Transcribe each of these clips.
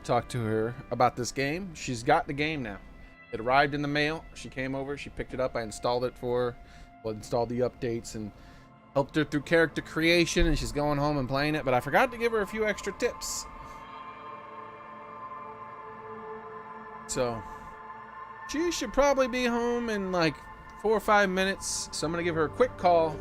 talk to her about this game. She's got the game now. It arrived in the mail. She came over, she picked it up, I installed it for her. Well, installed the updates and helped her through character creation, and she's going home and playing it, but I forgot to give her a few extra tips. So she should probably be home in like 4 or 5 minutes. So I'm gonna give her a quick call.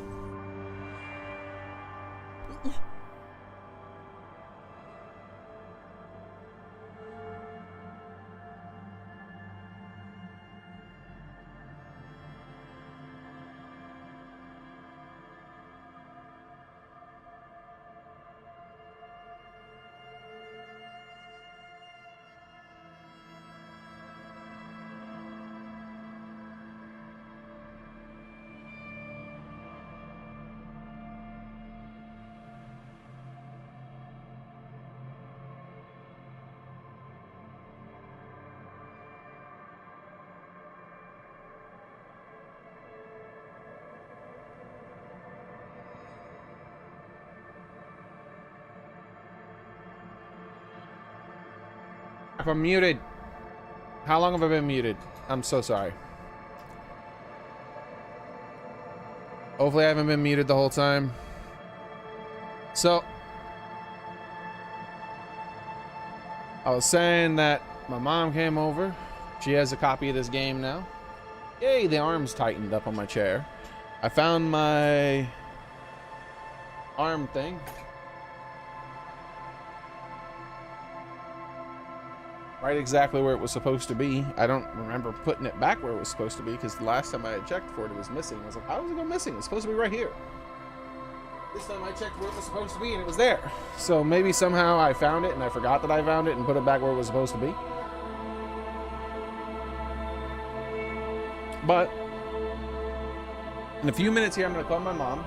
If I'm muted, how long have I been muted? I'm so sorry. Hopefully I haven't been muted the whole time. So I was saying that my mom came over. She has a copy of this game now. Yay, the arm's tightened up on my chair. I found my arm thing. Right exactly where it was supposed to be. I don't remember putting it back where it was supposed to be, because the last time I had checked for it, it was missing. I was like, how does it go missing? It's supposed to be right here. This time I checked where it was supposed to be and it was there. So maybe somehow I found it and I forgot that I found it and put it back where it was supposed to be. But in a few minutes here, I'm gonna call my mom.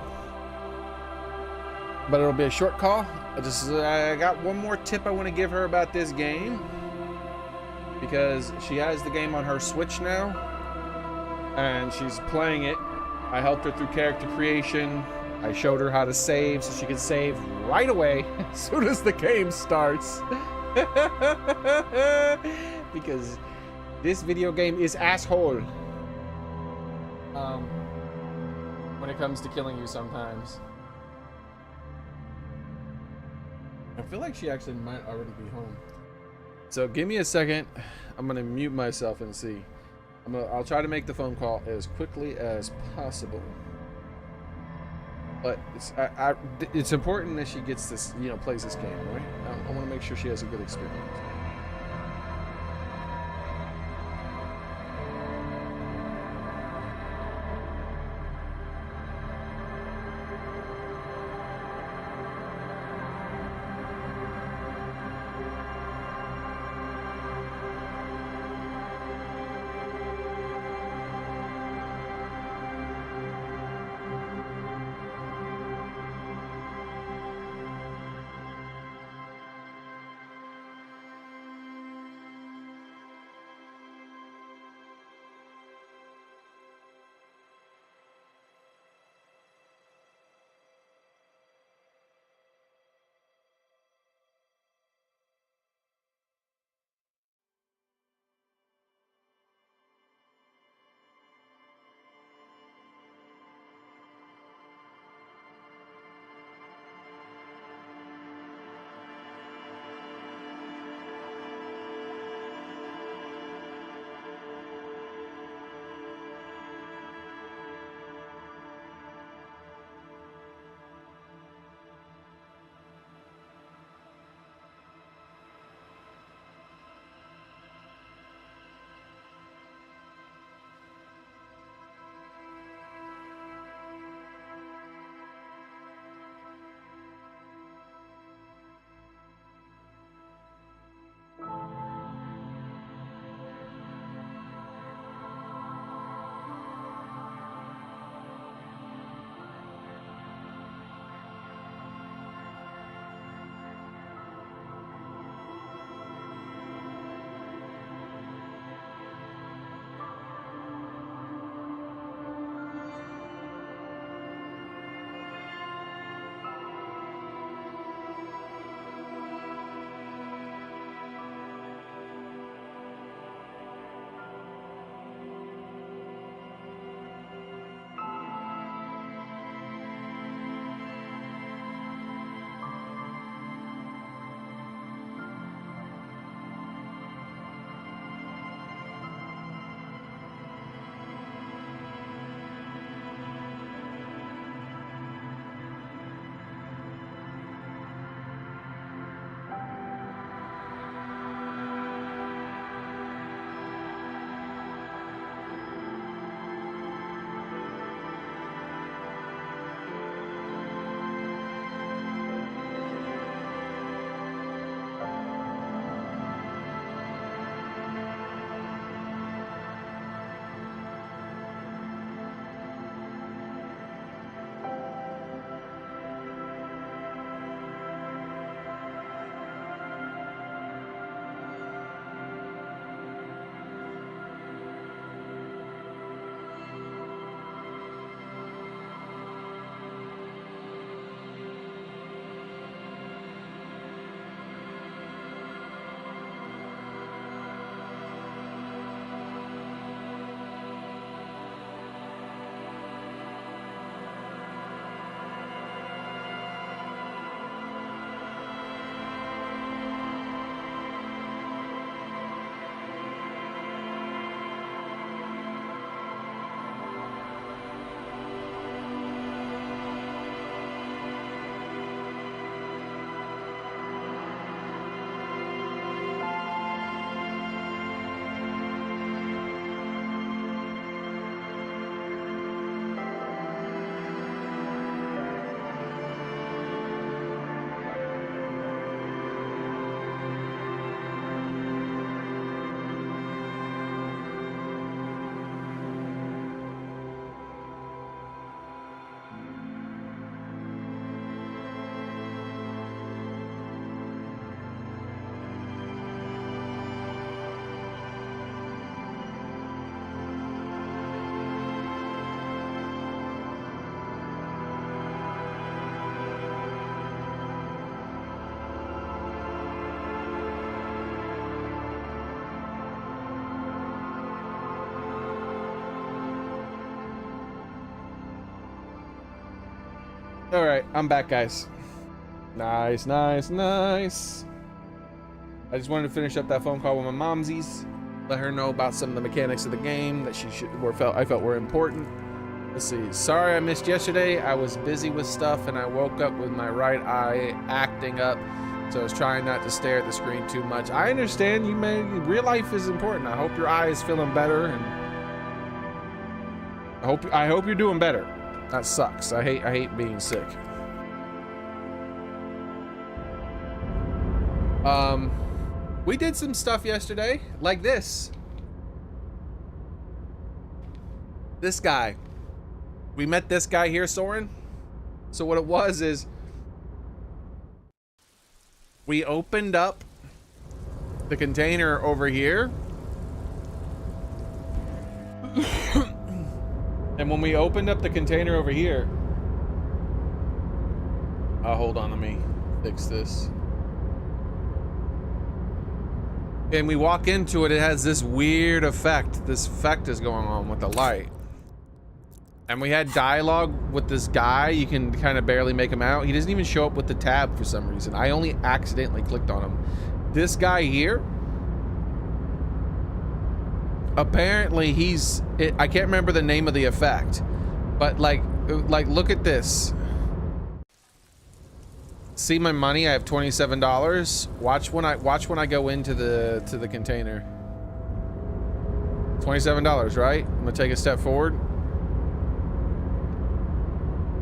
But it'll be a short call. I got one more tip I want to give her about this game, because she has the game on her Switch now and she's playing it. I helped her through character creation. I showed her how to save so she could save right away as soon as the game starts. Because this video game is asshole when it comes to killing you sometimes. I feel like she actually might already be home. So give me a second. I'm gonna mute myself and see. I'll try to make the phone call as quickly as possible. But it's important that she gets this, plays this game, right? I want to make sure she has a good experience. All right, I'm back, guys. Nice, nice, nice. I just wanted to finish up that phone call with my momsies, let her know about some of the mechanics of the game that I felt were important. Let's see. Sorry I missed yesterday. I was busy with stuff and I woke up with my right eye acting up, so I was trying not to stare at the screen too much. I understand. Real life is important. I hope your eye is feeling better, and I hope you're doing better. That sucks. I hate being sick. We did some stuff yesterday, like this. This guy. We met this guy here, Soren. So what it was is, we opened up the container over here. And when we opened up the container over here, hold on, let me fix this. And we walk into it, it has this weird effect. This effect is going on with the light. And we had dialogue with this guy. You can kind of barely make him out. He doesn't even show up with the tab for some reason. I only accidentally clicked on him. This guy here, apparently I can't remember the name of the effect, but like look at this. See my money? I have $27. Watch when I go into the container. $27, right? I'm gonna take a step forward.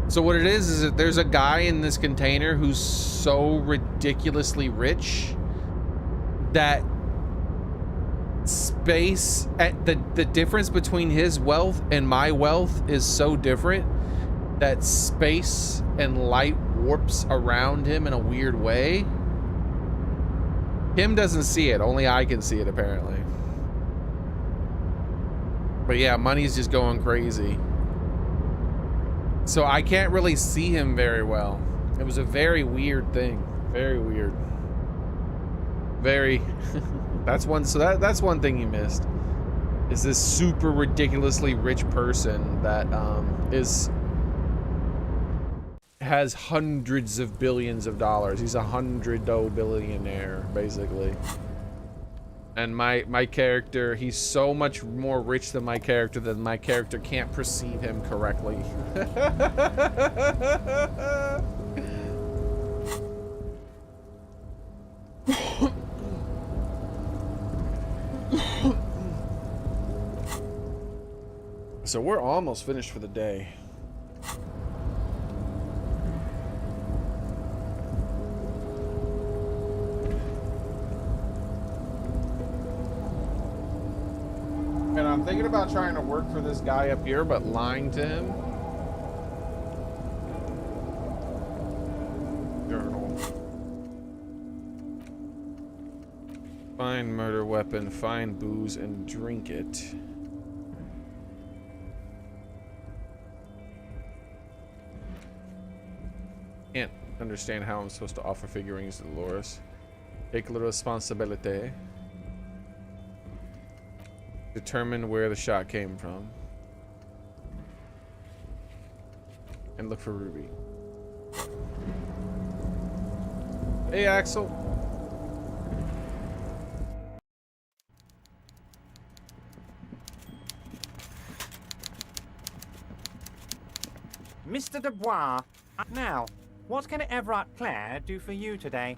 So what it is that there's a guy in this container who's so ridiculously rich that space at the difference between his wealth and my wealth is so different that space and light warps around him in a weird way. Him doesn't see it, only I can see it apparently. But yeah, money's just going crazy. So I can't really see him very well. It was a very weird thing. Very weird. Very that's one thing you missed. Is this super ridiculously rich person that has hundreds of billions of dollars. He's a billionaire, basically. And my character, he's so much more rich than my character that my character can't perceive him correctly. So we're almost finished for the day. And I'm thinking about trying to work for this guy up here, but lying to him. Journal. Find murder weapon, find booze, and drink it. Can't understand how I'm supposed to offer figurines to Dolores. Take a little responsibility. Determine where the shot came from. And look for Ruby. Hey, Axel. Mr. Dubois, now, what can Everett Clare do for you today?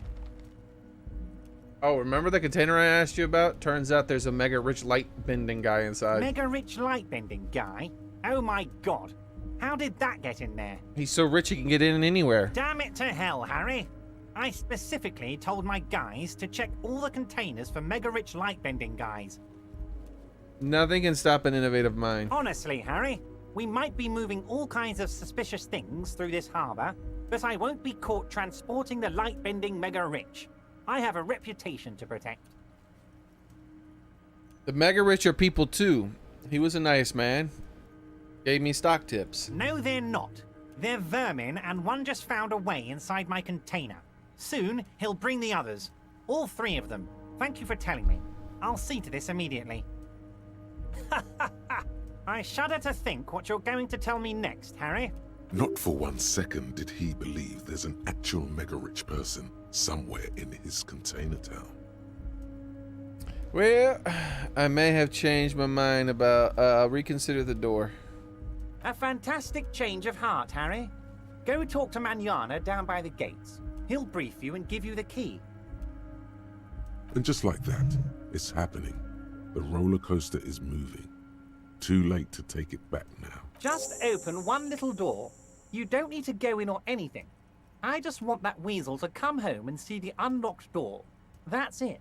Oh, remember the container I asked you about? Turns out there's a mega rich light bending guy inside. Mega rich light bending guy? Oh my god. How did that get in there? He's so rich he can get in anywhere. Damn it to hell, Harry. I specifically told my guys to check all the containers for mega rich light bending guys. Nothing can stop an innovative mind. Honestly, Harry, we might be moving all kinds of suspicious things through this harbor, but I won't be caught transporting the light bending mega rich. I have a reputation to protect. The mega rich are people too. He was a nice man. Gave me stock tips. No, they're not. They're vermin, and one just found a way inside my container. Soon, he'll bring the others. All 3 of them. Thank you for telling me. I'll see to this immediately. I shudder to think what you're going to tell me next, Harry. Not for 1 second did he believe there's an actual mega-rich person somewhere in his container town. Well, I may have changed my mind about, reconsider the door. A fantastic change of heart, Harry. Go talk to Manana down by the gates. He'll brief you and give you the key. And just like that, it's happening. The roller coaster is moving. Too late to take it back now. Just open one little door. You don't need to go in or anything. I just want that weasel to come home and see the unlocked door. That's it.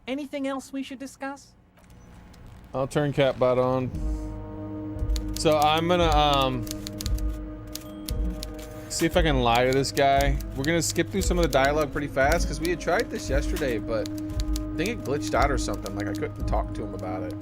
Anything else we should discuss? I'll turn Catbot on. So I'm gonna see if I can lie to this guy. We're gonna skip through some of the dialogue pretty fast because we had tried this yesterday, but I think it glitched out or something. Like I couldn't talk to him about it.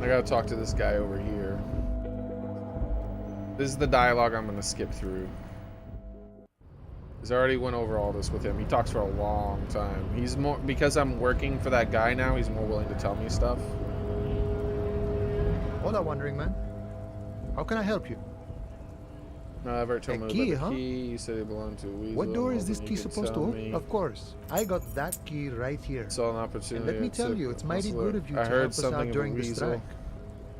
I gotta talk to this guy over here. This is the dialogue I'm gonna skip through. He's already went over all this with him. He talks for a long time. He's more, because I'm working for that guy now, he's more willing to tell me stuff. Hola, wandering man. How can I help you? No, Everett told A me key, about the huh? key. You said it belonged to a weasel. What door is Hoping this you key could supposed to tell open? me. Of course. I got that key right here. Saw an opportunity. And let me tell you, it's mighty good of you I to heard help us something out of a during the weasel. strike.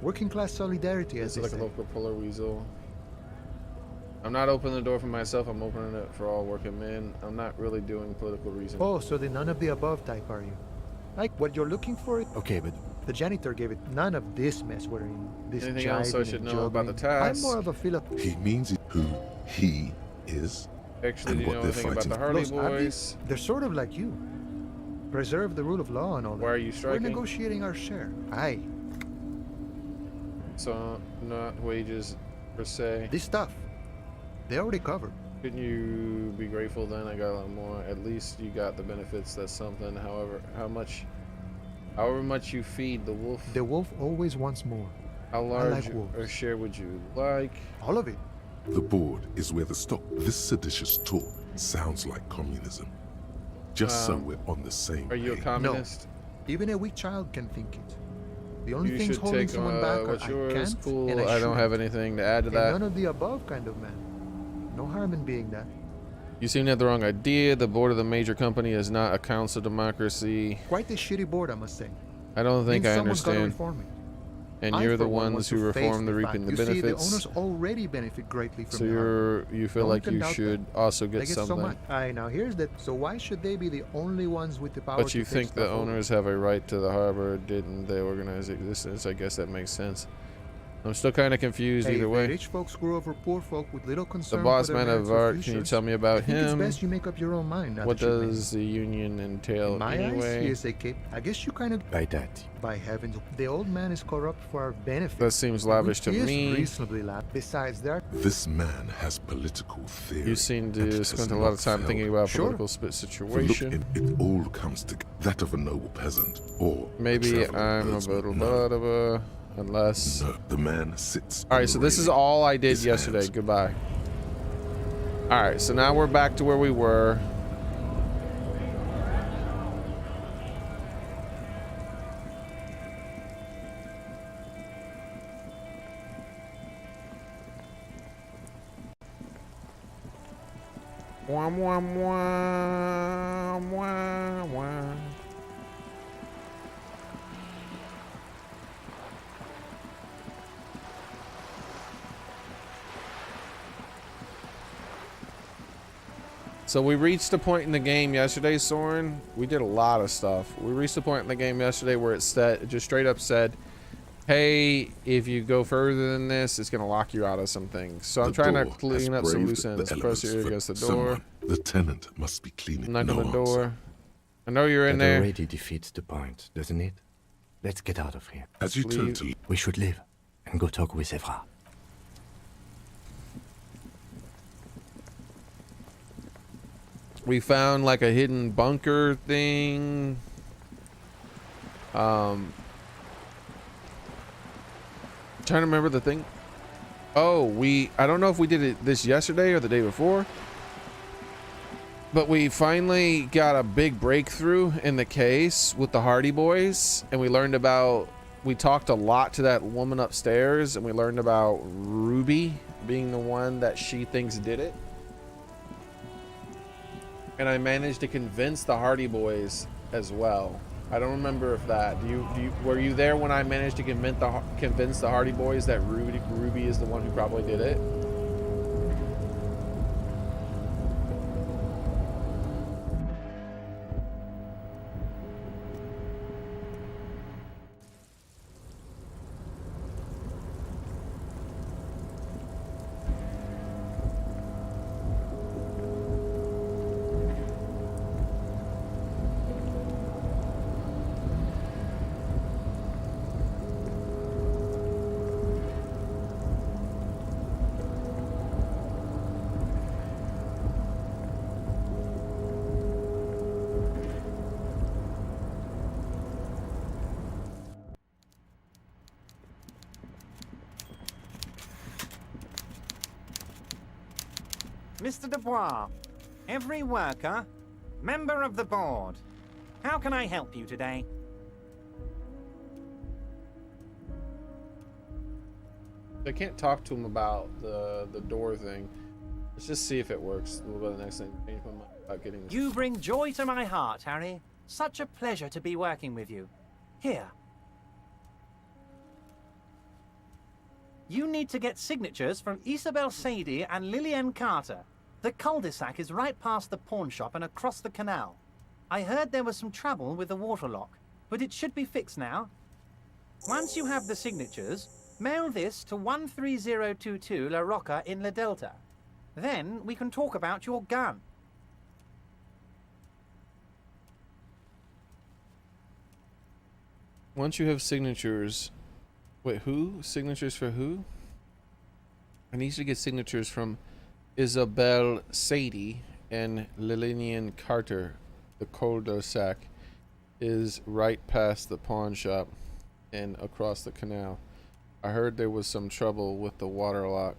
Working class solidarity, as Is they it like say. a local puller weasel? I'm not opening the door for myself. I'm opening it for all working men. I'm not really doing political reasons. Oh, so the none of the above type, are you? Like what you're looking for? Okay, but the janitor gave it none of this mess we're in. This Anything else I jiving should and know about the juggling. I'm task? more of a Philip. He means it who he is. Actually, and do you what know they're anything about the fighting. Hardy Los Boys? Abis, they're sort of like you. Preserve the rule of law and all that. Why are you striking? We're negotiating our share. Aye. So, not wages per se. This stuff, they already covered. Couldn't you be grateful then? I got a lot more. At least you got the benefits. That's something. However much you feed the wolf. The wolf always wants more. How large like wolves. a share would you like? All of it. The board is where the stop. This seditious talk sounds like communism. Just so we're on the same Are you a page. communist? Even a weak child can think it. The only You things should holding take someone back are what's I yours. can't Cool. and I don't shouldn't. have anything to add to And that. none of the above kind of man. No harm in being that. You seem to have the wrong idea. The board of the major company is not a council democracy. Quite a shitty board, I must say. I don't think Means I someone's gotta understand. reform it. And I, you're the for one, want ones to who face reform the fact. reaping the You see, the benefits. owners already benefit greatly from So you feel No one like can you doubt should that. also They get get so something. much. Aye, now here's that. So why should they be the only ones with the power But to you take think the stuff over? owners have a right to the harbor, didn't they organize existence? I guess that makes sense. I'm still kind of confused Hey, either the way. rich folks grew over poor folk with little The concern boss for their man of merits or art, can you futures. tell me I about think it's him? best you make up your own mind. Now What that you've made it. does the union entail In my eyes, he anyway? is a cape. I guess you kind of. By that, By heavens, the old man is corrupt for our benefit. That seems lavish to He is me. reasonably lavish. Besides, there. This man has political theory. You seem and to has spend a lot of not time failed. thinking about Sure. political For look, situation. it all comes to that of a noble peasant or a Maybe traveling I'm a herdsman. little No, bit of a... Unless... no, the man sits. Alright, so this is all I did His yesterday. hands. Goodbye. Alright, so now we're back to where we were. Wah, wah, wah, wah, wah. So we reached a point in the game yesterday, Soren. We did a lot of stuff. We reached a point in the game yesterday where it just straight up said, hey, if you go further than this, it's going to lock you out of some things. So I'm The trying to door clean has up some braved loose the ends. Press elements your ear for against the door. someone. The tenant must be cleaning. Knock no on the answer. door. I know you're in that there. already defeats the point, doesn't it? Let's get out of here. As you turn Leave. to We should live. and go talk with Evra. We found like a hidden bunker thing. Trying to remember the thing. Oh, I don't know if we did it this yesterday or the day before, but we finally got a big breakthrough in the case with the Hardy Boys, and we talked a lot to that woman upstairs, and we learned about Ruby being the one that she thinks did it. And I managed to convince the Hardy Boys as well. I don't remember if that. Were you there when I managed to convince the Hardy Boys that Ruby is the one who probably did it? Mr. Dubois, every worker, member of the board. How can I help you today? I can't talk to him about the door thing. Let's just see if it works. We'll go to the next thing. Change my mind about getting this. You bring joy to my heart, Harry. Such a pleasure to be working with you. Here. You need to get signatures from Isabel Sadie and Lillian Carter. The cul-de-sac is right past the pawn shop and across the canal. I heard there was some trouble with the water lock, but it should be fixed now. Once you have the signatures, mail this to 13022 La Rocca in La Delta. Then we can talk about your gun. Once you have signatures... Wait, who? Signatures for who? I need to get signatures from Isabel Sadie and Lillian Carter. The cul-de-sac is right past the pawn shop and across the canal. I heard there was some trouble with the water lock.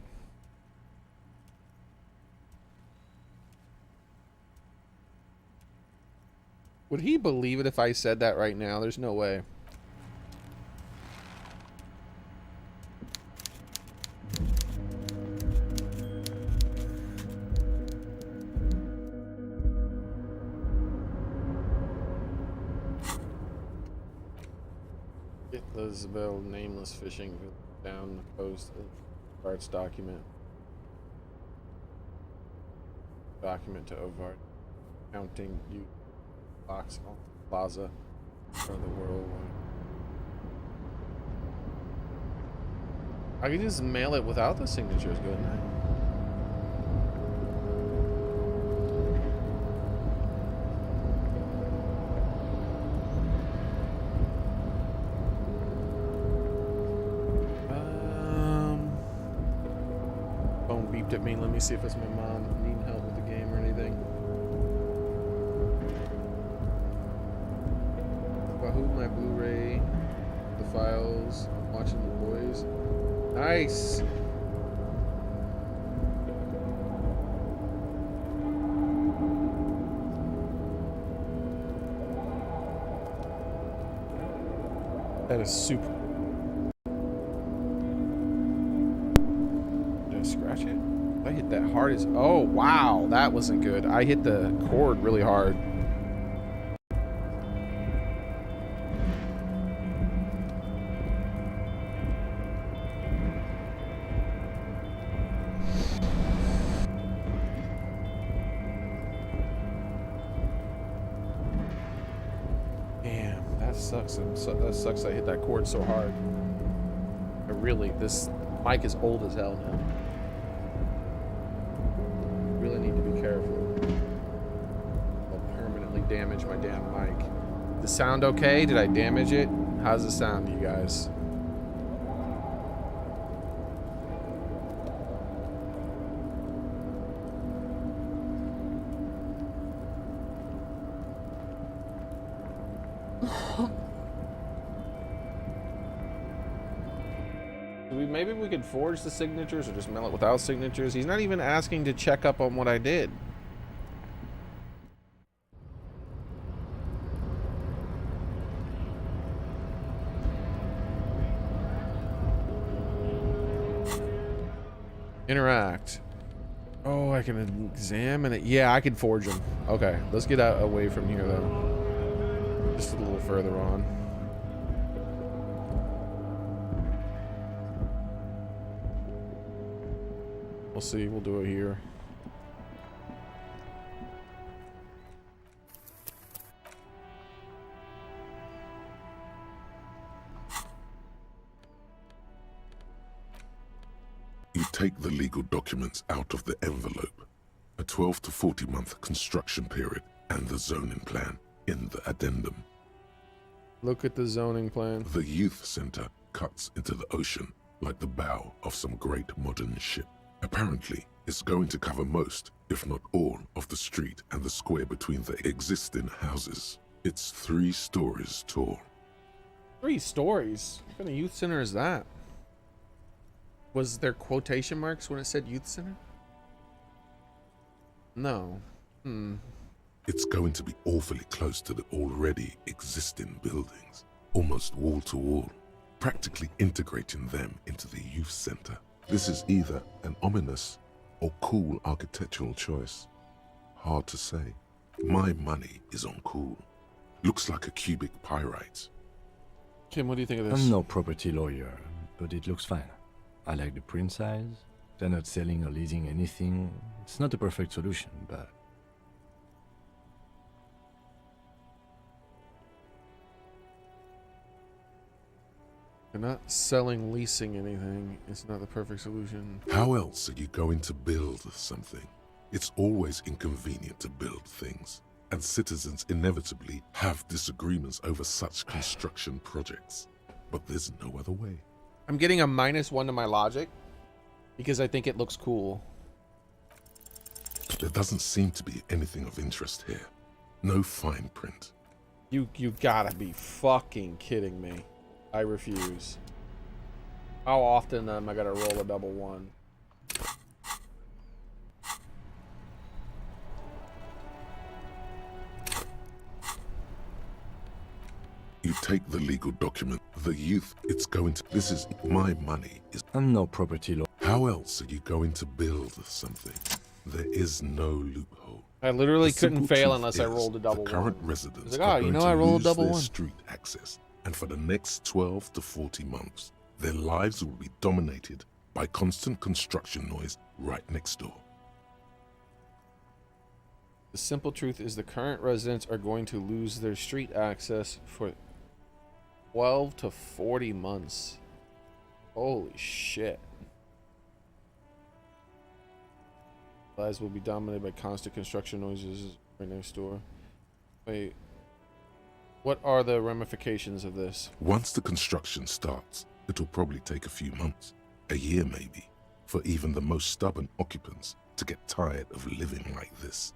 Would he believe it if I said that right now? There's no way. Isabel nameless fishing down the coast. Arts document. Document to Ovart. Counting you box on plaza for the world. I could just mail it without the signatures, couldn't I? Phone beeped at me. Let me see if it's my mom needing help with the game or anything. Wahoo, my Blu-ray, the files, watching the boys. Nice. That is super. Did I scratch it? I hit that hard as. Oh wow, that wasn't good. I hit the cord really hard. That sucks I hit that cord so hard. This mic is old as hell now. Really need to be careful. I'll permanently damage my damn mic. The sound okay? Did I damage it? How's it sound to you guys? Maybe we could forge the signatures or just mail it without signatures. He's not even asking to check up on what I did. Interact. Oh, I can examine it. Yeah, I can forge them. Okay, let's get out away from here though. Just a little further on. We'll see. We'll do it here. You take the legal documents out of the envelope, a 12 to 40 month construction period, and the zoning plan in the addendum. Look at the zoning plan. The youth center cuts into the ocean like the bow of some great modern ship. Apparently, it's going to cover most, if not all, of the street and the square between the existing houses. It's 3 stories tall. 3 stories? What kind of youth center is that? Was there quotation marks when it said youth center? No. It's going to be awfully close to the already existing buildings, almost wall to wall, practically integrating them into the youth center. This is either an ominous or cool architectural choice. Hard to say. My money is on cool. Looks like a cubic pyrite. Kim, what do you think of this? I'm no property lawyer, but it looks fine. I like the print size. They're not selling or leasing anything. It's not a perfect solution, but... They're not selling, leasing anything. It's not the perfect solution. How else are you going to build something? It's always inconvenient to build things, and citizens inevitably have disagreements over such construction projects. But there's no other way. I'm getting a -1 to my logic because I think it looks cool. There doesn't seem to be anything of interest here. No fine print. You gotta be fucking kidding me. I refuse. How often am I gonna roll a double 1? You take the legal document, the youth, it's going to... This is my money. I'm no property lawyer. How else are you going to build something? There is no loophole. I literally The couldn't simple fail truth unless I is rolled a double the current 1. residents It's like, are oh, you going know, I to rolled a lose double their 1. street access, and for the next 12 to 40 months, their lives will be dominated by constant construction noise right next door. The simple truth is the current residents are going to lose their street access for 12 to 40 months. Holy shit. Lives will be dominated by constant construction noises right next door. Wait. What are the ramifications of this? Once the construction starts, it'll probably take a few months, a year maybe, for even the most stubborn occupants to get tired of living like this.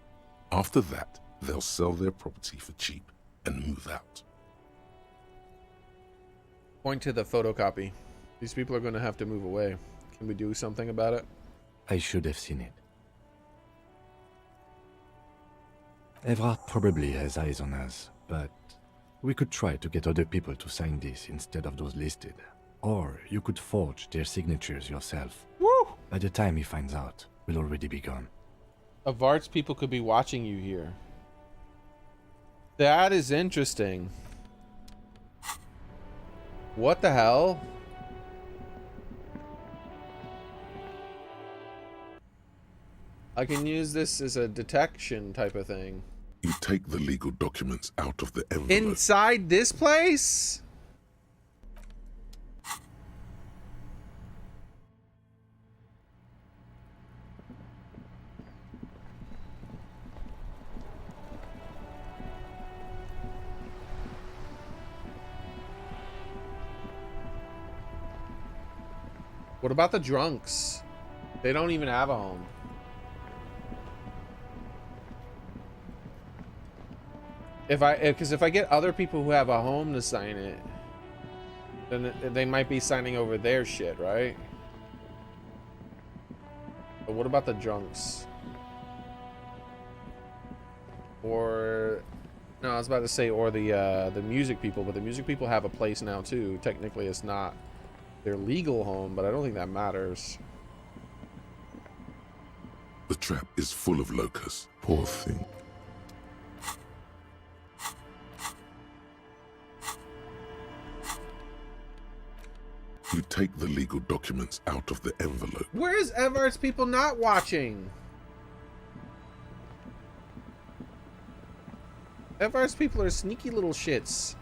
After that, they'll sell their property for cheap and move out. Point to the photocopy. These people are going to have to move away. Can we do something about it? I should have seen it. Evrard probably has eyes on us, but we could try to get other people to sign this instead of those listed. Or you could forge their signatures yourself. Woo! By the time he finds out, we'll already be gone. Avart's people could be watching you here. That is interesting. What the hell? I can use this as a detection type of thing. You take the legal documents out of the envelope. Inside this place? What about the drunks? They don't even have a home. Because if I get other people who have a home to sign it, then they might be signing over their shit, right? But what about the drunks? Or no, I was about to say, or the music people, but the music people have a place now too. Technically, it's not their legal home, but I don't think that matters. The trap is full of locusts. Poor thing. You take the legal documents out of the envelope. Where's Everett's people not watching? Everett's people are sneaky little shits.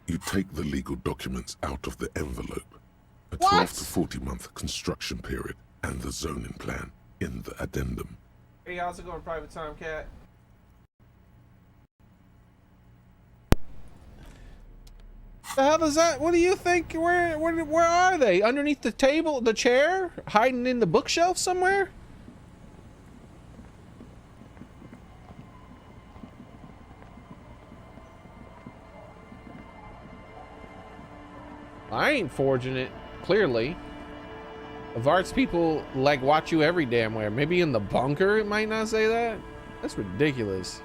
You take the legal documents out of the envelope. A What? 12 to 40-month construction period and the zoning plan in the addendum. Hey, how's it going, Private Time Cat? The hell is that? What do you think? Where are they? Underneath the table, the chair? Hiding in the bookshelf somewhere? I ain't forging it, clearly. Vart's people like watch you every damn where. Maybe in the bunker it might not say that. That's ridiculous.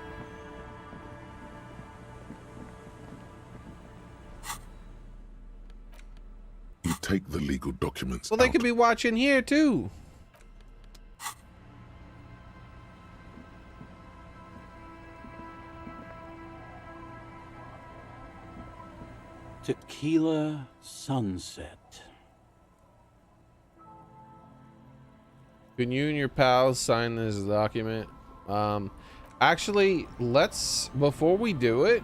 You take the legal documents Well, they out. could be watching here too. Tequila Sunset. Can you and your pals sign this document? Actually, before we do it,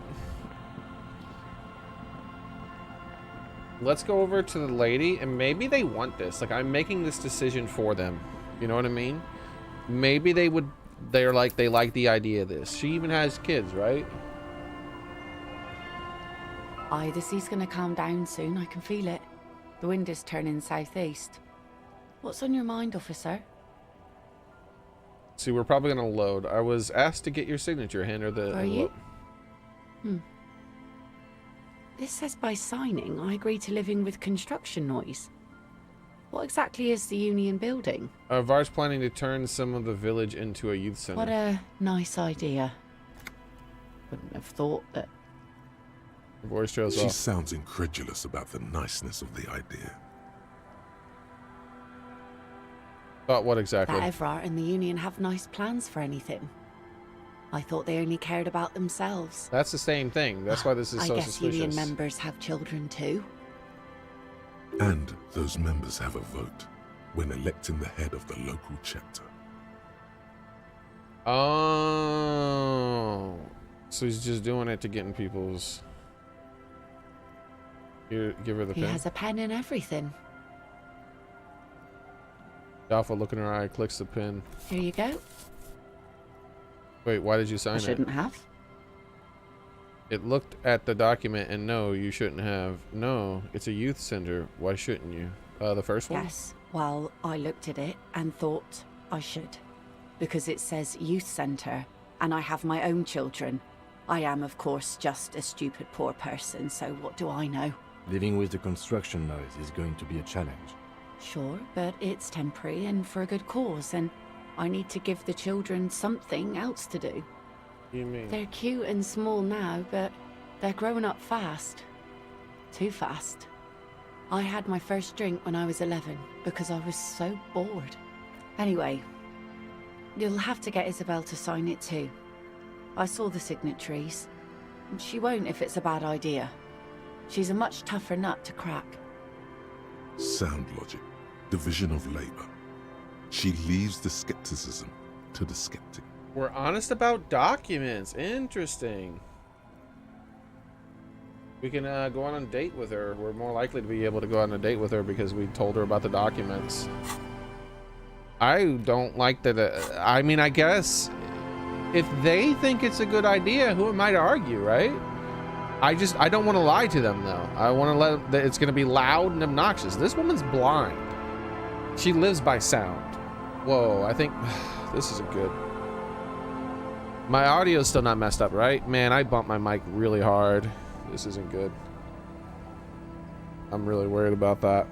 let's go over to the lady, and maybe they want this. Like, I'm making this decision for them. You know what I mean? Maybe they like the idea of this. She even has kids, right? Aye, the sea's gonna calm down soon. I can feel it. The wind is turning southeast. What's on your mind, officer? See, we're probably gonna load. I was asked to get your signature. Hand her the Are you? envelope. This says by signing, I agree to living with construction noise. What exactly is the Union building? Var's planning to turn some of the village into a youth center. What a nice idea. Wouldn't have thought that. Voice trails She off. sounds incredulous about the niceness of the idea. Thought what exactly? That Evrart and the Union have nice plans for anything. I thought they only cared about themselves. That's the same thing. That's why this is I so guess suspicious. Union members have children too. And those members have a vote when electing the head of the local chapter. Oh, so he's just doing it to get in people's. Here, give her the He pen. has a pen and everything. Alpha, look in her eye, clicks the pen. Here you go. Wait, why did you sign I it? shouldn't have. It looked at the document and no, you shouldn't have. No, it's a youth center. Why shouldn't you? The first one? Yes. Well, I looked at it and thought I should. Because it says youth centre, and I have my own children. I am, of course, just a stupid poor person, so what do I know? Living with the construction noise is going to be a challenge. Sure, but it's temporary and for a good cause, and I need to give the children something else to do. What do you mean? They're cute and small now, but they're growing up fast. Too fast. I had my first drink when I was 11 because I was so bored. Anyway, you'll have to get Isabel to sign it too. I saw the signatories. She won't if it's a bad idea. She's a much tougher nut to crack. Sound logic. Division of labor. She leaves the skepticism to the skeptic. We're honest about documents. Interesting. We can go on a date with her. We're more likely to be able to go on a date with her because we told her about the documents. I don't like that. I mean, I guess if they think it's a good idea, who am I to argue, right? I don't want to lie to them though. I want to let that it's going to be loud and obnoxious. This woman's blind. She lives by sound. Whoa, I think this isn't good. My audio's still not messed up, right? Man, I bumped my mic really hard. This isn't good. I'm really worried about that.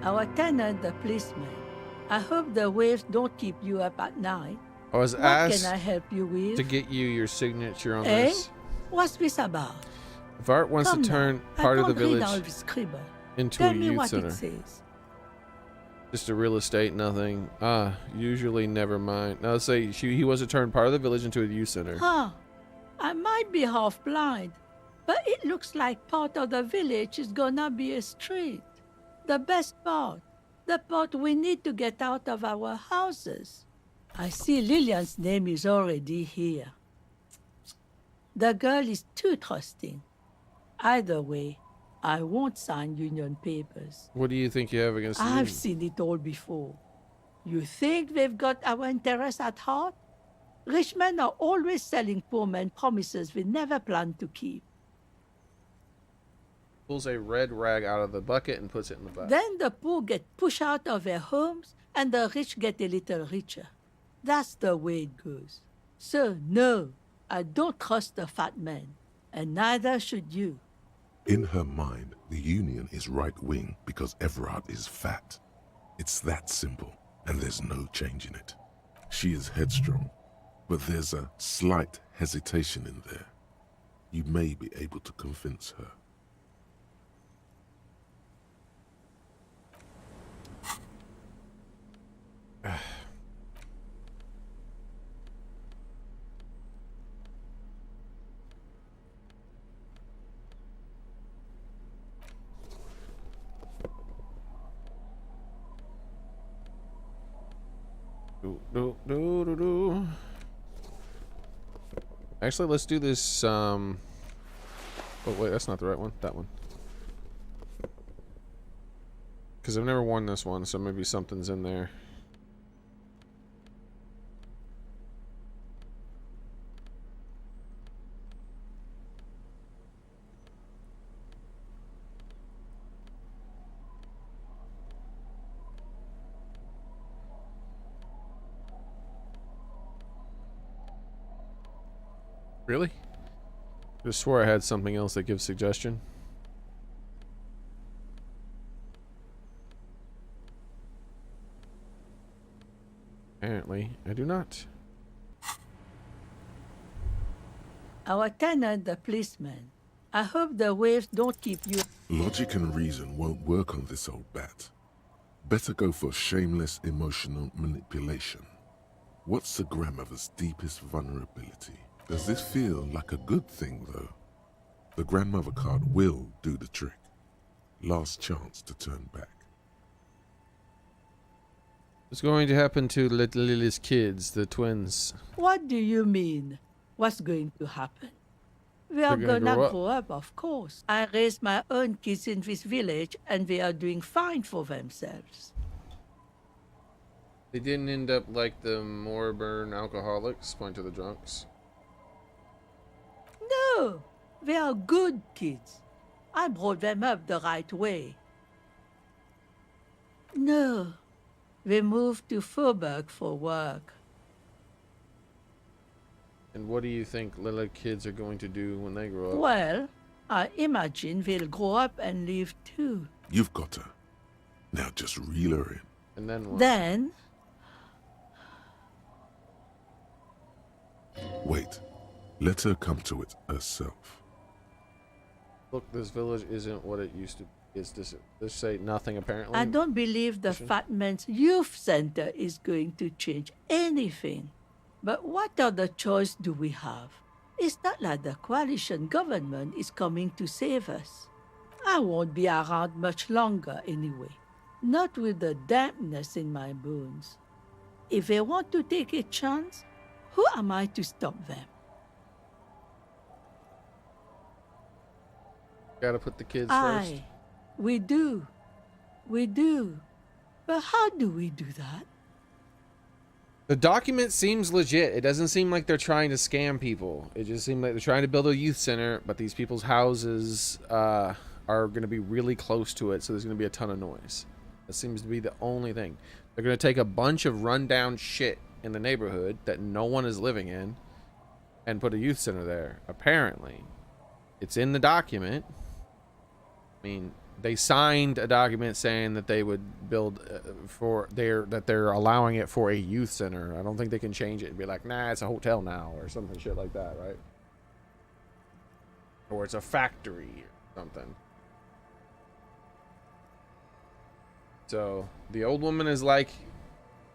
Our tenant, the policeman. I hope the waves don't keep you up at night. I was What asked can I help you with? to get you your signature on Eh? this. What's this about? If Art wants Come to turn now. part I of the can't read village all the scribble. into Tell a me youth what center. it says. Just a real estate, nothing. Usually never mind. Now let's say he wants to turn part of the village into a youth center. Huh. I might be half blind, but it looks like part of the village is gonna be a street. The best part. The part we need to get out of our houses. I see Lillian's name is already here. The girl is too trusting. Either way, I won't sign union papers. What do you think you have against the I've union? seen it all before. You think they've got our interests at heart? Rich men are always selling poor men promises we never planned to keep. Pulls a red rag out of the bucket and puts it in the back. Then the poor get pushed out of their homes and the rich get a little richer. That's the way it goes. So, no, I don't trust the fat man, and neither should you. In her mind, the Union is right-wing because Everard is fat. It's that simple, and there's no change in it. She is headstrong, but there's a slight hesitation in there. You may be able to convince her. Actually, let's do this. Oh wait, that's not the right one. That one. Because I've never won this one, so maybe something's in there. Really? I just swore I had something else that gives suggestion. Apparently, I do not. Our tenant, the policeman. I hope the waves don't keep you. Logic and reason won't work on this old bat. Better go for shameless emotional manipulation. What's the grandmother's deepest vulnerability? Does this feel like a good thing, though? The grandmother card will do the trick. Last chance to turn back. What's going to happen to little Lily's kids, the twins? What do you mean? What's going to happen? We are They're gonna gonna grow grow up, of course. I raised my own kids in this village, and they are doing fine for themselves. They didn't end up like the Morburn alcoholics, point to the drunks. No, they are good kids. I brought them up the right way. No, they moved to Faubourg for work. And what do you think little kids are going to do when they grow up? Well, I imagine they'll grow up and leave too. You've got her. Now just reel her in. And then what? Then, Wait. Let her come to it herself. Look, this village isn't what it used to be. It's this say nothing apparently. I don't believe the Fat Man's Youth Center is going to change anything. But what other choice do we have? It's not like the coalition government is coming to save us. I won't be around much longer anyway. Not with the dampness in my bones. If they want to take a chance, who am I to stop them? Gotta put the kids first. Aye, we do. We do. But how do we do that? The document seems legit. It doesn't seem like they're trying to scam people. It just seems like they're trying to build a youth center, but these people's houses are going to be really close to it, so there's going to be a ton of noise. That seems to be the only thing. They're going to take a bunch of rundown shit in the neighborhood that no one is living in and put a youth center there. Apparently. It's in the document. I mean, they signed a document saying that they would build that they're allowing it for a youth center. I don't think they can change it and be like, nah, it's a hotel now or something shit like that, right? Or it's a factory or something. So the old woman is like,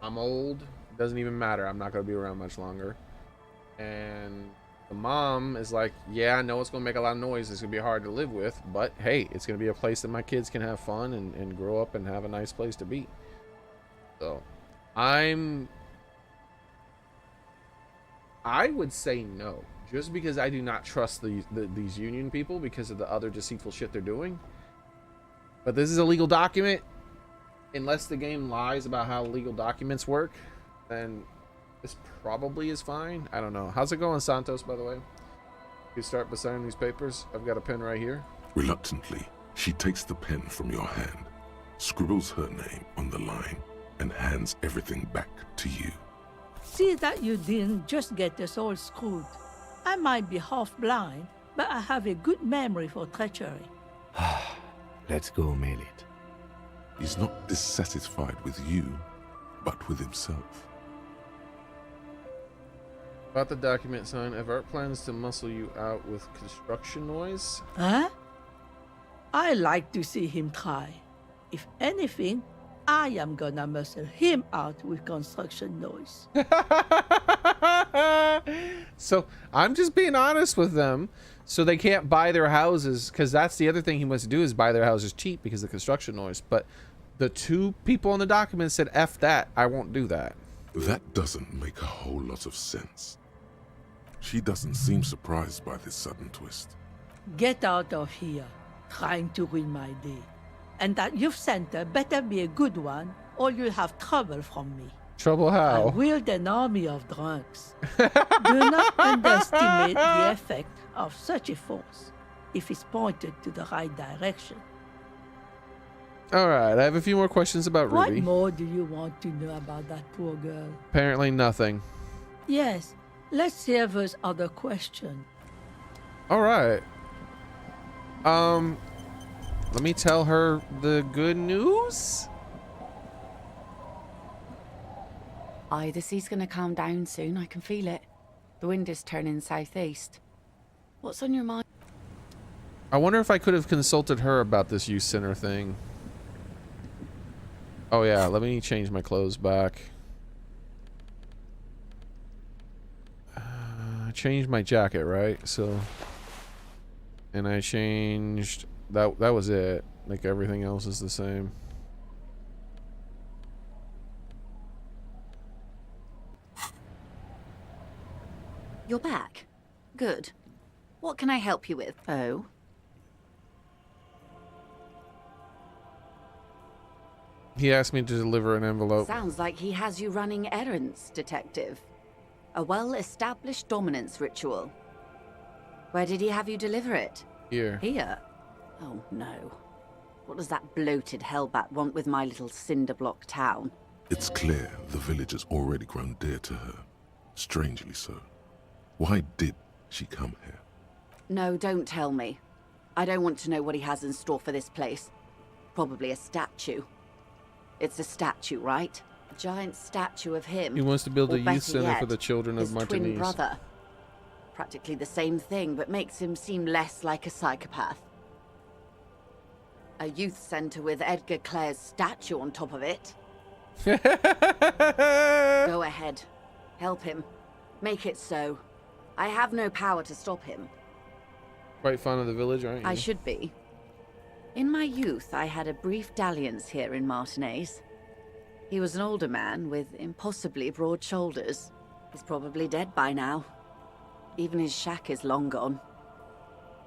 I'm old. It doesn't even matter. I'm not going to be around much longer. And the mom is like, yeah, I know it's going to make a lot of noise. It's going to be hard to live with. But hey, it's going to be a place that my kids can have fun and grow up and have a nice place to be. So I would say no. Just because I do not trust these union people because of the other deceitful shit they're doing. But this is a legal document. Unless the game lies about how legal documents work, then this probably is fine. I don't know. How's it going, Santos, by the way? You start by signing these papers? I've got a pen right here. Reluctantly, she takes the pen from your hand, scribbles her name on the line, and hands everything back to you. See that you didn't just get us all screwed. I might be half blind, but I have a good memory for treachery. Let's go mail it. He's not dissatisfied with you, but with himself. About the document sign, Evert plans to muscle you out with construction noise. Huh? I like to see him try. If anything, I am gonna muscle him out with construction noise. So I'm just being honest with them, so they can't buy their houses, because that's the other thing he wants to do is buy their houses cheap because of the construction noise. But the two people on the document said, F that, I won't do that. That doesn't make a whole lot of sense. She doesn't seem surprised by this sudden twist. Get out of here, trying to ruin my day. And that youth center better be a good one, or you'll have trouble from me. Trouble I how? wield an army of drunks. Do not underestimate the effect of such a force if it's pointed to the right direction. Alright, I have a few more questions about What Ruby. more do you want to know about that poor girl? Apparently nothing. Yes, let's hear those other questions. Alright. Let me tell her the good news. Aye, the sea's gonna calm down soon. I can feel it. The wind is turning southeast. What's on your mind? I wonder if I could have consulted her about this youth center thing. Oh yeah, let me change my clothes back. I changed my jacket, right? So, and I changed that. That was it. Like everything else is the same. You're back. Good. What can I help you with? Oh. He asked me to deliver an envelope. Sounds like he has you running errands, Detective. A well-established dominance ritual. Where did he have you deliver it? Here. Here? Oh no. What does that bloated hellbat want with my little cinder block town? It's clear the village has already grown dear to her. Strangely so. Why did she come here? No, don't tell me. I don't want to know what he has in store for this place. Probably a statue. It's a statue, right? A giant statue of him. He wants to build or a youth better center yet, for the children of his twin Martinez. brother. Practically the same thing, but makes him seem less like a psychopath. A youth center with Edgar Clare's statue on top of it. Go ahead. Help him. Make it so. I have no power to stop him. Quite fond of the village, aren't you? I should be. In my youth, I had a brief dalliance here in Martinez. He was an older man with impossibly broad shoulders. He's probably dead by now. Even his shack is long gone.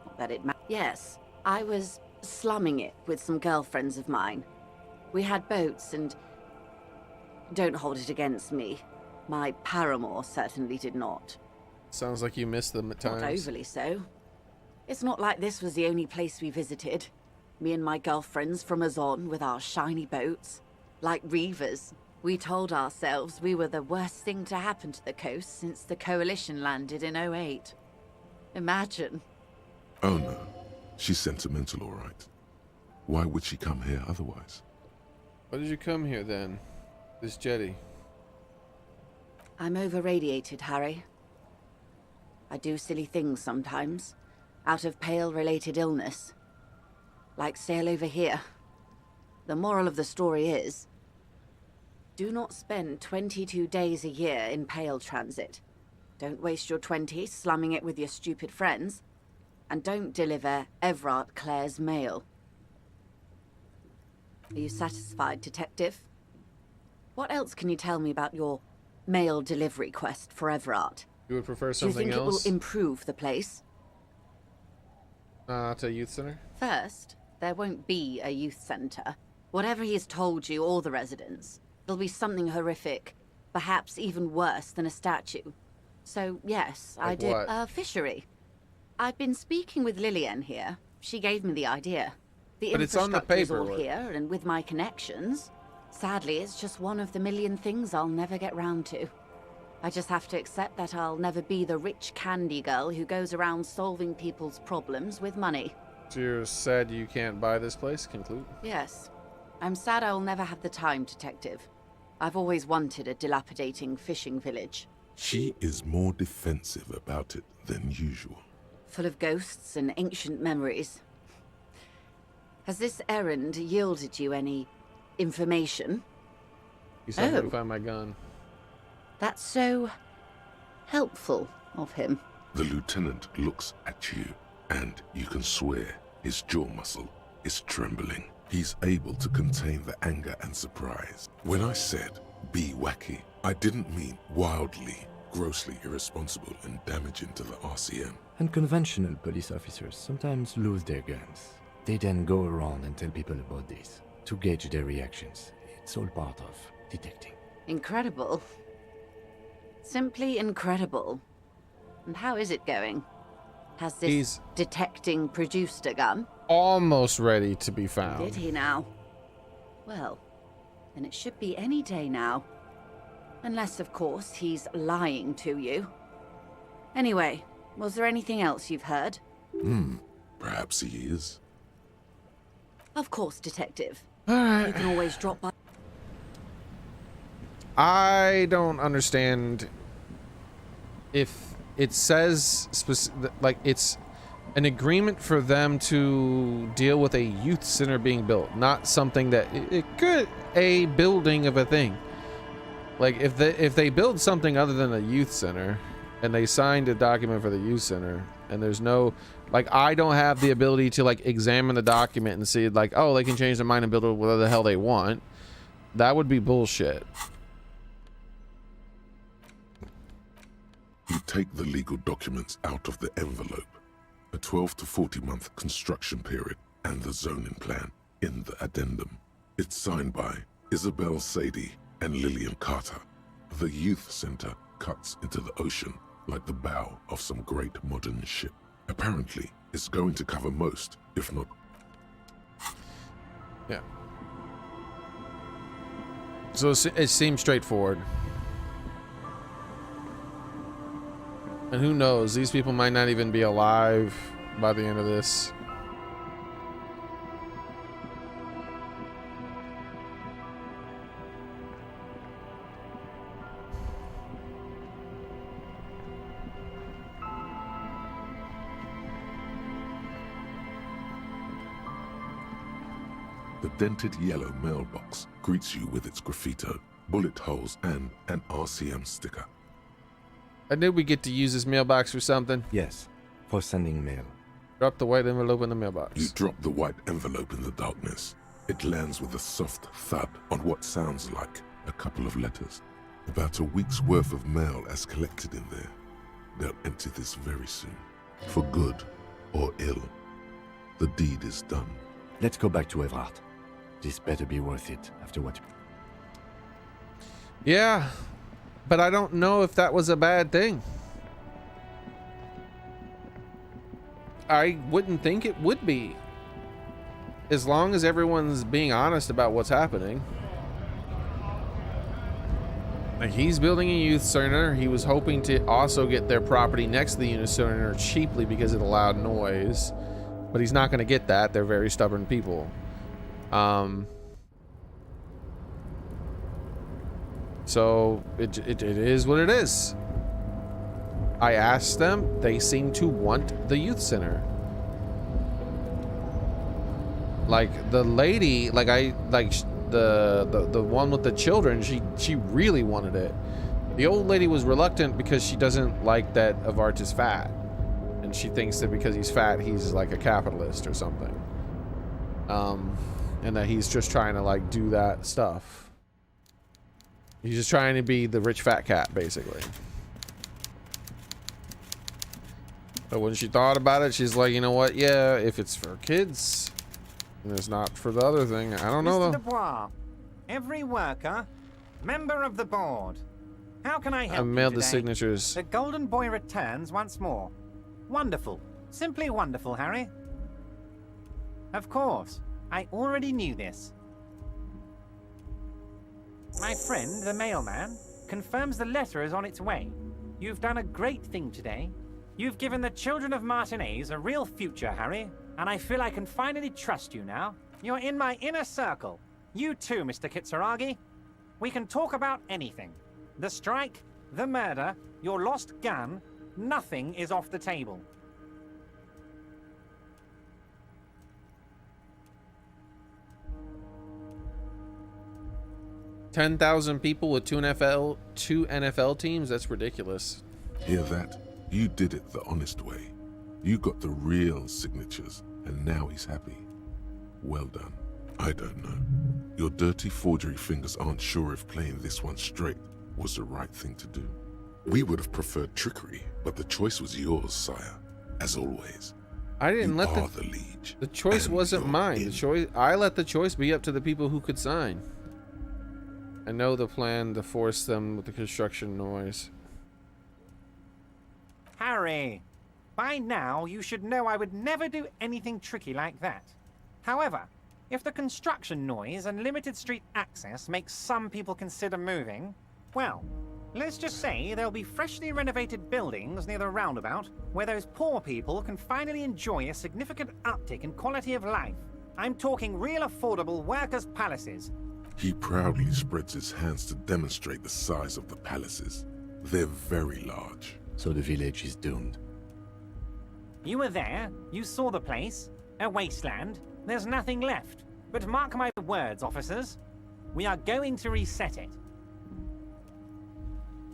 Not that it matters. Yes, I was slumming it with some girlfriends of mine. We had boats and... Don't hold it against me. My paramour certainly did not. Sounds like you missed them at Not times. overly so. It's not like this was the only place we visited. Me and my girlfriends from Azon with our shiny boats. Like reavers, we told ourselves we were the worst thing to happen to the coast since the Coalition landed in '08. Imagine. Oh no, she's sentimental, all right. Why would she come here otherwise? Why did you come here then? This jetty. I'm over-radiated, Harry. I do silly things sometimes, out of Pale-related illness. Like sail over here. The moral of the story is, do not spend 22 days a year in Pale transit. Don't waste your 20s slumming it with your stupid friends. And don't deliver Evrart Clare's mail. Are you satisfied, Detective? What else can you tell me about your mail delivery quest for Evrart? You would prefer Do you something think else? it will improve the place? To a youth center? First, there won't be a youth center. Whatever he has told you or the residents, it'll be something horrific, perhaps even worse than a statue. So, yes, I Like do. what? A fishery. I've been speaking with Lillian here. She gave me the idea. The But it's on the infrastructure's paper, all what? here, and with my connections, sadly, it's just one of the million things I'll never get round to. I just have to accept that I'll never be the rich candy girl who goes around solving people's problems with money. So you're sad you can't buy this place? Conclude. Yes. I'm sad I'll never have the time, Detective. I've always wanted a dilapidating fishing village. She is more defensive about it than usual. Full of ghosts and ancient memories. Has this errand yielded you any information? You said Oh. to find my gun. That's so helpful of him. The lieutenant looks at you, and you can swear his jaw muscle is trembling. He's able to contain the anger and surprise. When I said be wacky, I didn't mean wildly, grossly irresponsible and damaging to the RCM. Unconventional police officers sometimes lose their guns. They then go around and tell people about this to gauge their reactions. It's all part of detecting. Incredible. Simply incredible. And how is it going? Has this He's- detecting produced a gun? Almost ready to be found. Did he now? Well, then it should be any day now. Unless, of course, he's lying to you. Anyway, was there anything else you've heard? Perhaps he is. Of course, Detective. Alright. You can always drop by. I don't understand if it says like it's an agreement for them to deal with a youth center being built, not something that it could a building of a thing. Like if they build something other than a youth center and they signed a document for the youth center and there's no like I don't have the ability to like examine the document and see like, oh, they can change their mind and build it whatever the hell they want. That would be bullshit. You take the legal documents out of the envelope, a 12 to 40 month construction period, and the zoning plan in the addendum. It's signed by Isabel Sadie and Lillian Carter. The youth center cuts into the ocean like the bow of some great modern ship. Apparently, it's going to cover most, if not. Yeah. So it seems straightforward. And who knows, these people might not even be alive by the end of this. The dented yellow mailbox greets you with its graffito, bullet holes, and an RCM sticker. I knew we get to use this mailbox for something. Yes, for sending mail. Drop the white envelope in the You mailbox. drop the white envelope in the darkness. It lands with a soft thud on what sounds like a couple of letters. About a week's worth of mail as collected in there. They'll empty this very soon. For good or ill. The deed is done. Let's go back to Evrart. This better be worth it after what... Yeah. But I don't know if that was a bad thing. I wouldn't think it would be. As long as everyone's being honest about what's happening. Like, he's building a youth center. He was hoping to also get their property next to the youth center cheaply because of the loud noise. But he's not going to get that. They're very stubborn people. So it is what it is. I asked them. They seem to want the youth center. Like the lady, the one with the children, she really wanted it. The old lady was reluctant because she doesn't like that Avart is fat, and she thinks that because he's fat, he's like a capitalist or something. And that he's just trying to like do that stuff. He's just trying to be the rich fat cat, basically. But when she thought about it, she's like, you know what? Yeah, if it's for kids, and it's not for the other thing. I don't know though. Mr. Dubois, every worker, member of the board. How can I help you I've mailed the today? signatures. The Golden Boy returns once more. Wonderful. Simply wonderful, Harry. Of course. I already knew this. My friend, the mailman, confirms the letter is on its way. You've done a great thing today. You've given the children of Martinez a real future, Harry, and I feel I can finally trust you now. You're in my inner circle. You too, Mr. Kitsuragi. We can talk about anything. The strike, the murder, your lost gun, nothing is off the table. $10,000 people with two NFL teams? That's ridiculous. Hear that? You did it the honest way. You got the real signatures, and now he's happy. Well done. I don't know. Your dirty forgery fingers aren't sure if playing this one straight was the right thing to do. We would have preferred trickery, but the choice was yours, sire. As always. I didn't let the liege. The choice wasn't mine. I let the choice be up to the people who could sign. I know the plan to force them with the construction noise. Harry, by now you should know I would never do anything tricky like that. However, if the construction noise and limited street access makes some people consider moving, well, let's just say there'll be freshly renovated buildings near the roundabout where those poor people can finally enjoy a significant uptick in quality of life. I'm talking real affordable workers' palaces. He proudly spreads his hands to demonstrate the size of the palaces. They're very large. So the village is doomed. You were there, you saw the place, a wasteland, there's nothing left. But mark my words, officers, we are going to reset it.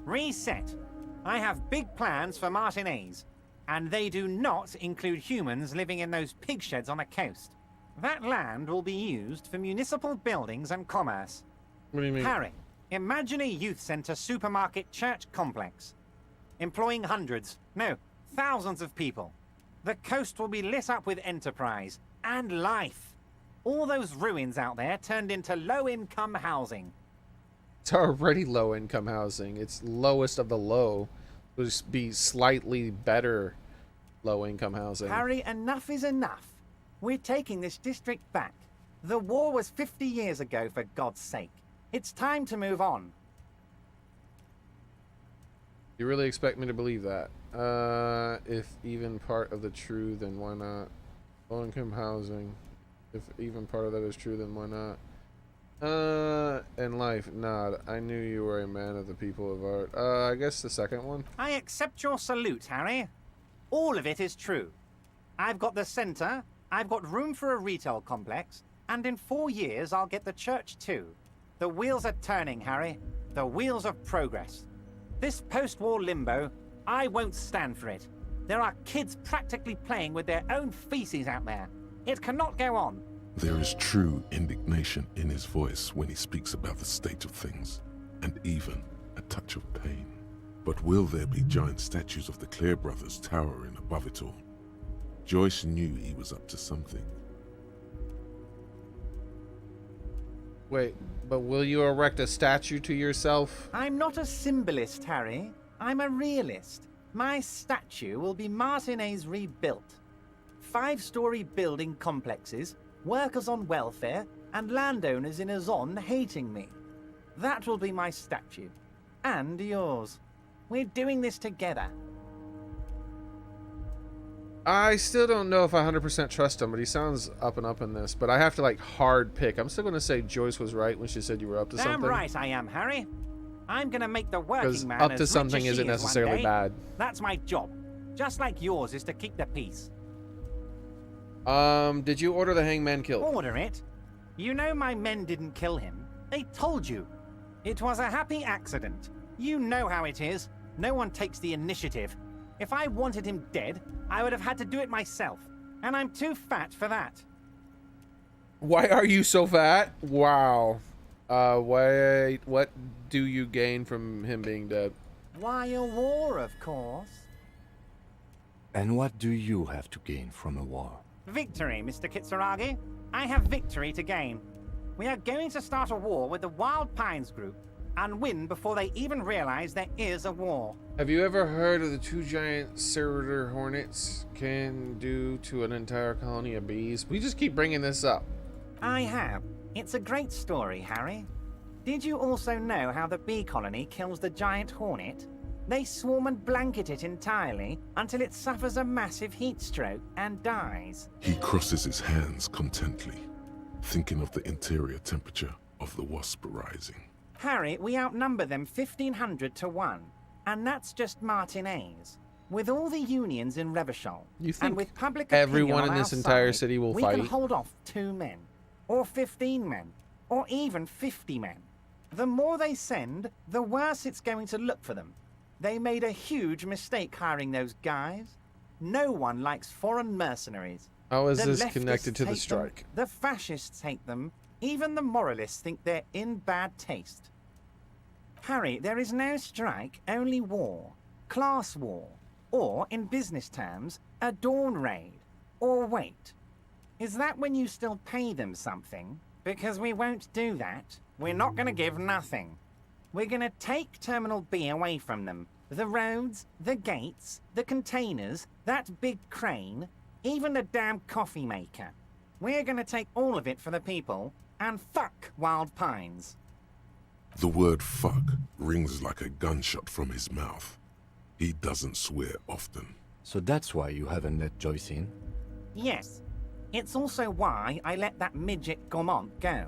Reset. I have big plans for Martinez, and they do not include humans living in those pig sheds on the coast. That land will be used for municipal buildings and commerce. What do you mean? Harry, imagine a youth center supermarket church complex, employing hundreds, no, thousands of people. The coast will be lit up with enterprise and life. All those ruins out there turned into low-income housing. It's already low-income housing. It's lowest of the low. It'll just be slightly better low-income housing. Harry, enough is enough. We're taking this district back. The war was 50 years ago, for God's sake. It's time to move on. You really expect me to believe that? If even part of the true, then why not? Low-income housing. If even part of that is true, then why not? In life, nod. I knew you were a man of the people of art. I guess the second one. I accept your salute, Harry. All of it is true. I've got the center, I've got room for a retail complex, and in 4 years I'll get the church too. The wheels are turning, Harry. The wheels of progress. This post-war limbo, I won't stand for it. There are kids practically playing with their own feces out there. It cannot go on. There is true indignation in his voice when he speaks about the state of things, and even a touch of pain. But will there be giant statues of the Clear brothers towering above it all? Joyce knew he was up to something. Wait, but will you erect a statue to yourself? I'm not a symbolist, Harry. I'm a realist. My statue will be Martinez rebuilt. 5-story building complexes, workers on welfare, and landowners in Azon hating me. That will be my statue. And yours. We're doing this together. I still don't know if I 100% trust him, but he sounds up and up in this. But I have to, like, hard pick. I'm still going to say Joyce was right when she said you were up to something. Damn right I am, Harry. I'm going to make the working man up as to rich something as she isn't is one necessarily day. bad. That's my job. Just like yours is to keep the peace. Did you order the hangman killed? Order it? You know my men didn't kill him. They told you. It was a happy accident. You know how it is. No one takes the initiative. If I wanted him dead, I would have had to do it myself. And I'm too fat for that. Why are you so fat? Wow. What do you gain from him being dead? Why, a war, of course. And what do you have to gain from a war? Victory, Mr. Kitsuragi. I have victory to gain. We are going to start a war with the Wild Pines group and win before they even realize there is a war. Have you ever heard of the 2 giant Cerritor hornets can do to an entire colony of bees? We just keep bringing this up. I have. It's a great story, Harry. Did you also know how the bee colony kills the giant hornet? They swarm and blanket it entirely until it suffers a massive heat stroke and dies. He crosses his hands contently, thinking of the interior temperature of the wasp rising. Harry, we outnumber them 1,500 to 1. And that's just Martinez. With all the unions in Revachol, You think and with public everyone opinion in on this our entire side, city will we fight? can hold off 2 men, or 15 men, or even 50 men. The more they send, the worse it's going to look for them. They made a huge mistake hiring those guys. No one likes foreign mercenaries. How is The this leftists connected to the hate them, strike? the fascists hate them. Even the moralists think they're in bad taste. Harry, there is no strike, only war. Class war. Or, in business terms, a dawn raid. Or wait. Is that when you still pay them something? Because we won't do that. We're not going to give nothing. We're going to take Terminal B away from them. The roads, the gates, the containers, that big crane, even the damn coffee maker. We're going to take all of it for the people, and fuck Wild Pines. The word fuck rings like a gunshot from his mouth. He doesn't swear often. So that's why you haven't let Joyce in? Yes. It's also why I let that midget Gaumont go.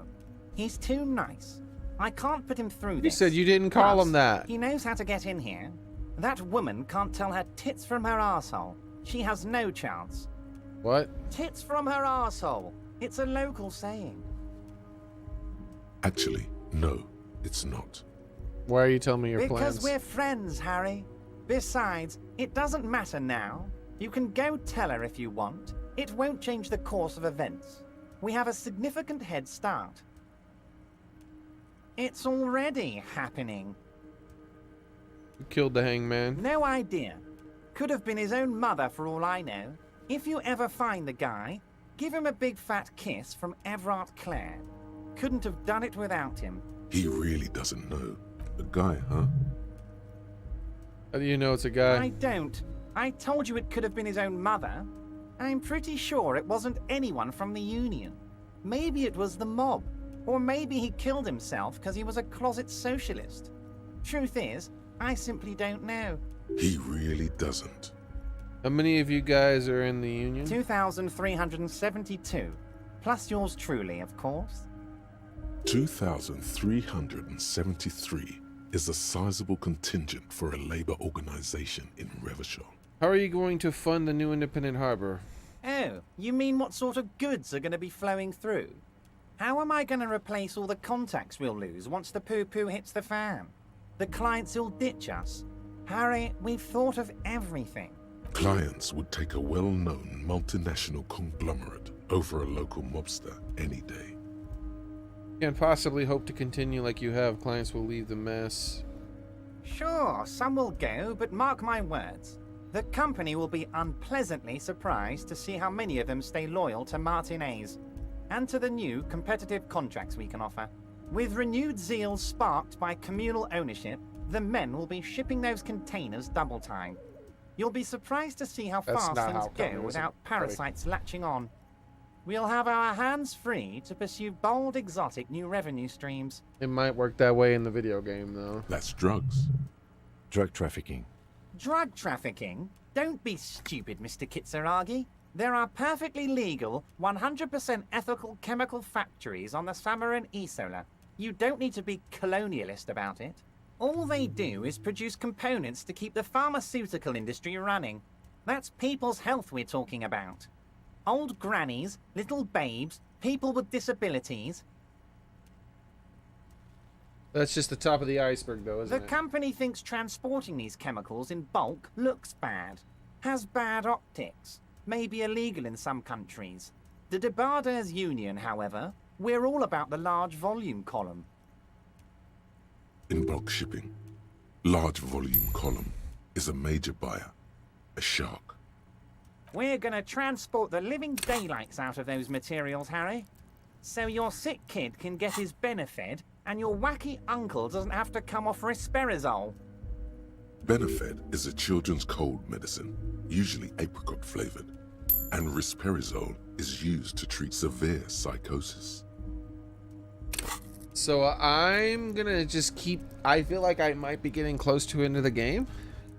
He's too nice. I can't put him through You this. said you didn't call Plus, him that. He knows how to get in here. That woman can't tell her tits from her arsehole. She has no chance. What? Tits from her arsehole. It's a local saying. Actually, no, it's not. Why are you telling me your Because plans? we're friends, Harry. Besides, it doesn't matter now. You can go tell her if you want. It won't change the course of events. We have a significant head start. It's already happening. You killed the hangman. No idea. Could have been his own mother for all I know. If you ever find the guy, give him a big fat kiss from Everard Clare. Couldn't have done it without him. He really doesn't know. A guy, huh? How do you know it's a guy? I don't. I told you it could have been his own mother. I'm pretty sure it wasn't anyone from the Union. Maybe it was the mob. Or maybe he killed himself because he was a closet socialist. Truth is, I simply don't know. He really doesn't. How many of you guys are in the Union? 2,372. Plus yours truly, of course. 2,373 is a sizable contingent for a labor organization in Revachol. How are you going to fund the new independent harbor? Oh, you mean what sort of goods are going to be flowing through? How am I going to replace all the contacts we'll lose once the poo-poo hits the fan? The clients will ditch us. Harry, we've thought of everything. Clients would take a well-known multinational conglomerate over a local mobster any day. You can't possibly hope to continue like you have. Clients will leave the mess. Sure, some will go, but mark my words. The company will be unpleasantly surprised to see how many of them stay loyal to Martinez and to the new competitive contracts we can offer. With renewed zeal sparked by communal ownership, the men will be shipping those containers double time. You'll be surprised to see how That's fast not things how go communism without works. parasites latching on. We'll have our hands free to pursue bold, exotic new revenue streams. It might work that way in the video game, though. That's drugs. Drug trafficking. Drug trafficking? Don't be stupid, Mr. Kitsuragi. There are perfectly legal, 100% ethical chemical factories on the Samaran Isola. You don't need to be colonialist about it. All they do is produce components to keep the pharmaceutical industry running. That's people's health we're talking about. Old grannies, little babes, people with disabilities. That's just the top of the iceberg, though, isn't The it? company thinks transporting these chemicals in bulk looks bad, has bad optics, may be illegal in some countries. The Debarders Union, however, we're all about the large volume column. In bulk shipping, large volume column is a major buyer, a shark. We're gonna transport the living daylights out of those materials, Harry. So your sick kid can get his Benefed, and your wacky uncle doesn't have to come off risperidone. Benefed is a children's cold medicine, usually apricot flavored, and risperidone is used to treat severe psychosis. So I'm gonna just keep. I feel like I might be getting close to into the game,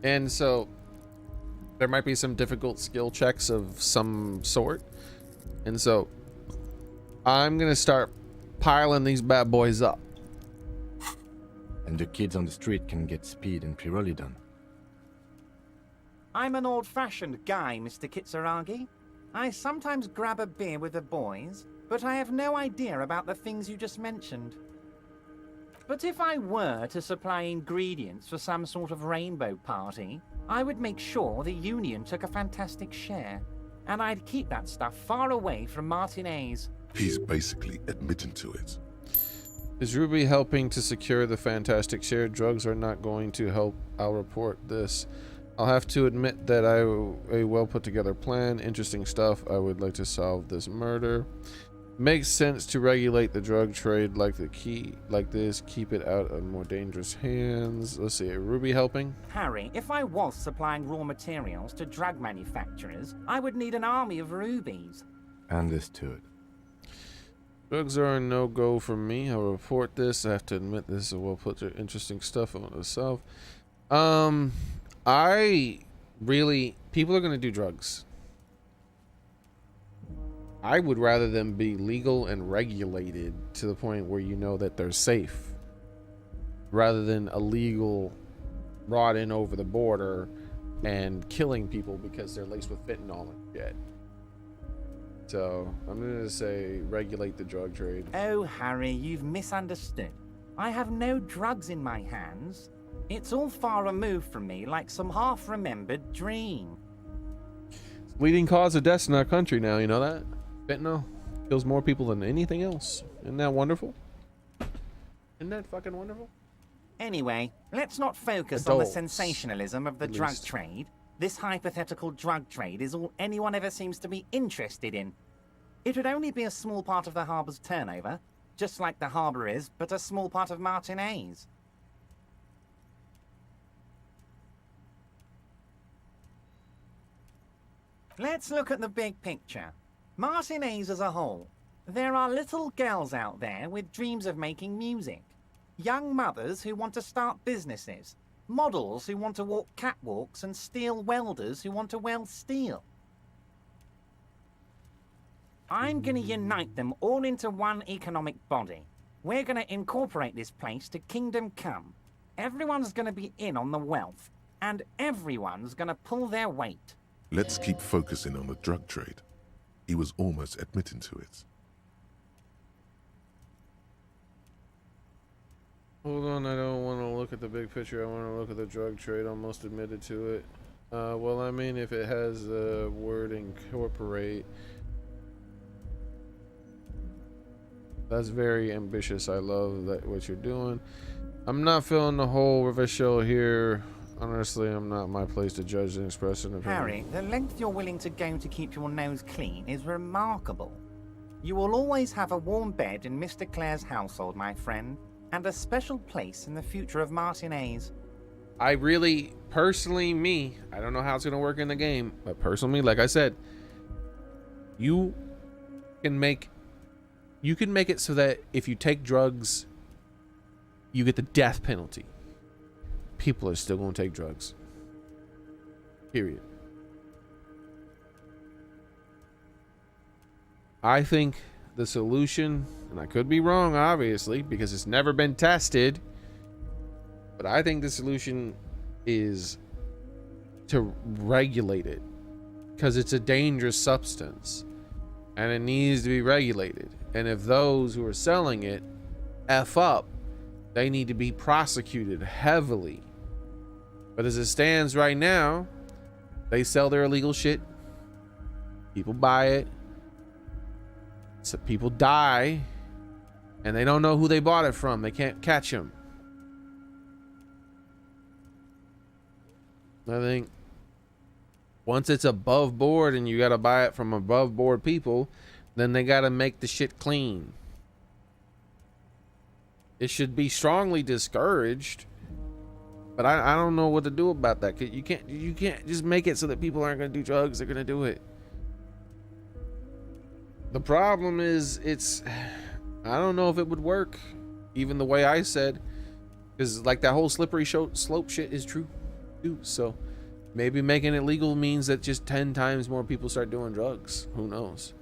and so there might be some difficult skill checks of some sort, and so I'm gonna start piling these bad boys up. And the kids on the street can get speed and pyrrolidon. I'm an old-fashioned guy, Mr. Kitsuragi. I sometimes grab a beer with the boys, but I have no idea about the things you just mentioned. But if I were to supply ingredients for some sort of rainbow party, I would make sure the Union took a fantastic share, and I'd keep that stuff far away from Martinez. He's basically admitting to it. Is Ruby helping to secure the fantastic share? Drugs are not going to help. I'll report this. I'll have to admit that a well put together plan. Interesting stuff. I would like to solve this murder. Makes sense to regulate the drug trade like this. Keep it out of more dangerous hands. Let's see. Ruby helping? Harry, if I was supplying raw materials to drug manufacturers, I would need an army of rubies. Understood. Drugs are a no-go for me. I'll report this. I have to admit this is a well put together interesting stuff I want to solve. People are going to do drugs. I would rather them be legal and regulated to the point where you know that they're safe, rather than illegal, brought in over the border and killing people because they're laced with fentanyl and shit. So I'm going to say regulate the drug trade. Oh, Harry, you've misunderstood. I have no drugs in my hands. It's all far removed from me, like some half-remembered dream. Leading cause of deaths in our country now, you know that? Fentanyl kills more people than anything else. Isn't that wonderful? Isn't that fucking wonderful? Anyway, let's not focus on the Adults, sensationalism of the at drug least. trade. This hypothetical drug trade is all anyone ever seems to be interested in. It would only be a small part of the harbor's turnover, just like the harbor is, but a small part of Martinez. Let's look at the big picture. Martinez as a whole. There are little girls out there with dreams of making music. Young mothers who want to start businesses. Models who want to walk catwalks and steel welders who want to weld steel. I'm going to unite them all into one economic body. We're going to incorporate this place to Kingdom Come. Everyone's going to be in on the wealth, and everyone's going to pull their weight. Let's keep focusing on the drug trade. He was almost admitting to it. Hold on, I don't want to look at the big picture. I want to look at the drug trade. Almost admitted to it. Well, I mean, if it has the word incorporate, that's very ambitious. I love that what you're doing. I'm not feeling the whole river show here. Honestly, I'm not my place to judge and express an opinion. Harry, the length you're willing to go to keep your nose clean is remarkable. You will always have a warm bed in Mr. Clare's household, my friend, and a special place in the future of Martinez. I really, personally, I don't know how it's going to work in the game, but personally, like I said, you can make it so that if you take drugs, you get the death penalty. People are still going to take drugs. Period. I think the solution, and I could be wrong, obviously, because it's never been tested, but I think the solution is to regulate it, because it's a dangerous substance and it needs to be regulated. And if those who are selling it F up, they need to be prosecuted heavily. But as it stands right now, they sell their illegal shit, people buy it, so people die, and they don't know who they bought it from. They can't catch them. I think once it's above board and you got to buy it from above board people, then they got to make the shit clean. It should be strongly discouraged, but I don't know what to do about that. You can't just make it so that people aren't going to do drugs. They're going to do it. The problem is I don't know if it would work even the way I said, because like that whole slippery slope shit is true too. So maybe making it legal means that just 10 times more people start doing drugs. Who knows?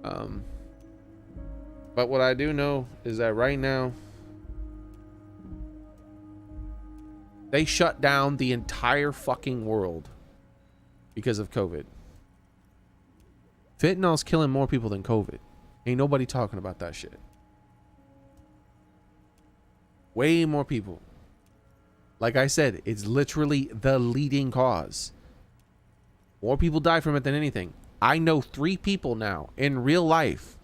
But what I do know is that right now they shut down the entire fucking world because of COVID. Fentanyl's killing more people than COVID. Ain't nobody talking about that shit. Way more people. Like I said, it's literally the leading cause. More people die from it than anything. I know 3 people now in real life.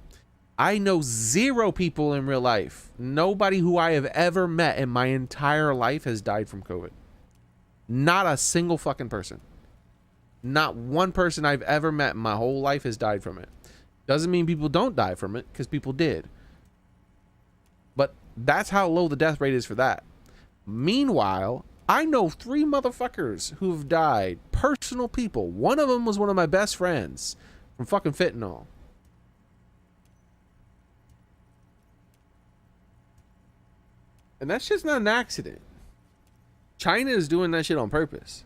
I know 0 people in real life. Nobody who I have ever met in my entire life has died from COVID. Not a single fucking person. Not one person I've ever met in my whole life has died from it. Doesn't mean people don't die from it, because people did. But that's how low the death rate is for that. Meanwhile, I know 3 motherfuckers who've died. Personal people. One of them was one of my best friends from fucking fentanyl. And that's just not an accident. China is doing that shit on purpose.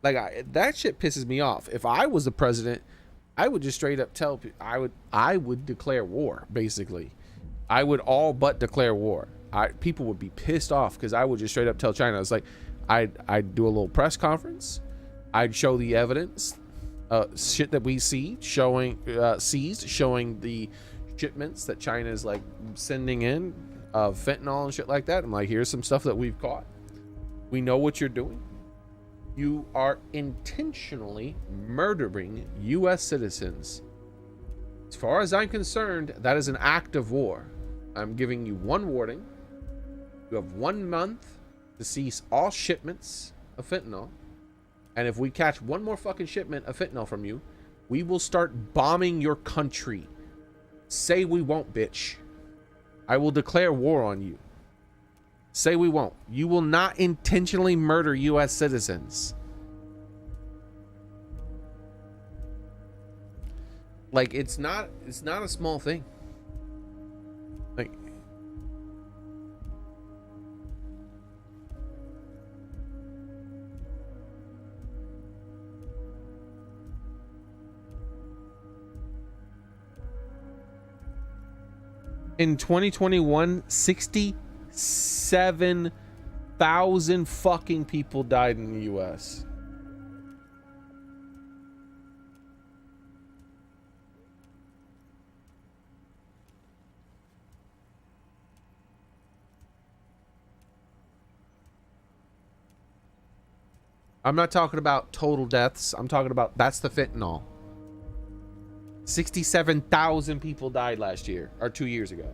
Like, that shit pisses me off. If I was the president, I would just straight up tell people, I would declare war, basically. I would all but declare war. People would be pissed off because I would just straight up tell China. It's like, I'd do a little press conference. I'd show the evidence, shit that we see, seized, showing the shipments that China is like sending in of fentanyl and shit like that. I'm like, here's some stuff that we've caught. We know what you're doing. You are intentionally murdering U.S. citizens. As far as I'm concerned, that is an act of war. I'm giving you one warning. You have 1 month to cease all shipments of fentanyl. And if we catch one more fucking shipment of fentanyl from you, we will start bombing your country. Say we won't, bitch. I will declare war on you. Say we won't. You will not intentionally murder U.S. citizens. Like, it's not a small thing. Like, in 2021, 67,000 fucking people died in the U.S. I'm not talking about total deaths. I'm talking about, that's the fentanyl. 67,000 people died last year, or 2 years ago.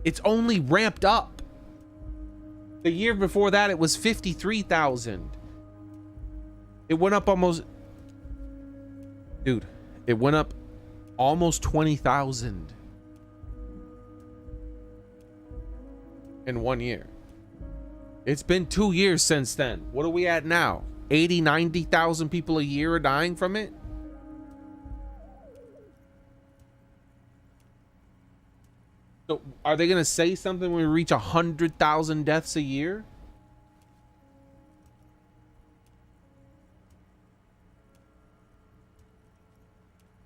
It's only ramped up. The year before that, it was 53,000. It went up almost. Dude, it went up almost 20,000 in 1 year. It's been 2 years since then. What are we at now? 80, 90,000 people a year are dying from it? So are they going to say something when we reach 100,000 deaths a year?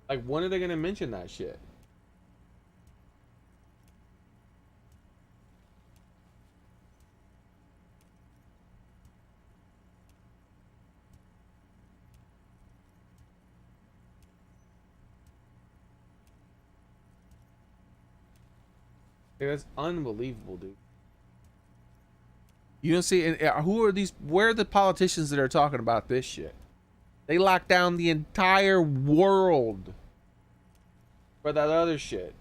Like, when are they going to mention that shit? Yeah, that's unbelievable, dude. You don't see who are these? Where are the politicians that are talking about this shit? They locked down the entire world for that other shit.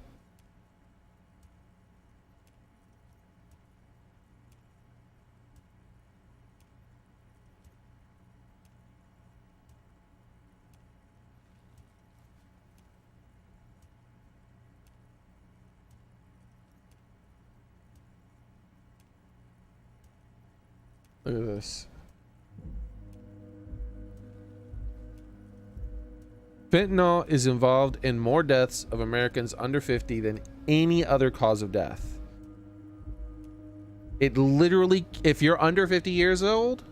Look at this. Fentanyl is involved in more deaths of Americans under 50 than any other cause of death. It literally, if you're under 50 years old,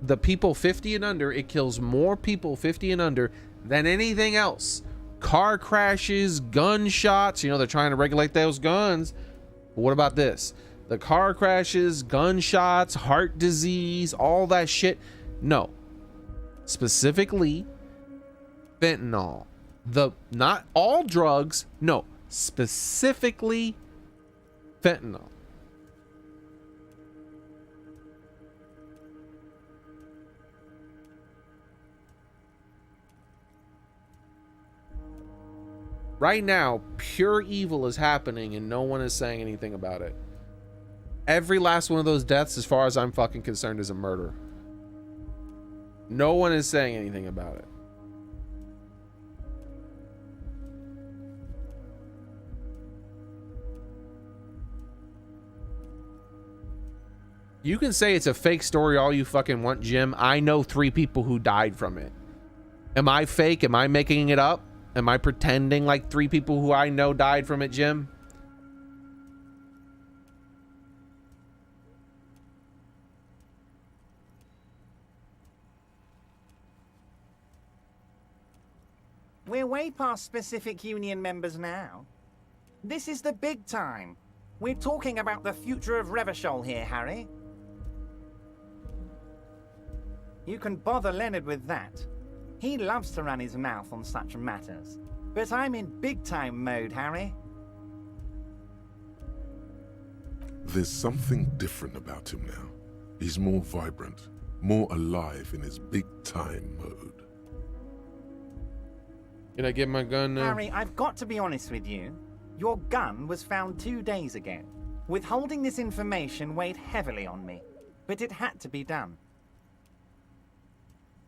the people 50 and under, it kills more people 50 and under than anything else. Car crashes, gunshots, you know, they're trying to regulate those guns. But what about this? The car crashes, gunshots, heart disease, all that shit. No. Specifically, fentanyl. Not all drugs. No. Specifically, fentanyl. Right now, pure evil is happening and no one is saying anything about it. Every last one of those deaths, as far as I'm fucking concerned, is a murder. No one is saying anything about it. You can say it's a fake story all you fucking want, Jim. I know 3 people who died from it. Am I fake? Am I making it up? Am I pretending like 3 people who I know died from it, Jim? We're way past specific union members now. This is the big time. We're talking about the future of Revachol here, Harry. You can bother Leonard with that. He loves to run his mouth on such matters. But I'm in big-time mode, Harry. There's something different about him now. He's more vibrant, more alive in his big-time mode. Can I get my gun now? Harry, I've got to be honest with you. Your gun was found 2 days ago. Withholding this information weighed heavily on me. But it had to be done.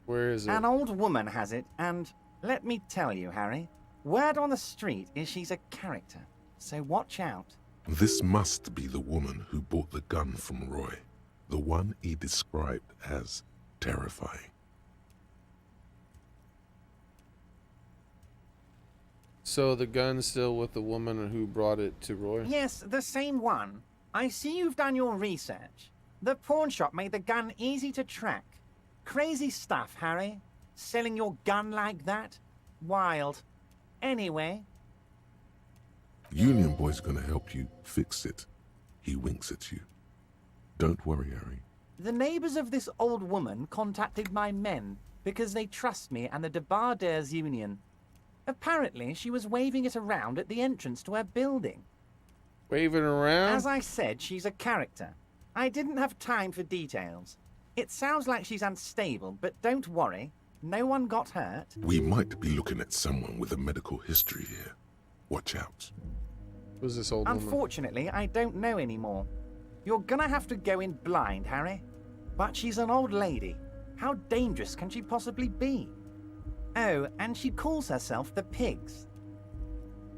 Where is it? An old woman has it, and let me tell you, Harry, word on the street is she's a character, so watch out. This must be the woman who bought the gun from Roy, the one he described as terrifying. So the gun's still with the woman who brought it to Roy? Yes, the same one. I see you've done your research. The pawn shop made the gun easy to track. Crazy stuff, Harry. Selling your gun like that? Wild. Anyway. Union Boy's gonna help you fix it. He winks at you. Don't worry, Harry. The neighbors of this old woman contacted my men because they trust me and the Debarders Union. Apparently, she was waving it around at the entrance to her building. Waving around? As I said, she's a character. I didn't have time for details. It sounds like she's unstable, but don't worry. No one got hurt. We might be looking at someone with a medical history here. Watch out. Who's this old woman? Unfortunately, I don't know anymore. You're gonna have to go in blind, Harry. But she's an old lady. How dangerous can she possibly be? Oh, and she calls herself the Pigs.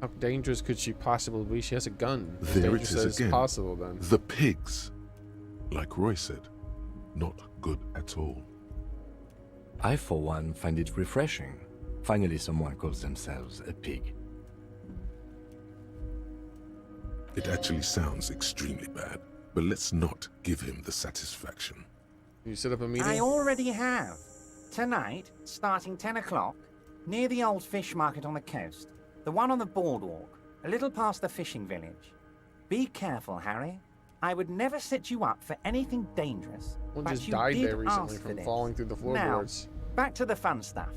How dangerous could she possibly be? She has a gun. As There it dangerous is as again. possible, then. The pigs. Like Roy said, not good at all. I, for one, find it refreshing. Finally, someone calls themselves a pig. It actually sounds extremely bad, but let's not give him the satisfaction. You set up a meeting? I already have. Tonight, starting 10 o'clock, near the old fish market on the coast. The one on the boardwalk, a little past the fishing village. Be careful, Harry. I would never set you up for anything dangerous. One but just you died did there recently ask for from this. falling through the Now, floorboards. back to the fun stuff.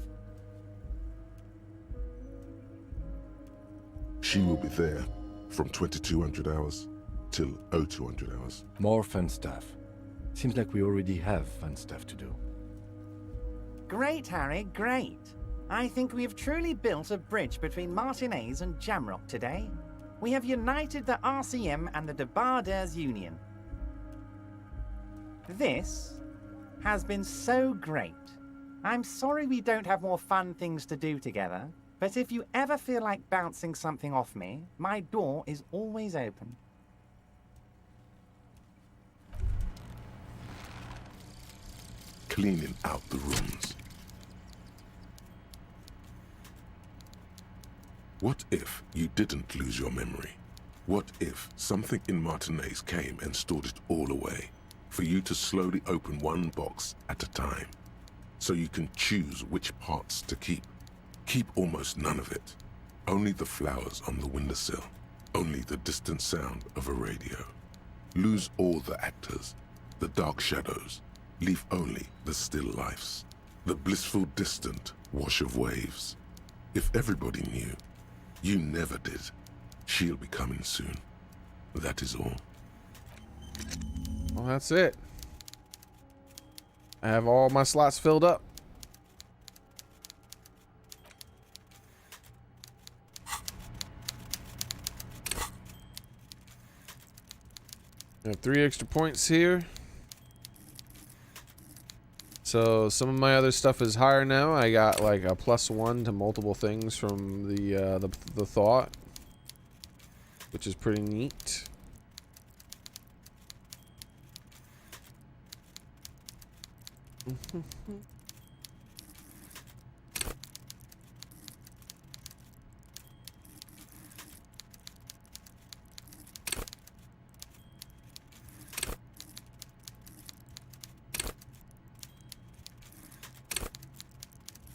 She will be there from 2200 hours till 0200 hours. More fun stuff. Seems like we already have fun stuff to do. Great, Harry, great. I think we have truly built a bridge between Martinez and Jamrock today. We have united the RCM and the Debarders Union. This has been so great. I'm sorry we don't have more fun things to do together, but if you ever feel like bouncing something off me, my door is always open. Cleaning out the rooms. What if you didn't lose your memory? What if something in Martinez came and stored it all away, for you to slowly open one box at a time, so you can choose which parts to keep? Keep almost none of it. Only the flowers on the windowsill. Only the distant sound of a radio. Lose all the actors, the dark shadows. Leave only the still lifes. The blissful distant wash of waves. If everybody knew, you never did. She'll be coming soon. That is all. Well, that's it. I have all my slots filled up. I have 3 extra points here. So some of my other stuff is higher now. I got like a +1 to multiple things from the thought, which is pretty neat.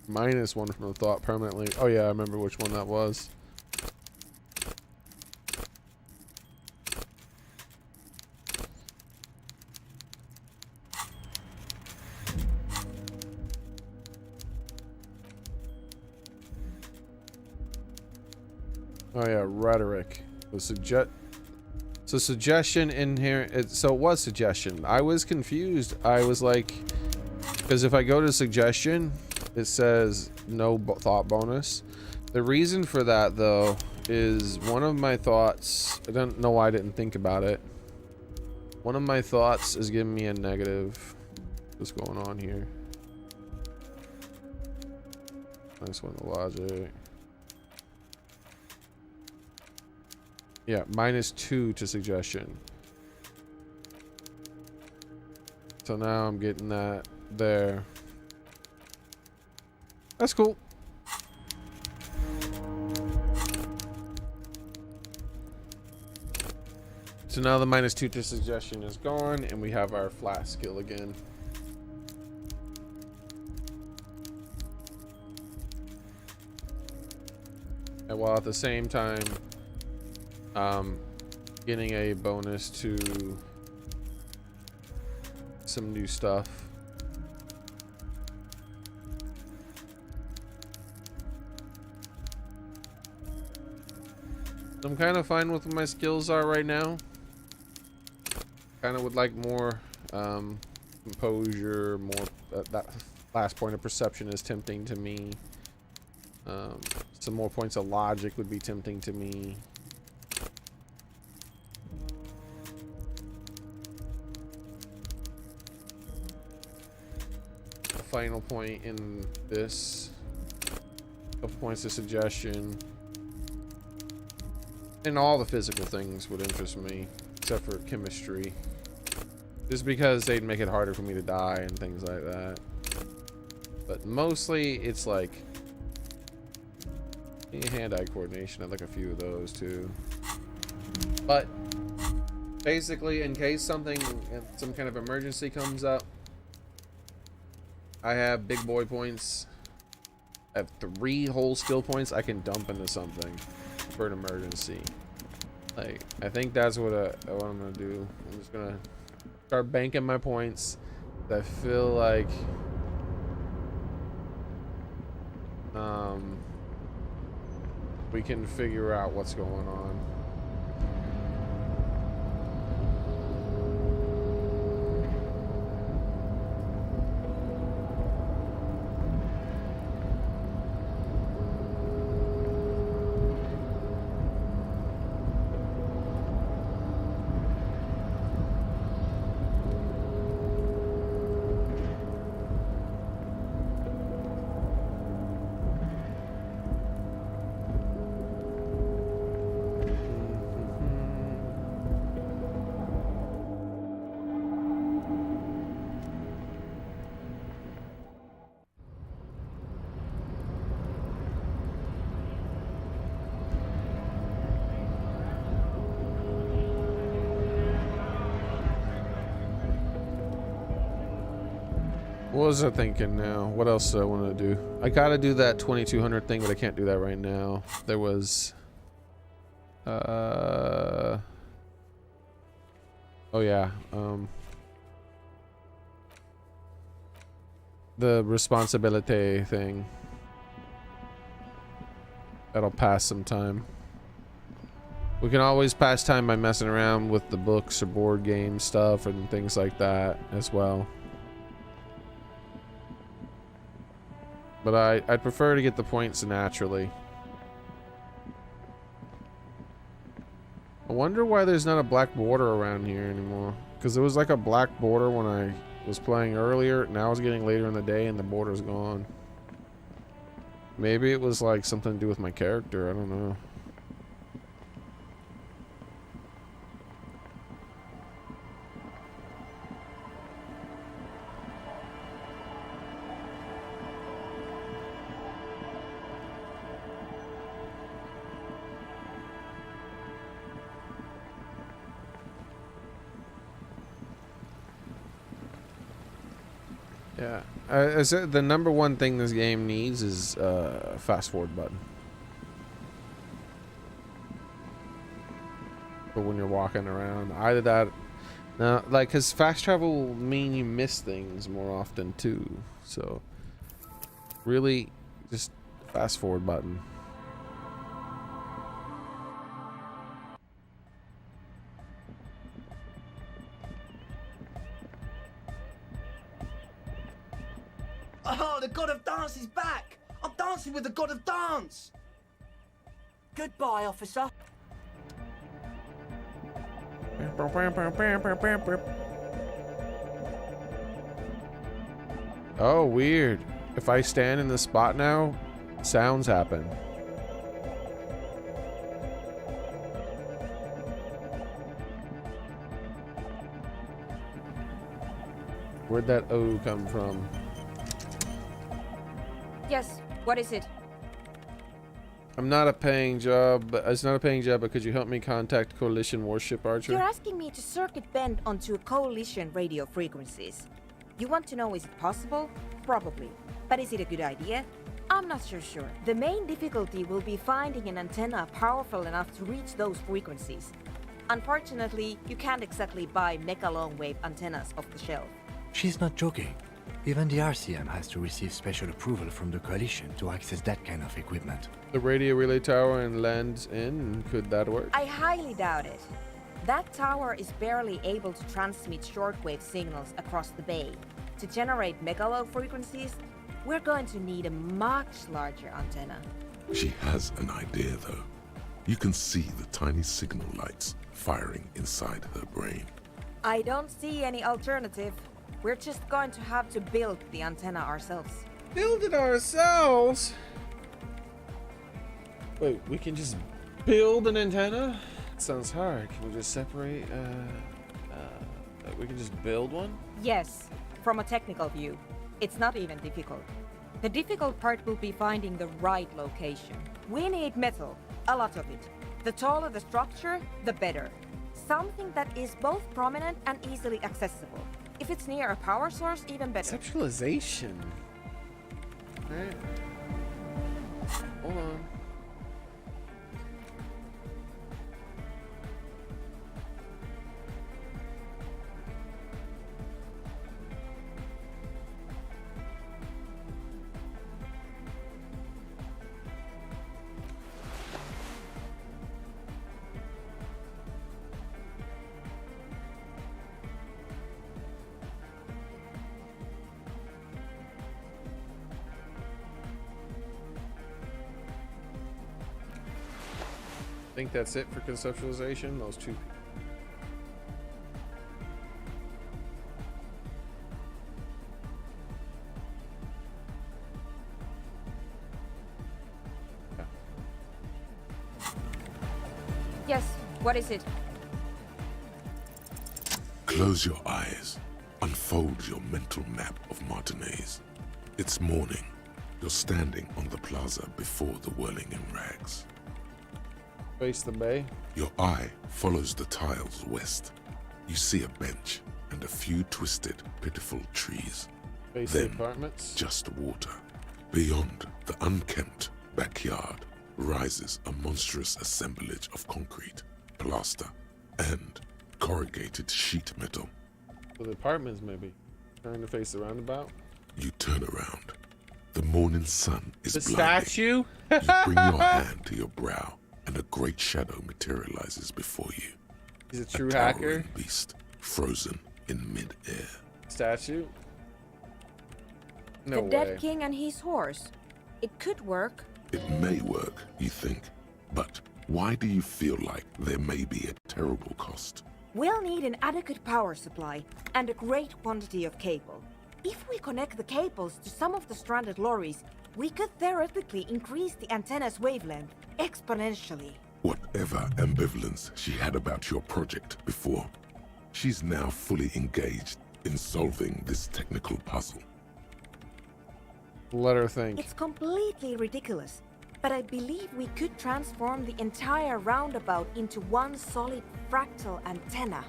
-1 from the thought permanently. Oh yeah, I remember which one that was. Oh yeah, rhetoric. So suggestion in here. So it was suggestion. I was confused. I was like, because if I go to suggestion, it says no thought bonus. The reason for that though is one of my thoughts. I don't know why I didn't think about it. One of my thoughts is giving me a negative. What's going on here? Nice one, the logic. Yeah, -2 to suggestion. So now I'm getting that there. That's cool. So now the -2 to suggestion is gone, and we have our flash skill again. And while at the same time, getting a bonus to some new stuff. I'm kind of fine with what my skills are right now. Kind of would like more composure, more that last point of perception is tempting to me. Some more points of logic would be tempting to me. A final point in this Couple points of suggestion. And all the physical things would interest me, except for chemistry. Just because they'd make it harder for me to die and things like that. But mostly, it's like hand-eye coordination. I'd like a few of those too. But basically, in case something, some kind of emergency comes up, I have big boy points. I have 3 whole skill points I can dump into something for an emergency. Like, I think that's what I'm gonna do. I'm just gonna start banking my points. I feel like we can figure out what's going on. What was I thinking now? What else do I want to do? I gotta do that 2200 thing, but I can't do that right now. There was... oh yeah. The responsibility thing. That'll pass some time. We can always pass time by messing around with the books or board game stuff and things like that as well. But I'd prefer to get the points naturally. I wonder why there's not a black border around here anymore. Because there was like a black border when I was playing earlier. Now it's getting later in the day and the border's gone. Maybe it was like something to do with my character. I don't know. Yeah, the number one thing this game needs is a fast forward button. But when you're walking around, either that, no, like, cause fast travel will mean you miss things more often too. So, really, just fast forward button. Oh, the god of dance is back! I'm dancing with the god of dance! Goodbye, officer. Oh, weird. If I stand in the spot now, sounds happen. Where'd that O come from? Yes, what is it? I'm not a paying job, but it's not a paying job, but could you help me contact Coalition Warship Archer? You're asking me to circuit bend onto coalition radio frequencies. You want to know, is it possible? Probably. But is it a good idea? I'm not so sure. The main difficulty will be finding an antenna powerful enough to reach those frequencies. Unfortunately, you can't exactly buy mega long-wave antennas off the shelf. She's not joking. Even the RCM has to receive special approval from the Coalition to access that kind of equipment. The radio relay tower and Land's End, could that work? I highly doubt it. That tower is barely able to transmit shortwave signals across the bay. To generate megalo frequencies, we're going to need a much larger antenna. She has an idea, though. You can see the tiny signal lights firing inside her brain. I don't see any alternative. We're just going to have to build the antenna ourselves. Build it ourselves? Wait, we can just build an antenna? Sounds hard. Can we just separate? We can just build one? Yes, from a technical view. It's not even difficult. The difficult part will be finding the right location. We need metal, a lot of it. The taller the structure, the better. Something that is both prominent and easily accessible. If it's near a power source, even better. Conceptualization. Alright. Hold on. I think that's it for conceptualization. Those two. Yes, what is it? Close your eyes. Unfold your mental map of Martinez. It's morning. You're standing on the plaza before the whirling in rags. Face the bay. Your eye follows the tiles west. You see a bench and a few twisted, pitiful trees. Face Then, the apartments. just water. Beyond the unkempt backyard rises a monstrous assemblage of concrete, plaster, and corrugated sheet metal. For the apartments, maybe. Trying to face the roundabout. You turn around. The morning sun is The blinding. statue? You bring your hand to your brow, and a great shadow materializes before you. He's a true towering hacker. beast, frozen in mid-air. Statue? No The way. dead king and his horse. It could work. It may work, you think, but why do you feel like there may be a terrible cost? We'll need an adequate power supply and a great quantity of cable. If we connect the cables to some of the stranded lorries, we could theoretically increase the antenna's wavelength exponentially. Whatever ambivalence she had about your project before, she's now fully engaged in solving this technical puzzle. Let her think. It's completely ridiculous, but I believe we could transform the entire roundabout into one solid fractal antenna.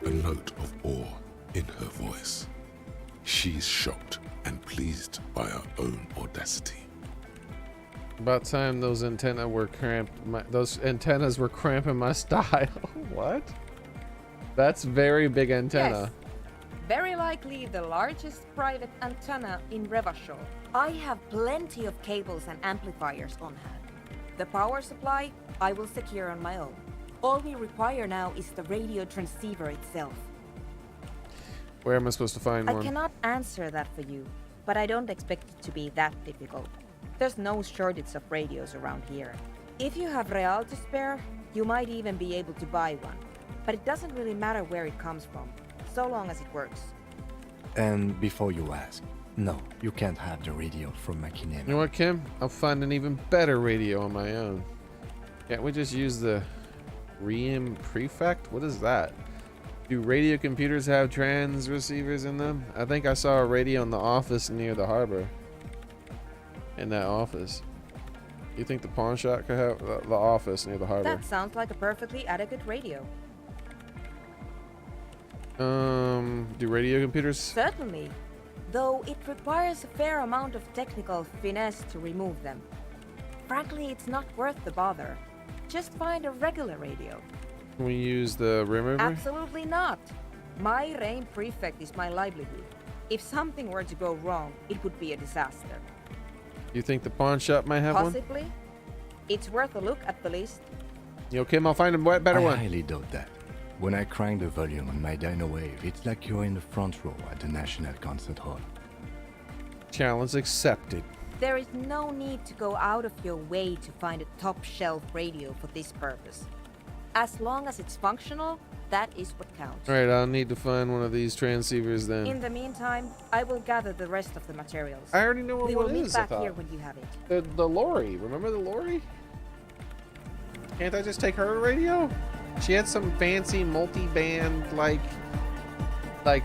A note of awe in her voice. She's shocked and pleased by her own audacity. About time those antennas were cramping my style. What? That's very big antenna. Yes. Very likely the largest private antenna in Revachol. I have plenty of cables and amplifiers on hand. The power supply I will secure on my own. All we require now is the radio transceiver itself. Where am I supposed to find I one? cannot answer that for you, but I don't expect it to be that difficult. There's no shortage of radios around here. If you have real to spare, you might even be able to buy one. But it doesn't really matter where it comes from, so long as it works. And before you ask, no, you can't have the radio from Makinema. You know what, Kim? I'll find an even better radio on my own. Can't we just use the Riem Prefect? What is that? Do radio computers have trans receivers in them? I think I saw a radio in the office near the harbor. In that office. You think the pawn shop could have the office near the harbor? That sounds like a perfectly adequate radio. Do radio computers? Certainly, though it requires a fair amount of technical finesse to remove them. Frankly, it's not worth the bother. Just find a regular radio. Can we use the remover? Absolutely not. My Reign Prefect is my livelihood. If something were to go wrong, it would be a disaster. You think the pawn shop might have one? Possibly. It's worth a look at the list. Yo, Kim, I'll find a better I one. highly doubt that. When I crank the volume on my dyno wave, it's like you're in the front row at the National Concert Hall. Challenge accepted. There is no need to go out of your way to find a top-shelf radio for this purpose. As long as it's functional, that is what counts. Alright, I'll need to find one of these transceivers then. In the meantime, I will gather the rest of the materials. I already know what We one will meet is, I back here thought. when you have it. The lorry. Remember the lorry? Can't I just take her radio? She had some fancy multi-band, like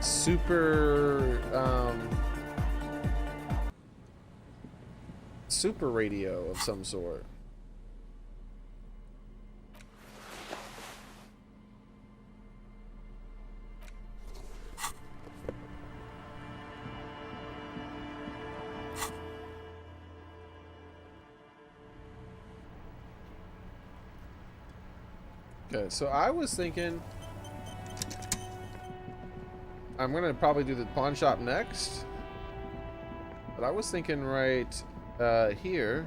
super, super radio of some sort. Okay, so I was thinking I'm gonna probably do the pawn shop next, but I was thinking right here,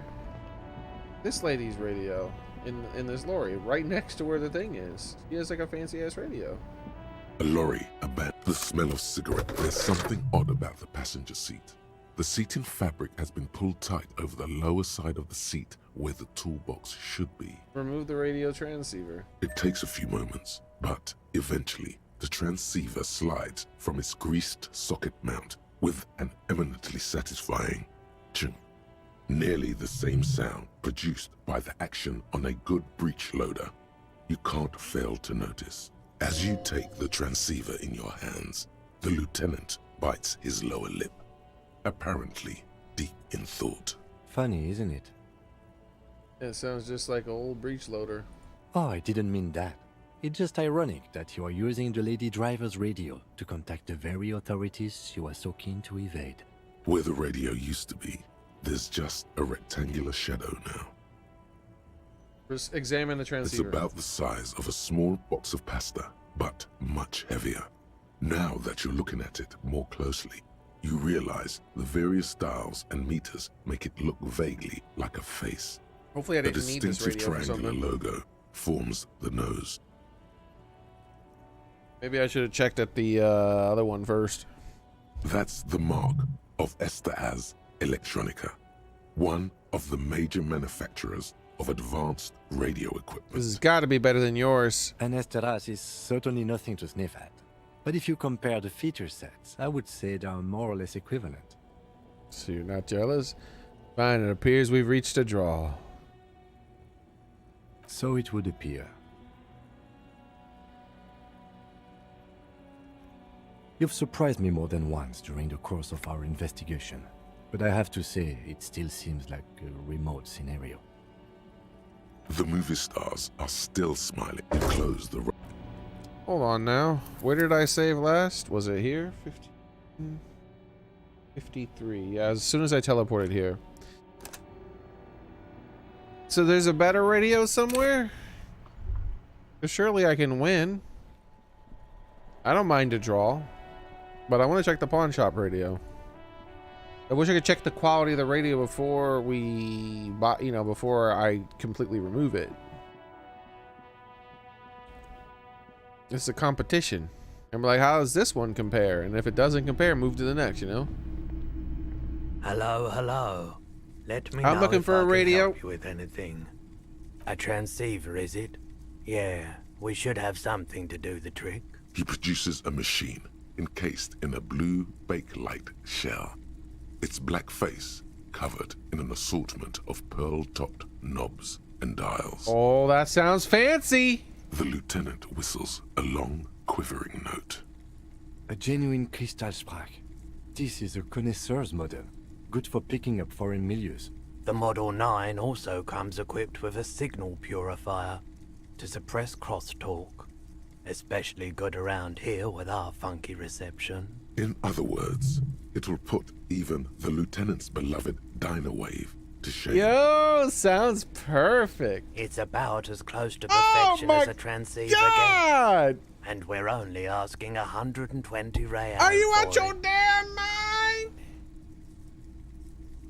this lady's radio in this lorry, right next to where the thing is. She has like a fancy ass radio. A lorry, the smell of cigarette. There's something odd about the passenger seat. The seating fabric has been pulled tight over the lower side of the seat where the toolbox should be. Remove the radio transceiver. It takes a few moments, but eventually the transceiver slides from its greased socket mount with an eminently satisfying ching. Nearly the same sound produced by the action on a good breech loader. You can't fail to notice. As you take the transceiver in your hands, the lieutenant bites his lower lip, apparently deep in thought. Funny, isn't it? It sounds just like an old breech loader. Oh, I didn't mean that. It's just ironic that you are using the lady driver's radio to contact the very authorities you are so keen to evade. Where the radio used to be, there's just a rectangular shadow now. Just examine the It's transceiver. about the size of a small box of pasta, but much heavier. Now that you're looking at it more closely, you realize the various dials and meters make it look vaguely like a face. Hopefully I A didn't need this distinctive radio for triangular something. logo forms the nose. Maybe I should have checked at the other one first. That's the mark of Esteaz Electronica, one of the major manufacturers of advanced radio equipment. This has got to be better than yours. An Esteras is certainly nothing to sniff at. But if you compare the feature sets, I would say they are more or less equivalent. So you're not jealous? Fine, it appears we've reached a draw. So it would appear. You've surprised me more than once during the course of our investigation, but I have to say it still seems like a remote scenario. The movie stars are still smiling. You close the... Hold on now. Where did I save last? Was it here? 15, 53. Yeah, as soon as I teleported here. So there's a better radio somewhere? 'Cause surely I can win. I don't mind a draw. But I want to check the pawn shop radio. I wish I could check the quality of the radio before we buy, you know, before I completely remove it. It's a competition. And we're like, how does this one compare? And if it doesn't compare, move to the next, you know? Hello, hello. Let me I'm know looking if for I a can radio. help you with anything. A transceiver, is it? Yeah, we should have something to do the trick. He produces a machine encased in a blue bakelite shell. Its black face covered in an assortment of pearl-topped knobs and dials. Oh, that sounds fancy! The lieutenant whistles a long, quivering note. A genuine Kristallsprach. This is a connoisseur's model, good for picking up foreign milieus. The Model 9 also comes equipped with a signal purifier to suppress crosstalk. Especially good around here with our funky reception. In other words, it will put even the lieutenant's beloved diner wave to shame. Yo, sounds perfect. It's about as close to Oh perfection my as a transceiver God! gets. And we're only asking 120 reals. Are you out for your it. damn mind?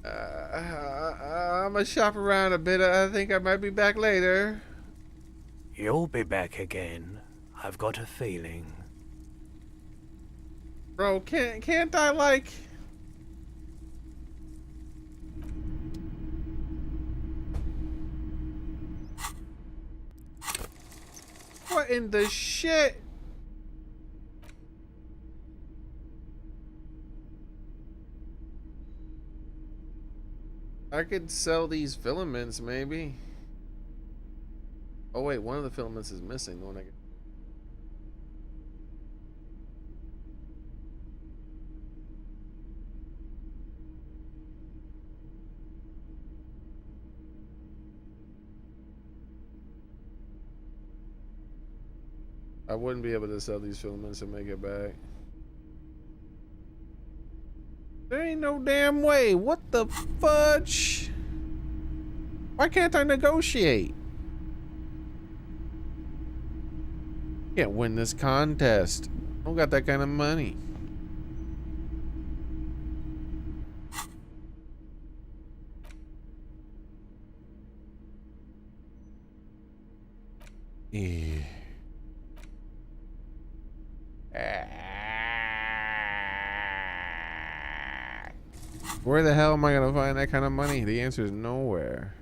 I'm gonna shop around a bit. I think I might be back later. You'll be back again. I've got a feeling. Bro, can't I like... What in the shit? I could sell these filaments, maybe. Oh wait, one of the filaments is missing. The one I get. I wouldn't be able to sell these filaments and make it back. There ain't no damn way. What the fudge? Why can't I negotiate? Can't win this contest. I don't got that kind of money. Yeah. Where the hell am I gonna find that kind of money? The answer is nowhere.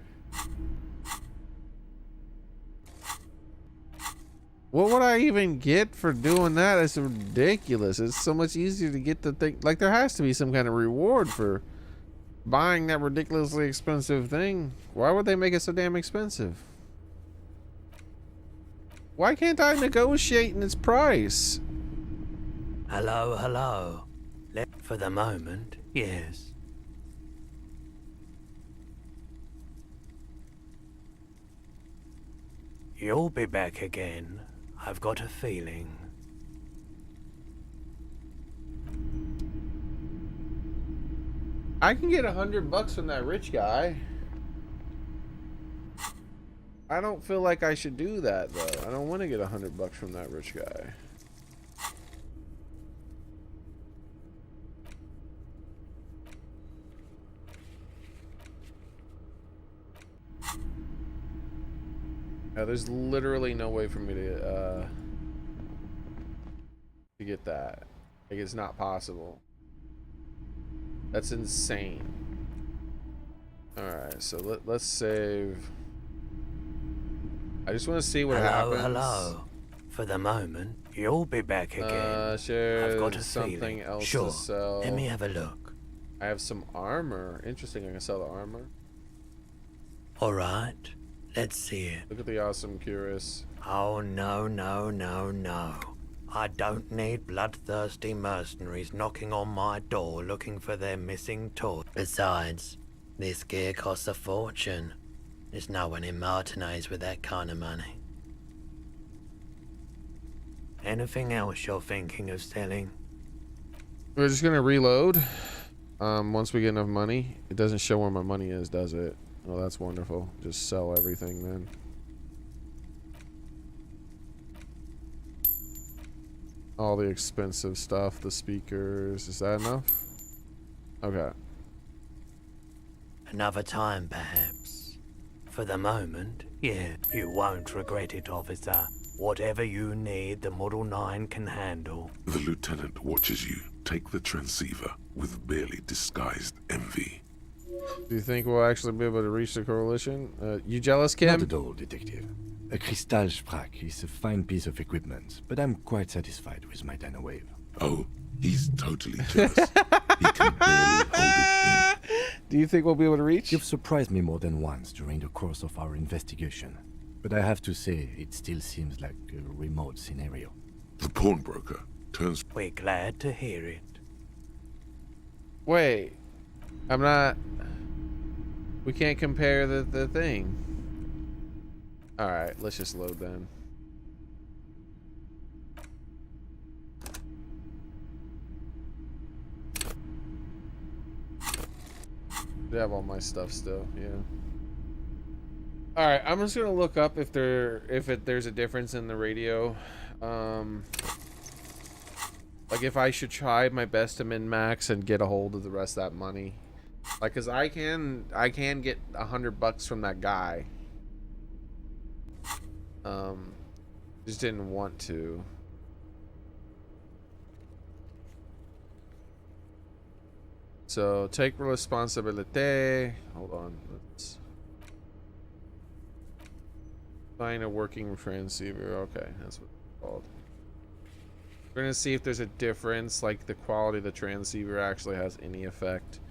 What would I even get for doing that? It's ridiculous. It's so much easier to get the thing. Like, there has to be some kind of reward for buying that ridiculously expensive thing. Why would they make it so damn expensive? Why can't I negotiate in its price? Hello, hello. For the moment, yes. You'll be back again. I've got a feeling. I can get $100 from that rich guy. I don't feel like I should do that though. I don't want to get $100 from that rich guy. There's literally no way for me to get that. Like, it's not possible. That's insane. Alright, so let's save. I just want to see what happens. Hello. For the moment, you'll be back again. Sure, I've got a something feeling. else Sure. to sell. Let me have a look. I have some armor. Interesting, I can sell the armor. Alright. Let's see it. Look at the awesome cuirass. Oh, no, no, no, no. I don't need bloodthirsty mercenaries knocking on my door looking for their missing toy. Besides, this gear costs a fortune. There's no one in Martinez with that kind of money. Anything else you're thinking of selling? We're just gonna reload. Once we get enough money. It doesn't show where my money is, does it? Oh, that's wonderful. Just sell everything then. All the expensive stuff, the speakers. Is that enough? Okay. Another time, perhaps. For the moment, yeah, you won't regret it, officer. Whatever you need, the Model 9 can handle. The lieutenant watches you take the transceiver with barely disguised envy. Do you think we'll actually be able to reach the coalition? You jealous, Kim? Not at all, Detective. A Crystal Sprach is a fine piece of equipment, but I'm quite satisfied with my Dynawave. Oh, he's totally jealous. He can barely hold it in. Do you think we'll be able to reach? You've surprised me more than once during the course of our investigation, but I have to say, it still seems like a remote scenario. The pawnbroker turns... We're glad to hear it. Wait. I'm not... We can't compare the thing. Alright, let's just load then. I have all my stuff still, yeah. Alright, I'm just gonna look up if there's a difference in the radio. Like if I should try my best to min-max and get a hold of the rest of that money. Like, cause I can get $100 from that guy. Just didn't want to. So take responsibility. Hold on. Let's find a working transceiver. Okay, that's what it's called. We're gonna see if there's a difference, like the quality of the transceiver actually has any effect.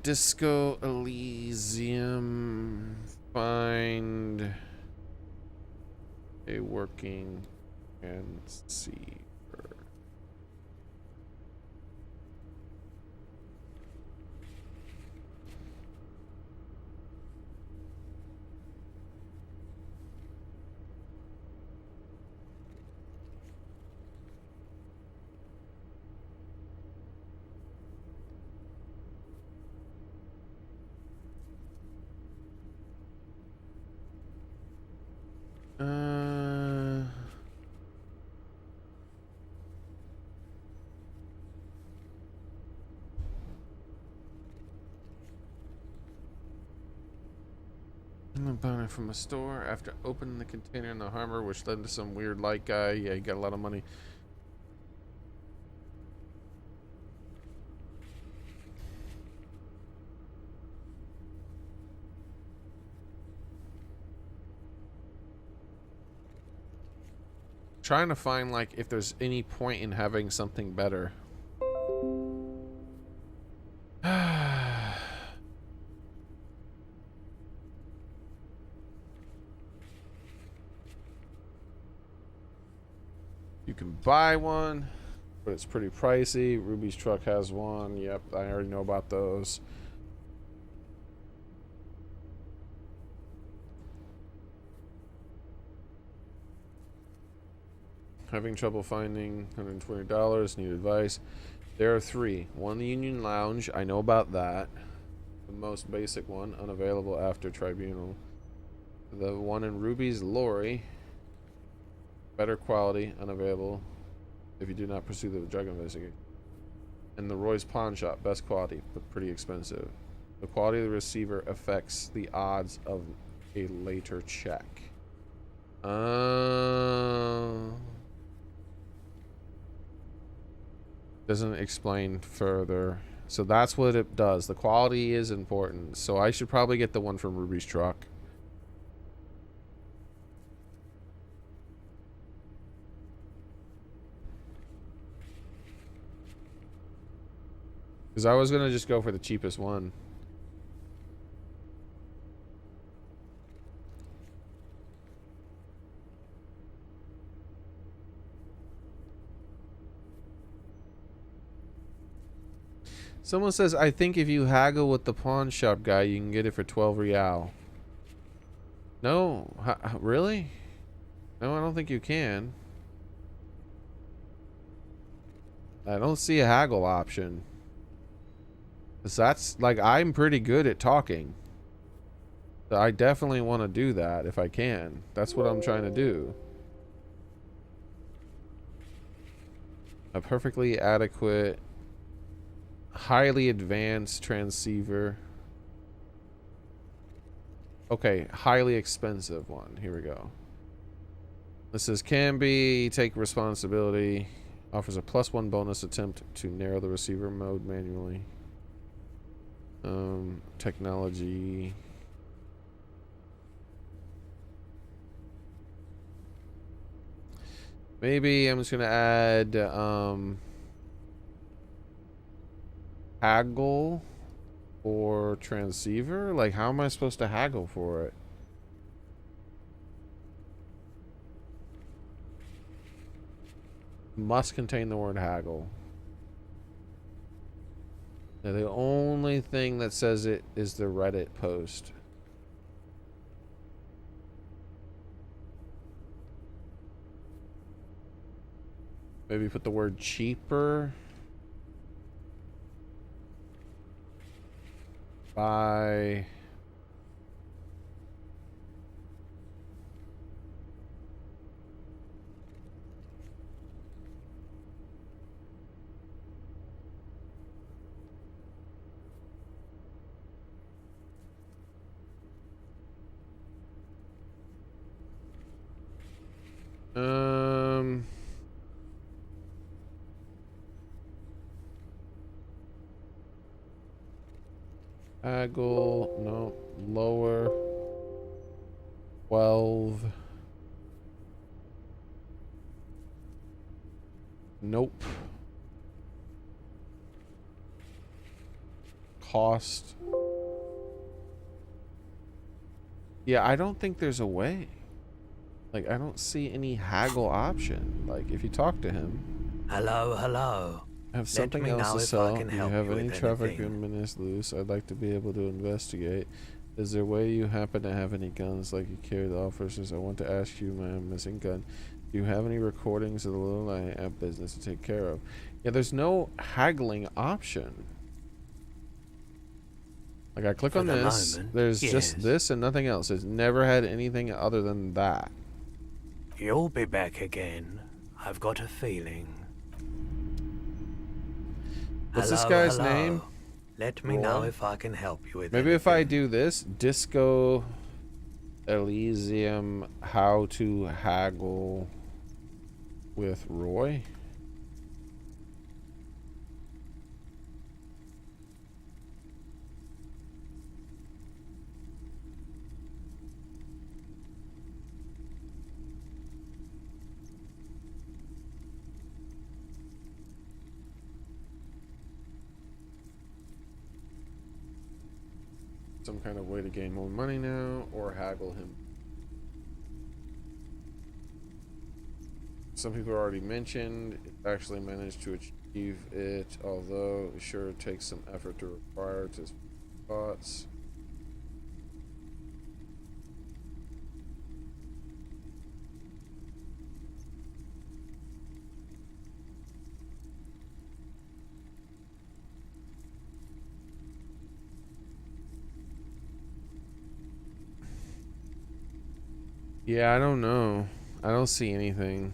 Disco Elysium Find a working transceiver. I'm buying it from a store after opening the container in the harbor, which led to some weird light guy. Yeah, he got a lot of money. Trying to find like if there's any point in having something better. You can buy one, but it's pretty pricey. Ruby's truck has one. Yep, I already know about those. Having trouble finding $120. Need advice. There are 3. One, the Union Lounge. I know about that. The most basic one, unavailable after tribunal. The one in Ruby's Lorry. Better quality, unavailable if you do not pursue the drug investigation. And the Roy's Pawn Shop, best quality, but pretty expensive. The quality of the receiver affects the odds of a later check. Doesn't explain further. So that's what it does. The quality is important. So I should probably get the one from Ruby's truck. Because I was going to just go for the cheapest one. Someone says, I think if you haggle with the pawn shop guy, you can get it for 12 real. No? Really? No, I don't think you can. I don't see a haggle option. 'Cause that's, like, I'm pretty good at talking. So I definitely want to do that if I can. That's what I'm trying to do. A perfectly adequate, highly advanced transceiver. Okay, highly expensive one. Here we go. This says, can be, take responsibility. Offers a +1 bonus attempt to narrow the receiver mode manually. Technology. Maybe I'm just gonna add haggle or transceiver. Like, how am I supposed to haggle for it? Must contain the word haggle. Now, the only thing that says it is the Reddit post. Maybe put the word cheaper. By haggle, no, lower 12. Nope. Cost. Yeah, I don't think there's a way. Like, I don't see any haggle option. Like, if you talk to him. Hello, hello. I have Let something me else know to if sell. I can Do you help have you any with traffic anything. minutes loose? I'd like to be able to investigate. Is there a way you happen to have any guns like you carry the officers? I want to ask you, my missing gun. Do you have any recordings of the little I have business to take care of? Yeah, there's no haggling option. Like, I click For on the this, moment, there's yes. just this and nothing else. It's never had anything other than that. You'll be back again. I've got a feeling. What's this Hello, guy's hello. name? Let me know Roy? if I can help you with Maybe if I anything. do this, Disco Elysium, how to haggle with Roy. Some kind of way to gain more money now, or haggle him. Some people already mentioned it actually managed to achieve it, although it sure takes some effort to acquire to thoughts. Yeah, I don't know. I don't see anything.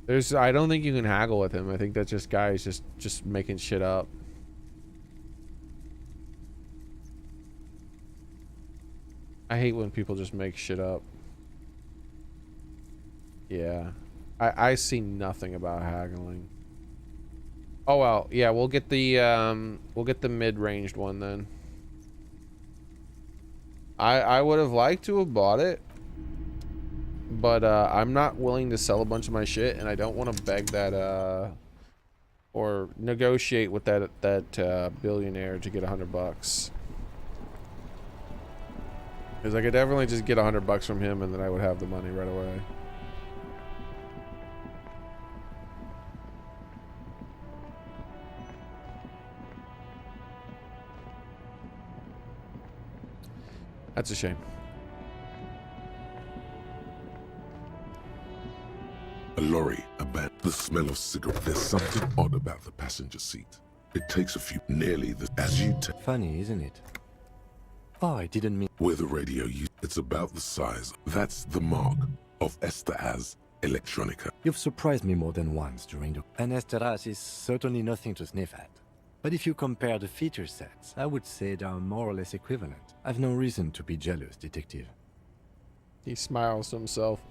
I don't think you can haggle with him. I think that just guy is just making shit up. I hate when people just make shit up. Yeah. I see nothing about haggling. Oh well, yeah, we'll get the mid-ranged one then. I would have liked to have bought it, but I'm not willing to sell a bunch of my shit, and I don't want to beg that or negotiate with that billionaire to get $100. Because I could definitely just get $100 from him, and then I would have the money right away. That's a shame. A lorry abandoned. The smell of cigarette. There's something odd about the passenger seat. It takes a few, nearly the, as you take. Funny, isn't it? Oh, I didn't mean... Where the radio it's about the size. That's the mark of Esteras Electronica. You've surprised me more than once during the... An Esteras is certainly nothing to sniff at. But if you compare the feature sets, I would say they are more or less equivalent. I've no reason to be jealous, detective. He smiles to himself.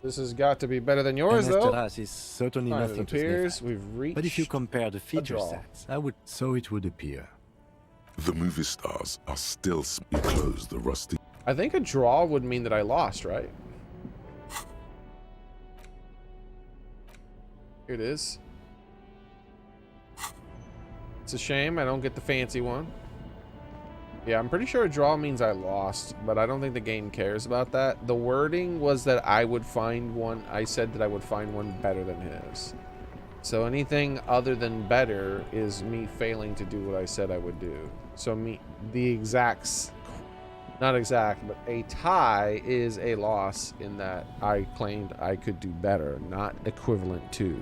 This has got to be better than yours, An though. Esteras is certainly Fine, nothing it to sniff appears at. we've reached But if you compare the feature draw. sets, I would... So it would appear. The movie stars are still you close the rusty. I think a draw would mean that I lost, right? Here it is. It's a shame I don't get the fancy one. Yeah, I'm pretty sure a draw means I lost, but I don't think the game cares about that. The wording was that I would find one. I said that I would find one better than his. So anything other than better is me failing to do what I said I would do. So not exact, but a tie is a loss in that I claimed I could do better, not equivalent to.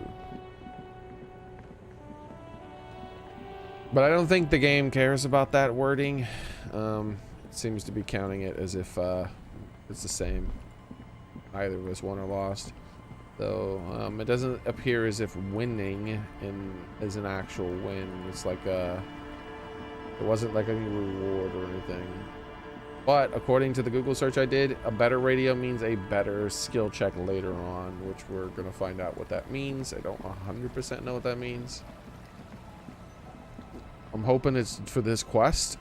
But I don't think the game cares about that wording. It seems to be counting it as if it's the same. Either was won or lost. Though it doesn't appear as if winning is an actual win. It's like it wasn't like any reward or anything. But according to the Google search I did, a better radio means a better skill check later on, which we're gonna find out what that means. I don't 100% know what that means. I'm hoping it's for this quest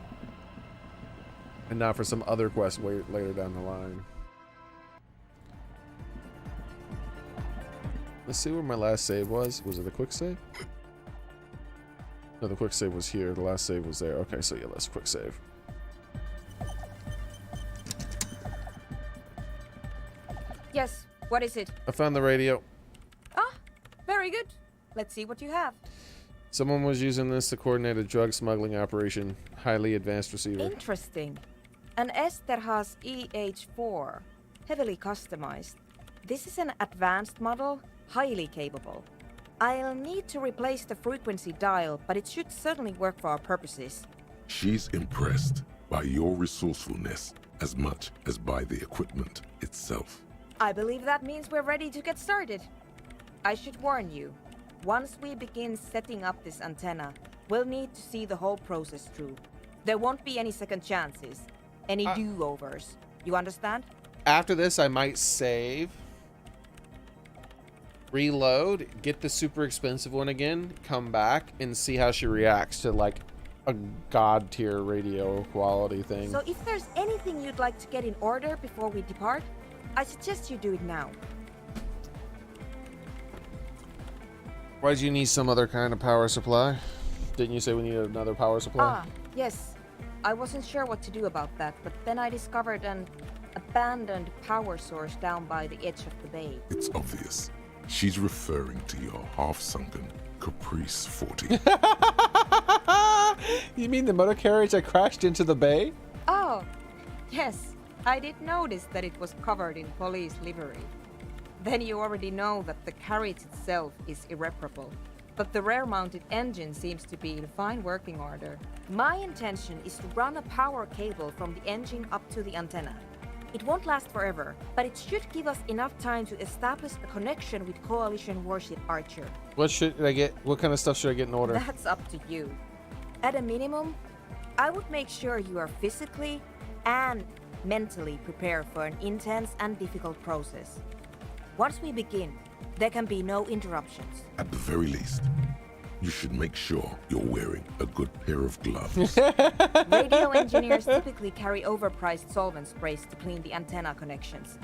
and not for some other quest later down the line. Let's see where my last save was. Was it a quick save? No, the quick save was here. The last save was there. Okay, so yeah, let's quick save. Yes, what is it? I found the radio. Ah, very good. Let's see what you have. Someone was using this to coordinate a drug smuggling operation. Highly advanced receiver. Interesting. An Esterhaus EH4. Heavily customized. This is an advanced model, highly capable. I'll need to replace the frequency dial, but it should certainly work for our purposes. She's impressed by your resourcefulness as much as by the equipment itself. I believe that means we're ready to get started. I should warn you, once we begin setting up this antenna, we'll need to see the whole process through. There won't be any second chances, any do-overs. You understand? After this, I might save, reload, get the super expensive one again, come back, and see how she reacts to like a god tier radio quality thing. So if there's anything you'd like to get in order before we depart, I suggest you do it now. Why do you need some other kind of power supply? Didn't you say we needed another power supply? Ah, yes. I wasn't sure what to do about that, but then I discovered an abandoned power source down by the edge of the bay. It's obvious. She's referring to your half-sunken Caprice 40. You mean the motor carriage that crashed into the bay? Oh, yes. I did notice that it was covered in police livery. Then you already know that the carriage itself is irreparable. But the rear-mounted engine seems to be in fine working order. My intention is to run a power cable from the engine up to the antenna. It won't last forever, but it should give us enough time to establish a connection with Coalition warship Archer. What should I get? What kind of stuff should I get in order? That's up to you. At a minimum, I would make sure you are physically and mentally prepared for an intense and difficult process. Once we begin, there can be no interruptions. At the very least, you should make sure you're wearing a good pair of gloves. Radio engineers typically carry overpriced solvent sprays to clean the antenna connections.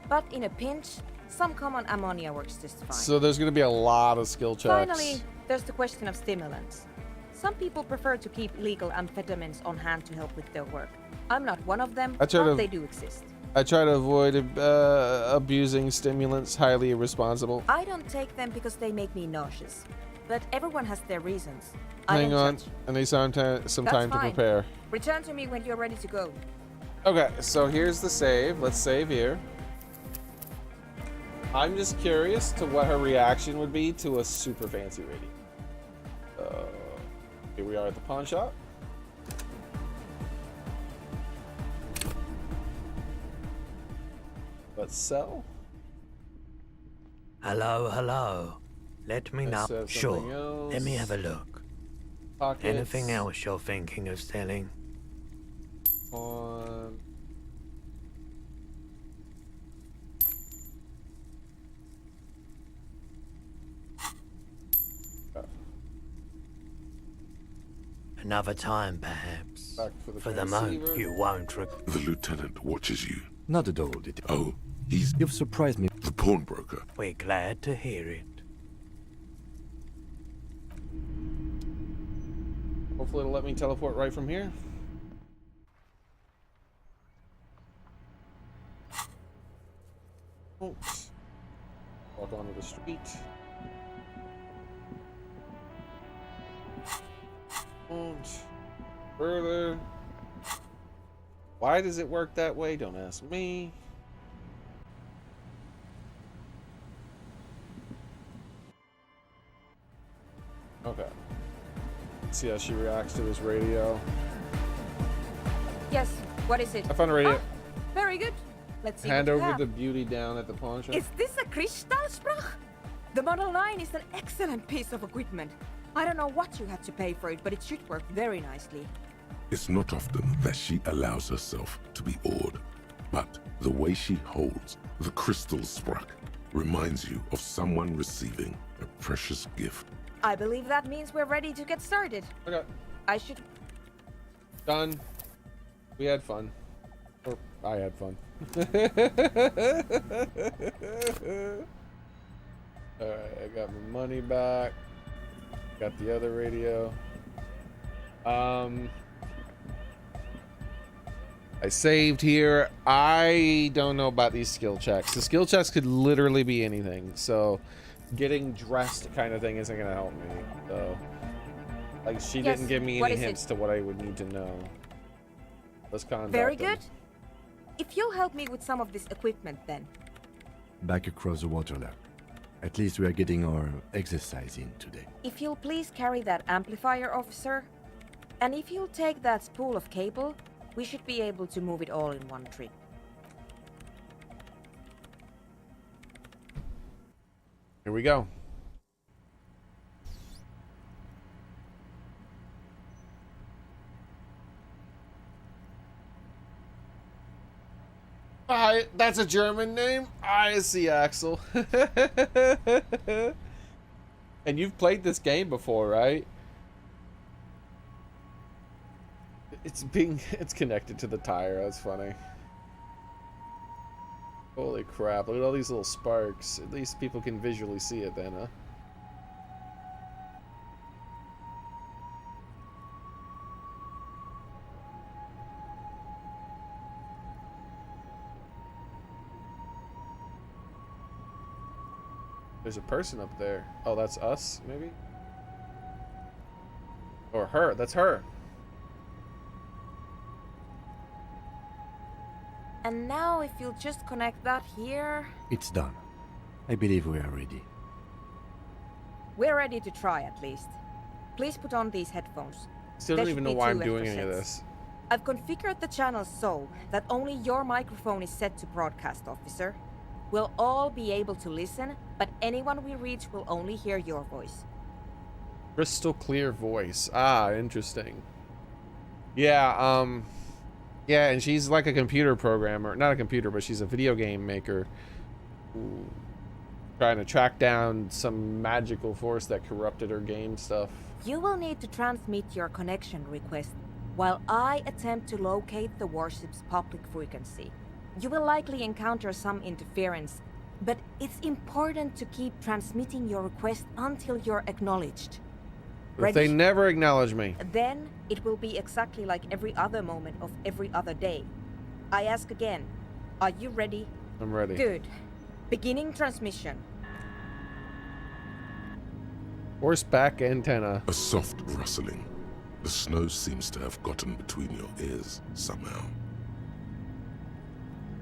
But in a pinch, some common ammonia works just fine. So there's going to be a lot of skill checks. Finally, there's the question of stimulants. Some people prefer to keep illegal amphetamines on hand to help with their work. I'm not one of them, but they do exist. I try to avoid abusing stimulants, highly irresponsible. I don't take them because they make me nauseous. But everyone has their reasons. Hang on, I need some time to prepare. Return to me when you're ready to go. Okay, so here's the save. Let's save here. I'm just curious to what her reaction would be to a super fancy radio. Here we are at the pawn shop. Let's sell. Hello, hello. Let me know. Sure. Else. Let me have a look. Pockets. Anything else you're thinking of selling? On. Another time, perhaps. Back for the moment, you won't. The lieutenant watches you. Not at all, Detective. Oh, he's... You've surprised me. The pawnbroker. We're glad to hear it. Hopefully it'll let me teleport right from here. Oops. Walk onto the street. And further. Why does it work that way? Don't ask me. Okay. Let's see how she reacts to this radio. Yes, what is it? I found a radio. Ah, very good. Let's see Hand what you over have. the beauty down at the pawn shop. Is this a Kristallsprach? The Model 9 is an excellent piece of equipment. I don't know what you had to pay for it, but it should work very nicely. It's not often that she allows herself to be awed, but the way she holds the crystal sprach reminds you of someone receiving a precious gift. I believe that means we're ready to get started. Okay. I should... Done. We had fun. Or I had fun. Alright, I got my money back. Got the other radio. I saved here. I don't know about these skill checks. The skill checks could literally be anything. So getting dressed kind of thing isn't going to help me. So, like, she didn't give me any hints to what I would need to know. Let's contact Very them. good. If you'll help me with some of this equipment then. Back across the water lap. At least we are getting our exercise in today. If you'll please carry that amplifier, officer. And if you'll take that spool of cable, we should be able to move it all in one trip. Here we go. Hi, that's a German name. I see, Axel. And you've played this game before, right? It's connected to the tire. That's funny. Holy crap, look at all these little sparks. At least people can visually see it then, huh? There's a person up there. Oh, that's us, maybe? Or her. That's her. And now if you'll just connect that here... It's done. I believe we are ready. We're ready to try at least. Please put on these headphones. Still don't even know why I'm doing any of this. I've configured the channel so that only your microphone is set to broadcast, officer. We'll all be able to listen, but anyone we reach will only hear your voice. Crystal clear voice. Ah, interesting. Yeah, yeah, and she's like a computer programmer. Not a computer, but she's a video game maker. Ooh. Trying to track down some magical force that corrupted her game stuff. You will need to transmit your connection request while I attempt to locate the warship's public frequency. You will likely encounter some interference, but it's important to keep transmitting your request until you're acknowledged. If they never acknowledge me, then it will be exactly like every other moment of every other day. I ask again, are you ready? I'm ready. Good. Beginning transmission. Horseback antenna. A soft rustling. The snow seems to have gotten between your ears somehow.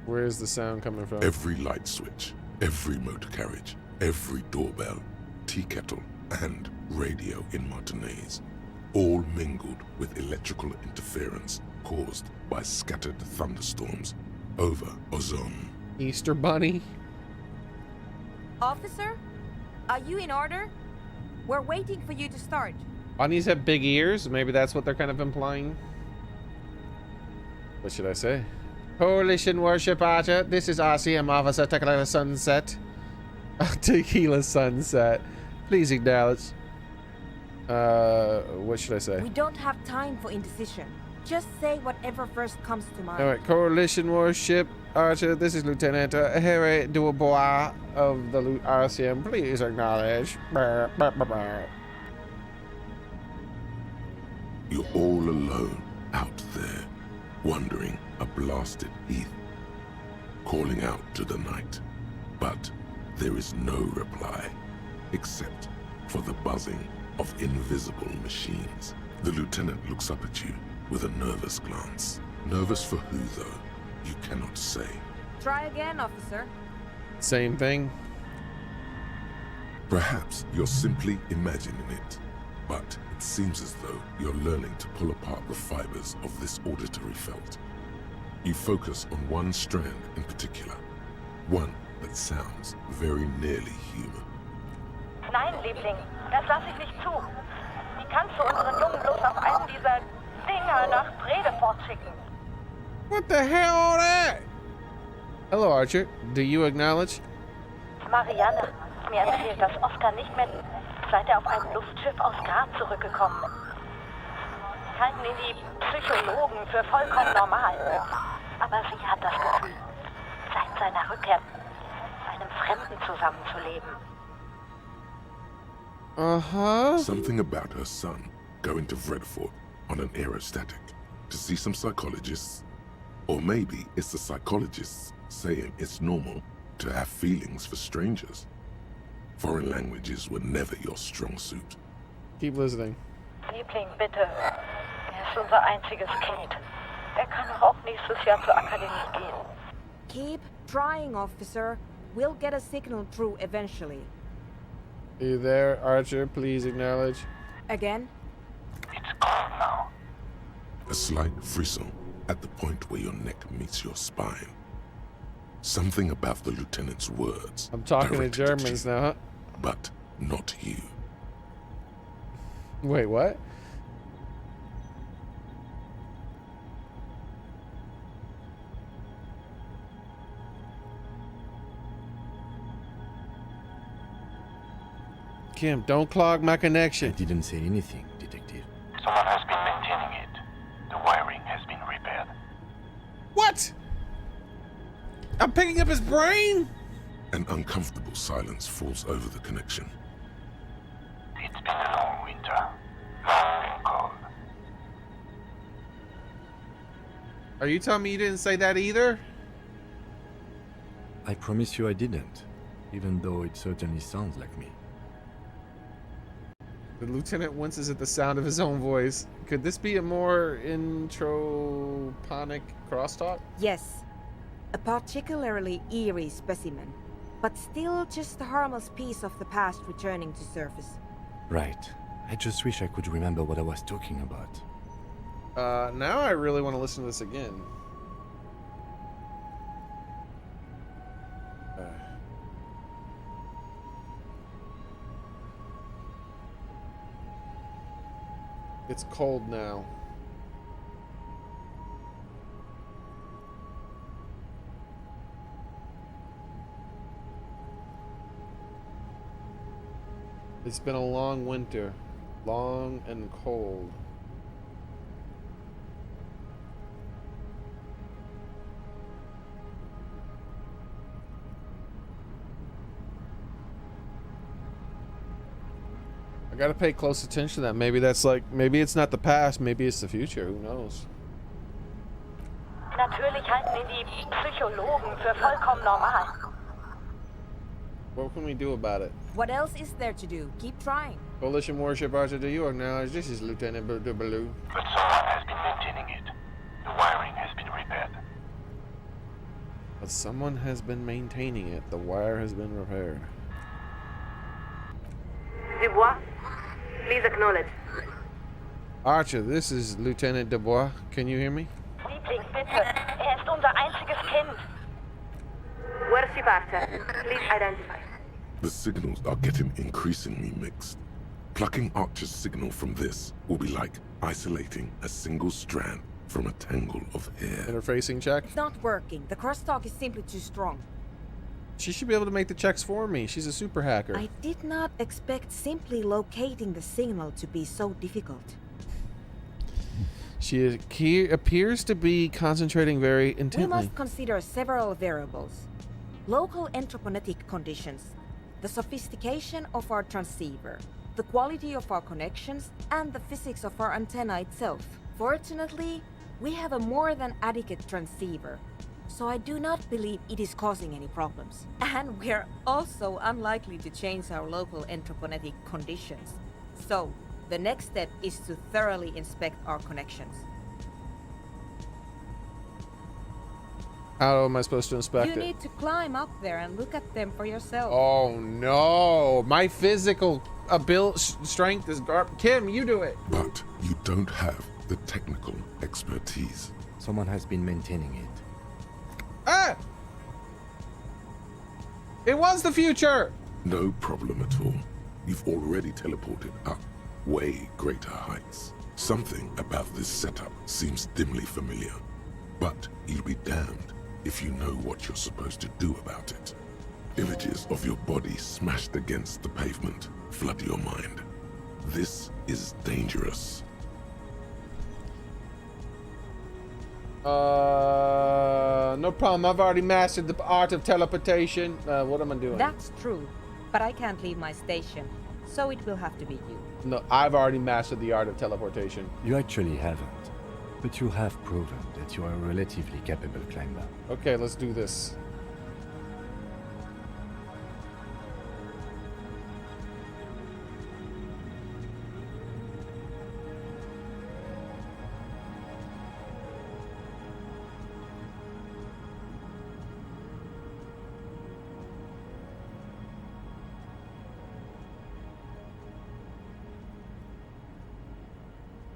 Where's the sound coming from? Every light switch, every motor carriage, every doorbell, tea kettle, and radio in Martinez, all mingled with electrical interference caused by scattered thunderstorms over Ozone. Easter Bunny? Officer, are you in order? We're waiting for you to start. Bunnies have big ears? Maybe that's what they're kind of implying. What should I say? Coalition Warship Archer, this is RCM Officer Tequila Sunset. Tequila Sunset. Please acknowledge. What should I say? We don't have time for indecision. Just say whatever first comes to mind. Alright, Coalition Warship Archer, this is Lieutenant Harry Dubois of the RCM. Please acknowledge. Brr, brr, brr, brr. You're all alone out there, wandering a blasted heath, calling out to the night. But there is no reply, except for the buzzing of invisible machines. The lieutenant looks up at you with a nervous glance. Nervous for who, though? You cannot say. Try again, officer. Same thing. Perhaps you're simply imagining it, but it seems as though you're learning to pull apart the fibers of this auditory felt. You focus on one strand in particular, one that sounds very nearly human. Nein, Liebling, das lasse ich nicht zu. Wie kannst du unseren Jungen bloß auf einen dieser Dinger nach Bredefort schicken? What the hell are that? Hello, Archer. Do you acknowledge? Marianne, mir erzählt, dass Oscar nicht mehr, seit auf einem Luftschiff aus Grad zurückgekommen ist. Halten ihn die Psychologen für vollkommen normal. Aber sie hat das Gefühl, seit seiner Rückkehr mit einem Fremden zusammenzuleben. Uh-huh. Something about her son going to Vredefort on an aerostatic to see some psychologists. Or maybe it's the psychologists saying it's normal to have feelings for strangers. Foreign languages were never your strong suit. Keep listening. Liebling, bitte. Er ist unser einziges Kind. Er kann auch nächstes Jahr zur Akademie gehen. Keep trying, officer. We'll get a signal through eventually. Are you there, Archer? Please acknowledge. Again? It's calm now. A slight frisson at the point where your neck meets your spine. Something about the lieutenant's words. I'm talking to directed at Germans you, now, huh? but not you. Wait, what? Kim, don't clog my connection. I didn't say anything, Detective. Someone has been maintaining it. The wiring has been repaired. What? I'm picking up his brain? An uncomfortable silence falls over the connection. It's been a long winter. Long and cold. Are you telling me you didn't say that either? I promise you I didn't, even though it certainly sounds like me. The lieutenant winces at the sound of his own voice. Could this be a more introponic crosstalk? Yes. A particularly eerie specimen, but still just a harmless piece of the past returning to surface. Right. I just wish I could remember what I was talking about. Now I really want to listen to this again. It's cold now. It's been a long winter, long and cold. I gotta pay close attention to that. Maybe that's like, maybe it's not the past, maybe it's the future, who knows? Natürlich halten ihn die Psychologen für vollkommen normal. What can we do about it? What else is there to do? Keep trying. Coalition warship Archer, do you acknowledge this is Lieutenant Baloo? But someone has been maintaining it. The wiring has been repaired. But someone has been maintaining it. The wire has been repaired. Dubois, please acknowledge. Archer, this is Lieutenant Dubois. Can you hear me? Liebling, bitte. Er ist unser einziges Kind. Worship Archer, please identify. The signals are getting increasingly mixed. Plucking Archer's signal from this will be like isolating a single strand from a tangle of hair. Interfacing check? It's not working. The crosstalk is simply too strong. She should be able to make the checks for me. She's a super hacker. I did not expect simply locating the signal to be so difficult. She appears to be concentrating very intently. We must consider several variables. Local anthroponetic conditions, the sophistication of our transceiver, the quality of our connections, and the physics of our antenna itself. Fortunately, we have a more than adequate transceiver, so I do not believe it is causing any problems. And we're also unlikely to change our local anthroponetic conditions. So, the next step is to thoroughly inspect our connections. How am I supposed to inspect You it? need to climb up there and look at them for yourself. Oh no! My physical strength is Kim, you do it! But you don't have the technical expertise. Someone has been maintaining it. Ah! It was the future! No problem at all. You've already teleported up way greater heights. Something about this setup seems dimly familiar. But you'll be damned if you know what you're supposed to do about it. Images of your body smashed against the pavement flood your mind. This is dangerous. No problem. I've already mastered the art of teleportation. What am I doing? That's true, but I can't leave my station. so it will have to be you. No, I've already mastered the art of teleportation. You actually haven't, but you have proven that you are a relatively capable climber. Okay, let's do this.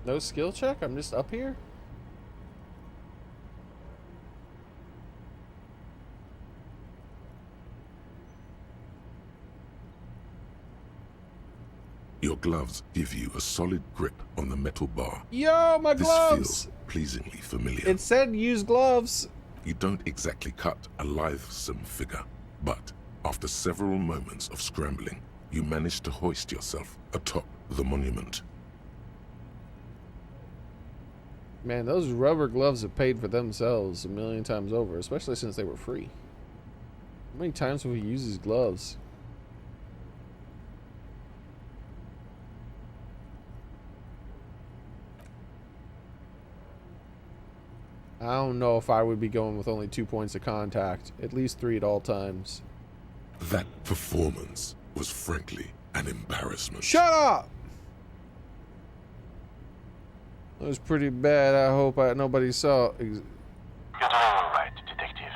No skill check? I'm just up here? Your gloves give you a solid grip on the metal bar. Yo, my gloves! This feels pleasingly familiar. It said use gloves. You don't exactly cut a lithesome figure, but after several moments of scrambling, you manage to hoist yourself atop the monument. Man, those rubber gloves have paid for themselves a million times over, especially since they were free. How many times have we used these gloves? I don't know if I would be going with only 2 points of contact. At least 3 at all times. That performance was frankly an embarrassment. Shut up! That was pretty bad. I hope nobody saw. You're doing all right, detective.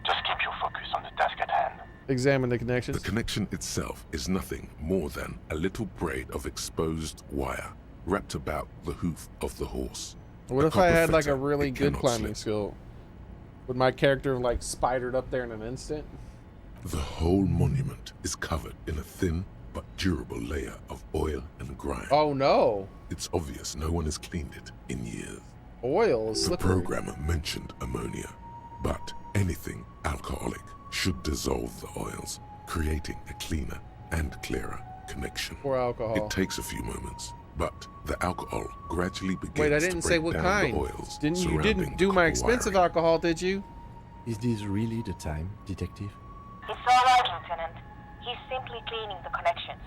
Just keep your focus on the task at hand. Examine the connections. The connection itself is nothing more than a little braid of exposed wire wrapped about the hoof of the horse. What A if I had copper like a fetter really it good cannot climbing slip. skill? Would my character have like spidered up there in an instant? The whole monument is covered in a thin but durable layer of oil and grime. Oh no! It's obvious no one has cleaned it in years. Oil is The slippery. programmer mentioned ammonia, but anything alcoholic should dissolve the oils, creating a cleaner and clearer connection. Or alcohol. It takes a few moments, but the alcohol gradually begins Wait, I to didn't break say what down kind. the oils You surrounding didn't do the my copper expensive wiring. alcohol, did you? Is this really the time, detective? It's all right, Lieutenant. He's simply cleaning the connections.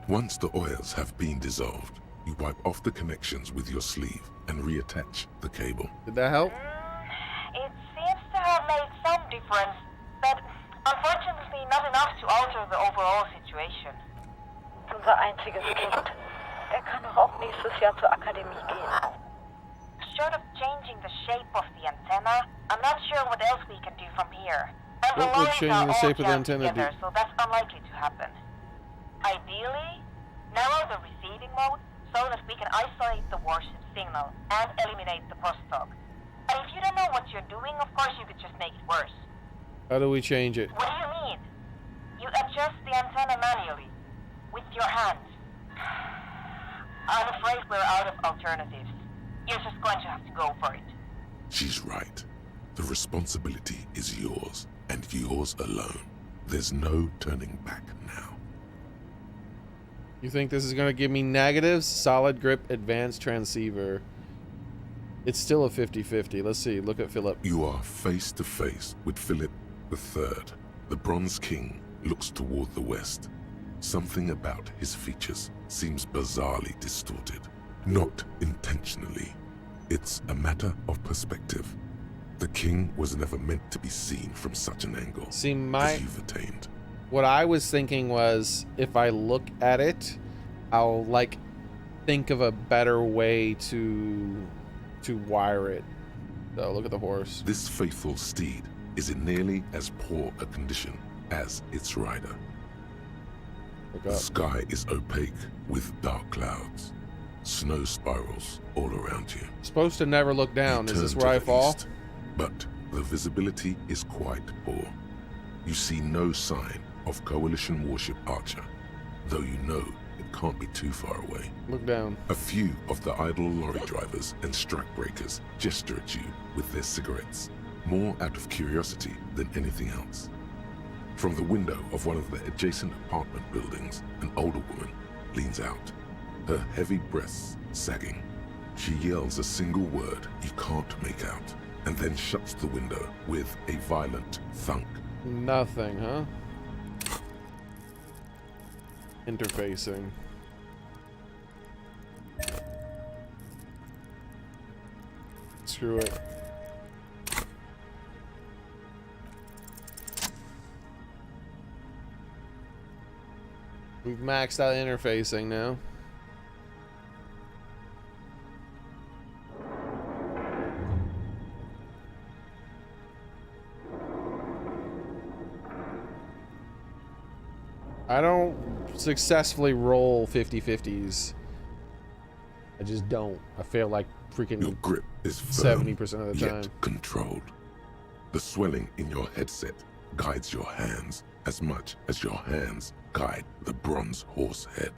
Once the oils have been dissolved, you wipe off the connections with your sleeve and reattach the cable. Did that help? It seems to have made some difference, but unfortunately not enough to alter the overall situation. Unser einziges Kind. Er kann doch auch nächstes Jahr zur Akademie gehen. Short of changing the shape of the antenna, I'm not sure what else we can do from here. And What the would lines changing are the all shape of the jammed antenna together, do? so that's unlikely to happen. Ideally, narrow the receiving mode so that we can isolate the warship signal and eliminate the crosstalk. And if you don't know what you're doing, of course you could just make it worse. How do we change it? What do you mean? You adjust the antenna manually, with your hands. I'm afraid we're out of alternatives. You're just going to have to go for it. She's right. The responsibility is yours, and yours alone. There's no turning back now. You think this is going to give me negatives? Solid grip, advanced transceiver. It's still a 50-50. Let's see. Look at Philip. You are face to face with Philip III. The Bronze King looks toward the west. Something about his features seems bizarrely distorted. Not intentionally. It's a matter of perspective. The king was never meant to be seen from such an angle See, as you've attained. What I was thinking was, if I look at it, I'll like think of a better way to wire it. So look at the horse. This faithful steed is in nearly as poor a condition as its rider. Look The up. sky is opaque with dark clouds. Snow spirals all around you. Supposed to never look down. You Is this turn where to I the fall? east, but the visibility is quite poor. You see no sign of Coalition warship Archer, though you know it can't be too far away. Look down. A few of the idle lorry drivers and strikebreakers gesture at you with their cigarettes, more out of curiosity than anything else. From the window of one of the adjacent apartment buildings, an older woman leans out, her heavy breasts sagging. She yells a single word you can't make out, and then shuts the window with a violent thunk. Nothing, huh? Interfacing. Screw it. We've maxed out interfacing now. I don't successfully roll 50-50s. I just don't. I feel like freaking your grip is firm, 70% of the time. Yet controlled. The swelling in your headset guides your hands as much as your hands guide the bronze horse head.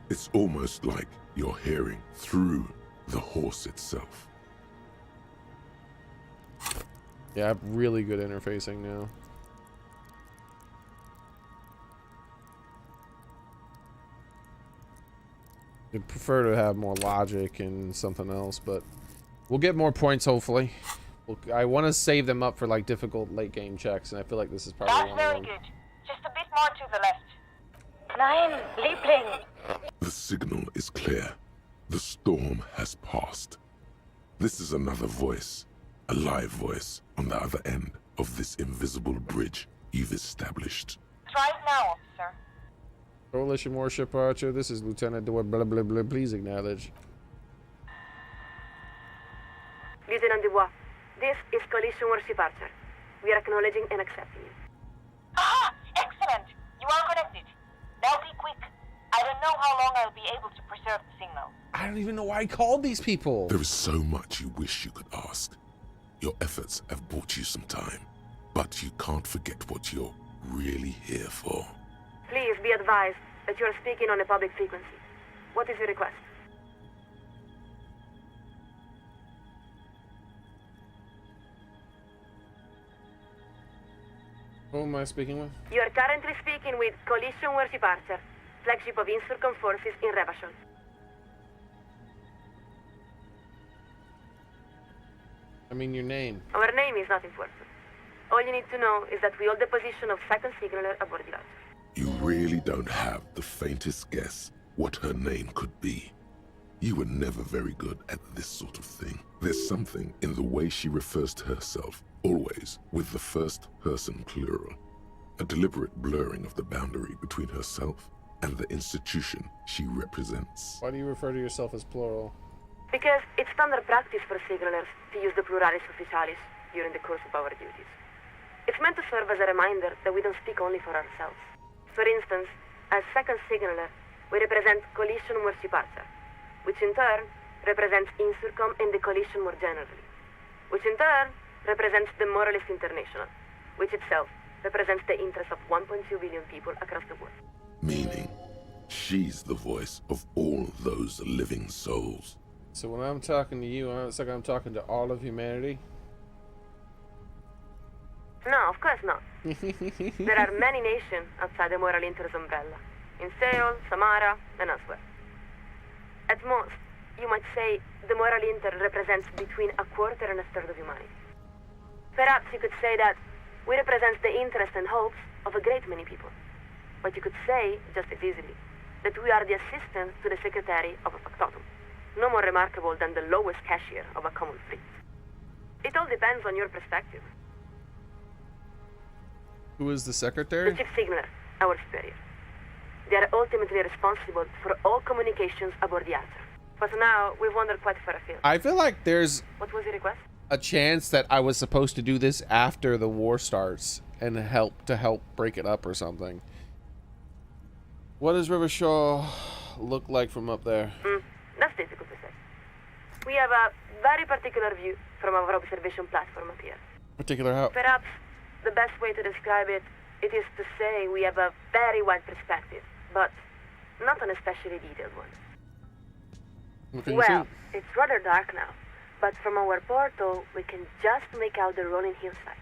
It's almost like you're hearing through the horse itself. Yeah, I have really good interfacing now. I'd prefer to have more logic and something else, but we'll get more points hopefully. I want to save them up for like difficult late game checks, and I feel like this is probably That's one very of them. good. Just a bit more to the left. Nein, Liebling. The signal is clear. The storm has passed. This is another voice, a live voice on the other end of this invisible bridge you've established. Try it now, officer. Coalition Warship Archer, this is Lieutenant Dewar, blah blah blah, please acknowledge. Lieutenant Dubois, this is Coalition Warship Archer. We are acknowledging and accepting you. Ah, excellent. You are connected. Now be quick. I don't know how long I'll be able to preserve the signal. I don't even know why I called these people. There is so much you wish you could ask. Your efforts have bought you some time, but you can't forget what you're really here for. Please be advised that you are speaking on a public frequency. What is your request? Who am I speaking with? You are currently speaking with Coalition Warship Archer, flagship of Insurcom forces in Rebashon. I mean your name. Our name is not important. All you need to know is that we hold the position of second signaler aboard the Archer. You really don't have the faintest guess what her name could be. You were never very good at this sort of thing. There's something in the way she refers to herself, always with the first person plural. A deliberate blurring of the boundary between herself and the institution she represents. Why do you refer to yourself as plural? Because it's standard practice for signalers to use the pluralis officialis during the course of our duties. It's meant to serve as a reminder that we don't speak only for ourselves. For instance, as second signaler, we represent Coalition Warship Archer, which in turn represents Insurcom and the Coalition more generally, which in turn represents the Moralist International, which itself represents the interests of 1.2 billion people across the world. Meaning, she's the voice of all those living souls. So when I'm talking to you, it's like I'm talking to all of humanity? No, of course not. There are many nations outside the Moral Inter's umbrella, in Seoul, Samara, and elsewhere. At most, you might say the Moral Inter represents between a quarter and a third of humanity. Perhaps you could say that we represent the interests and hopes of a great many people. But you could say, just as easily, that we are the assistant to the secretary of a factotum, no more remarkable than the lowest cashier of a common fleet. It all depends on your perspective. Who is the secretary? The chief signaler, our superior. They are ultimately responsible for all communications aboard the Archer. But now, we've wandered quite far afield. I feel like there's What was your request? a chance that I was supposed to do this after the war starts and help break it up or something. What does Rivershaw look like from up there? That's difficult to say. We have a very particular view from our observation platform up here. Particular how? Perhaps the best way to describe it is to say we have a very wide perspective, but not an especially detailed one. What can you Well, see? it's rather dark now, but from our portal we can just make out the rolling hillsides.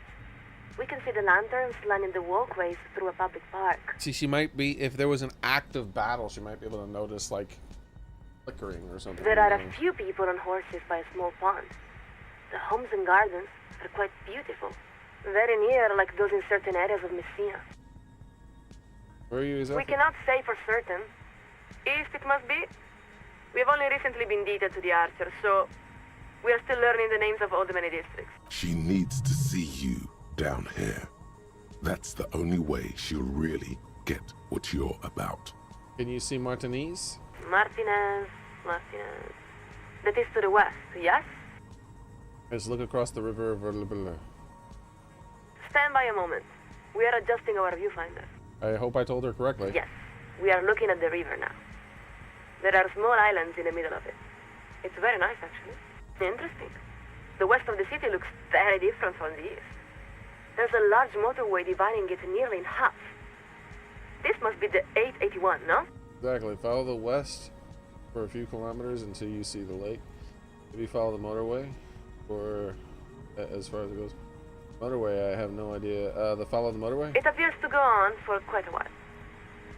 We can see the lanterns lining the walkways through a public park. See, she might be, if there was an active battle, she might be able to notice, like, flickering or something. There are a few people on horses by a small pond. The homes and gardens are quite beautiful. Very near, like those in certain areas of Messina. Where are you exactly? We cannot say for certain. East it must be. We have only recently been detailed to the Archer, so We are still learning the names of all the many districts. She needs to see you down here. That's the only way she'll really get what you're about. Can you see Martinez? Martinez. That is to the west, yes? Let's look across the river. Stand by a moment. We are adjusting our viewfinder. I hope I told her correctly. Yes, we are looking at the river now. There are small islands in the middle of it. It's very nice, actually. Interesting. The west of the city looks very different from the east. There's a large motorway dividing it nearly in half. This must be the 881, no? Exactly. Follow the west for a few kilometers until you see the lake. If you follow the motorway, or as far as it goes, motorway, I have no idea. Follow the motorway? It appears to go on for quite a while.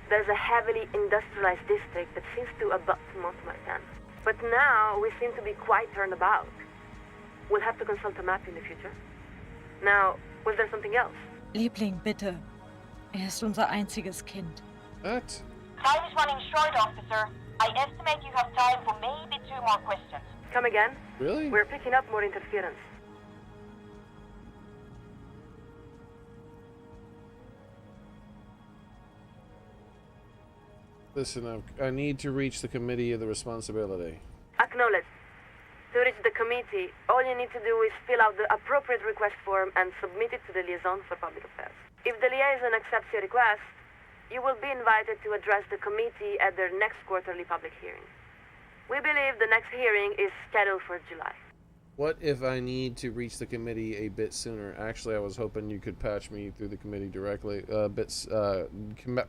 There's a heavily industrialized district that seems to abut Montmartin. But now we seem to be quite turned about. We'll have to consult a map in the future. Now, was there something else? Liebling, bitte. Ist unser einziges Kind. What? Time is running short, officer. I estimate you have time for maybe 2 more questions. Come again? Really? We're picking up more interference. Listen, I need to reach the committee of the responsibility. Acknowledged. To reach the committee, all you need to do is fill out the appropriate request form and submit it to the Liaison for Public Affairs. If the liaison accepts your request, you will be invited to address the committee at their next quarterly public hearing. We believe the next hearing is scheduled for July. What if I need to reach the committee a bit sooner? Actually, I was hoping you could patch me through the committee directly.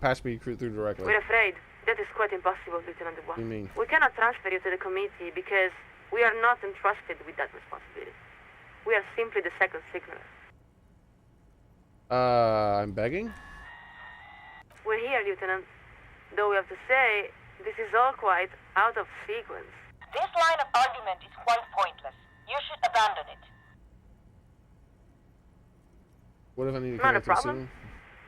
Patch me through directly. We're afraid that is quite impossible, Lieutenant Dubois. What do you mean? We cannot transfer you to the committee because we are not entrusted with that responsibility. We are simply the second signaler. I'm begging? We're here, Lieutenant. Though we have to say, this is all quite out of sequence. This line of argument is quite pointless. You should abandon it. What if I need to Not a connect them problem.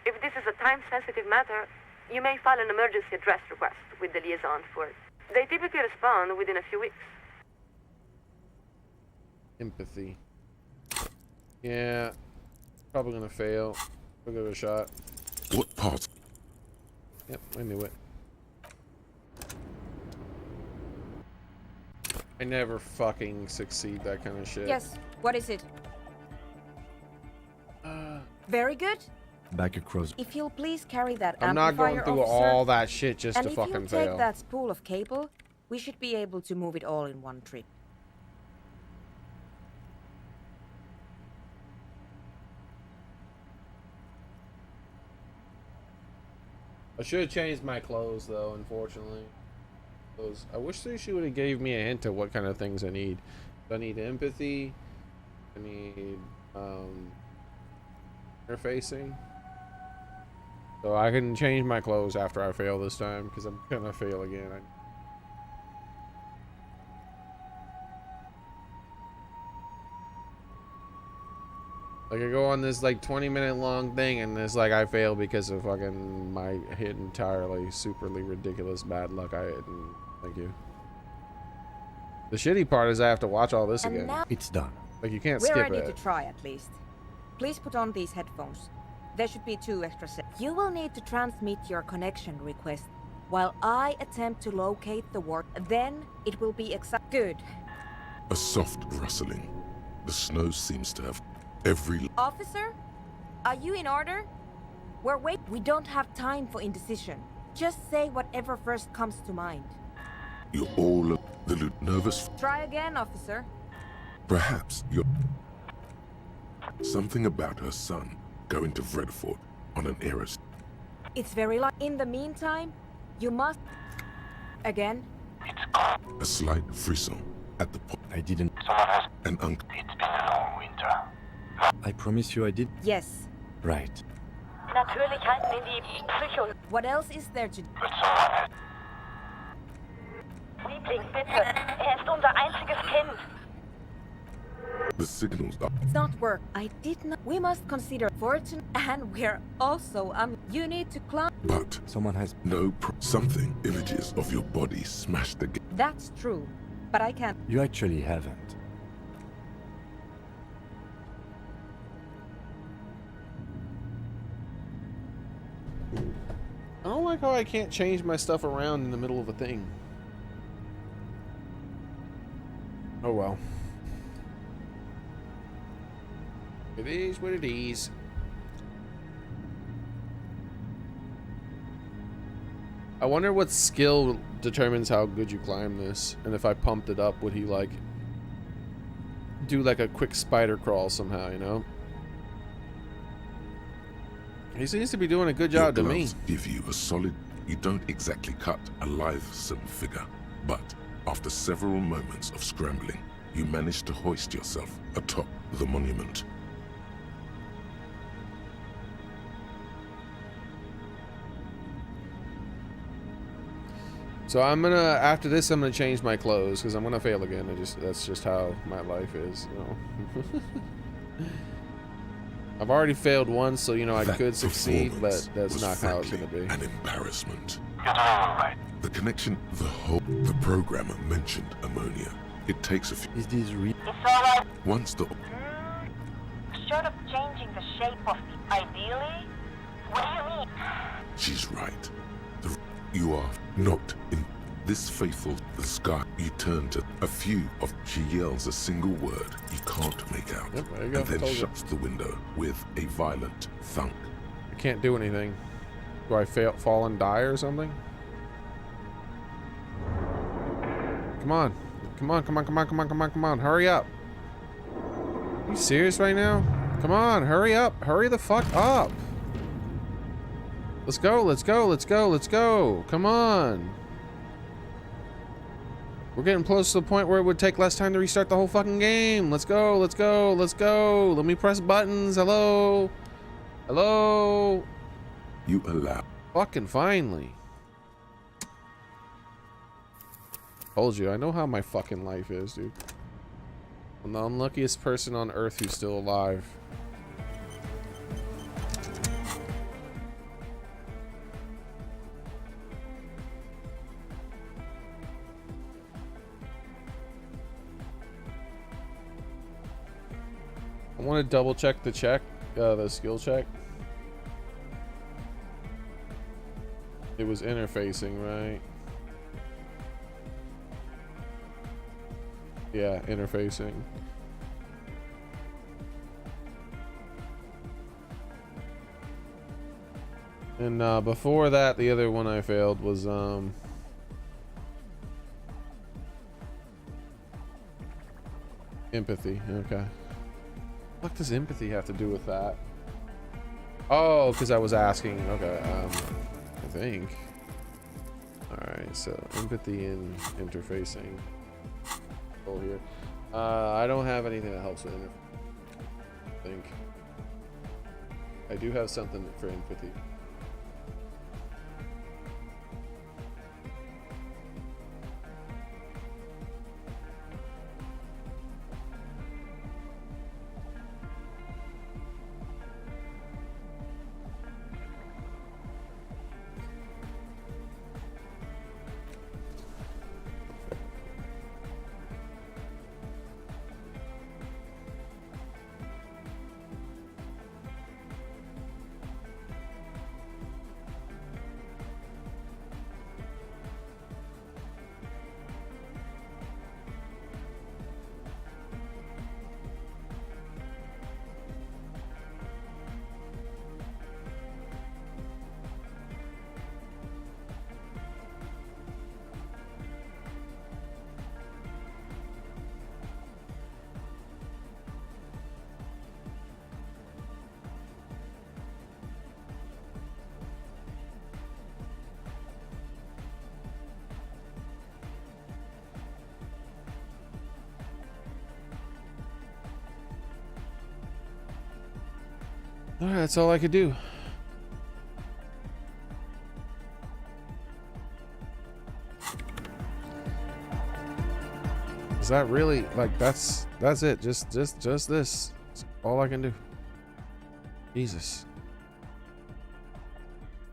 If this is a time-sensitive matter, you may file an emergency address request with the liaison for it. They typically respond within a few weeks. Empathy. Yeah. Probably gonna fail. We'll give it a shot. What part? Yep, I knew it. I never fucking succeed that kind of shit. Yes, what is it? Very good. Back across. If you'll please carry that I'm not amplifier, going through officer, all that shit just and to fucking if you take fail. that spool of cable, we should be able to move it all in one trip. I should have changed my clothes though, unfortunately. I wish she would have gave me a hint of what kind of things I need. I need empathy. I need interfacing. So I can change my clothes after I fail this time because I'm gonna fail again. Like I go on this like 20-minute long thing and it's like I fail because of fucking my entirely superly ridiculous bad luck. Thank you. The shitty part is I have to watch all this again. It's done. Like you can't We're skip ready it. to try at least. Please put on these headphones. There should be 2 extra sets. You will need to transmit your connection request while I attempt to locate the ward. Then it will be good. A soft rustling. The snow seems to have every... Officer, are you in order? We don't have time for indecision. Just say whatever first comes to mind. You're all nervous. Try again, officer. Perhaps you're... Something about her son going to Vredefort on an Eris. It's very In the meantime, you must... Again? A slight frisson at the point. I didn't... An It's been a long winter. I promise you I did. Yes. Right. Natürlich halten in die Psycho... What else is there to do? Liebling, bitte. Ist unser einziges Kind. The signals are... It's not work. I did not... We must consider fortune, and we're also... You need to climb... But... Someone has... No something. Images of your body smashed again. That's true, but I can't... You actually haven't. like how I can't change my stuff around in the middle of a thing. Oh well. It is what it is. I wonder what skill determines how good you climb this, and if I pumped it up, would he like do like a quick spider crawl somehow, you know? He seems to be doing a good job to me. Your gloves give you a solid. You don't exactly cut a lithesome figure, but after several moments of scrambling, you manage to hoist yourself atop the monument. So I'm gonna, after this, I'm gonna change my clothes because I'm gonna fail again. That's just how my life is, you know. I've already failed once, so you know I could succeed, but that's not how it's gonna be. An embarrassment. The connection, the programmer mentioned ammonia. It takes a few. Is this real? It's alright. Once the Short of changing the shape of the ideally? What do you mean? She's right. You are not in this faithful the sky. You turn to a few of. She yells a single word you can't make out, Yep, there you go. and then Told you. shuts the window with a violent thunk. I can't do anything. Do I fall and die or something? Come on. Come on, come on, come on, come on, come on, come on. Hurry up. Are you serious right now? Come on, hurry up. Hurry the fuck up. Let's go, let's go, let's go, let's go. Come on. We're getting close to the point where it would take less time to restart the whole fucking game. Let's go, let's go, let's go. Let me press buttons. Hello? Hello? You allow. Fucking finally. Told you, I know how my fucking life is, dude. I'm the unluckiest person on earth who's still alive. I want to double check the skill check. It was interfacing, right? Yeah, interfacing. And before that, the other one I failed was empathy. Okay. What does empathy have to do with that? Oh, because I was asking. Okay, I think. Alright, so empathy and interfacing. Oh, here. I don't have anything that helps with interfacing. I think. I do have something for empathy. Alright, that's all I could do. Is that really, like, that's it, just this. That's all I can do. Jesus.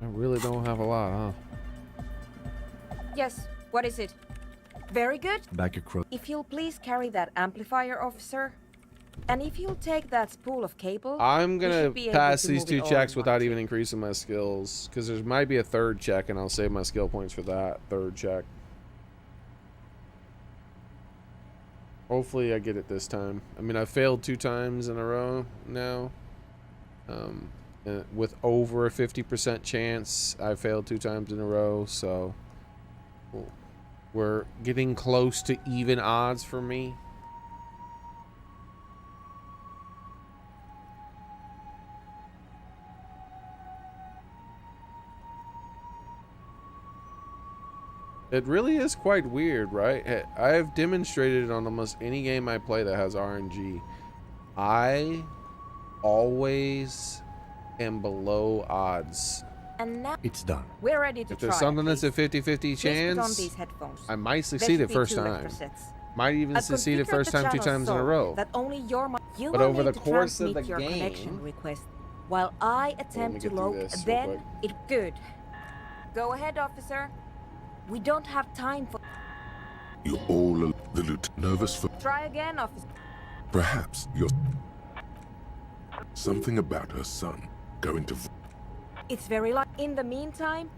I really don't have a lot, huh? Yes, what is it? Very good. Back across. If you'll please carry that amplifier, officer. And if you'll take that spool of cable, I'm we gonna should be able pass to these move 2 it all checks in one without trip. even increasing my skills, because there might be a 3rd check, and I'll save my skill points for that 3rd check. Hopefully I get it this time. I mean, I failed 2 times in a row now. With over a 50% chance, I failed 2 times in a row, so we're getting close to even odds for me. It really is quite weird, right? I've demonstrated it on almost any game I play that has RNG. I always am below odds. And now it's done. We're ready to If there's try. something that's a please. 50-50 Please put on chance, these headphones. I might There succeed should it be first 2 time. electrosets. Might even I've succeed it configured first the time 2 channel times in a so row. that only you But will over need the to course of transmit the your game- connection request, while I attempt to get through log. this real Then quick. it good. Go ahead, officer. We don't have time for. You're all the loot nervous for. Try again, officer. Perhaps you're. Something about her son going to. It's very light. In the meantime,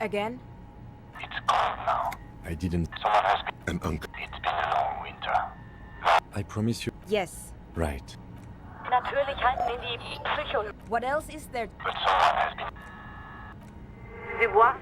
again. It's cold now. I didn't. Someone has been. An uncle. It's been a long winter. I promise you. Yes. Right. Natürlich halten ihn die Psycho... What else is there? But someone has been. Dubois?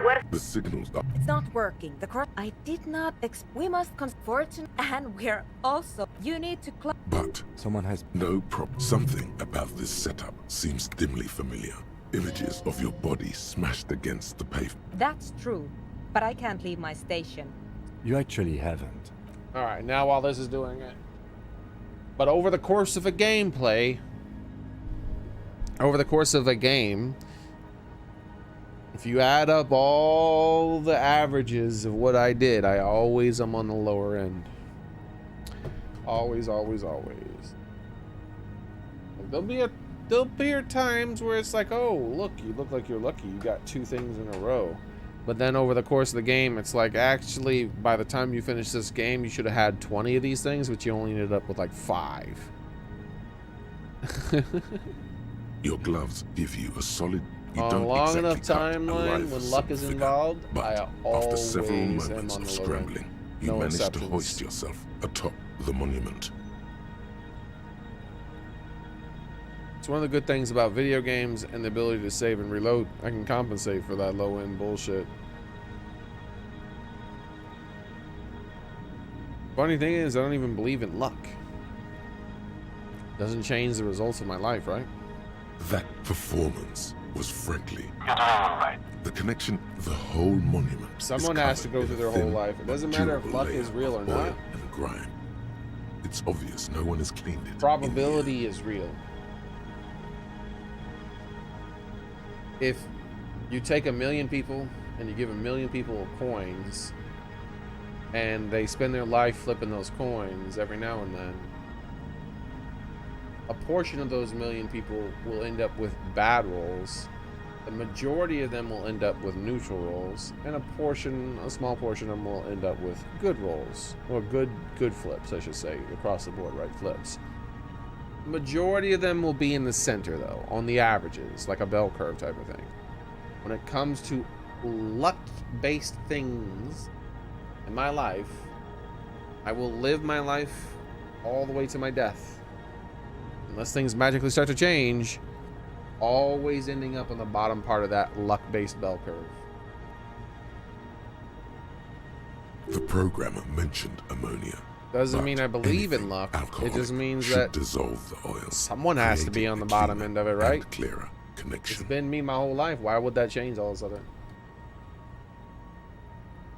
Where? The signals are. It's not working. The cross. I did not. We must fortune, and we're also. You need to. But someone has no problem. Something about this setup seems dimly familiar. Images of your body smashed against the pavement. That's true, but I can't leave my station. You actually haven't. Alright, now while this is doing it. But over the course of a gameplay, if you add up all the averages of what I did, I always am on the lower end. Always, always, always. Like, there'll be times where it's like, oh, look, you look like you're lucky. You got 2 things in a row. But then over the course of the game, it's like, actually, by the time you finish this game, you should have had 20 of these things, but you only ended up with like 5. Your gloves give you a solid. You On a don't long exactly enough cut a timeline, rifle when luck is figure, involved, but I after several always am moments on of the lower end. scrambling, you No managed to exceptions. hoist yourself atop the monument. It's one of the good things about video games and the ability to save and reload. I can compensate for that low-end bullshit. Funny thing is, I don't even believe in luck. Doesn't change the results of my life, right? That performance was frankly. You're doing all right. The connection, the whole monument. Someone is has to covered go in through a their whole thin life. It doesn't but matter if durable luck layer is real or of oil not. and grime. It's obvious no one has cleaned it. Probability is real. If you take 1 million people and you give 1 million people coins and they spend their life flipping those coins every now and then, a portion of those 1 million people will end up with bad rolls. The majority of them will end up with neutral rolls, and a small portion of them will end up with good rolls, or good flips, I should say, across the board, right? Flips. Majority of them will be in the center, though, on the averages, like a bell curve type of thing. When it comes to luck-based things in my life, I will live my life all the way to my death. Unless things magically start to change, always ending up on the bottom part of that luck-based bell curve. The programmer mentioned ammonia. Doesn't but mean I believe in anything luck. It alcoholic just means should that dissolve the oil, someone has to be creating on the a bottom cleaner end of it, right? and clearer connection. It's been me my whole life. Why would that change all of a sudden?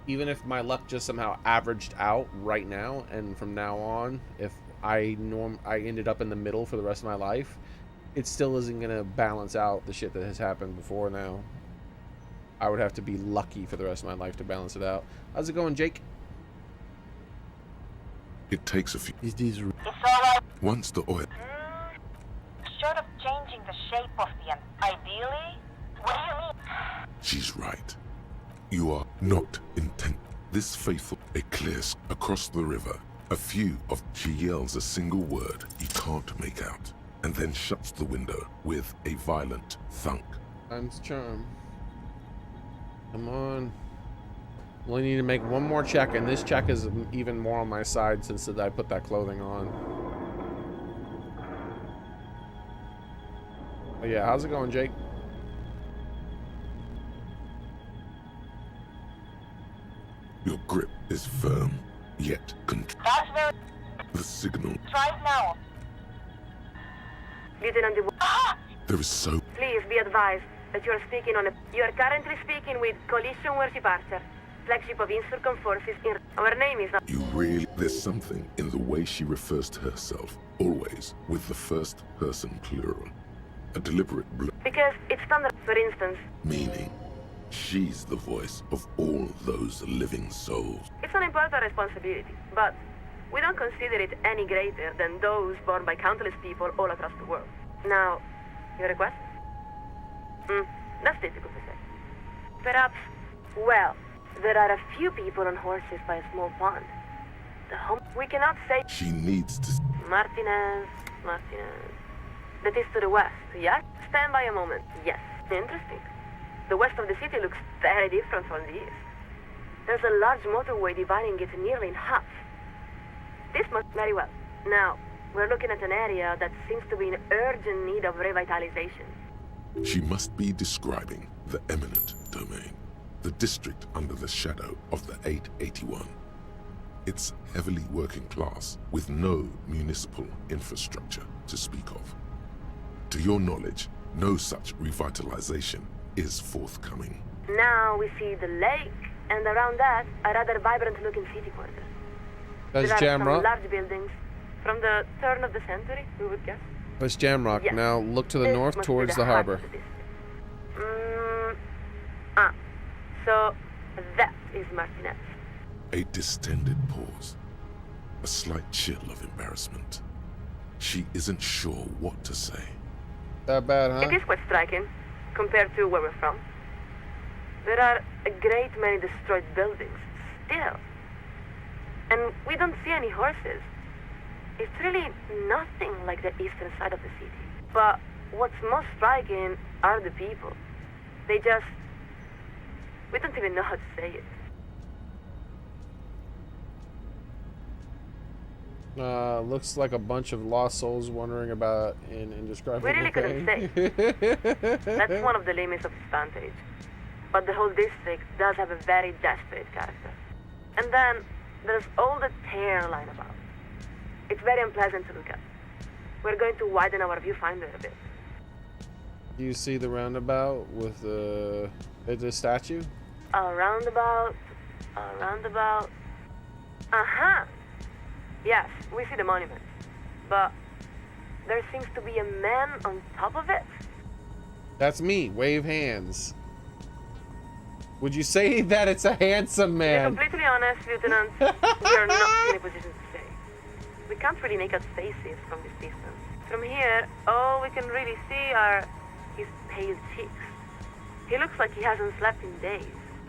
Even if my luck just somehow averaged out right now, and from now on, if I ended up in the middle for the rest of my life, it still isn't gonna balance out the shit that has happened before now. I would have to be lucky for the rest of my life to balance it out. How's it going, Jake? It takes a few. Is this It's alright. Once the oil. Short of changing the shape of the end. Ideally? What do you mean? She's right. You are not intent. This faithful eclipse across the river She yells a single word you can't make out, and then shuts the window with a violent thunk. Time's charm. Come on. Only need to make one more check, and this check is even more on my side since I put that clothing on. But yeah, how's it going, Jake? Your grip is firm, yet the signal. Try it now. Lieutenant de There is so. Please be advised that you are currently speaking with Coalition Warship Archer, flagship of Insurgent forces in. Our name is not. There's something in the way she refers to herself, always with the first person plural. A deliberate Because it's standard, for instance. meaning she's the voice of all those living souls. It's an important responsibility, but we don't consider it any greater than those borne by countless people all across the world. Now, your request? That's difficult to say. Perhaps, well, there are a few people on horses by a small pond. We cannot say. She needs to. Martinez. That is to the west, yes? Stand by a moment. Yes, interesting. The west of the city looks very different from the east. There's a large motorway dividing it nearly in half. This must very well. Now, we're looking at an area that seems to be in urgent need of revitalization. She must be describing the eminent domain, the district under the shadow of the 881. It's heavily working class, with no municipal infrastructure to speak of. To your knowledge, no such revitalization is forthcoming. Now we see the lake, and around that, a rather vibrant-looking city quarter. That's there are Jamrock. some large buildings from the turn of the century, we would guess. That's Jamrock. Yes. Now look to the This north must be towards the heart harbor. of the district. So that is Martinez. A distended pause. A slight chill of embarrassment. She isn't sure what to say. That bad, huh? It is quite striking, compared to where we're from. There are a great many destroyed buildings, still. And we don't see any horses. It's really nothing like the eastern side of the city. But what's most striking are the people. They just... we don't even know how to say it. Looks like a bunch of lost souls wandering about in indescribable We really couldn't pain. say. That's one of the limits of Vantage. But the whole district does have a very desperate character. And then there's all the tear line about. It's very unpleasant to look at. We're going to widen our viewfinder a bit. You see the roundabout with the statue? A roundabout. Uh-huh. Yes, we see the monument. But there seems to be a man on top of it. That's me. Wave hands. Would you say that it's a handsome To be man? completely honest, Lieutenant, we are not in a position to say. We can't really make out faces from this distance. From here, all we can really see are his pale cheeks. He looks like he hasn't slept in days.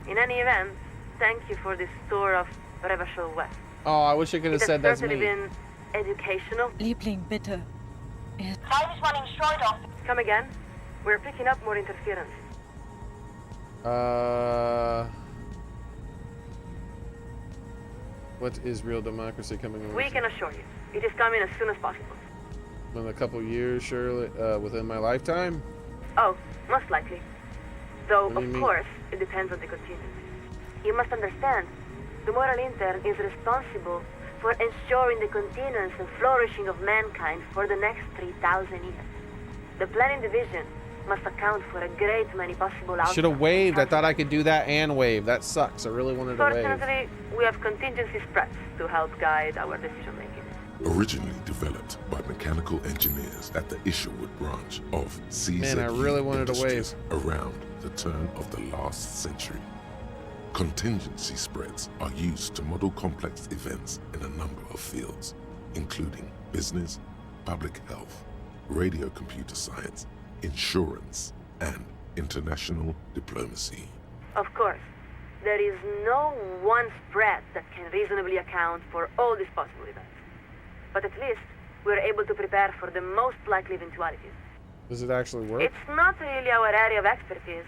In any event, thank you for this tour of Revachol West. Oh, I wish I could have said that's certainly me. been educational. Liebling, bitte. Time is running short of. Come again? We're picking up more interference. What is real democracy coming over? We can assure you, it is coming as soon as possible. In a couple years, surely, within my lifetime? Oh, most likely. Though, What do you of mean? course, it depends on the contingency. You must understand, the moral intern is responsible for ensuring the continuance and flourishing of mankind for the next 3,000 years. The planning division must account for a great many possible outcomes. Should have waved. I thought I could do that and wave. That sucks. I really wanted to wave. Fortunately, we have contingency spreads to help guide our decision making. Originally developed by mechanical engineers at the Isherwood branch of CZU Man, I really wanted to Industries around the turn of the last century. Contingency spreads are used to model complex events in a number of fields, including business, public health, radio computer science, insurance, and international diplomacy. Of course, there is no one spread that can reasonably account for all these possible events. But at least we're able to prepare for the most likely eventualities. Does it actually work? It's not really our area of expertise,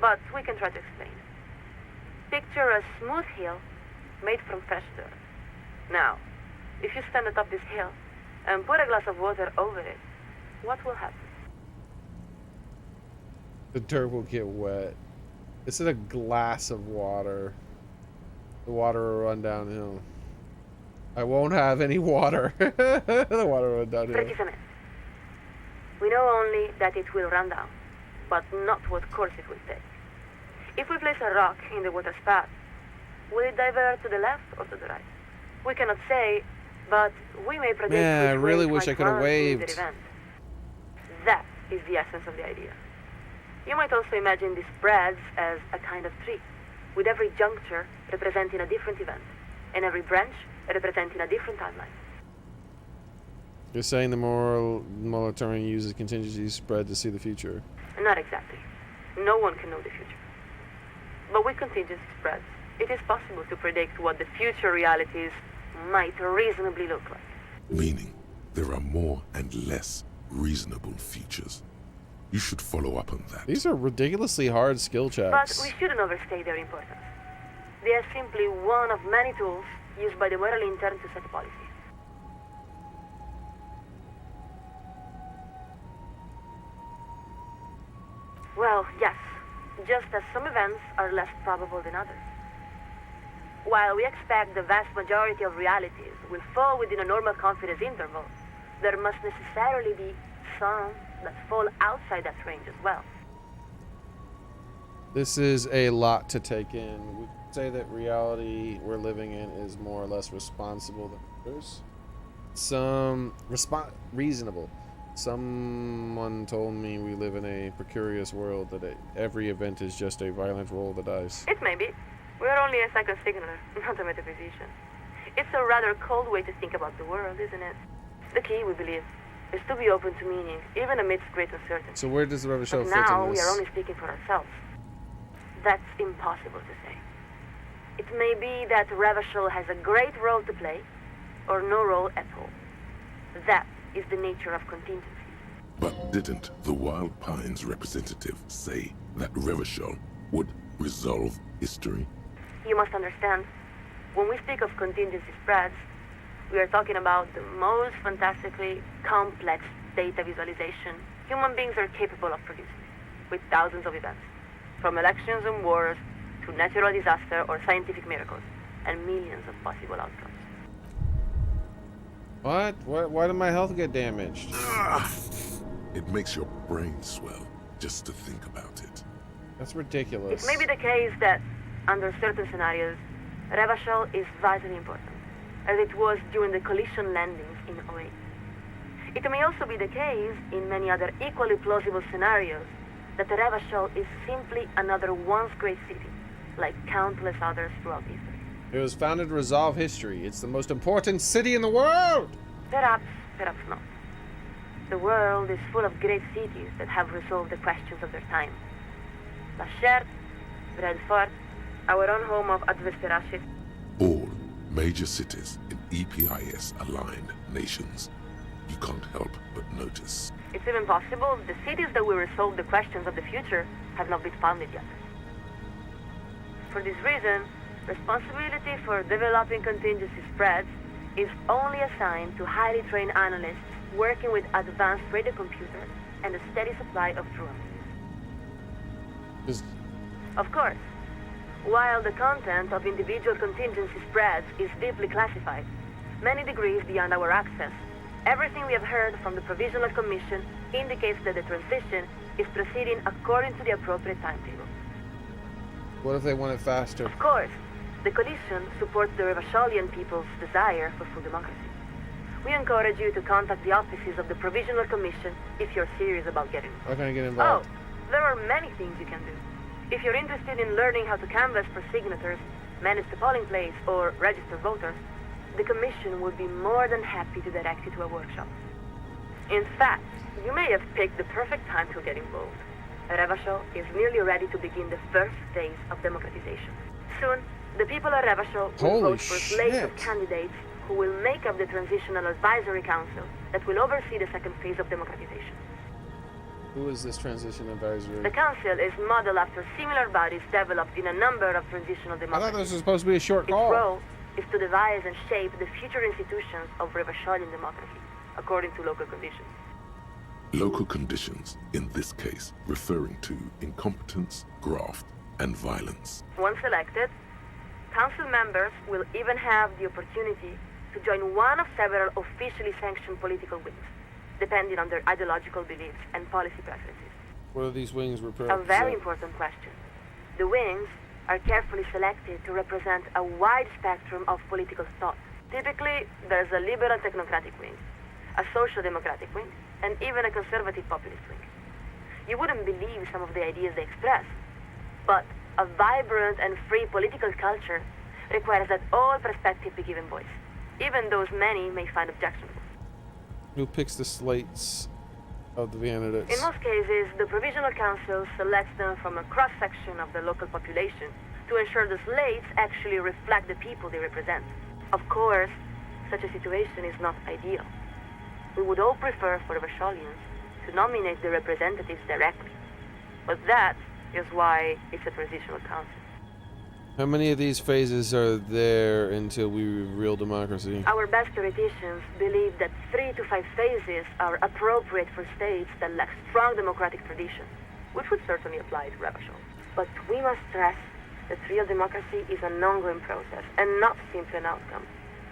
but we can try to explain. Picture a smooth hill made from fresh dirt. Now, if you stand atop this hill and put a glass of water over it, what will happen? The dirt will get wet. Instead of a glass of water, the water will run downhill. I won't have any water. The water will run downhill. Precisamente. We know only that it will run down, but not what course it will take. If we place a rock in the water's path, will it divert to the left or to the right? We cannot say, but we may predict Man, I which way really it wish I might could have run in waved. the event. That is the essence of the idea. You might also imagine these spreads as a kind of tree, with every juncture representing a different event, and every branch representing a different timeline. You're saying the moratorium uses contingency spread to see the future. Not exactly. No one can know the future. But with contingency spreads, it is possible to predict what the future realities might reasonably look like. Meaning, there are more and less reasonable futures. You should follow up on that. These are ridiculously hard skill But checks. we shouldn't overstate their importance. They are simply one of many tools used by the moral intern to set policy. Well, yes, just as some events are less probable than others. While we expect the vast majority of realities will fall within a normal confidence interval, there must necessarily be some that fall outside that range as well. This is a lot to take in. We could say that reality we're living in is more or less responsible than others. Reasonable. Someone told me we live in a precarious world, that every event is just a violent roll of the dice. It may be. We're only a second signaler, not a metaphysician. It's a rather cold way to think about the world, isn't it? The key, we believe, is to be open to meaning, even amidst great uncertainty. So where does the Revachol fit now in we this? are only speaking for ourselves. That's impossible to say. It may be that Revachol has a great role to play, or no role at all. That is the nature of contingency. But didn't the Wild Pines representative say that Revachol would resolve history? You must understand, when we speak of contingency spreads, we are talking about the most fantastically complex data visualization human beings are capable of producing, with thousands of events, from elections and wars to natural disaster or scientific miracles, and millions of possible outcomes. What? Why did my health get damaged? It makes your brain swell just to think about it. That's ridiculous. It may be the case that, under certain scenarios, Revachol is vitally important, as it was during the collision landings in 08. It may also be the case, in many other equally plausible scenarios, that Revachol is simply another once great city, like countless others throughout history. It was founded to resolve history. It's the most important city in the world! Perhaps not. The world is full of great cities that have resolved the questions of their time. La Cherte, Redfort, our own home of Advesperashit. All major cities in EPIS-aligned nations. You can't help but notice. It's even possible the cities that will resolve the questions of the future have not been founded yet. For this reason, responsibility for developing contingency spreads is only assigned to highly trained analysts working with advanced radio computers and a steady supply of drones. Of course, while the content of individual contingency spreads is deeply classified, many degrees beyond our access, everything we have heard from the Provisional Commission indicates that the transition is proceeding according to the appropriate timetable. What if they want it faster? Of course, the coalition supports the Revacholian people's desire for full democracy. We encourage you to contact the offices of the Provisional Commission if you're serious about getting involved. How can I get involved? Oh, there are many things you can do. If you're interested in learning how to canvass for signatures, manage the polling place, or register voters, the Commission would be more than happy to direct you to a workshop. In fact, you may have picked the perfect time to get involved. Revachol is nearly ready to begin the first phase of democratization. soon, the people of Revachol will Holy vote for a slate of shit. candidates who will make up the Transitional Advisory Council that will oversee the second phase of democratization. Who is this transition advisory? The council is modeled after similar bodies developed in a number of transitional I thought democracies. this was supposed to be a short Its call. role is to devise and shape the future institutions of Revacholian democracy, according to local conditions. Local conditions, in this case, referring to incompetence, graft, and violence. Once elected, council members will even have the opportunity to join one of several officially sanctioned political wings, depending on their ideological beliefs and policy preferences. What are these wings A represent? very important question. The wings are carefully selected to represent a wide spectrum of political thought. Typically, there's a liberal technocratic wing, a social democratic wing, and even a conservative populist wing. You wouldn't believe some of the ideas they express, but a vibrant and free political culture requires that all perspectives be given voice, even those many may find objectionable. Who picks the slates of the candidates? In most cases, the Provisional Council selects them from a cross-section of the local population to ensure the slates actually reflect the people they represent. Of course, such a situation is not ideal. We would all prefer for Revacholians to nominate the representatives directly. But that is why it's a transitional council. How many of these phases are there until we reveal democracy? Our best theoreticians believe that 3 to 5 phases are appropriate for states that lack strong democratic traditions, which would certainly apply to Revachol. But we must stress that real democracy is an ongoing process and not simply an outcome.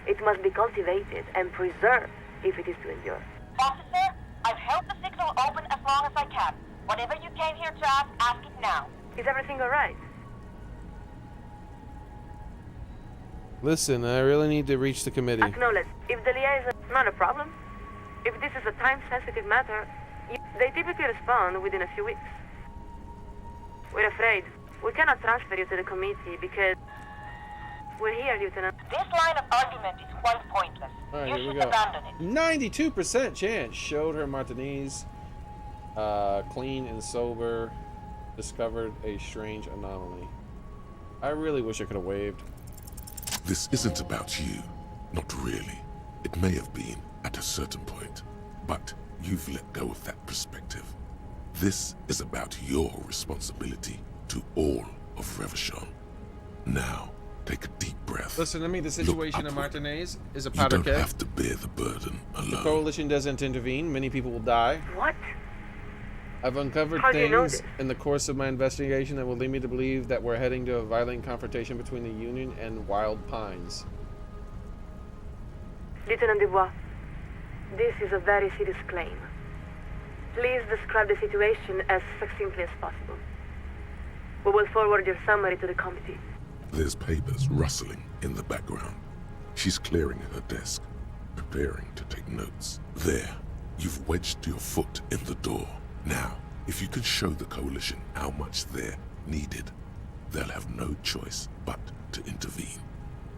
It must be cultivated and preserved if it is to endure. Officer, I've held the signal open as long as I can. Whatever you came here to ask it now. Is everything all right? Listen, I really need to reach the committee. Acknowledge. If the liaison is not a problem, if this is a time-sensitive matter, they typically respond within a few weeks. We're afraid we cannot transfer you to the committee because we're here, Lieutenant. This line of argument is quite pointless. All right, You here we should go. abandon it. 92% chance. Showed her Martinez. Clean and sober. Discovered a strange anomaly. I really wish I could have waved. This isn't about you. Not really. It may have been at a certain point, but you've let go of that perspective. This is about your responsibility to all of Revachol. Now, take a deep breath. Listen to me, the situation in Martinez is a You powder don't keg. have to bear the burden The alone. coalition doesn't intervene. Many people will die. What? I've uncovered How do you know things this? in the course of my investigation that will lead me to believe that we're heading to a violent confrontation between the Union and Wild Pines. Lieutenant Dubois, this is a very serious claim. Please describe the situation as succinctly as possible. We will forward your summary to the committee. There's papers rustling in the background. She's clearing her desk, preparing to take notes. There, you've wedged your foot in the door. Now, if you can show the coalition how much they're needed, they'll have no choice but to intervene.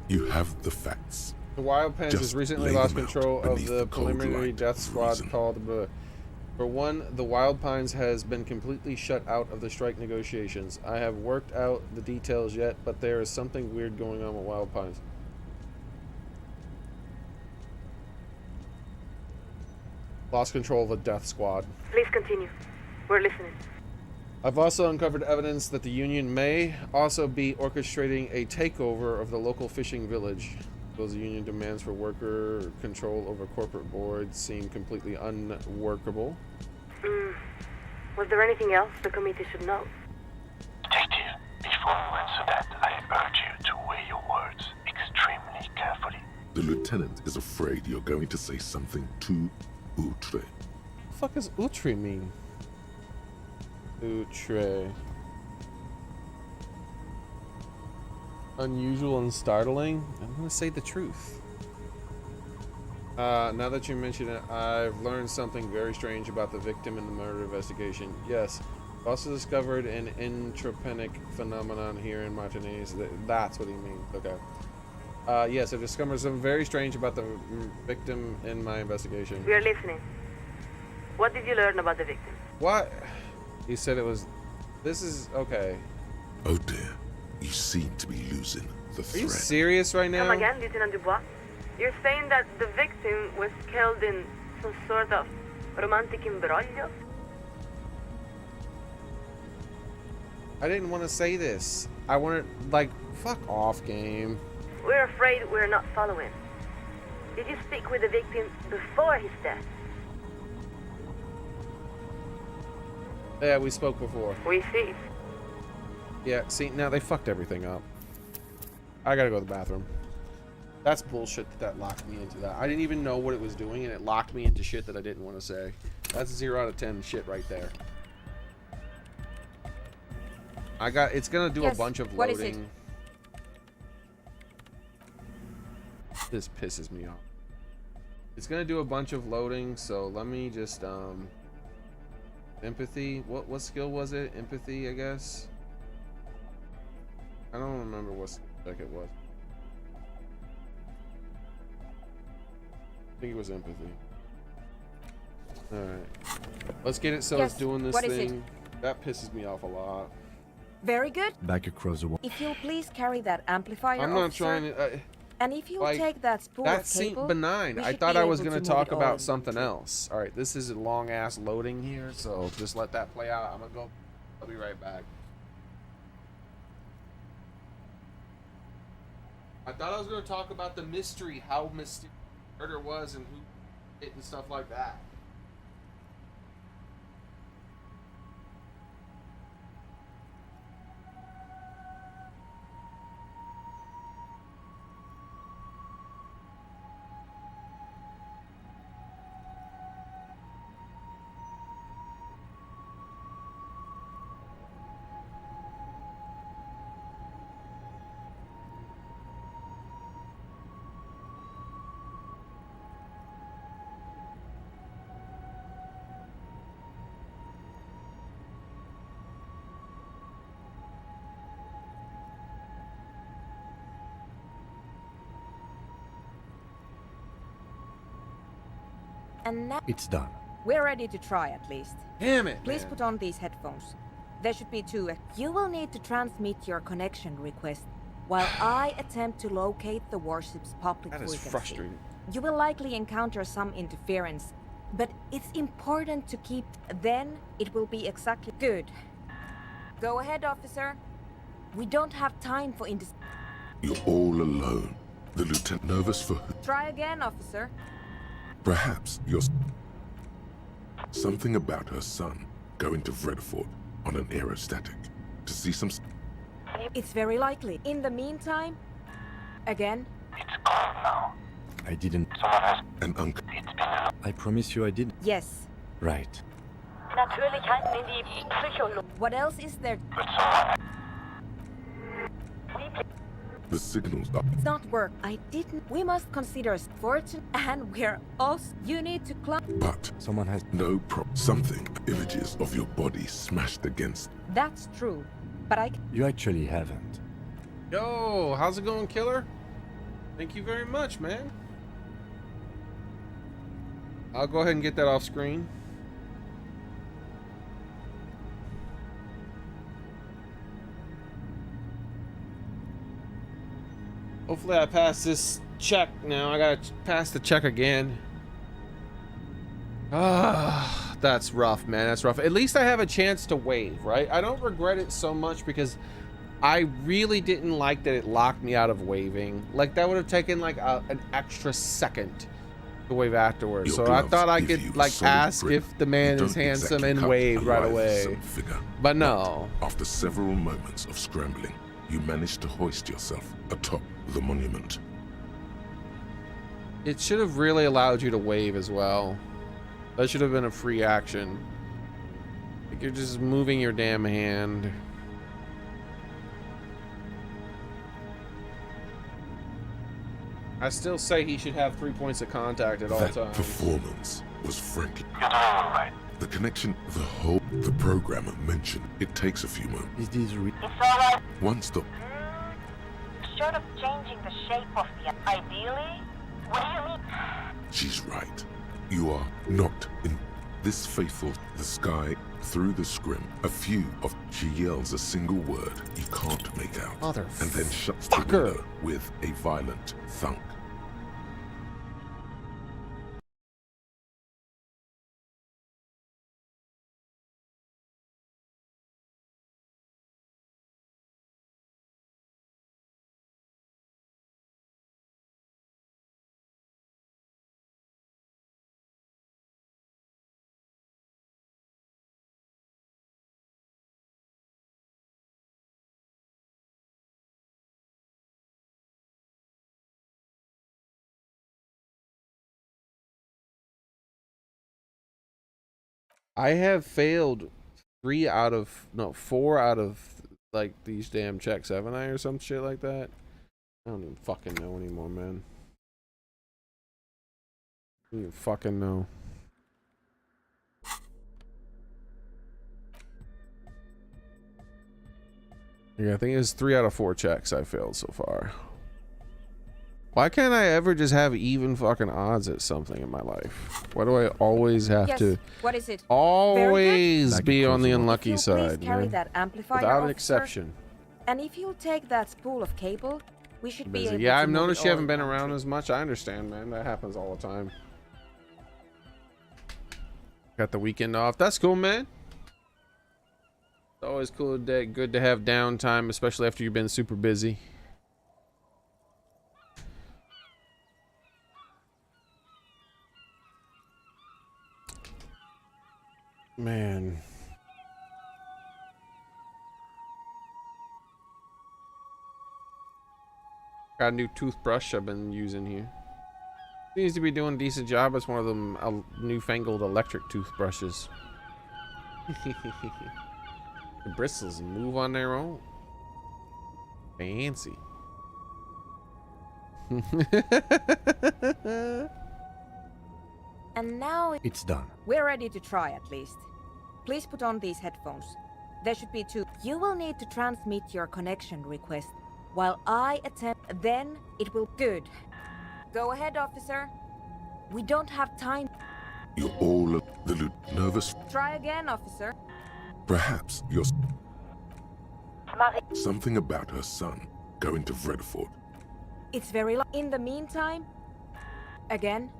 You have the facts. The Wild Pines has Just recently lay lost them out control of beneath the the cold preliminary light death of squad reason. called the... For one, the Wild Pines has been completely shut out of the strike negotiations. I have worked out the details yet, but there is something weird going on with Wild Pines. Lost control of a death squad. Please continue. We're listening. I've also uncovered evidence that the Union may also be orchestrating a takeover of the local fishing village. Those Union demands for worker control over corporate boards seem completely unworkable. Was there anything else the committee should know? Detective, before you answer that, I urge you to weigh your words extremely carefully. The lieutenant is afraid you're going to say something too outre. The fuck does outre mean? Outre. Unusual and startling? I'm gonna say the truth. Now that you mention it, I've learned something very strange about the victim in the murder investigation. Yes, I've also discovered an entropenic phenomenon here in Martinez. That's what he means. Okay. Yes, I've discovered something very strange about the victim in my investigation. We are listening. What did you learn about the victim? What? He said it was... This is... Okay. Oh dear. You seem to be losing the Are thread. you serious right Come now? again, Lieutenant Dubois? You're saying that the victim was killed in some sort of romantic imbroglio? I didn't want to say this. I wanted, like, fuck off, game. We're afraid we're not following. Did you speak with the victim before his death? Yeah, we spoke before. We see. Yeah, see, now they fucked everything up. I gotta go to the bathroom. That's bullshit that locked me into that. I didn't even know what it was doing, and it locked me into shit that I didn't want to say. That's 0 out of 10 shit right there. It's gonna do a bunch of what is it? loading. This pisses me off. It's gonna do a bunch of loading, so let me just empathy. What skill was it? Empathy, I guess. I don't remember what spec it was. I think it was empathy. Alright. Let's get it so Yes, it's doing this what is it? thing. That pisses me off a lot. Very good. Back across the wall. If you'll please carry that amplifier, I'm not officer, trying to... and if you'll like, take that spool that of seemed cable, benign. we I should thought be I was able going to to move talk it all about in. something else. Alright, this is a long-ass loading here, so just let that play out. I'm going to go... I'll be right back. I thought I was going to talk about the mystery, how mysterious the murder was and who did it and stuff like that. And now It's done. we're ready to try at least. Damn it, Please man. put on these headphones. There should be two. You will need to transmit your connection request while I attempt to locate the warship's public That is frequency. frustrating. You will likely encounter some interference, but it's important to keep. Then it will be exactly good. Go ahead, officer. We don't have time for You're all alone. The lieutenant nervous for who? Try again, officer. Perhaps you're... Something about her son going to Vredefort on an aerostatic to see some... It's very likely. In the meantime, again. It's cold now. I didn't. Someone has... An uncle. It's been a... I promise you I didn't. Yes. Right. Natürlich halten ihn die Psychologen. What else is there? But someone... The signals are... It's not work. I didn't. We must consider fortune, and we're us. You need to climb. But Someone has... no something. Images of your body smashed against... That's true, but I. You actually haven't. Yo, how's it going, killer? Thank you very much, man. I'll go ahead and get that off screen. Hopefully I pass this check now. I gotta pass the check again. Ah, that's rough, man. That's rough. At least I have a chance to wave, right? I don't regret it so much because I really didn't like that it locked me out of waving. Like, that would have taken like an extra second to wave afterwards. Your So I gloves thought I give you could like solid ask grip. if the man You is don't handsome exactly and cut wave right alive away. some figure. But no. After several moments of scrambling, you managed to hoist yourself atop the monument. It should have really allowed you to wave as well. That should have been a free action. Like, you're just moving your damn hand. I still say he should have 3 points of contact at all That times. performance was frankly... You're doing all right. The connection, the programmer mentioned, it takes a few moments. Is this It's alright. Once the... Short of changing the shape of the... Ideally? What do you mean? She's right. You are not in... This faithful, the sky, through the scrim, a few of, she yells a single word you can't make out, and then shuts the window with a violent thunk. I have failed 4 out of like these damn checks, haven't I, or some shit like that? I don't even fucking know anymore, man. I don't even fucking know. Yeah, I think it's 3 out of 4 checks I failed so far. Why can't I ever just have even fucking odds at something in my life? Why do I always have to What is it? always be on the unlucky side, Please carry man? that amplifier, Without an officer. exception. And if you'll take that spool of cable, we should be Busy. able Yeah, to I've move noticed it you all haven't been in one around trip. as much. I understand, man. That happens all the time. Got the weekend off. That's cool, man. It's always cool, good to have downtime, especially after you've been super busy. Man. Got a new toothbrush I've been using here. Seems to be doing a decent job. It's one of them newfangled electric toothbrushes. The bristles move on their own. Fancy. And now It's done. we're ready to try at least. Please put on these headphones. There should be 2. You will need to transmit your connection request while I attempt. Then it will. Good. Go ahead, officer. We don't have time. You're all a little nervous. Try again, officer. Perhaps you're something about her son going to Vredefort. It's very in the meantime. Again.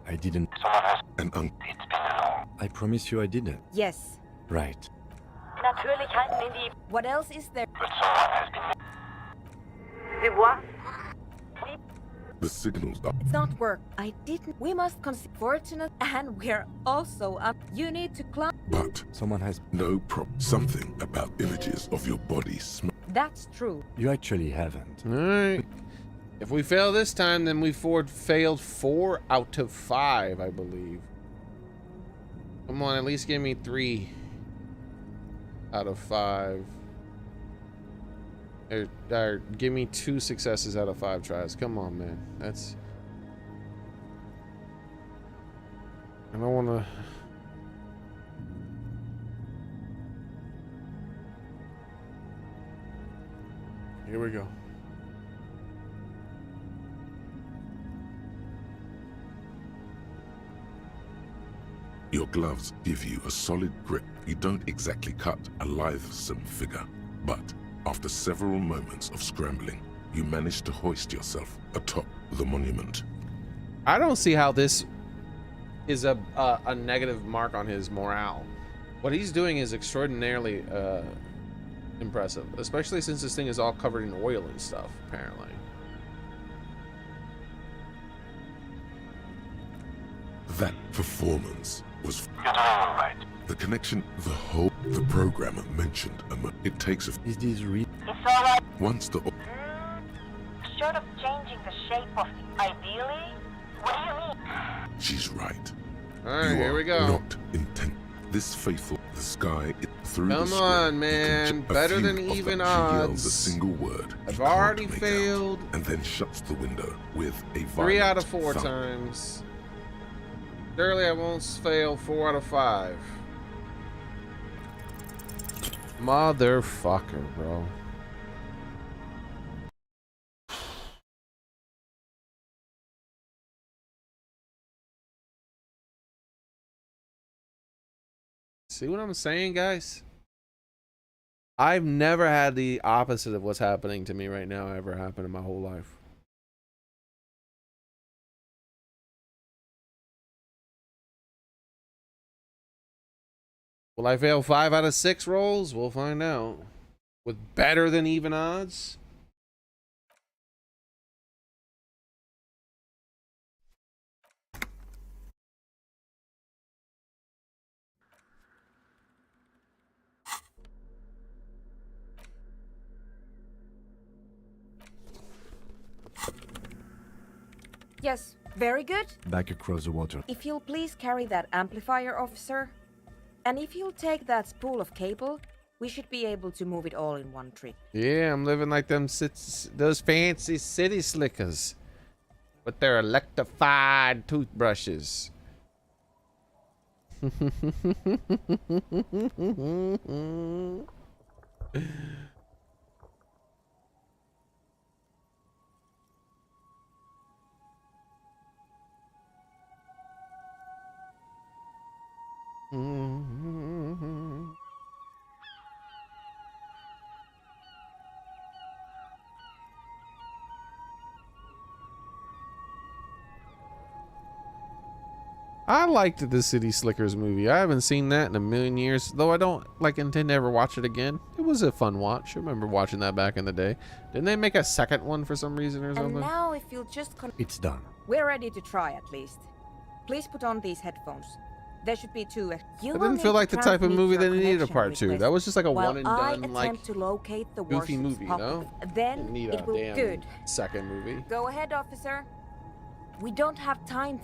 I didn't. And I promise you I didn't. Yes. Right. Natürlich halten in die... What else is there? Dubois? the signals are... It's not work. I didn't. We must consider fortunate, and we're also up. You need to climb. But someone has no something about images of your body That's true. You actually haven't. All right. If we fail this time, then we failed 4 out of 5, I believe. Come on, at least give me 3 out of 5. Or give me 2 successes out of 5 tries. Come on, man. That's... I don't want to... Here we go. Your gloves give you a solid grip. You don't exactly cut a lithesome figure, but after several moments of scrambling, you manage to hoist yourself atop the monument. I don't see how this is a negative mark on his morale. What he's doing is extraordinarily impressive, especially since this thing is all covered in oil and stuff, apparently. That performance was right. The connection, the programmer mentioned it takes a... Is this real? It's alright. Once the... Short of changing the shape of ideally? What do you mean? She's right. Alright, here we go. Not intent. This faithful, the sky, through Come the on, man. Better than even odds. She yells a single word. I've already failed. And then shuts the window with a violent 3 out of 4 thump. times. Surely I won't fail 4 out of 5. Motherfucker, bro. See what I'm saying, guys? I've never had the opposite of what's happening to me right now ever happen in my whole life. Will I fail 5 out of 6 rolls? We'll find out. With better than even odds? Yes, very good. Back across the water. If you'll please carry that amplifier, officer. And if you'll take that spool of cable, we should be able to move it all in one trip. Yeah, I'm living like those fancy city slickers with their electrified toothbrushes. I liked the City Slickers movie. I haven't seen that in a million years, though I don't intend to ever watch it again. It was a fun watch. I remember watching that back in the day. Didn't they make a second one for some reason or something? And now if you'll just It's done. We're ready to try at least. Please put on these headphones. There should be 2. You It didn't feel like the type of movie that needed a part 2. That was just like a one and done, like, to locate the goofy movie, you know? Then Didn't need it a will damn good. second movie. Go ahead, officer. We don't have time.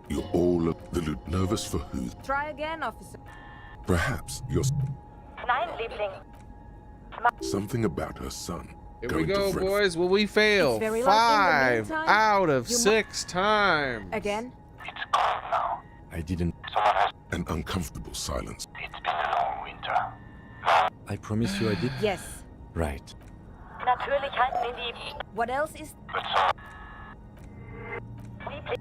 You're all a little nervous for who? Try again, officer. Perhaps you're Nein, Liebling. something about her son. Here we go, boys. Will we fail? It's very likely in the 5 meantime, out of you 6 times. Again? It's cold now. I didn't. Someone has... An uncomfortable silence. It's been a long winter. I promise you I did. Yes. Right. Natürlich halten in die... What else is... Liebling.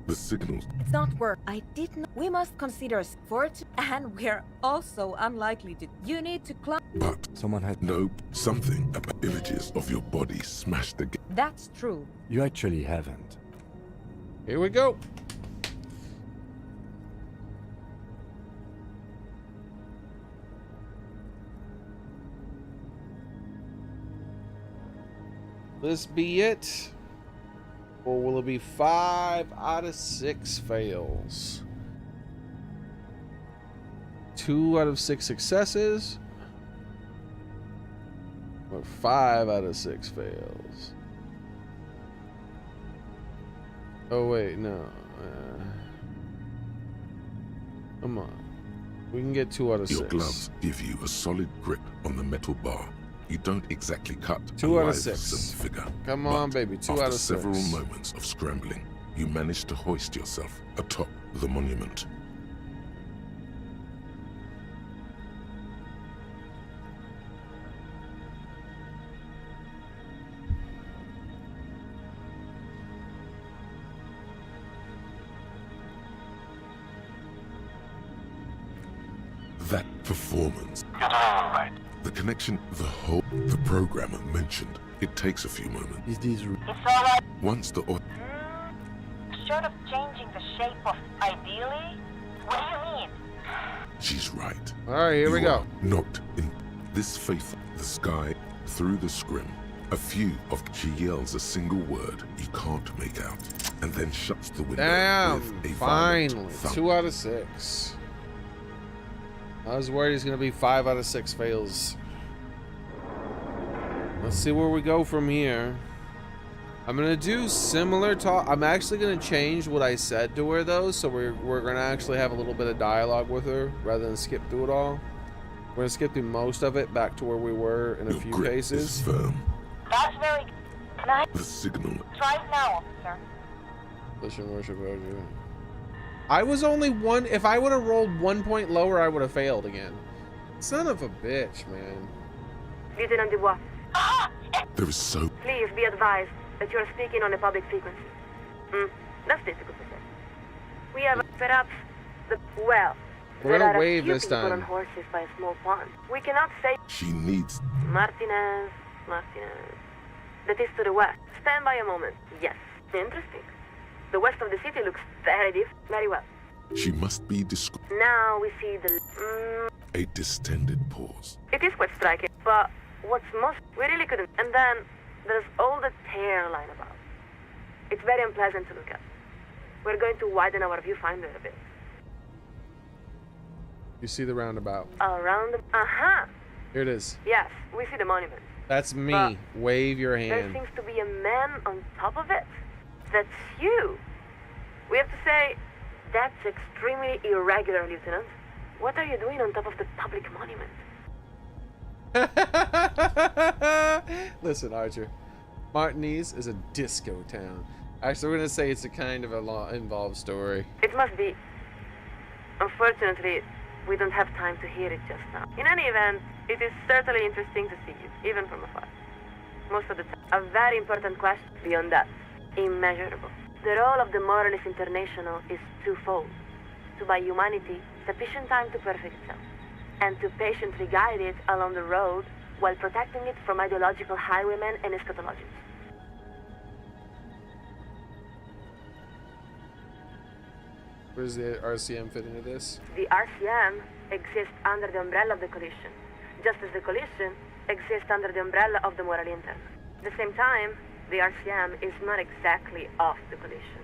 The signals. It's not work. I didn't... We must consider sport, and we're also unlikely to... You need to climb... But someone had... No, something about images of your body smashed again. That's true. You actually haven't. Here we go. This be it? Or will it be 5 out of 6 fails? 2 out of 6 successes? Or 5 out of 6 fails? Oh wait, no. Come on. We can get 2 out of 6. Your gloves give you a solid grip on the metal bar. You don't exactly cut 2 a out of lithe 6. figure. Come on, baby. 2 out of 6. After several moments of scrambling, you manage to hoist yourself atop the monument. That performance. You're doing all right. The connection, the programmer mentioned. It takes a few moments. Is this... It's alright. Once the Short of changing the shape of ideally? What do you mean? She's right. Alright, here we go. Knocked in this faith, the sky, through the scrim. A few of she yells a single word you can't make out, and then shuts the window Damn, with a finally. violent thump. 2 out of 6. I was worried it's gonna be 5 out of 6 fails. Let's see where we go from here. I'm gonna do similar talk. I'm actually gonna change what I said to her though, so we're gonna actually have a little bit of dialogue with her rather than skip through it all. We're gonna skip through most of it back to where we were in a few grip cases. is firm. That's very... Can I... The signal. Try it now, officer. Listen, worship, worship. I was only one. If I would have rolled 1 point lower, I would have failed again. Son of a bitch, man. Lieutenant Dubois, There is so. please be advised that you are speaking on a public frequency. That's difficult to say. We have perhaps the... Well, We're There gonna are a wave few this people on time. horses by a small pond. We cannot say She needs... Martinez. That is to the west. Stand by a moment. Yes. Interesting. The west of the city looks very well. She must be discreet. Now we see the... A distended pause. It is quite striking, but what's most... We really couldn't. And then there's all the hairline about. It's very unpleasant to look at. We're going to widen our viewfinder a bit. You see the roundabout. Around the... Aha! Here it is. Yes, we see the monument. That's me. But wave your there hand. seems to be a man on top of it. That's you. We have to say, that's extremely irregular, Lieutenant. What are you doing on top of the public monument? Listen, Archer. Martinez is a disco town. Actually, we're gonna say it's a kind of a involved story. It must be. Unfortunately, we don't have time to hear it just now. In any event, it is certainly interesting to see you, even from afar. Most of the time. A very important question beyond that. Immeasurable. The role of the Moralist International is twofold. To buy humanity sufficient time to perfect itself, and to patiently guide it along the road while protecting it from ideological highwaymen and eschatologists. Where does the RCM fit into this? The RCM exists under the umbrella of the coalition, just as the coalition exists under the umbrella of the Moral Intern. At the same time, the RCM is not exactly of the coalition.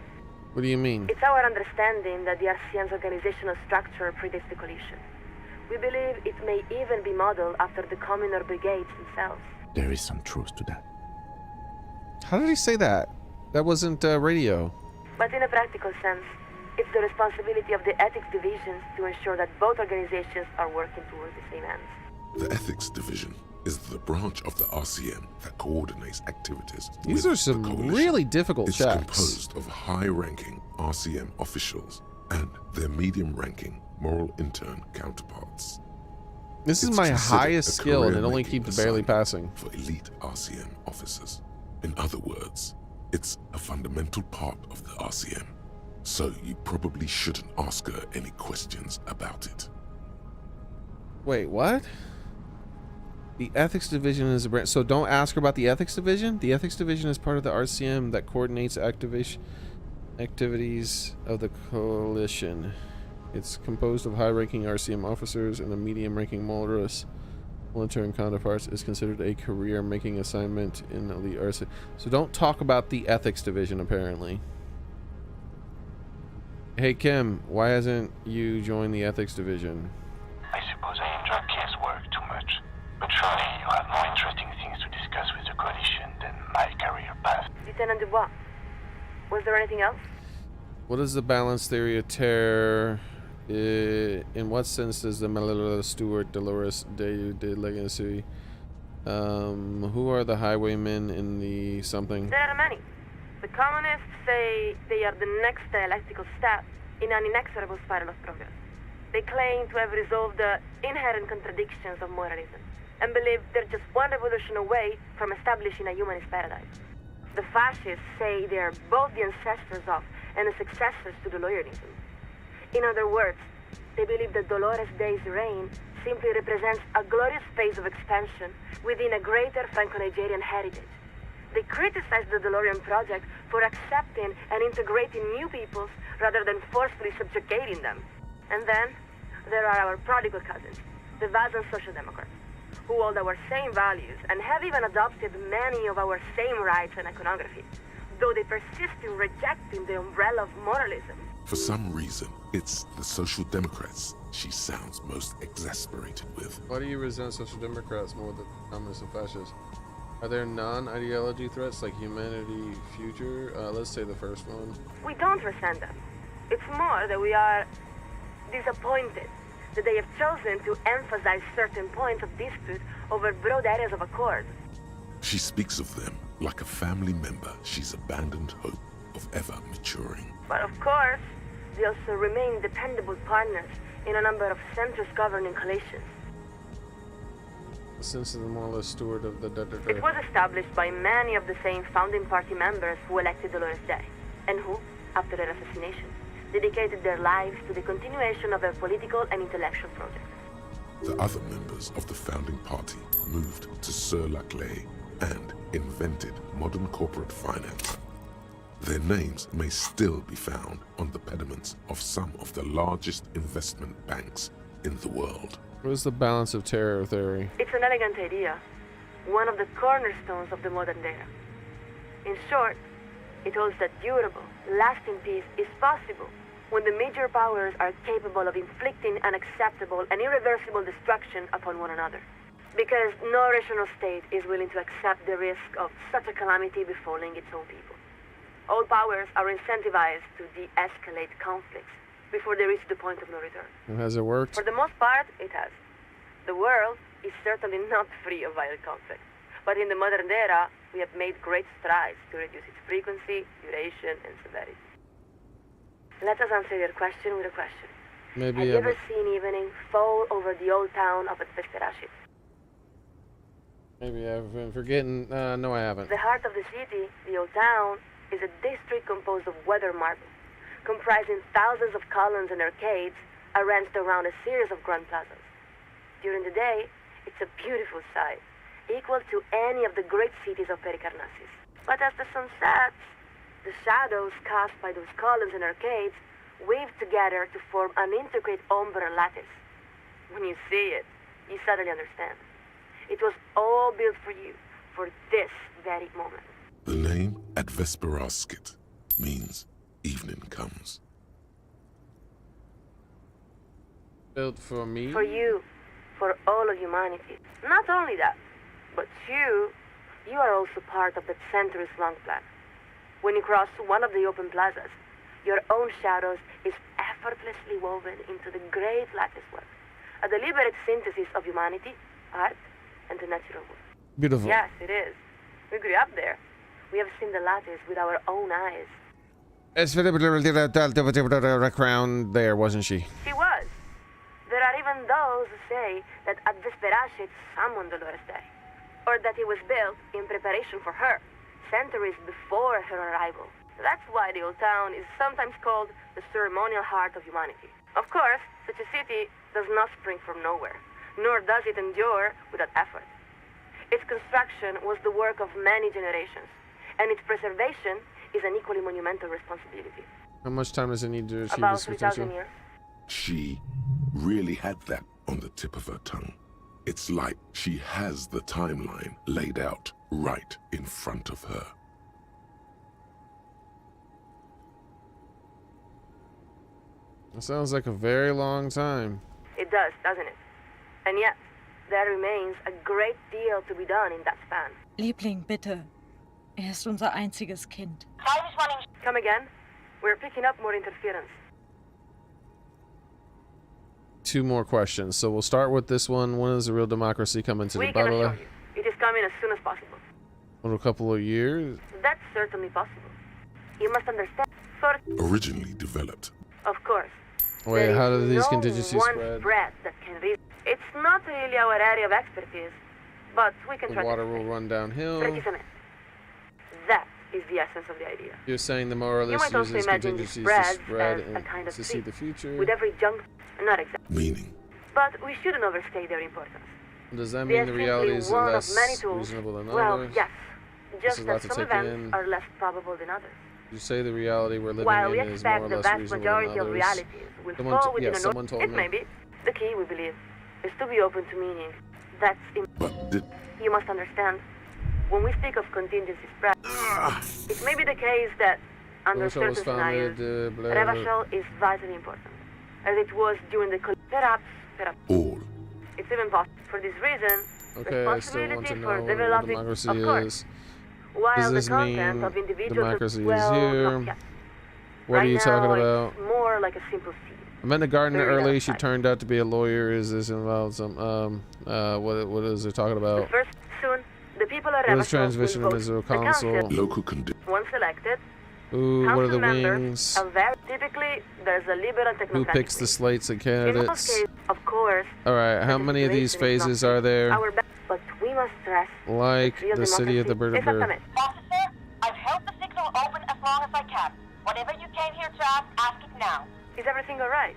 What do you mean? It's our understanding that the RCM's organizational structure predates the coalition. We believe it may even be modeled after the communal brigades themselves. There is some truth to that. How did he say that? That wasn't radio. But in a practical sense, it's the responsibility of the ethics divisions to ensure that both organizations are working towards the same ends. The Ethics Division is the branch of the RCM that coordinates activities. These with are some the coalition. really difficult It's checks. composed of high-ranking RCM officials and their medium-ranking moral intern counterparts. This is It's my considered highest a skill, and it only career-making keeps barely assignment passing. for elite RCM officers. In other words, it's a fundamental part of the RCM. So you probably shouldn't ask her any questions about it. Wait, what? The Ethics Division is a branch. So don't ask her about the Ethics Division? The Ethics Division is part of the RCM that coordinates activities of the coalition. It's composed of high-ranking RCM officers and a medium-ranking moralist. Intern counterparts is considered a career-making assignment in the RCM. So don't talk about the Ethics Division, apparently. Hey Kim, why hasn't you joined the Ethics Division? I suppose I enjoy casework too much. But surely you have more interesting things to discuss with the coalition than my career path. Lieutenant Dubois, was there anything else? What is the balance theory of terror? In what sense does the Melilla Stewart Dolores de Legacy? Who are the highwaymen in the something? There are many. The communists say they are the next dialectical step in an inexorable spiral of progress. They claim to have resolved the inherent contradictions of moralism, and believe they're just one revolution away from establishing a humanist paradise. The fascists say they are both the ancestors of and the successors to the Loyalism. In other words, they believe that Dolores Day's reign simply represents a glorious phase of expansion within a greater Franco-Nigerian heritage. They criticize the DeLorean project for accepting and integrating new peoples rather than forcefully subjugating them. And then there are our prodigal cousins, the Vazan Social Democrats, who hold our same values and have even adopted many of our same rights and iconography, though they persist in rejecting the umbrella of moralism. For some reason, it's the Social Democrats she sounds most exasperated with. Why do you resent Social Democrats more than communists and fascists? Are there non-ideology threats like humanity, future? Let's say the first one. We don't resent them. It's more that we are disappointed that they have chosen to emphasize certain points of dispute over broad areas of accord. She speaks of them like a family member she's abandoned hope of ever maturing. But of course, they also remain dependable partners in a number of centrist governing coalitions. Since the moralist steward of the It was established by many of the same founding party members who elected Dolores Day, and who, after her assassination, dedicated their lives to the continuation of their political and intellectual projects. The other members of the founding party moved to Sur-la-Clay and invented modern corporate finance. Their names may still be found on the pediments of some of the largest investment banks in the world. What is the balance of terror theory? It's an elegant idea, one of the cornerstones of the modern era. In short, it holds that durable, lasting peace is possible when the major powers are capable of inflicting unacceptable and irreversible destruction upon one another. Because no rational state is willing to accept the risk of such a calamity befalling its own people. All powers are incentivized to de-escalate conflicts before they reach the point of no return. And has it worked? For the most part, it has. The world is certainly not free of violent conflict. But in the modern era, we have made great strides to reduce its frequency, duration, and severity. Let us answer your question with a question. Maybe have you ever seen evening fall over the old town of Vesperashit? Maybe I've been forgetting. No, I haven't. The heart of the city, the old town, is a district composed of weather marble, comprising thousands of columns and arcades arranged around a series of grand plazas. During the day, it's a beautiful sight, equal to any of the great cities of Pericarnassus. But as the sun sets, the shadows cast by those columns and arcades weave together to form an intricate ombre lattice. When you see it, you suddenly understand. It was all built for you, for this very moment. The name Advesperaskit means evening comes. Built for me? For you, for all of humanity. Not only that, but you are also part of that centuries-long plan. When you cross one of the open plazas, your own shadows is effortlessly woven into the great lattice work, a deliberate synthesis of humanity, art, and the natural world. Beautiful. Yes, it is. We grew up there. We have seen the lattice with our own eyes. Crown there, wasn't she? She was. There are even those who say that Advesperaskit summoned Dolores Day, or that it was built in preparation for her, centuries before her arrival. That's why the old town is sometimes called the ceremonial heart of humanity. Of course, such a city does not spring from nowhere, nor does it endure without effort. Its construction was the work of many generations, and its preservation is an equally monumental responsibility. How much time does it need to achieve About this 3,000 potential? years. She really had that on the tip of her tongue. It's like she has the timeline laid out right in front of her. It sounds like a very long time. It does, doesn't it? And yet, there remains a great deal to be done in that span. Liebling, bitte. Ist unser einziges Kind. Come again? We're picking up more interference. 2 more questions. So we'll start with this one. When does the real democracy come into the We can battle? assure you, it is coming as soon as possible. In a couple of years? That's certainly possible. You must understand. Originally developed. Of course. Wait, there how is do these no contingencies one spread? threat that can reach. It's not really our area of expertise, but we can The try to water explain. will run downhill. Precisamente. That is the essence of the idea. You're saying the more or You less might also uses imagine these contingencies to spreads spread as a and kind of to see tree, the future. with every junction. Not exactly. Meaning? But we shouldn't overstate their importance. Does that They mean are the simply reality is one less of many tools. reasonable than Well, others? yes. This Just is a lot as to some take events in. are less probable than others. You say the reality we're living While we in is more expect or the less vast reasonable majority than of others. realities will Someone fall t- within yeah, a someone told it me. may be. The key, we believe, is to be open to meaning. That's You must understand, when we speak of contingency spread, it may be the case that under Revachol was certain founded, scenarios, blah, Revachol is vitally important, as it was during the perhaps. All. It's even possible. For this reason, Okay, I still want to responsibility know for what developing, democracy of course, is. while Does the this content mean of individual democracy is well, here? not yet. What are Right you talking now, about? It's more like a simple seed. I met a gardener Very early. She outside. turned out to be a lawyer. Is this involved some what is it talking about? First, soon, the people at What is Revachol transmission will of vote Israel the council. Council? Local condition. Once elected, Ooh, what are the council members wings? are very typically there's a liberal Who technocratic. picks the slates of In most candidates? cases, of course, All right, how many of these situation is not phases are there? our best, but we must stress Like real the city of the democracy. bird. Officer, I've held the signal open as long as I can. Whatever you came here to ask it now. Is everything alright?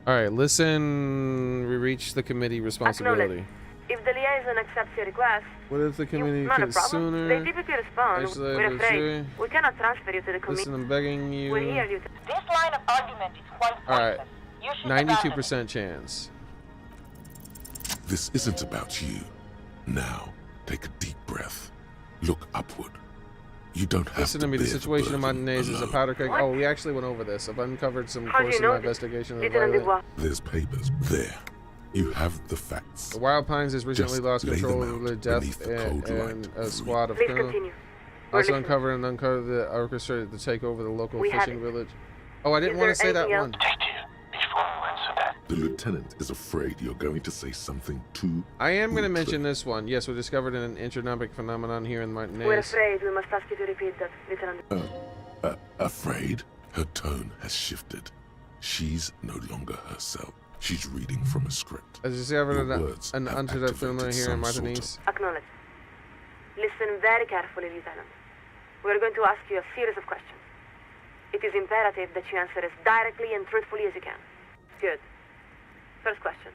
Alright, listen. We reached the committee responsibility. If the liaison accepts your request, What if the committee not a could problem. sooner? They typically respond. Actually, We're afraid. sure. We cannot transfer you to the committee. Listen, I'm begging you. We're here, you. This line of argument is quite Alright, You should abandon it. 92% chance. This isn't about you. Now, take a deep breath. Look upward. You don't have Listen to me, the bear situation in burden Martinez is a alone. powder keg. Oh, we actually went over this. I've uncovered some How do course you in know my this? investigation of the Lieutenant violent. Dubois. There's papers there. You have the facts. The Wild Pines has recently Just lost lay control them of out the death beneath the cold and light a of squad of Please criminals. continue. We're Also listening. uncovered and uncovered the orchestrated to take over the local We have fishing it. village. Oh, I didn't Is want to there say that anything one. Before you answer that, The lieutenant is afraid you're going to say something too. I am going to brutal. mention this one. Yes, we discovered an entronomic phenomenon here in We're Martinez. afraid we must ask you to repeat that, Lieutenant. Afraid? Her tone has shifted. She's no longer herself. She's reading from a script. As discovered Your an words have untold phenomenon activated here in some sort Martinez. Acknowledge. Listen very carefully, Lieutenant. We're going to ask you a series of questions. It is imperative that you answer as directly and truthfully as you can. Good. First question.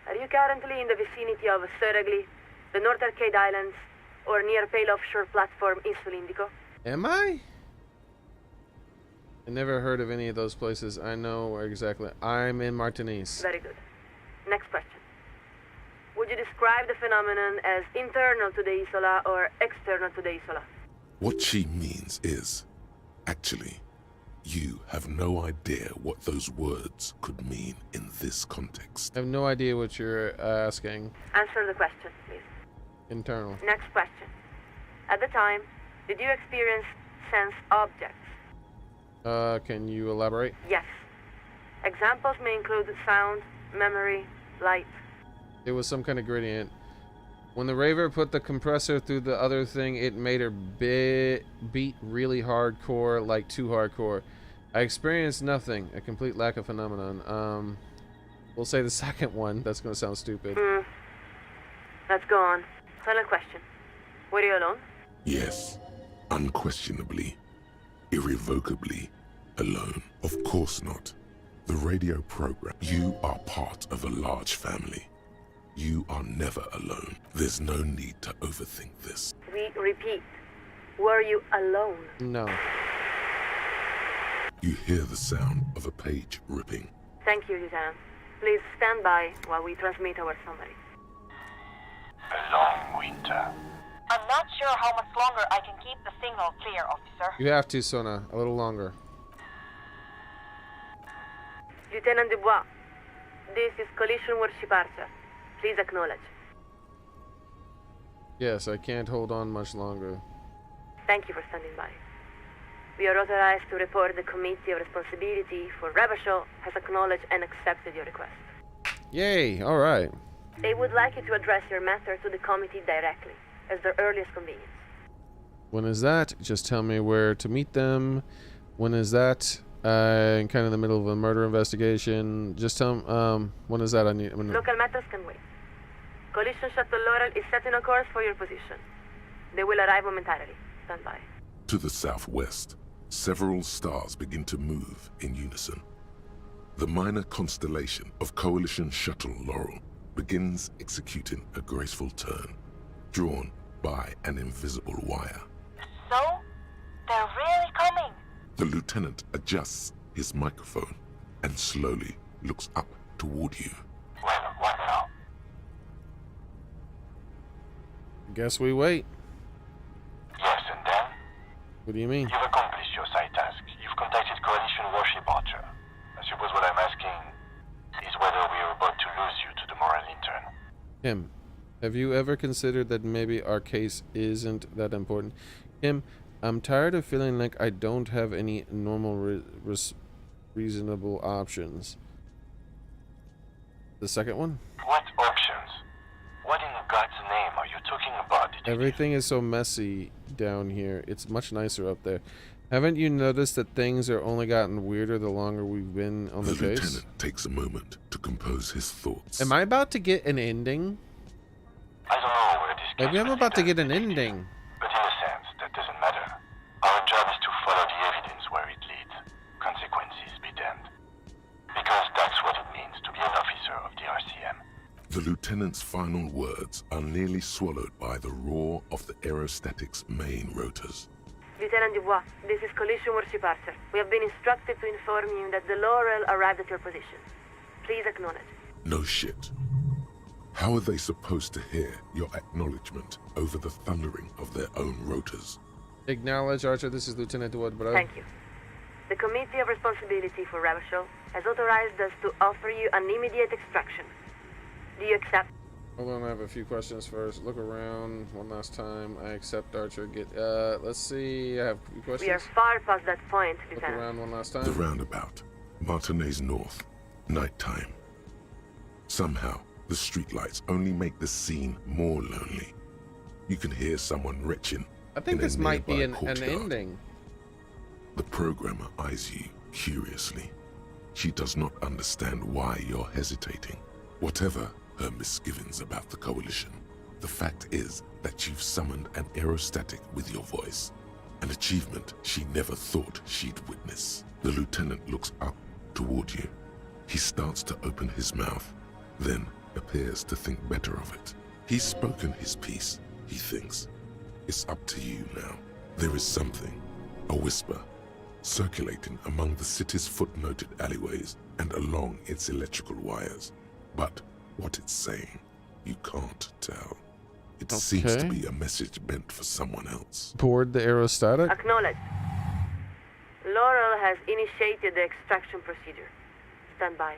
Are you currently in the vicinity of Surrey, the North Arcade Islands, or near Pale Offshore Platform in Solindico? Am I? I never heard of any of those places. I know where exactly. I'm in Martinez. Very good. Next question. Would you describe the phenomenon as internal to the Isola or external to the Isola? What she means is, actually, you have no idea what those words could mean in this context. I have no idea what you're asking. Answer the question, please. Internal. Next question. At the time, did you experience sense objects? Can you elaborate? Yes. Examples may include sound, memory, light. It was some kind of gradient. When the raver put the compressor through the other thing, it made her beat really hardcore, like too hardcore. I experienced nothing, a complete lack of phenomenon. We'll say the second one. That's gonna sound stupid. Let's go on. Final question. Were you alone? Yes, unquestionably, irrevocably alone. Of course not. The radio program. You are part of a large family. You are never alone. There's no need to overthink this. We repeat. Were you alone? No. You hear the sound of a page ripping. Thank you, Lieutenant. Please stand by while we transmit our summary. a long winter. I'm not sure how much longer I can keep the signal clear, officer. You have to, Sona. A little longer. Lieutenant Dubois, this is Collision Warship Archer. Please acknowledge. Yes, I can't hold on much longer. Thank you for standing by. We are authorized to report the Committee of Responsibility for Rebasho has acknowledged and accepted your request. Yay, alright. They would like you to address your matter to the committee directly, as their earliest convenience. When is that? Just tell me where to meet them. When is that? I'm kind of in the middle of a murder investigation. Just tell them, when is that? Local matters can wait. Collision Shuttle Laurel is setting a course for your position. They will arrive momentarily. Stand by. To the southwest, several stars begin to move in unison. The minor constellation of Coalition Shuttle Laurel begins executing a graceful turn, drawn by an invisible wire. So? They're really coming. The lieutenant adjusts his microphone and slowly looks up toward you. Well, what now? Guess we wait. Yes, and then? What do you mean? You've accomplished your side task. You've contacted Coalition Warship Archer. I suppose what I'm asking is whether we are about to lose you to the moral intern. Kim, have you ever considered that maybe our case isn't that important? Kim, I'm tired of feeling like I don't have any normal reasonable options. The second one? What options? What in God's name are you talking about? Everything is so messy down here. It's much nicer up there. Haven't you noticed that things are only gotten weirder the longer we've been on the case? The lieutenant takes a moment to compose his thoughts. Am I about to get an ending? I don't know where this Maybe I'm about to get an ending. But in a sense, that doesn't matter. Our job is to follow the evidence where it leads. Consequences be damned. Because that's what it means to be an officer of the RCM. The lieutenant's final words are nearly swallowed by the roar of the aerostatic's main rotors. Lieutenant Dubois, this is Collision Warship Archer. We have been instructed to inform you that the Laurel arrived at your position. Please acknowledge. No shit. How are they supposed to hear your acknowledgement over the thundering of their own rotors? Acknowledge, Archer. This is Lieutenant Wood, but Thank you. The Committee of Responsibility for Revachol has authorized us to offer you an immediate extraction. Do you accept? Hold on, I have a few questions first. Look around one last time. I accept, Archer. Let's see. I have a few questions. We are far past that point, Look Lieutenant. around one last time. The roundabout. Martinez North. Nighttime. Somehow, the streetlights only make the scene more lonely. You can hear someone retching. I think in a this might be nearby an courtyard. ending. The programmer eyes you curiously. She does not understand why you're hesitating. Whatever her misgivings about the Coalition, the fact is that you've summoned an aerostatic with your voice, an achievement she never thought she'd witness. The lieutenant looks up toward you. He starts to open his mouth, then appears to think better of it. He's spoken his piece, he thinks. It's up to you now. There is something, a whisper, circulating among the city's footnoted alleyways and along its electrical wires. But what it's saying, you can't tell. It seems to be a message meant for someone else. Board the aerostatic. Acknowledge. Laurel has initiated the extraction procedure. Stand by.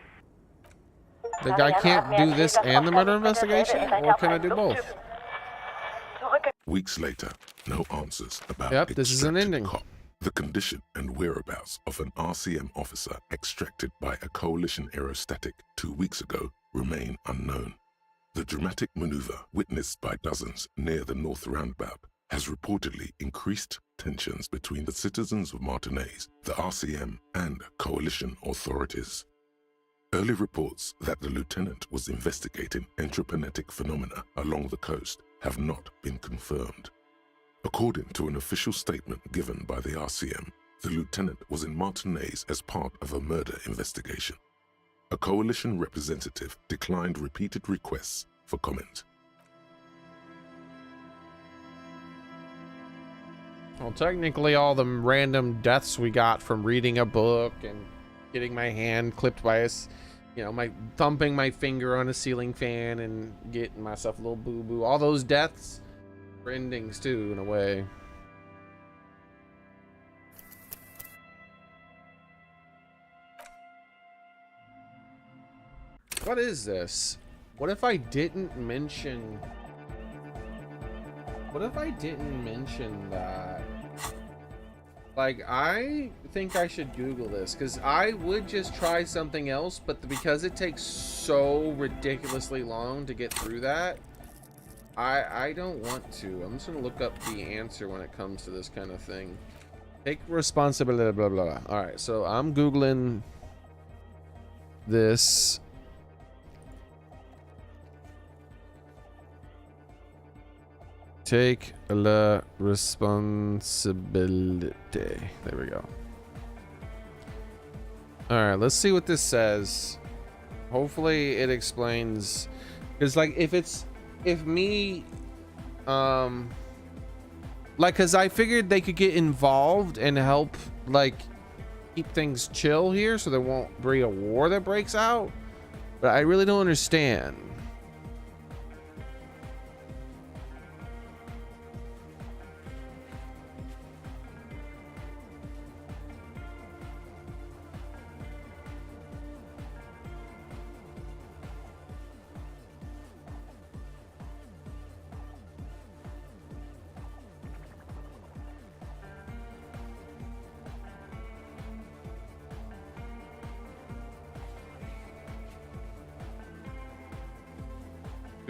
The guy can't do this and the murder investigation? Or can I do both? Weeks later, no answers about Yep, this is an ending. cop. The condition and whereabouts of an RCM officer extracted by a Coalition aerostatic 2 weeks ago remain unknown. The dramatic maneuver witnessed by dozens near the North Roundabout has reportedly increased tensions between the citizens of Martinez, the RCM, and Coalition authorities. Early reports that the lieutenant was investigating entropinetic phenomena along the coast have not been confirmed. According to an official statement given by the RCM, the lieutenant was in Martinez as part of a murder investigation. A Coalition representative declined repeated requests for comment. Well, technically all the random deaths we got from reading a book and getting my hand clipped by my thumping my finger on a ceiling fan and getting myself a little boo-boo. All those deaths were endings too, in a way. What is this? What if I didn't mention... What if I didn't mention that? Like, I think I should Google this, because I would just try something else, but because it takes so ridiculously long to get through that, I don't want to. I'm just going to look up the answer when it comes to this kind of thing. Take responsibility, blah, blah, blah. Alright, so I'm Googling this. Take la responsibility. There we go. Alright, let's see what this says. Hopefully it explains, because like if because I figured they could get involved and help like keep things chill here so there won't be a war that breaks out, but I really don't understand.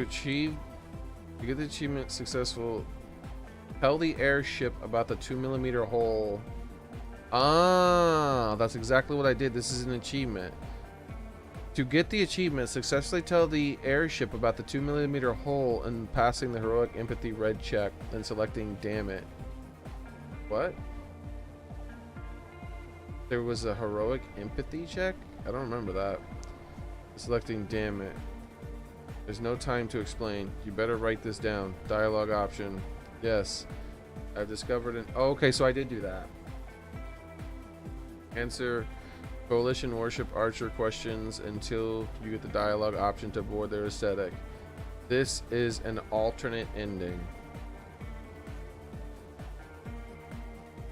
To get the achievement successful, tell the airship about the 2mm hole. Ah, that's exactly what I did. This is an achievement. To get the achievement, successfully tell the airship about the 2mm hole and passing the heroic empathy red check and selecting damn it. What? There was a heroic empathy check? I don't remember that. Selecting damn it. There's no time to explain. You better write this down. Dialogue option. Yes. I've discovered an... Oh, okay, so I did do that. Answer Coalition Warship Archer questions until you get the dialogue option to board their aesthetic. This is an alternate ending.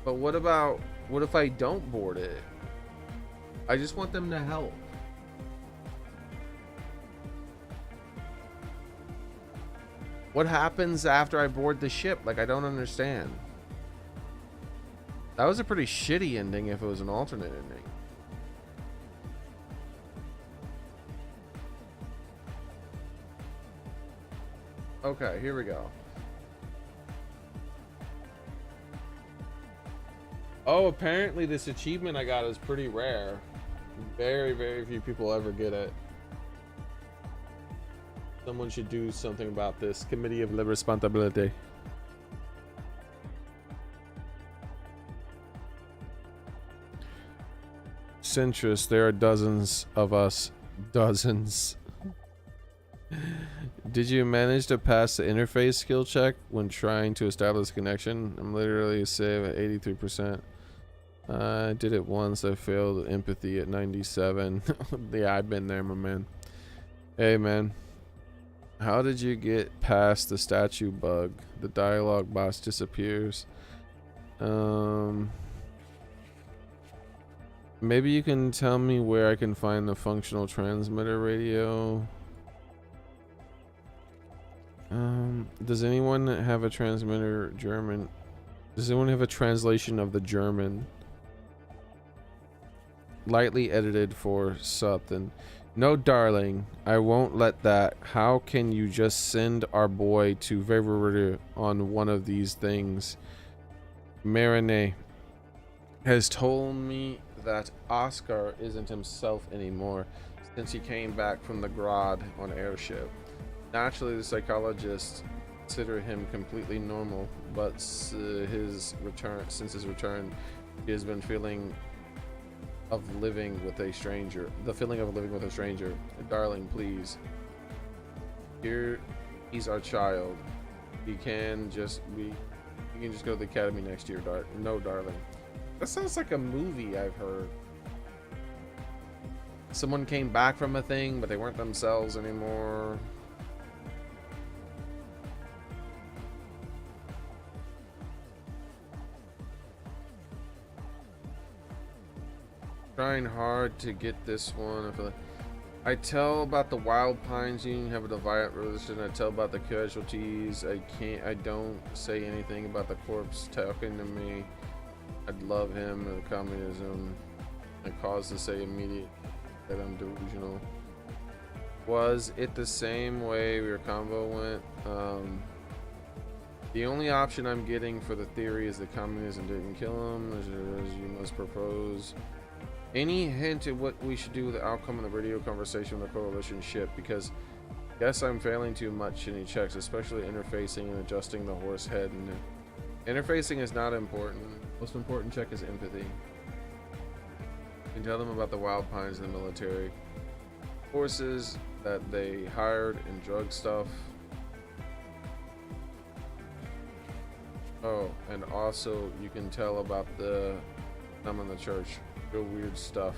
But what if I don't board it? I just want them to help. What happens after I board the ship? Like, I don't understand. That was a pretty shitty ending if it was an alternate ending. Okay, here we go. Oh, apparently this achievement I got is pretty rare. Very, very few people ever get it. Someone should do something about this. Committee of La Responsibility. Centrist, there are dozens of us. Dozens. Did you manage to pass the interface skill check when trying to establish a connection? I'm literally save at 83%. I did it once. I failed empathy at 97. Yeah, I've been there, my man. Hey, man. How did you get past the statue bug? The dialogue box disappears. Maybe you can tell me where I can find the functional transmitter radio. Does anyone have a transmitter German? Does anyone have a translation of the German? Lightly edited for something. No, darling, I won't let that. How can you just send our boy to Veverity on one of these things? Marinette has told me that Oscar isn't himself anymore since he came back from the Grad on airship. Naturally, the psychologist considered him completely normal, but since his return, he has been feeling of living with a stranger. The feeling of living with a stranger. Darling, please. Here, he's our child. He can just go to the academy next year, no, darling. That sounds like a movie I've heard. Someone came back from a thing, but they weren't themselves anymore. Trying hard to get this one. I tell about the Wild Pines Union have a divided religion. I tell about the casualties. I don't say anything about the corpse talking to me. I'd love him and communism. I cause to say immediate that I'm delusional. Was it the same way your combo went? The only option I'm getting for the theory is that communism didn't kill him, as you must propose. Any hint at what we should do with the outcome of the radio conversation with the coalition ship? Because guess I'm failing too much in any checks, especially interfacing and adjusting the horse head. And interfacing is not important. Most important check is empathy. You can tell them about the Wild Pines in the military forces that they hired and drug stuff. Oh, and also you can tell about the them in the church. Real weird stuff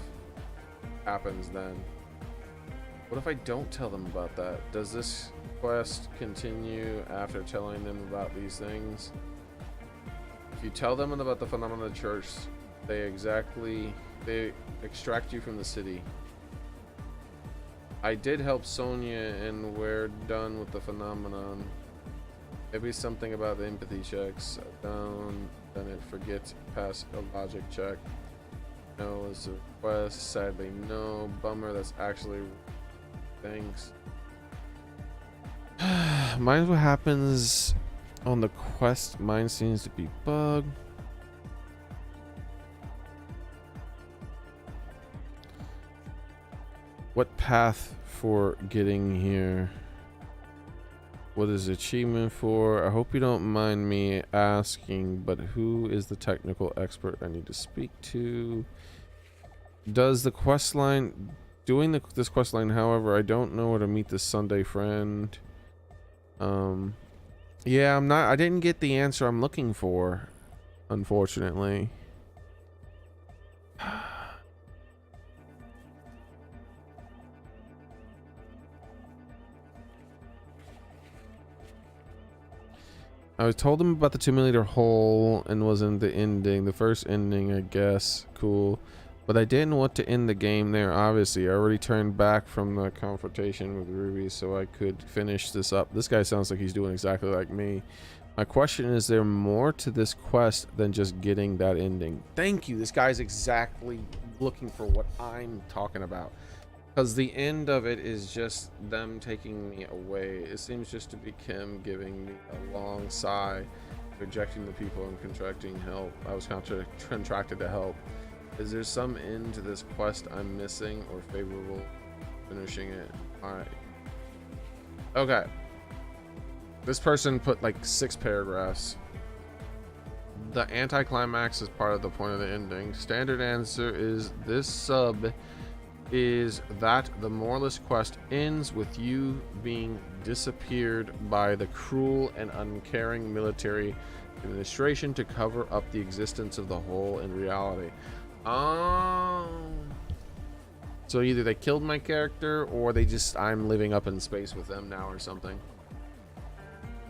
happens then. What if I don't tell them about that? Does this quest continue after telling them about these things? If you tell them about the phenomenon of the church, they extract you from the city. I did help Sonia and we're done with the phenomenon. Maybe something about the empathy checks. Done it. Forget pass a logic check. No, it's a request. Sadly, no. Bummer. That's actually thanks. Mine's what happens on the quest. Mine seems to be bug. What path for getting here? What is achievement for? I hope you don't mind me asking, but who is the technical expert I need to speak to? Does the quest line... Doing this quest line, however, I don't know where to meet this Sunday friend. Yeah, I didn't get the answer I'm looking for, unfortunately. I was told him about the 2-millimeter hole and wasn't the ending. The first ending, I guess. Cool. But I didn't want to end the game there, obviously. I already turned back from the confrontation with Ruby so I could finish this up. This guy sounds like he's doing exactly like me. My question is there more to this quest than just getting that ending? Thank you. This guy's exactly looking for what I'm talking about. Because the end of it is just them taking me away. It seems just to be Kim giving me a long sigh, rejecting the people and contracting help. I was contracted to help. Is there some end to this quest I'm missing or favorable finishing it? Alright. Okay. This person put like 6 paragraphs. The anticlimax is part of the point of the ending. Standard answer is this sub is that the Moreless quest ends with you being disappeared by the cruel and uncaring military administration to cover up the existence of the hole in reality. Oh. So either they killed my character or I'm living up in space with them now or something.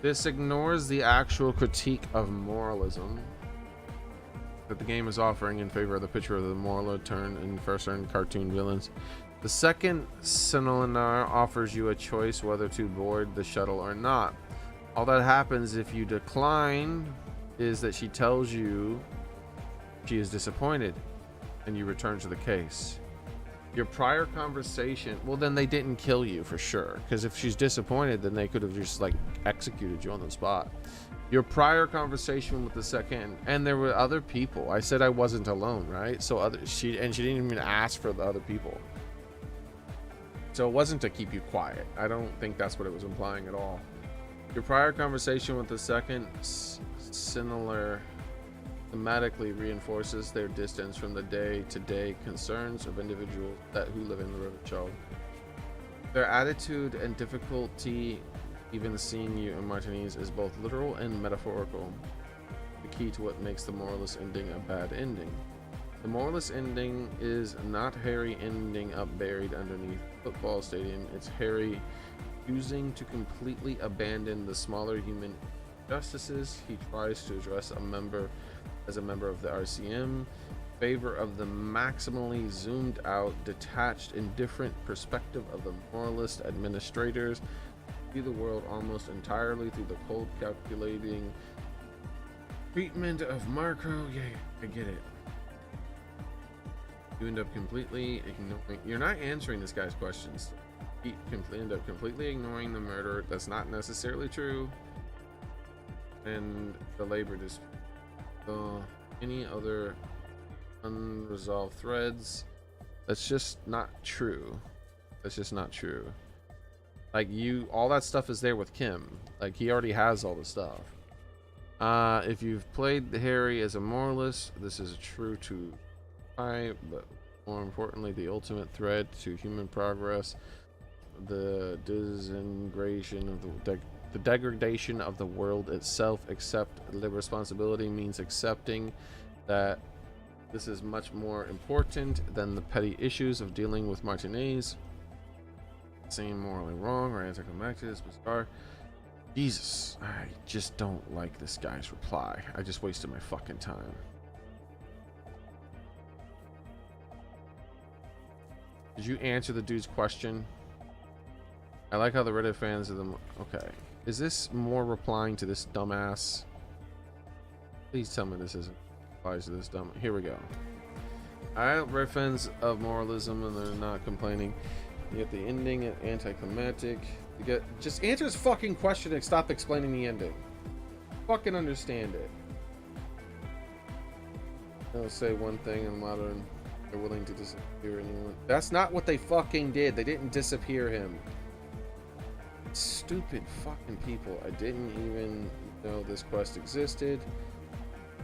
This ignores the actual critique of moralism that the game is offering in favor of the picture of the moral turn and first-turn cartoon villains. The second Sinolenar offers you a choice whether to board the shuttle or not. All that happens if you decline is that she tells you she is disappointed and you return to the case. Your prior conversation, well then they didn't kill you for sure, because if she's disappointed then they could have just like executed you on the spot. Your prior conversation with the second, and there were other people. I said I wasn't alone, right? So she didn't even ask for the other people. So it wasn't to keep you quiet. I don't think that's what it was implying at all. Your prior conversation with the second similar thematically reinforces their distance from the day-to-day concerns of individuals who live in the River Chul. Their attitude and difficulty even seeing you in Martinez is both literal and metaphorical. The key to what makes the Moreless ending a bad ending. The Moreless ending is not Harry ending up buried underneath a football stadium. It's Harry choosing to completely abandon the smaller human injustices he tries to address as a member of the RCM, favor of the maximally zoomed out, detached, indifferent perspective of the moralist administrators, see the world almost entirely through the cold, calculating treatment of Marco. Yeah, I get it. You end up completely ignoring. You're not answering this guy's questions. You end up completely ignoring the murder. That's not necessarily true. And the labor dispute. Any other unresolved threads? That's just not true. That's just not true. Like all that stuff is there with Kim. Like he already has all the stuff. If you've played Harry as a moralist, this is true to but more importantly, the ultimate threat to human progress, the disintegration of the degradation of the world itself. Accept the responsibility means accepting that this is much more important than the petty issues of dealing with Martinez. Seem morally wrong or anticlimactic is bizarre. Jesus, I just don't like this guy's reply. I just wasted my fucking time. Did you answer the dude's question? I like how the Reddit fans of them. Okay, is this more replying to this dumbass? Please tell me this isn't applies to this dumb. Here we go. Alright, Reddit fans of moralism, and they're not complaining. You get the ending anticlimactic. You get just answer his fucking question and stop explaining the ending. Fucking understand it. They'll say one thing in modern. They're willing to disappear anyone. That's not what they fucking did. They didn't disappear him. Stupid fucking people. I didn't even know this quest existed.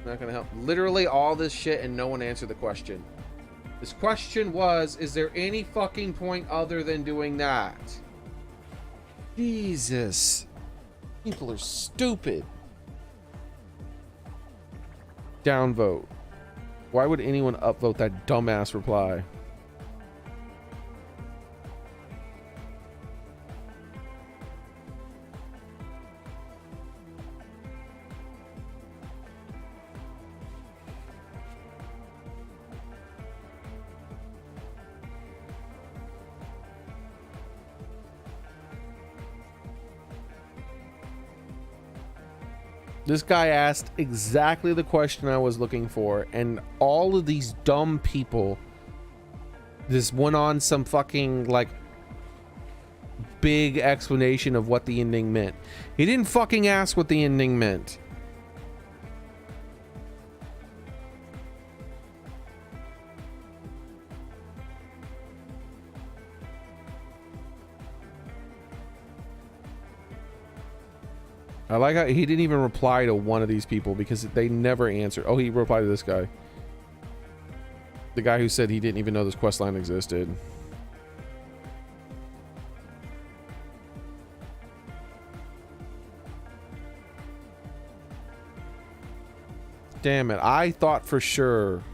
Not gonna help. Literally all this shit and no one answered the question. This question was, is there any fucking point other than doing that? Jesus. People are stupid. Downvote. Why would anyone upvote that dumbass reply? This guy asked exactly the question I was looking for, and all of these dumb people just went on some fucking like big explanation of what the ending meant. He didn't fucking ask what the ending meant. I like how he didn't even reply to one of these people because they never answered. Oh, he replied to this guy. The guy who said he didn't even know this quest line existed. Damn it. I thought for sure.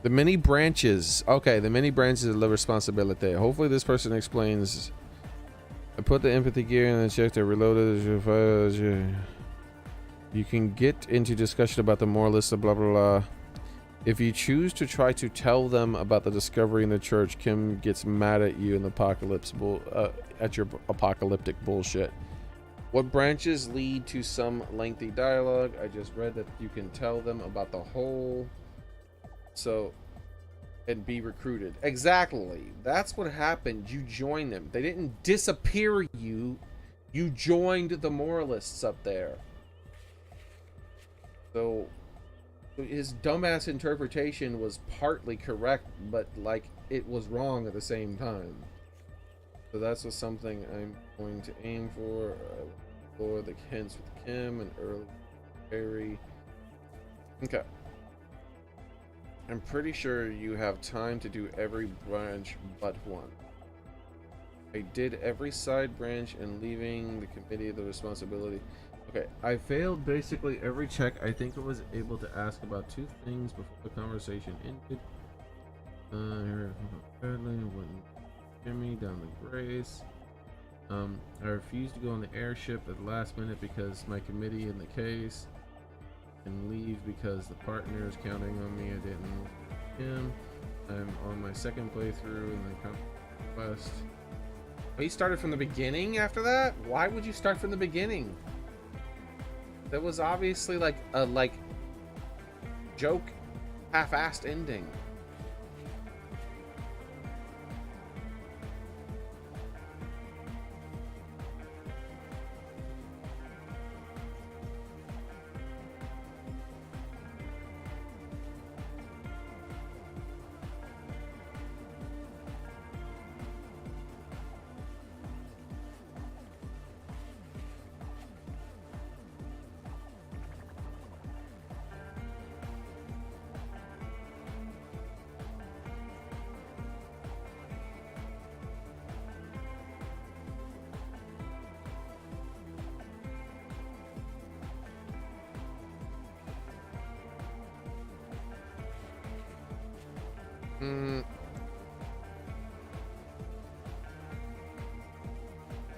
The many branches. Okay, the many branches of the responsibility. Hopefully this person explains. I put the empathy gear in and checked it, reloaded. You can get into discussion about the moralists, blah, blah, blah. If you choose to try to tell them about the discovery in the church, Kim gets mad at you in the apocalypse at your apocalyptic bullshit. What branches lead to some lengthy dialogue? I just read that you can tell them about the whole... So, and be recruited. Exactly. That's what happened. You joined them. They didn't disappear you. You joined the moralists up there. So, his dumbass interpretation was partly correct, but like it was wrong at the same time. So that's what something I'm going to aim for. For the hints with Kim and early Harry. Okay. I'm pretty sure you have time to do every branch but one. I did every side branch and leaving the committee the responsibility. Okay, I failed basically every check. I think I was able to ask about 2 things before the conversation ended. Wouldn't hear me down the grace. I refused to go on the airship at the last minute because my committee in the case. And leave because the partner is counting on me. I didn't him. I'm on my second playthrough in the quest. He started from the beginning after that? Why would you start from the beginning? That was obviously like a joke half-assed ending.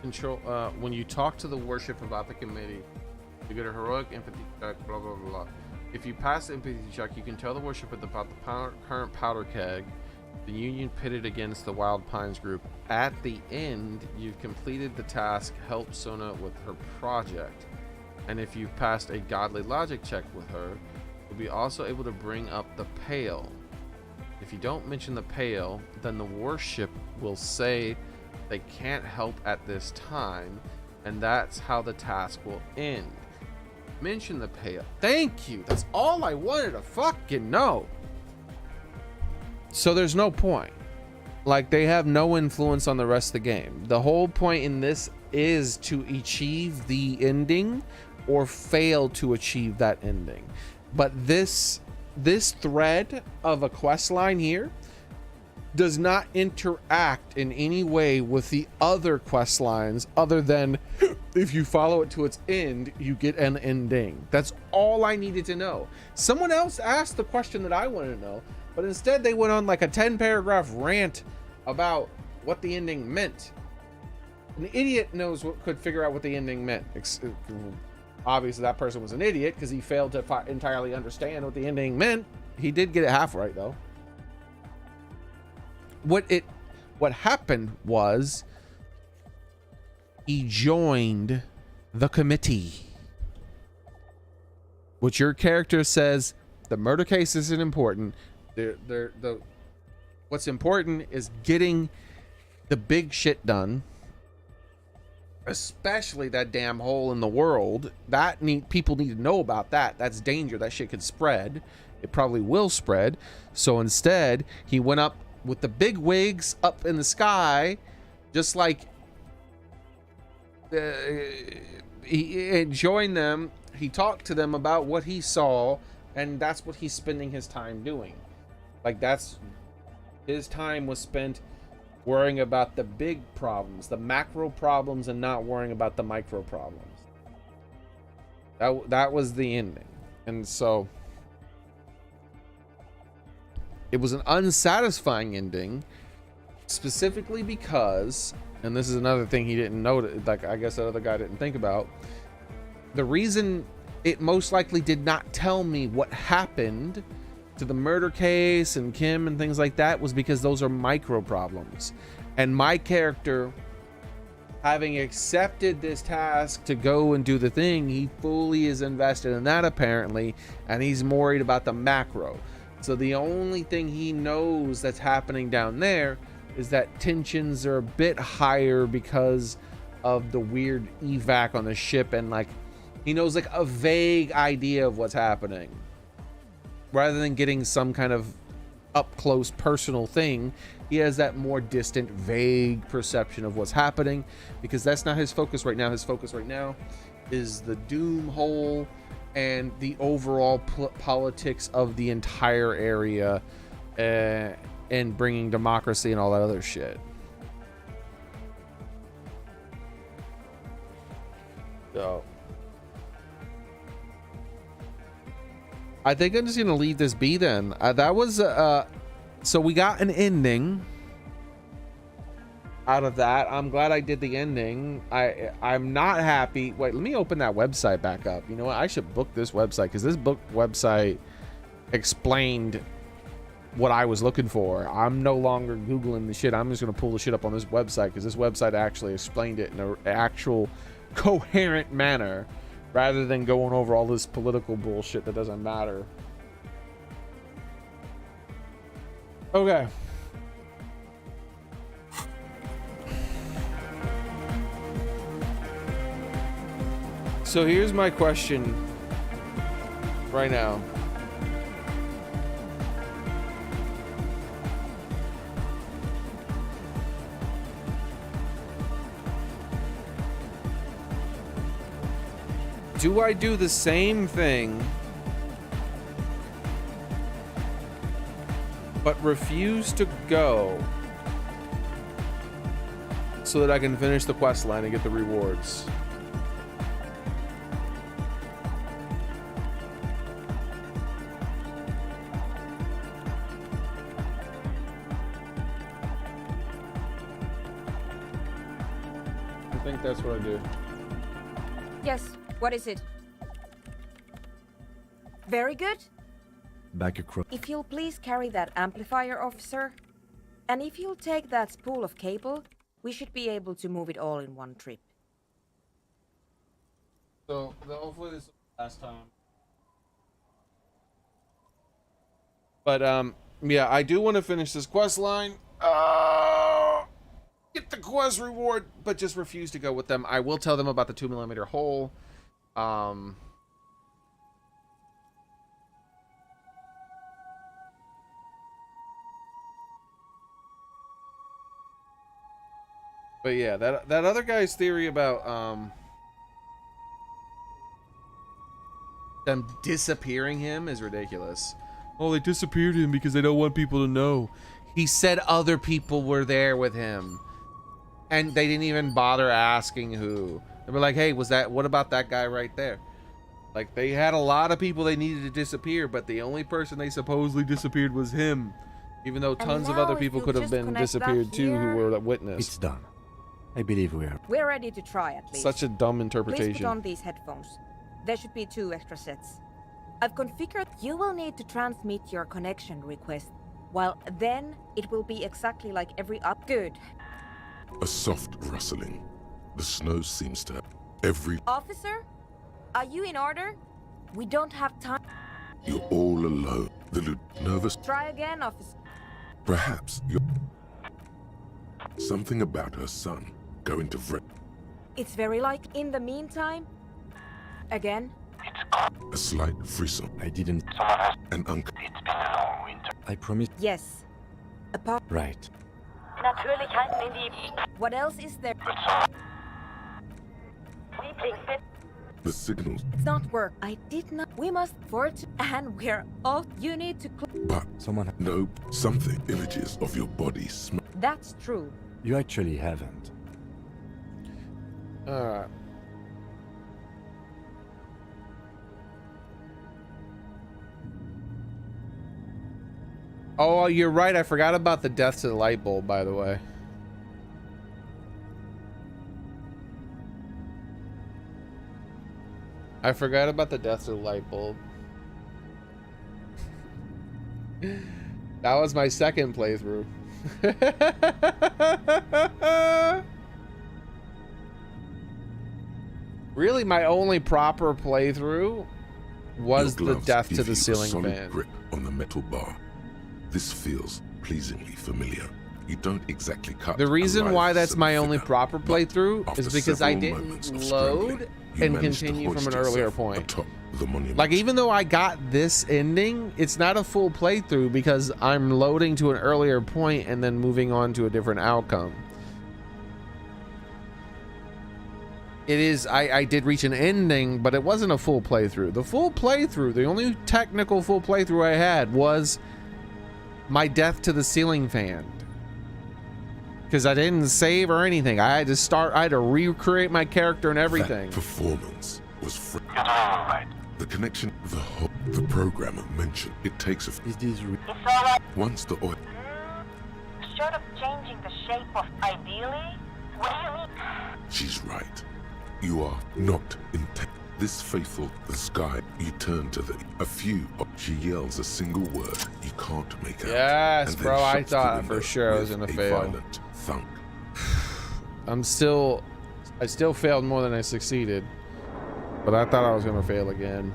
Control. When you talk to the worship about the committee, you get a heroic empathy check. Blah blah blah. If you pass the empathy check, you can tell the worship about the current powder keg, the Union pitted against the Wild Pines group. At the end, you've completed the task. Help Sona with her project, and if you've passed a godly logic check with her, you'll be also able to bring up the Pale. If you don't mention the Pale, then the worship will say they can't help at this time, and that's how the task will end. Mention the Pale. Thank you. That's all I wanted to fucking know. So there's no point. Like, they have no influence on the rest of the game. The whole point in this is to achieve the ending or fail to achieve that ending. But this thread of a quest line here does not interact in any way with the other quest lines, other than if you follow it to its end, you get an ending. That's all I needed to know. Someone else asked the question that I wanted to know, but instead they went on like a 10-paragraph rant about what the ending meant. An idiot could figure out what the ending meant. Obviously that person was an idiot because he failed to entirely understand what the ending meant. He did get it half right though. What happened was he joined the committee, which your character says the murder case isn't important. What's important is getting the big shit done, especially that damn hole in the world. People need to know about that. That's danger. That shit could spread. It probably will spread. So instead, he went up with the big wigs up in the sky, just like he joined them. He talked to them about what he saw, and that's what he's spending his time doing. Like, that's his time was spent worrying about the big problems, the macro problems, and not worrying about the micro problems. That was the ending. And so it was an unsatisfying ending, specifically because, and this is another thing he didn't know, like I guess that other guy didn't think about, the reason it most likely did not tell me what happened to the murder case and Kim and things like that was because those are micro problems. And my character, having accepted this task to go and do the thing, he fully is invested in that apparently, and he's worried about the macro. So the only thing he knows that's happening down there is that tensions are a bit higher because of the weird evac on the ship, and like he knows like a vague idea of what's happening. Rather than getting some kind of up close personal thing, he has that more distant, vague perception of what's happening, because that's not his focus right now. His focus right now is the doom hole and the overall politics of the entire area, and bringing democracy and all that other shit. So I think I'm just gonna leave this be then. That was so we got an ending out of that. I'm glad I did the ending. I'm not happy. Wait, let me open that website back up. You know what? I should book this website, because this book website explained what I was looking for. I'm no longer Googling the shit. I'm just gonna pull the shit up on this website, because this website actually explained it in an actual coherent manner, rather than going over all this political bullshit that doesn't matter. Okay. So here's my question right now. Do I do the same thing but refuse to go so that I can finish the quest line and get the rewards? I think that's what I do. Yes, what is it? Very good. Back across. If you'll please carry that amplifier, officer. And if you'll take that spool of cable, we should be able to move it all in one trip. So, hopefully this is the last time. But, yeah, I do want to finish this quest line. Get the quest reward, but just refuse to go with them. I will tell them about the 2mm hole. But yeah, that other guy's theory about Them disappearing him is ridiculous. Oh, they disappeared him because they don't want people to know. He said other people were there with him. And they didn't even bother asking who. They were like, hey, what about that guy right there? Like, they had a lot of people they needed to disappear, but the only person they supposedly disappeared was him. Even though tons of other people could have been disappeared too who were a witness. It's done. I believe we are. We're ready to try at least. Such a dumb interpretation. Please put on these headphones. There should be 2 extra sets. I've configured. You will need to transmit your connection request. Well, then it will be exactly like every up. Good. A soft rustling. The snow seems to have every... Officer? Are you in order? We don't have time. You're all alone. The nervous... Try again, officer. Perhaps you're... Something about her son going to... It's very like... In the meantime... Again? A slight frisson. I didn't... An uncle. It's been a long winter. I promised... Yes. Right. Natürlich halten in die What else is there? Lieblingsbit. The signals. It's not work. I did not. We must forge, and we're off. You need to. But someone. No, something. Images of your body. That's true. You actually haven't. Alright. Oh, you're right. I forgot about the death to the light bulb, by the way. I forgot about the death to the light bulb. That was my second playthrough. Really, my only proper playthrough was the death to the ceiling fan. Grip on the metal bar. This feels pleasingly familiar. You don't exactly cut. The reason why that's my only proper playthrough is because I didn't load and continue from an earlier point. Like, even though I got this ending, it's not a full playthrough because I'm loading to an earlier point and then moving on to a different outcome. It is, I did reach an ending, but it wasn't a full playthrough. The full playthrough, the only technical full playthrough I had was my death to the ceiling fan. Because I didn't save or anything. I had to recreate my character and everything. That performance was right. The connection, the programmer mentioned it takes a... Is this it's alright. Once the oil... Short of changing the shape of ideally, what do you mean? She's right. You are not intent. This faithful, the sky, you turn to a few. She yells a single word you can't make out. Yes, bro, I thought for sure I was gonna fail. Violent thunk. I still failed more than I succeeded. But I thought I was gonna fail again.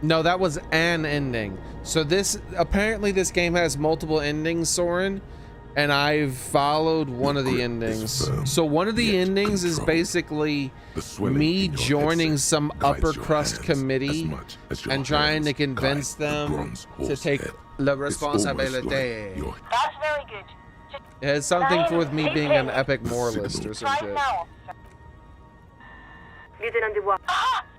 No, that was an ending. So apparently this game has multiple endings, Soren. And I've followed one of the endings. So one of the endings is basically me joining some upper crust committee and trying to convince them to take la responsibility. That's very good. It has something to do with me being an epic moralist or some shit. Lieutenant Dubois.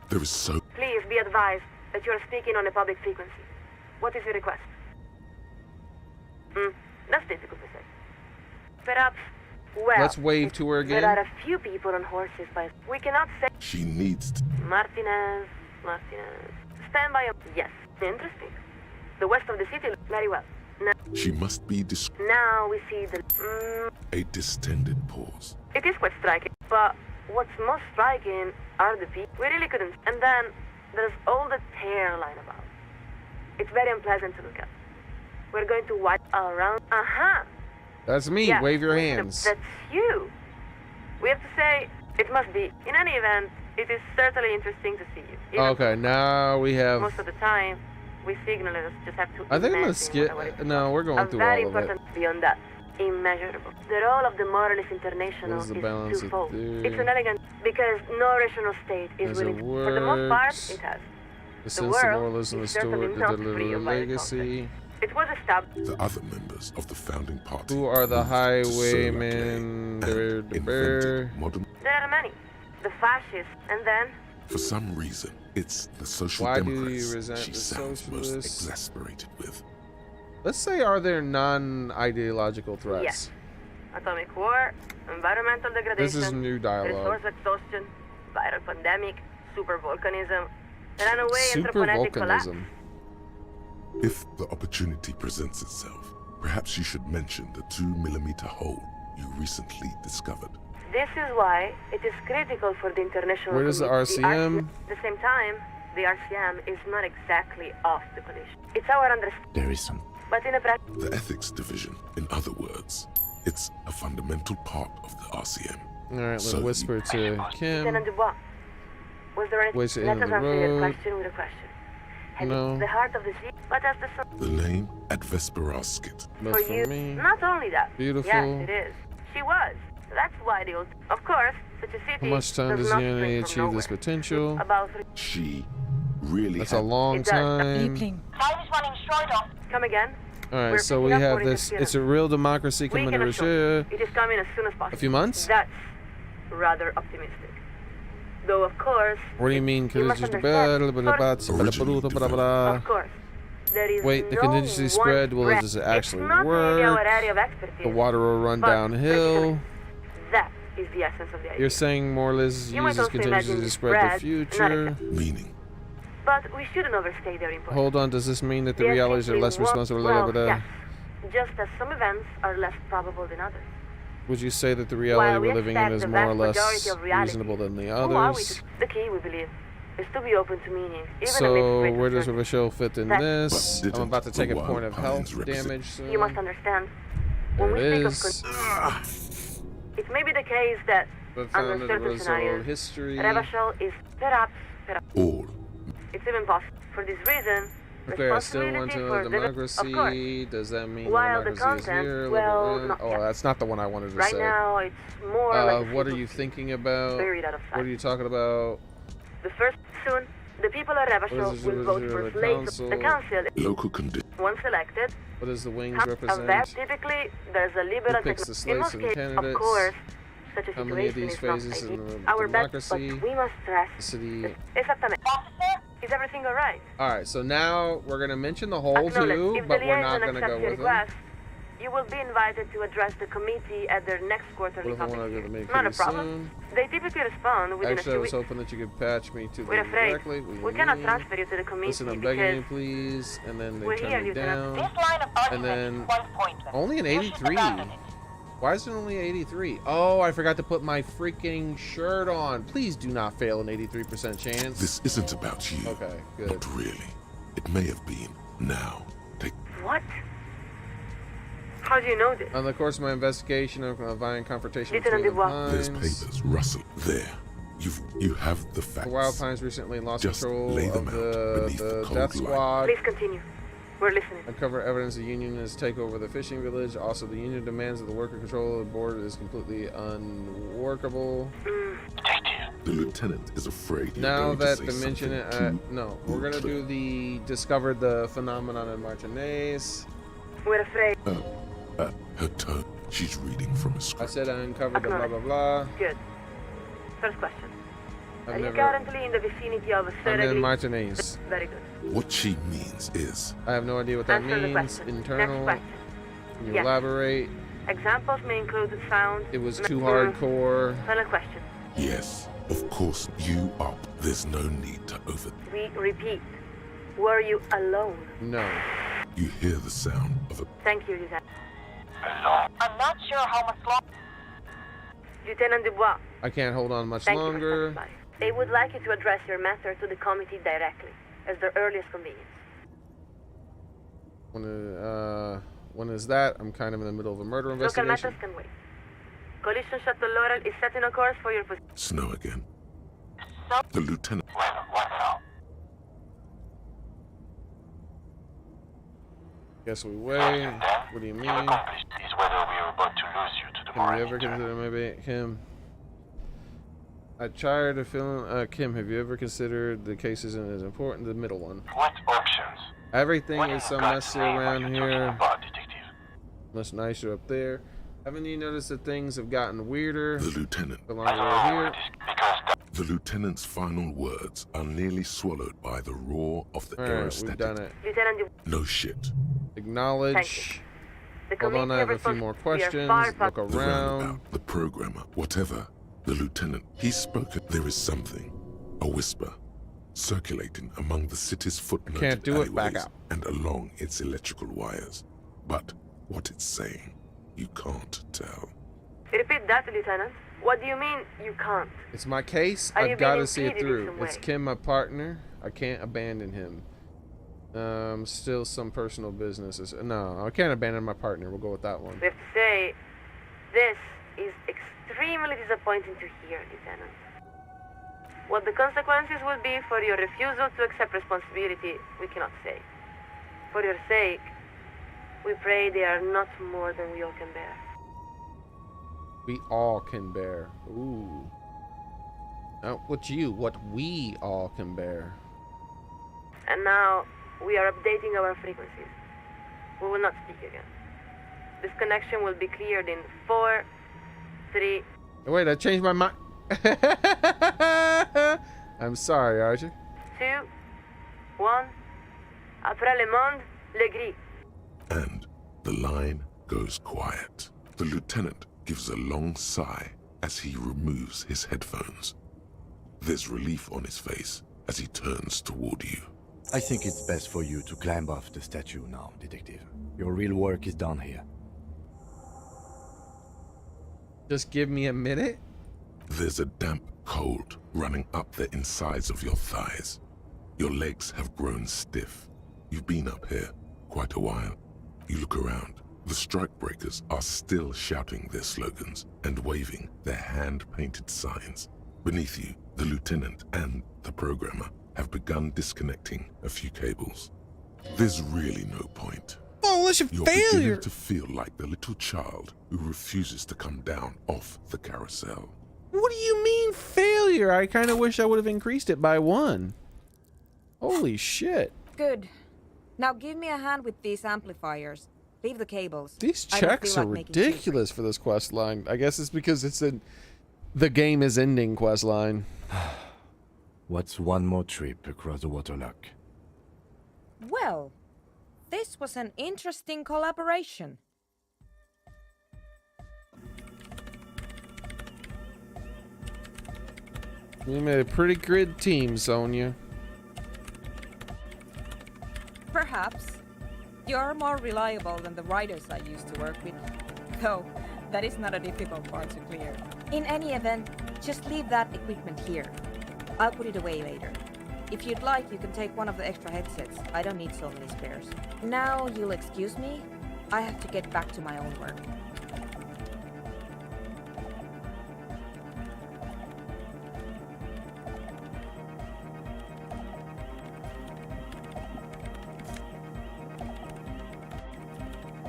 There is so... Please be advised that you are speaking on a public frequency. What is your request? That's difficult to say. Perhaps, well... Let's wave to her again. There are a few people on horses, but we cannot say... She needs to... Martinez. Stand by. Yes, interesting. The west of the city, very well. Now, she must be now we see the... A distended pause. It is quite striking, but what's most striking are the people. We really couldn't. And then there's all the tear lying about. It's very unpleasant to look at. We're going to wipe around. That's me. Yeah, wave your hands. That's you. We have to say, it must be. In any event, it is certainly interesting to see you. Okay, now we have... Most of the time, we signalers just have to... I think I'm gonna skip... No, we're going through all of it. Very important beyond that. Immeasurable. The role of the Moralist International is twofold. It's an elegant... Because no rational state is willing... For the most part, it has. The sense of moralism is stored to deliver legacy. It was established. The other members of the founding party. Who are the highwaymen? invented modern. There are many. The fascists, and then For some reason, it's the social Why do you democrats resent she the sounds most socialists? exasperated with. Let's say, are there non-ideological threats? yes, atomic war, environmental degradation, This is new dialogue. resource exhaustion, viral pandemic, supervolcanism, runaway Super anthropogenetic collapse. volcanism. If the opportunity presents itself, perhaps you should mention the 2-millimeter hole you recently discovered. This is why it is critical for the international Where is the community. RCM? At the same time, the RCM is not exactly off the collision. It's our understanding. There is some. But in a practice, The ethics division, in other words, it's a fundamental part of the RCM. All right, let's So- whisper to Kim. Lieutenant Dubois, was there anything? Where's the Let end us of the answer your road? question with a question. Have No. you the heart of the sea? What does the sun The name at Vesperasket. That's for for you? me. Not only that. Beautiful. Yes, it is. She was. That's why the old. Of course, such a city. How much time does not the enemy spring from achieve this nowhere. potential? About She really That's a long It does. time. Time is running short on. Come again? All right, We're so we picking up have for this. interference. It's a real democracy We coming can to assure Russia. it is coming as soon as possible. A few months? That's rather optimistic. Though, of course. What do you mean? You must understand. Of course. There is Wait, the no contingency one spread. Well, threat. does it actually It's not really our work? area of expertise. The water will run But downhill. That is the essence of the idea. You're saying more or less You might uses also contingency imagine to the spread the spread, not future. exactly. Meaning, But we shouldn't overstate their importance. Hold on, does this mean that the They are realities are simply less more- responsible? well, yes. Just as some events are less probable than others. Would you say that the reality While we we're living in expect is the more or vast less majority of reality, reasonable than the who are we others? to- The key, we believe, is to be open to meaning, even So amidst where great does Rochelle fit in That- this? But I'm about to take a didn't point of the health Wild Pines damage soon. You must understand. When There we it speak is. of it may be the case that But under found in the certain Roosevelt scenarios, history. Revachol is perhaps all. it's even possible. For this reason, Okay, I still want responsibility to for know the- democracy. Of course. Does that mean While the democracy is content, here? well, Blah, not blah, blah. yet. Oh, that's not the one I wanted to Right say. now, it's more like a What are feeble you thinking about? buried out of sight. What are you talking about? The first soon, the people at What Revachol is will vote the for slaves. council? The council, Local condition. once elected, What does the wings of that represent? typically there's a liberal Who picks the in slates most and cases, candidates? of course, such a How many of situation these is not phases in ideal. the Our best, but democracy? we must stress. The city. Exactamente. Is everything alright? Alright, so now we're going to mention the whole Acknowledge. too, If but the we're not liaison going to go accepts your with them. request, you will be invited to address the committee at their next What quarterly if I public want to go to the hearing. meeting Not a pretty problem. soon? They typically respond within Actually, a I few was weeks. hoping that you could patch me to We're them afraid directly. we cannot transfer you to the committee Listen, I'm begging you, because please. And then they we're turn here, me Lieutenant. down. This line of And argument then is quite pointless. only an You should 83. abandon it. Why is it only 83? Oh, I forgot to put my freaking shirt on. Please do not fail an 83% chance. This isn't about you. Okay, good. Not really. It may have been. Now, take. What? How do you know this? On the course of my investigation of a violent confrontation Lieutenant between the Dubois. There's Pines. papers, Russell. There. You have the facts. The Wild Pines recently lost Just control lay of them out beneath the the cold Death light. Squad. Please continue. We're listening. Uncover evidence the Union is take over the fishing village. Also, the Union demands that the worker control of the board is completely unworkable. The lieutenant is afraid. you're Now going to that say the mention something too no, we're gonna do the discovered the phenomenon in Martinez. We're afraid. Her tone. She's reading from a I script. said I uncovered the blah blah blah. Good. First question. I've Are you never. currently in the vicinity of I'm in Seregli? Martinez. Very good. What she means is, I have no idea what that Answer the means. question. Internal. Next Can you Yes. elaborate? Examples may include sound. It was too Mm. hardcore. Final question. yes, of course, you up. There's no need to over. We repeat. Were you alone? No. You hear the sound of a. Thank you, Lieutenant. I'm not sure how much longer. Lieutenant Dubois. I can't hold on much Thank you longer. for stopping by. They would like you to address your matter to the committee directly, as their earliest convenience. When is that? I'm kind of in the middle of a murder Local investigation. matters can wait. Collision Shuttle Laurel is setting a course for your position. Snow again. The lieutenant. What now? Guess we wait. What do you mean? Accomplished is whether we are about to lose you to the Can we moral ever return. consider maybe Kim? I tried to film. Kim, have you ever considered the case isn't as important? The middle one. What options? Everything What is in so God's messy name are around you talking here. about, detective? Much nicer up there. Haven't you noticed that things have gotten weirder? The lieutenant. The longer we're here. The lieutenant's final words are nearly swallowed by the roar of the aerostatic. We've done it. Lieutenant, No shit. Acknowledge. the Hold on, I have a few more questions. Look The around. roundabout, the programmer, whatever. The lieutenant, he's spoken. There is something, a whisper, circulating among the city's footnoted Can't do it, back alleyways out. and along its electrical wires. But what it's saying, you can't tell. Repeat that, Lieutenant. What do you mean you can't? It's my case. Are you I've got being to see it impeded in through. some It's way? Kim, my partner. I can't abandon him. Still some personal businesses. No, I can't abandon my partner. We'll go with that one. We have to say, this is extremely disappointing to hear, Lieutenant. What the consequences will be for your refusal to accept responsibility, we cannot say. For your sake, we pray they are not more than we all can bear. We all can bear. Ooh. Not what we all can bear. And now, we are updating our frequencies. We will not speak again. This connection will be cleared in 4, 3... Wait, I changed my mind. I'm sorry, Archie. 2, 1... Après le monde, le gris. And the line goes quiet. The lieutenant gives a long sigh as he removes his headphones. There's relief on his face as he turns toward you. I think it's best for you to climb off the statue now, Detective. Your real work is done here. Just give me a minute. There's a damp cold running up the insides of your thighs. Your legs have grown stiff. You've been up here quite a while. You look around. The strikebreakers are still shouting their slogans and waving their hand-painted signs. Beneath you, the lieutenant and the programmer have begun disconnecting a few cables. There's really no point. Foolish You're failure! beginning to feel like the little child who refuses to come down off the carousel. What do you mean failure? I kind of wish I would have increased it by 1. Holy shit. Good. Now give me a hand with these amplifiers. Leave the cables. These I don't checks feel are like making two ridiculous for this quest line. I guess it's because it's the game is ending quest line. What's one more trip across the waterlock? Well, this was an interesting collaboration. We made a pretty good team, Sonia. Perhaps. You're more reliable than the writers I used to work with. Though, that is not a difficult part to clear. In any event, just leave that equipment here. I'll put it away later. If you'd like, you can take one of the extra headsets. I don't need so many spares. Now, you'll excuse me. I have to get back to my own work.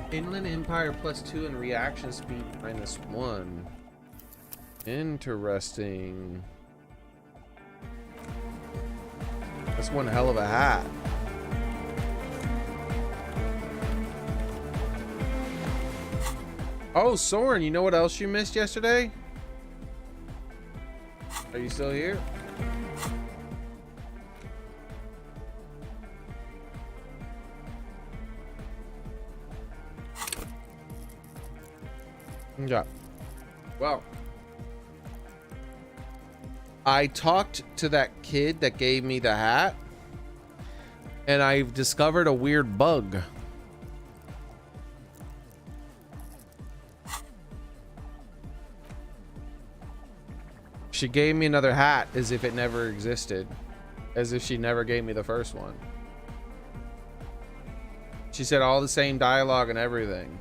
Inland Empire +2 and reaction speed -1. Interesting. That's one hell of a hat. Oh, Soren, you know what else you missed yesterday? Are you still here? Yeah. Well, I talked to that kid that gave me the hat, and I've discovered a weird bug. She gave me another hat as if it never existed, as if she never gave me the first one. She said all the same dialogue and everything.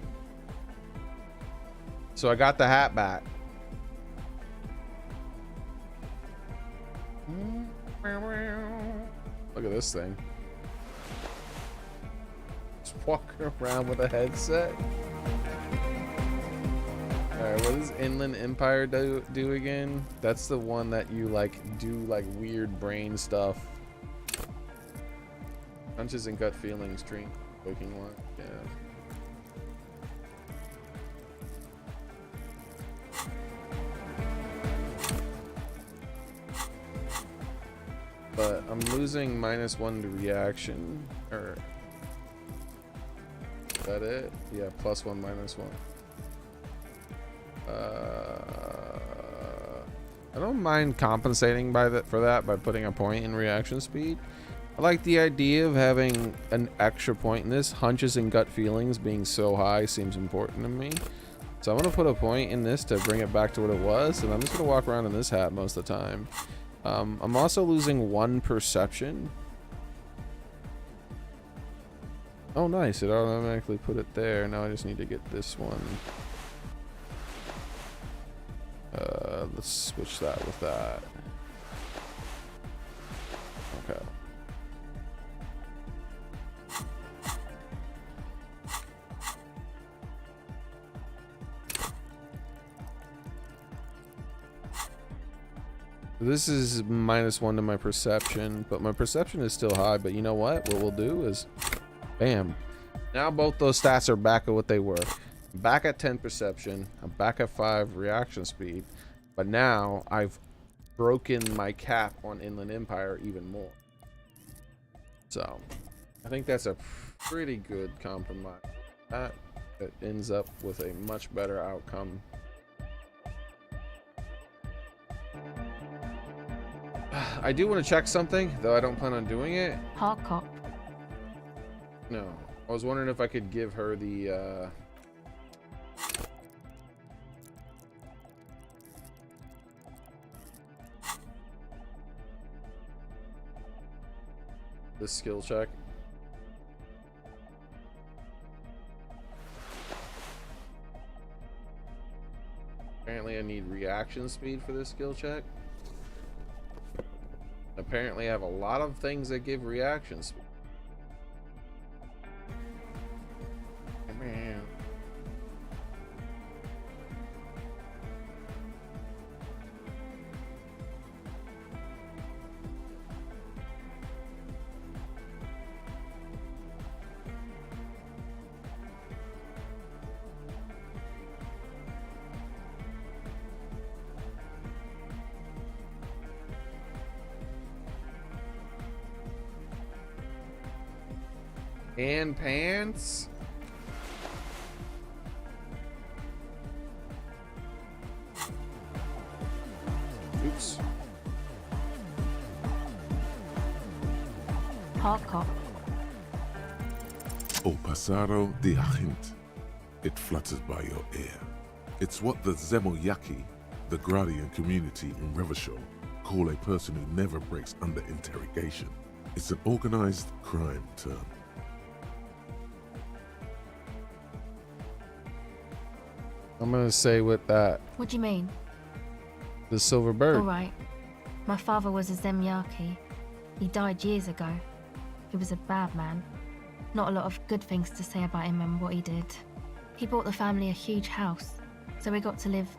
So I got the hat back. Look at this thing. Just walking around with a headset. Alright, what does Inland Empire do again? That's the one that you like do like weird brain stuff. Punches and gut feelings, drink, waking one. Yeah. but I'm losing -1 to reaction. Or is that it? Yeah, +1, -1. I don't mind compensating for that by putting a point in reaction speed. I like the idea of having an extra point in this. Hunches and gut feelings being so high seems important to me. So I'm gonna put a point in this to bring it back to what it was, and I'm just gonna walk around in this hat most of the time. I'm also losing 1 perception. Oh nice, it automatically put it there. Now I just need to get this one. Let's switch that with that. Okay. This is -1 to my perception, but my perception is still high. But you know what? What we'll do is, bam. Now both those stats are back at what they were. I'm back at 10 perception. I'm back at 5 reaction speed. But now I've broken my cap on Inland Empire even more. So I think that's a pretty good compromise. That ends up with a much better outcome. I do want to check something, though I don't plan on doing it. Hard cop. No. I was wondering if I could give her the skill check. Apparently I need reaction speed for this skill check. Apparently I have a lot of things that give reaction speed. Man. And pants. Oops. Hard cop. O pasaro de agint. It flutters by your ear. It's what the Zemoyaki, the Gradian community in Revachol, call a person who never breaks under interrogation. It's an organized crime term. I'm gonna say with that. What do you mean? The silver bird. All right. My father was a Zemyaki. He died years ago. He was a bad man. Not a lot of good things to say about him and what he did. He bought the family a huge house, so we got to live,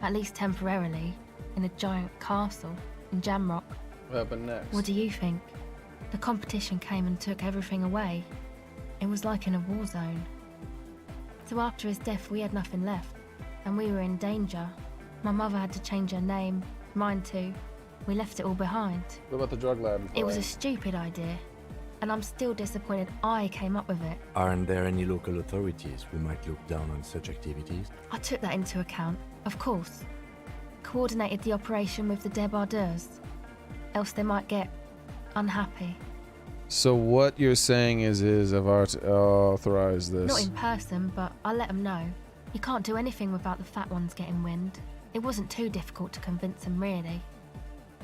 at least temporarily, in a giant castle in Jamrock. What happened next? What do you think? The competition came and took everything away. It was like in a war zone. So after his death, we had nothing left, and we were in danger. My mother had to change her name, mine too. We left it all behind. What about the drug lab? It was a stupid idea, and I'm still disappointed I came up with it. Aren't there any local authorities who might look down on such activities? I took that into account, of course. Coordinated the operation with the débardeurs, else they might get unhappy. So what you're saying is I've authorized this. Not in person, but I let them know. You can't do anything without the fat ones getting wind. It wasn't too difficult to convince them, really.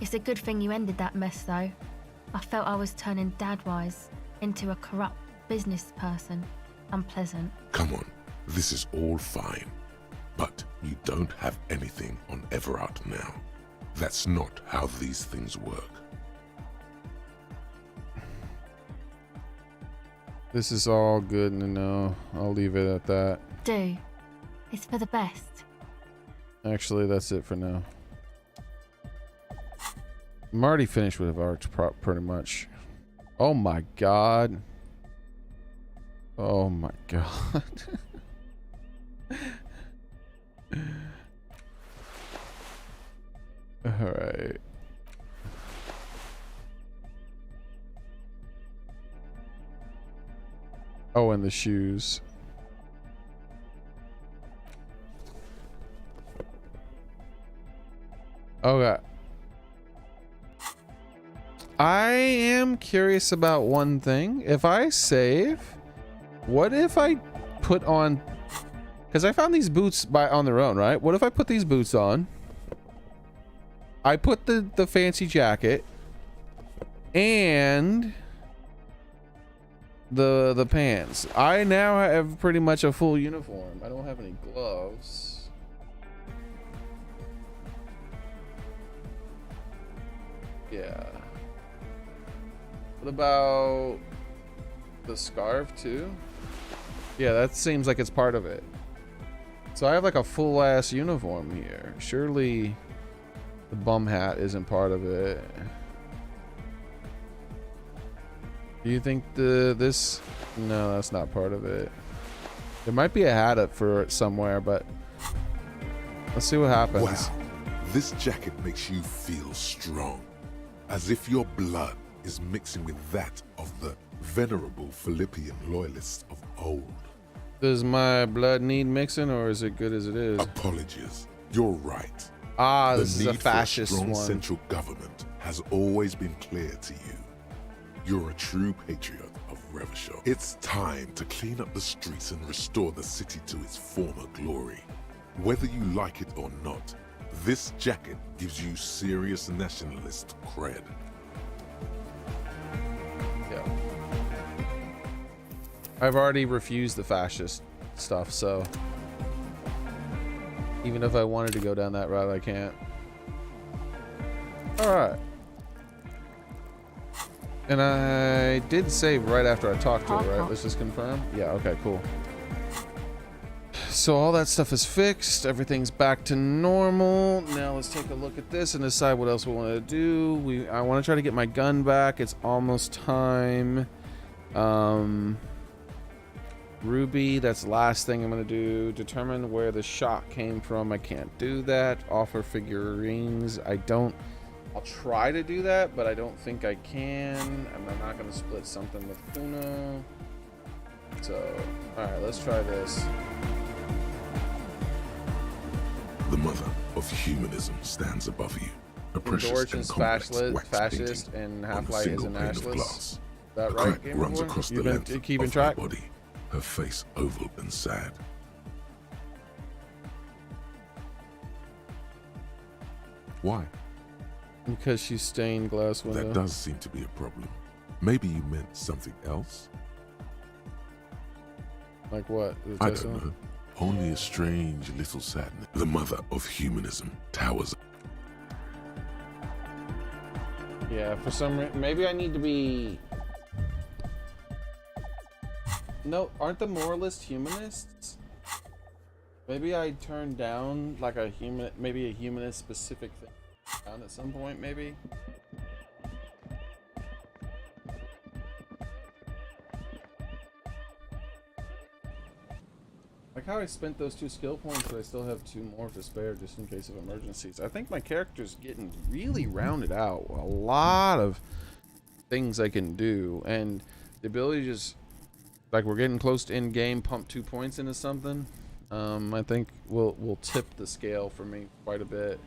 It's a good thing you ended that mess, though. I felt I was turning Dadwise into a corrupt business person. Unpleasant. Come on, this is all fine. But you don't have anything on Everard now. That's not how these things work. This is all good to know. I'll leave it at that. Do. It's for the best. Actually, that's it for now. I'm already finished with art pretty much. Oh my god. Oh my god. Alright. find the shoes. Okay. I am curious about one thing. If I save, what if I put on, because I found these boots on their own, right? What if I put these boots on? I put the fancy jacket and the pants. I now have pretty much a full uniform. I don't have any gloves. Yeah. What about the scarf too? Yeah, that seems like it's part of it. So I have like a full ass uniform here. Surely the bum hat isn't part of it. Do you think this? No, that's not part of it. There might be a hat up for it somewhere, but let's see what happens. Wow, this jacket makes you feel strong, as if your blood is mixing with that of the venerable Philippian loyalists of old. Does my blood need mixing, or is it good as it is? Apologies, you're right. Ah, The this is a need for a fascist strong one. central government has always been clear to you. You're a true patriot of Revachol. It's time to clean up the streets and restore the city to its former glory. Whether you like it or not, this jacket gives you serious nationalist cred. Yeah. I've already refused the fascist stuff, so even if I wanted to go down that route, I can't. Alright. And I did save right after I talked to her, right? Let's just confirm. Yeah, okay, cool. So all that stuff is fixed. Everything's back to normal. Now let's take a look at this and decide what else we want to do. I want to try to get my gun back. It's almost time. Ruby, that's the last thing I'm going to do. Determine where the shot came from. I can't do that. Offer figurines. I'll try to do that, but I don't think I can. I'm not going to split something with Kuno. So, alright, let's try this. The mother of humanism stands above you. A precious Indorch and is complex wax fascist painting and on a Half-Light is single a pane of nationalist. glass. Is that A right, crack Game runs Boy? across the You've been length keeping of track? her body, her face oval and sad. Why? Because she's stained glass window. That does seem to be a problem. Maybe you meant something else? Like what? I don't know. Only a strange little sadness. The mother of humanism towers. Yeah, for some reason, maybe I need to be. No, aren't the moralists humanists? Maybe I turned down like maybe a humanist specific thing down at some point, maybe. Like how I spent those 2 skill points, but I still have 2 more to spare just in case of emergencies. I think my character's getting really rounded out. A lot of things I can do, and the ability to just, like, we're getting close to end game, pump 2 points into something. I think will tip the scale for me quite a bit.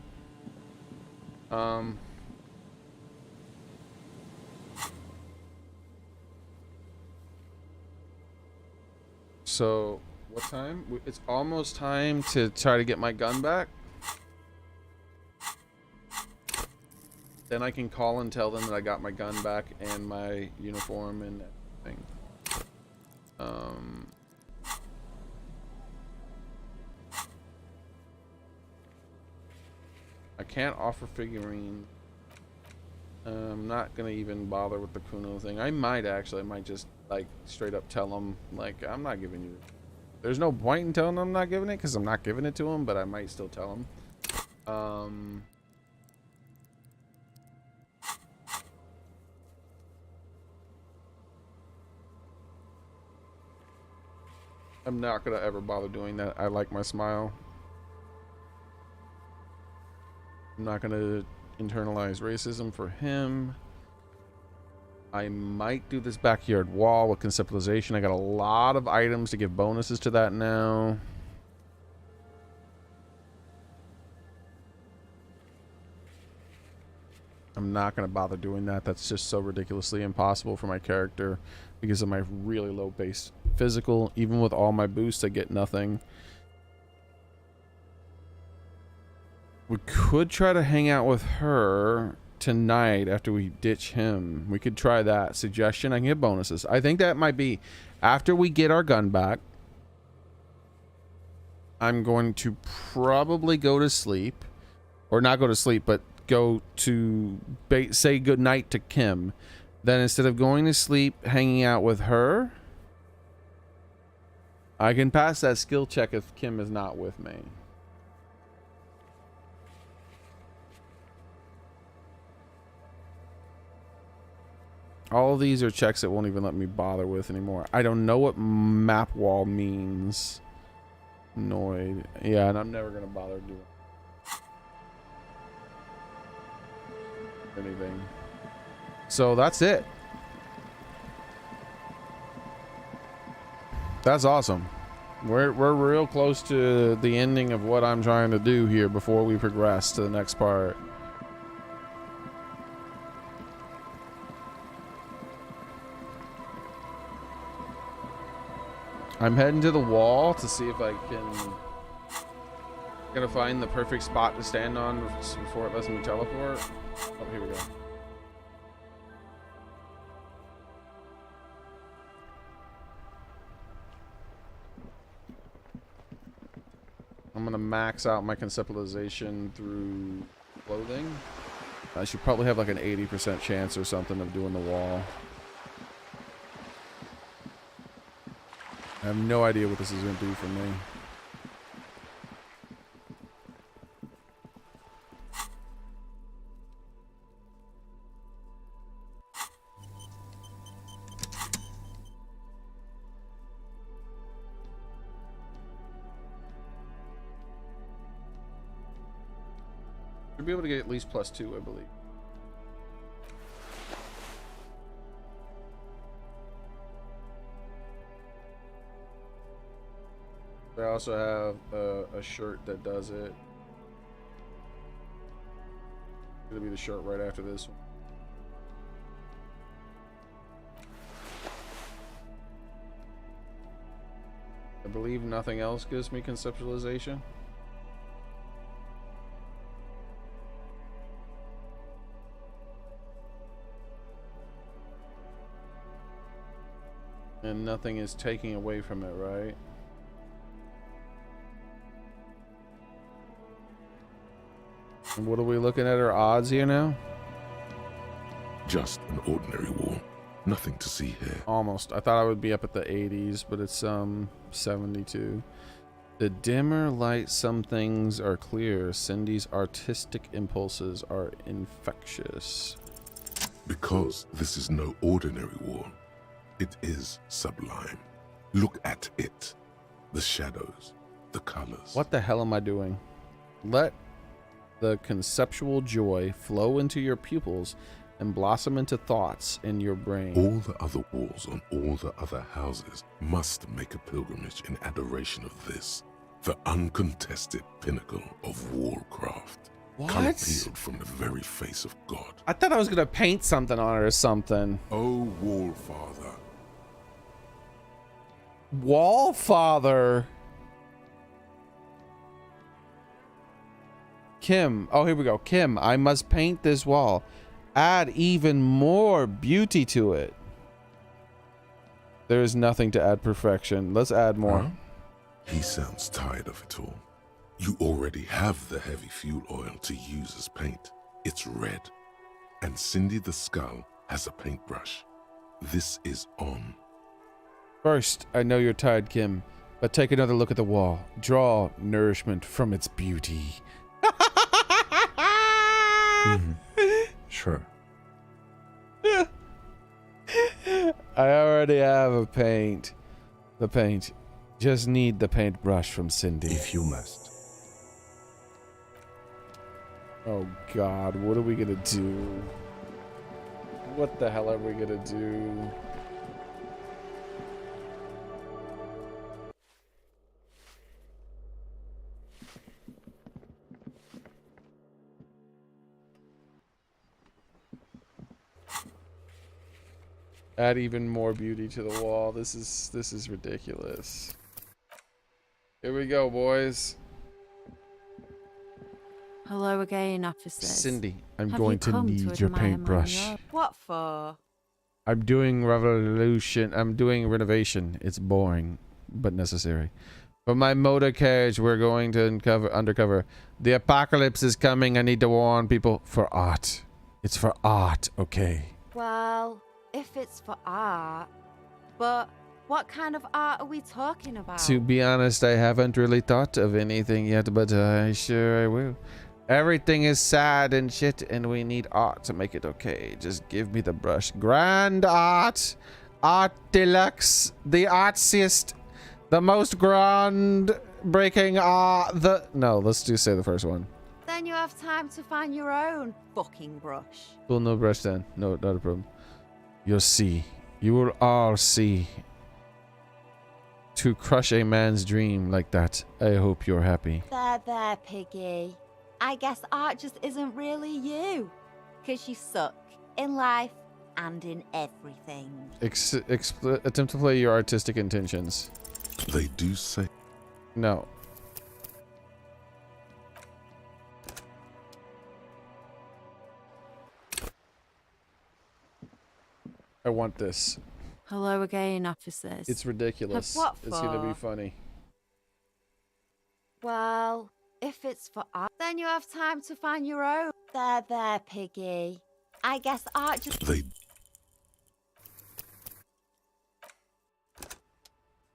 So what time? It's almost time to try to get my gun back. Then I can call and tell them that I got my gun back and my uniform and everything. I can't offer figurine. I'm not gonna even bother with the Kuno thing. I might just like straight up tell them like I'm not giving you. There's no point in telling them I'm not giving it because I'm not giving it to them, but I might still tell them. I'm not gonna ever bother doing that. I like my smile. I'm not gonna internalize racism for him. I might do this backyard wall with conceptualization. I got a lot of items to give bonuses to that now. I'm not going to bother doing that. That's just so ridiculously impossible for my character because of my really low base physical. Even with all my boosts, I get nothing. We could try to hang out with her tonight after we ditch him. We could try that. Suggestion, I can get bonuses. I think that might be after we get our gun back. I'm going to probably go to sleep. Or not go to sleep, but go to say goodnight to Kim. Then instead of going to sleep, hanging out with her, I can pass that skill check if Kim is not with me. All of these are checks that won't even let me bother with anymore. I don't know what map wall means. Annoyed. Yeah, and I'm never going to bother doing anything. So that's it. That's awesome. We're real close to the ending of what I'm trying to do here before we progress to the next part. I'm heading to the wall to see if I can gonna find the perfect spot to stand on before it lets me teleport. Oh, here we go. I'm gonna max out my conceptualization through clothing. I should probably have like an 80% chance or something of doing the wall. I have no idea what this is going to do for me. Should be able to get at least +2, I believe. I also have a shirt that does it. It'll be the shirt right after this one. I believe nothing else gives me conceptualization. And nothing is taking away from it, right? And what are we looking at our odds here now? Just an ordinary wall. Nothing to see here. Almost. I thought I would be up at the 80s, but it's 72. The dimmer light, some things are clear. Cindy's artistic impulses are infectious. Because this is no ordinary wall. It is sublime. Look at it. The shadows, the colors. What the hell am I doing? Let the conceptual joy flow into your pupils and blossom into thoughts in your brain. All the other walls on all the other houses must make a pilgrimage in adoration of this, the uncontested pinnacle of wallcraft. What? Concealed from the very face of God. I thought I was gonna paint something on it or something. Oh, Wallfather. Wallfather. Kim. Oh, here we go. Kim, I must paint this wall. Add even more beauty to it. There is nothing to add perfection. Let's add more. Huh? He sounds tired of it all. You already have the heavy fuel oil to use as paint. It's red. And Cindy the Skull has a paintbrush. This is on. First, I know you're tired, Kim, but take another look at the wall. Draw nourishment from its beauty. Sure. I already have a paint. The paint. Just need the paintbrush from Cindy. If you must. Oh God, what are we gonna do? What the hell are we gonna do? Add even more beauty to the wall. This is ridiculous. Here we go, boys. Hello again, officers. Cindy, I'm Have going you to come need your admire my paintbrush. yard? What for? I'm doing revolution. I'm doing renovation. It's boring, but necessary. For my motor carriage, we're going to undercover. The apocalypse is coming. I need to warn people. For art. It's for art, okay? Well, if it's for art, but what kind of art are we talking about? To be honest, I haven't really thought of anything yet, but I sure I will. Everything is sad and shit, and we need art to make it okay. Just give me the brush. Grand art. Art deluxe. The artsiest. The most ground-breaking art. No, let's just say the first one. Then you have time to find your own fucking brush. Well, no brush then. No, not a problem. You'll see. You will all see. To crush a man's dream like that, I hope you're happy. There, Piggy. I guess art just isn't really you. 'Cause you suck in life and in everything. Attempt to play your artistic intentions. They do say. No. I want this. Hello again, officers. It's ridiculous. What It's gonna be for? funny. Well, if it's for art, then you have time to find your own. There, Piggy. I guess art just... They...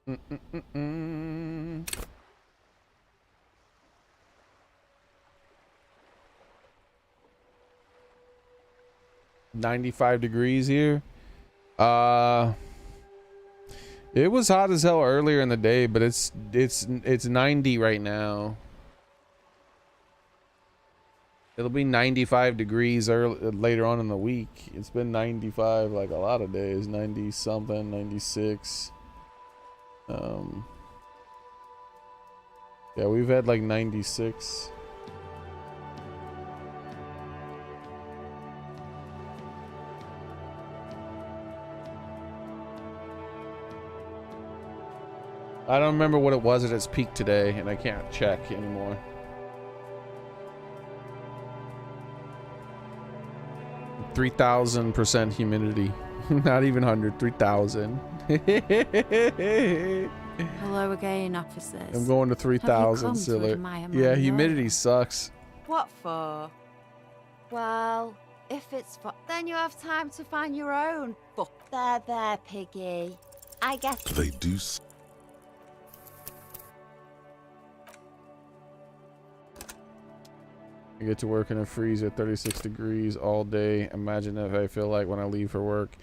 Mm-mm-mm-mm. $95 here. It was hot as hell earlier in the day, but it's 90 right now. It'll be 95 degrees later on in the week. It's been 95 like a lot of days, 90 something, 96. Yeah, we've had like 96. I don't remember what it was at its peak today, and I can't check anymore. %3,000 humidity. Not even 100, 3,000. Hello again, officers. I'm going to 3,000 still. Yeah, humidity sucks. What for? Well, if it's for... Then you have time to find your own. There, Piggy. I guess... They do... I get to work in a freezer at 36 degrees all day. Imagine if I feel like when I leave for work.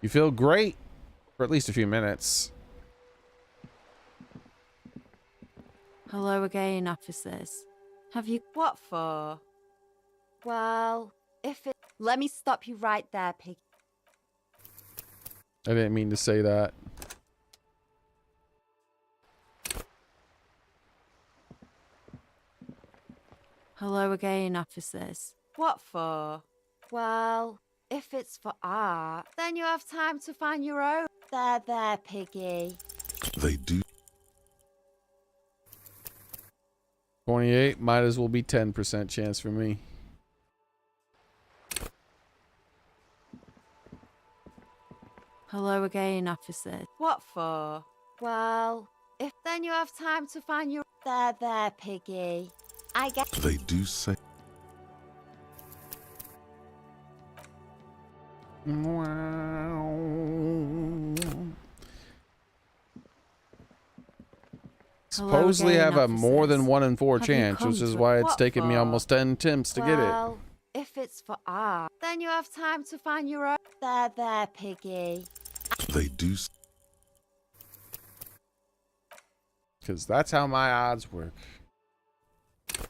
You feel great for at least a few minutes. Hello again, officers. Have you... What for? Well, if it... Let me stop you right there, Piggy. I didn't mean to say that. Hello again, officers. What for? Well, if it's for art, then you have time to find your own. There, Piggy. They do... 28 might as well be 10% chance for me. Hello again, officers. What for? Well, if then you have time to find your... There, Piggy. I guess... They do say... Supposedly have a more than 1 in 4 chance, which is why it's taken me for? almost 10 attempts to get it. Well, if it's for art, then you have time to find your own. There, Piggy. They do... Because that's how my odds work.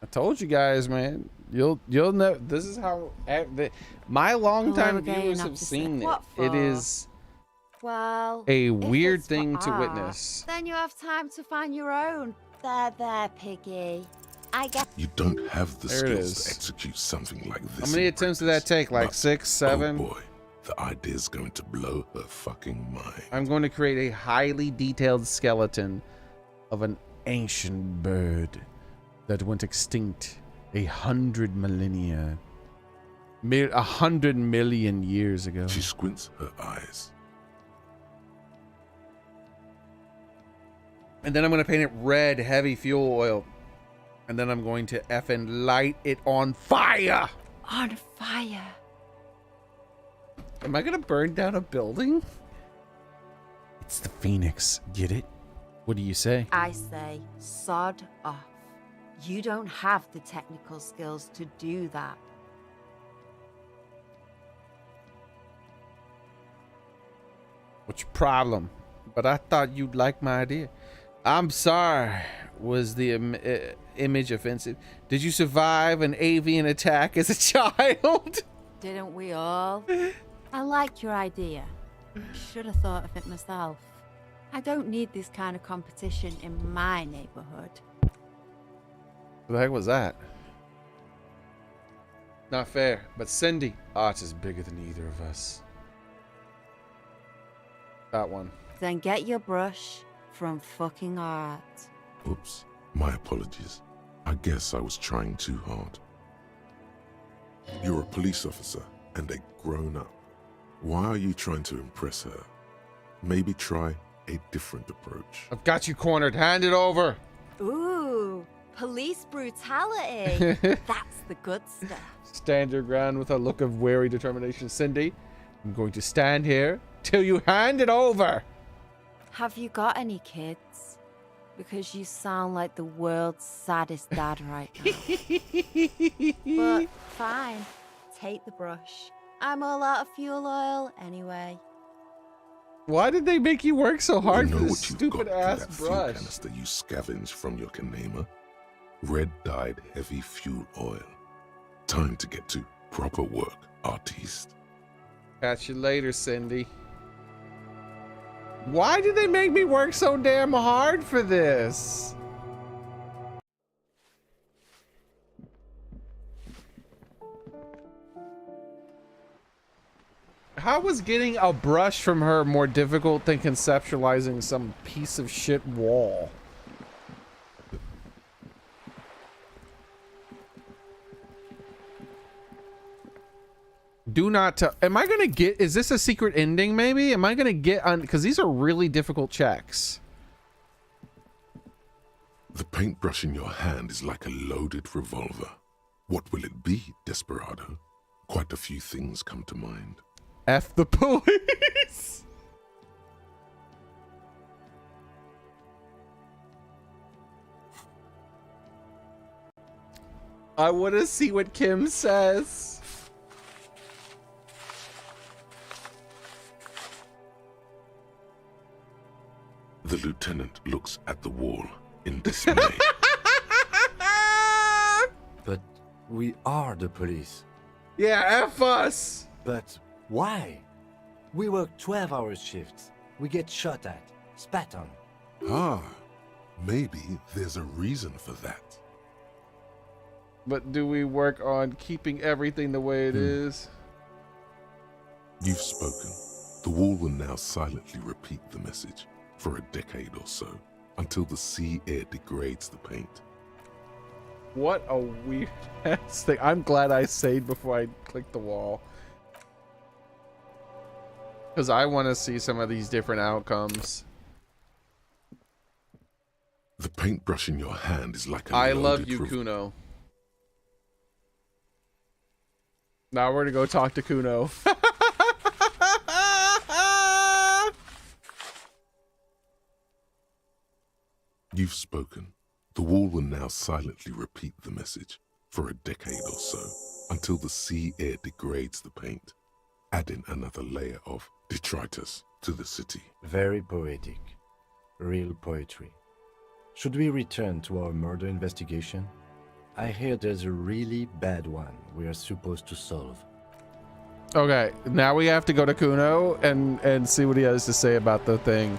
I told you guys, man. You'll know. This is how my longtime viewers have seen it. It is Well, a if weird it's for thing to art, witness. Then you have time to find your own. There, Piggy. I guess You don't have the There it skills is. to execute something like this. How many in attempts did that take? Like but, 6, 7? Oh boy, the idea's going to blow her fucking mind. I'm going to create a highly detailed skeleton of an ancient bird that went extinct 100 millennia, 100 million years ago. She squints her eyes. And then I'm going to paint it red, heavy fuel oil. And then I'm going to effing light it on fire. on fire. Am I going to burn down a building? It's the Phoenix. Get it? What do you say? I say, sod off. You don't have the technical skills to do that. What's your problem? But I thought you'd like my idea. I'm sorry. Was the image offensive? Did you survive an avian attack as a child? Didn't we all? I like your idea. Should have thought of it myself. I don't need this kind of competition in my neighborhood. What the heck was that? Not fair. But Cindy, art is bigger than either of us. That one. Then get your brush from fucking art. Oops, my apologies. I guess I was trying too hard. You're a police officer and a grown-up. Why are you trying to impress her? Maybe try a different approach. I've got you cornered. Hand it over. Ooh, police brutality. That's the good stuff. Stand your ground with a look of wary determination. Cindy, I'm going to stand here till you hand it over. Have you got any kids? Because you sound like the world's saddest dad right now. But fine, take the brush. I'm all out of fuel oil anyway. Why did they make you work so hard You know for this what you've stupid got ass in that fuel brush? canister you scavenged from your Kanema? Red-dyed heavy fuel oil. Time to get to proper work, artiste. Catch you later, Cindy. Why did they make me work so damn hard for this? How was getting a brush from her more difficult than conceptualizing some piece of shit wall? Do not tell. Am I gonna get? Is this a secret ending? Maybe. Am I gonna get on? Because these are really difficult checks. The paintbrush in your hand is like a loaded revolver. What will it be, Desperado? Quite a few things come to mind. F the police. I want to see what Kim says. The lieutenant looks at the wall in dismay. But we are the police. Yeah, F us. But why? We work 12-hour shifts. We get shot at, spat on. Ah, maybe there's a reason for that. But do we work on keeping everything the way it is? You've spoken. The wall will now silently repeat the message for a decade or so, until the sea air degrades the paint. What a weird ass thing. I'm glad I saved before I clicked the wall. Because I want to see some of these different outcomes. The paintbrush in your hand is like a I love loaded you, Kuno. Now we're going to go talk to Kuno. You've spoken. The wall will now silently repeat the message for a decade or so, until the sea air degrades the paint, adding another layer of detritus to the city. Very poetic. Real poetry. Should we return to our murder investigation? I hear there's a really bad one we are supposed to solve. Okay, now we have to go to Kuno and see what he has to say about the thing.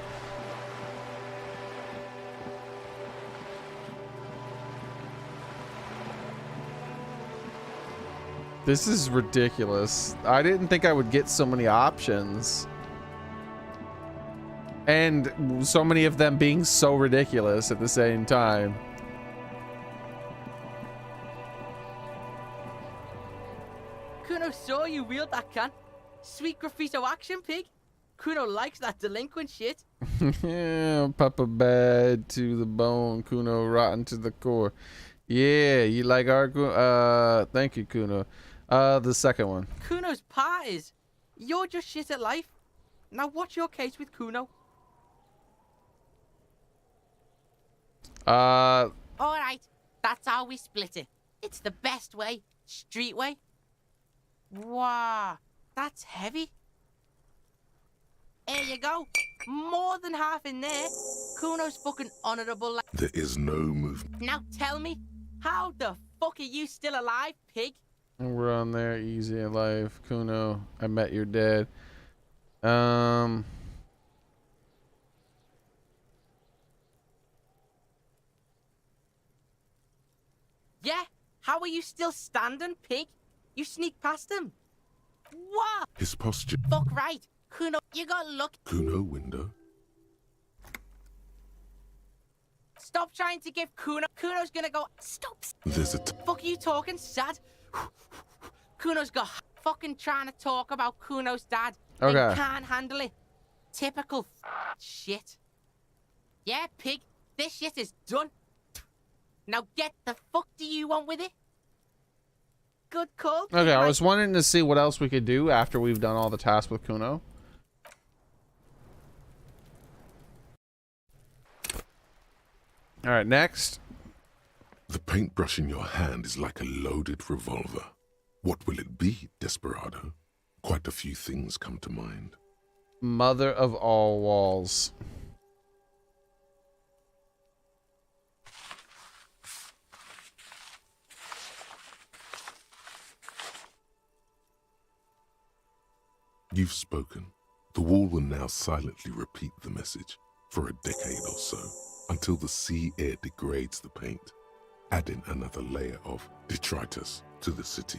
This is ridiculous. I didn't think I would get so many options. And so many of them being so ridiculous at the same time. Kuno saw you wield that can. Sweet graffito action, pig. Kuno likes that delinquent shit. Yeah, Papa bad to the bone, Kuno rotten to the core. Yeah, you like our thank you, Kuno. The second one. Kuno's parties. You're just shit at life. Now what's your case with Kuno? Alright, that's how we split it. It's the best way. Street way. Wow, that's heavy. There you go. More than half in there. Kuno's fucking honourable. There is no movement. Now tell me, how the fuck are you still alive, pig? We're on there, easy in life. Kuno, I met your dad. Yeah? How are you still standing, pig? You sneak past him. What? His posture. Fuck right. Kuno, you got luck. Kuno window. Stop trying to give Kuno. Kuno's gonna go. Stop. There's a Fuck you talking, sad. Kuno's got fucking trying to talk about Kuno's dad. Okay. And can't handle it. Typical shit. Yeah, pig. This shit is done. Now get the fuck do you want with it? Good call. Okay, I was wanting to see what else we could do after we've done all the tasks with Kuno. All right, next. The paintbrush in your hand is like a loaded revolver. What will it be, Desperado? Quite a few things come to mind. Mother of all walls. You've spoken. The wall will now silently repeat the message for a decade or so, until the sea air degrades the paint, adding another layer of detritus to the city.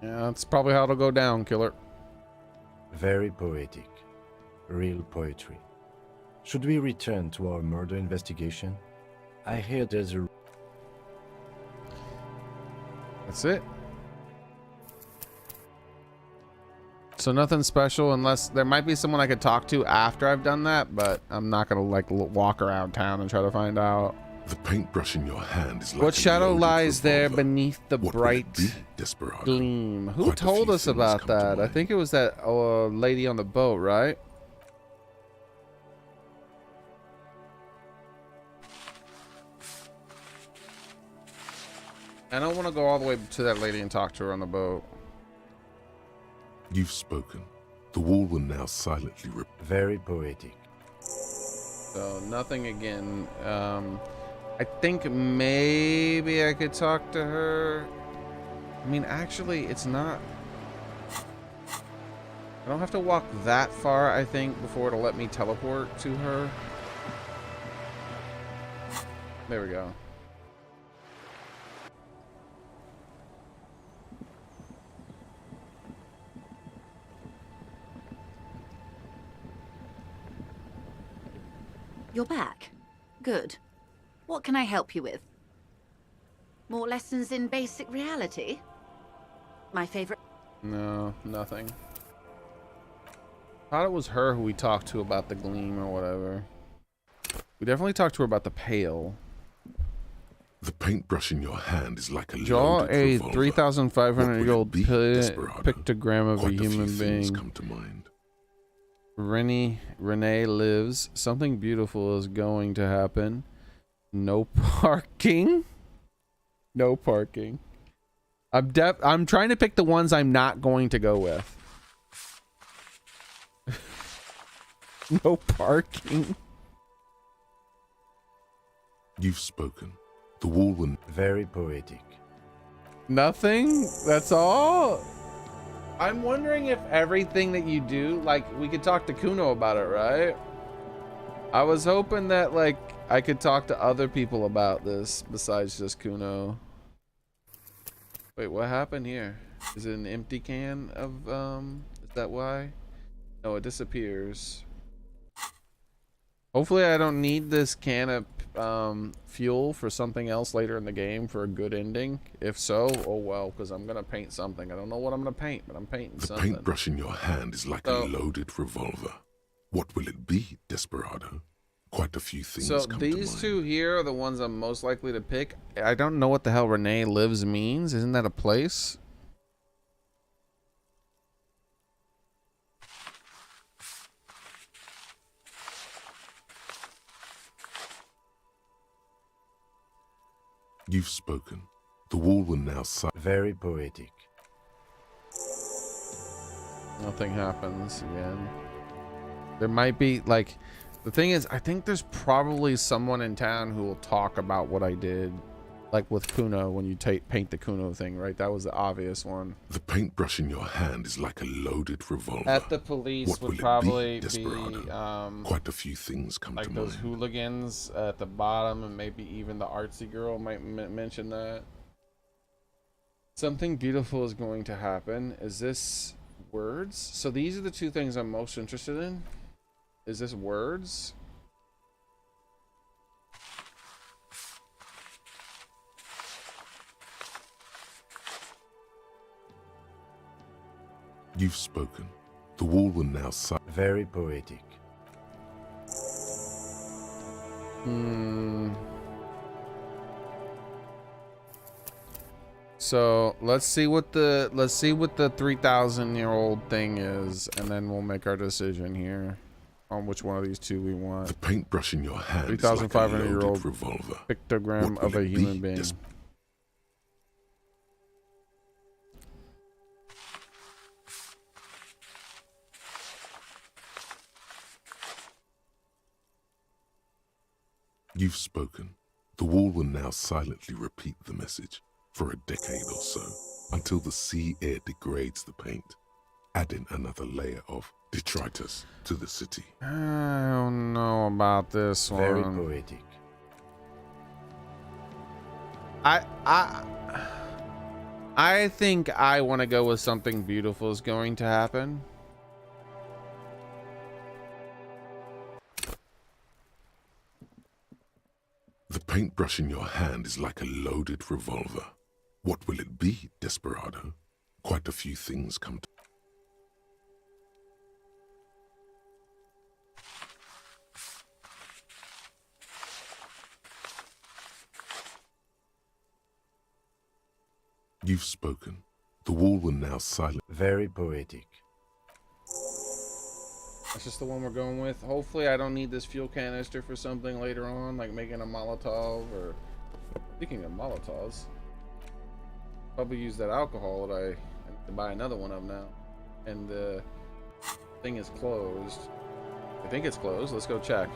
Yeah, that's probably how it'll go down, killer. Very poetic. Real poetry. Should we return to our murder investigation? I hear there's a... That's it. So nothing special, unless there might be someone I could talk to after I've done that, but I'm not gonna like walk around town and try to find out. The paintbrush in your hand is like What shadow loaded lies there revolver. beneath the What will bright it be, Desperado? gleam? Who Quite a told few us things about come to that? I mind. think it was that lady on the boat, right? I don't want to go all the way to that lady and talk to her on the boat. You've spoken. The wall will now silently Very poetic. So nothing again. I think maybe I could talk to her. I mean, actually, it's not. I don't have to walk that far, I think, before it'll let me teleport to her. There we go. You're back. Good. What can I help you with? More lessons in basic reality? My favorite... No, nothing. Thought it was her who we talked to about the gleam or whatever. We definitely talked to her about the pale. The paintbrush in your hand is like a Draw loaded a revolver. 3,500-year-old Desperado? pictogram of Quite a a few human things being. come to mind. Renee lives. Something beautiful is going to happen. No parking. No parking. I'm trying to pick the ones I'm not going to go with. No parking. You've spoken. The wall will... Very poetic. Nothing? That's all? I'm wondering if everything that you do, like, we could talk to Kuno about it, right? I was hoping that, like, I could talk to other people about this besides just Kuno. Wait, what happened here? Is it an empty can of, is that why? No, it disappears. Hopefully I don't need this can of fuel for something else later in the game for a good ending. If so, oh well, because I'm gonna paint something. I don't know what I'm gonna paint, but I'm painting something. The paintbrush in your hand is like a loaded revolver. What will it be, Desperado? Quite a few things So come these to mind. two here are the ones I'm most likely to pick. I don't know what the hell Renee Lives means. Isn't that a place? You've spoken. The wall will now Very poetic. Nothing happens again. There might be, like, the thing is, I think there's probably someone in town who will talk about what I did, like with Kuno when you paint the Kuno thing, right? That was the obvious one. The paintbrush in your hand is like a loaded revolver. At the police What would will probably it be, Desperado? Quite a few things come like to those mind. hooligans at the bottom, and maybe even the artsy girl might mention that. Something beautiful is going to happen. Is this words? So these are the two things I'm most interested in. Is this words? You've spoken. The wall will now Very poetic. So let's see what the 3,000-year-old thing is, and then we'll make our decision here on which one of these two we want. The paintbrush in your hand 3,500-year-old revolver. pictogram What of will a it human be, being. You've spoken. The wall will now silently repeat the message for a decade or so, until the sea air degrades the paint, adding another layer of detritus to the city. I don't know about this one. Very poetic. I think I want to go with something beautiful is going to happen. The paintbrush in your hand is like a loaded revolver. What will it be, Desperado? Quite a few things come to... You've spoken. The wall will now silent. Very poetic. That's just the one we're going with. Hopefully I don't need this fuel canister for something later on, like making a Molotov or... Speaking of Molotovs, probably use that alcohol that I need to buy another one of now. And the thing is closed. I think it's closed. Let's go check.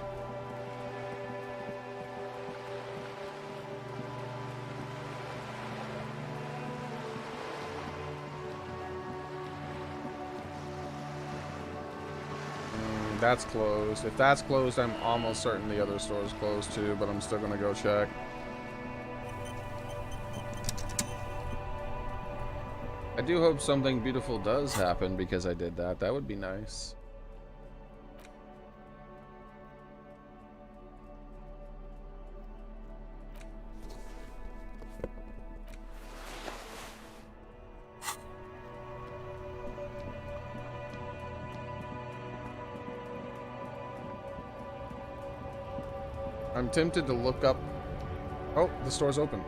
That's closed. If that's closed, I'm almost certain the other store is closed too, but I'm still gonna go check. I do hope something beautiful does happen because I did that. That would be nice. I'm tempted to look up. Oh, the store's open.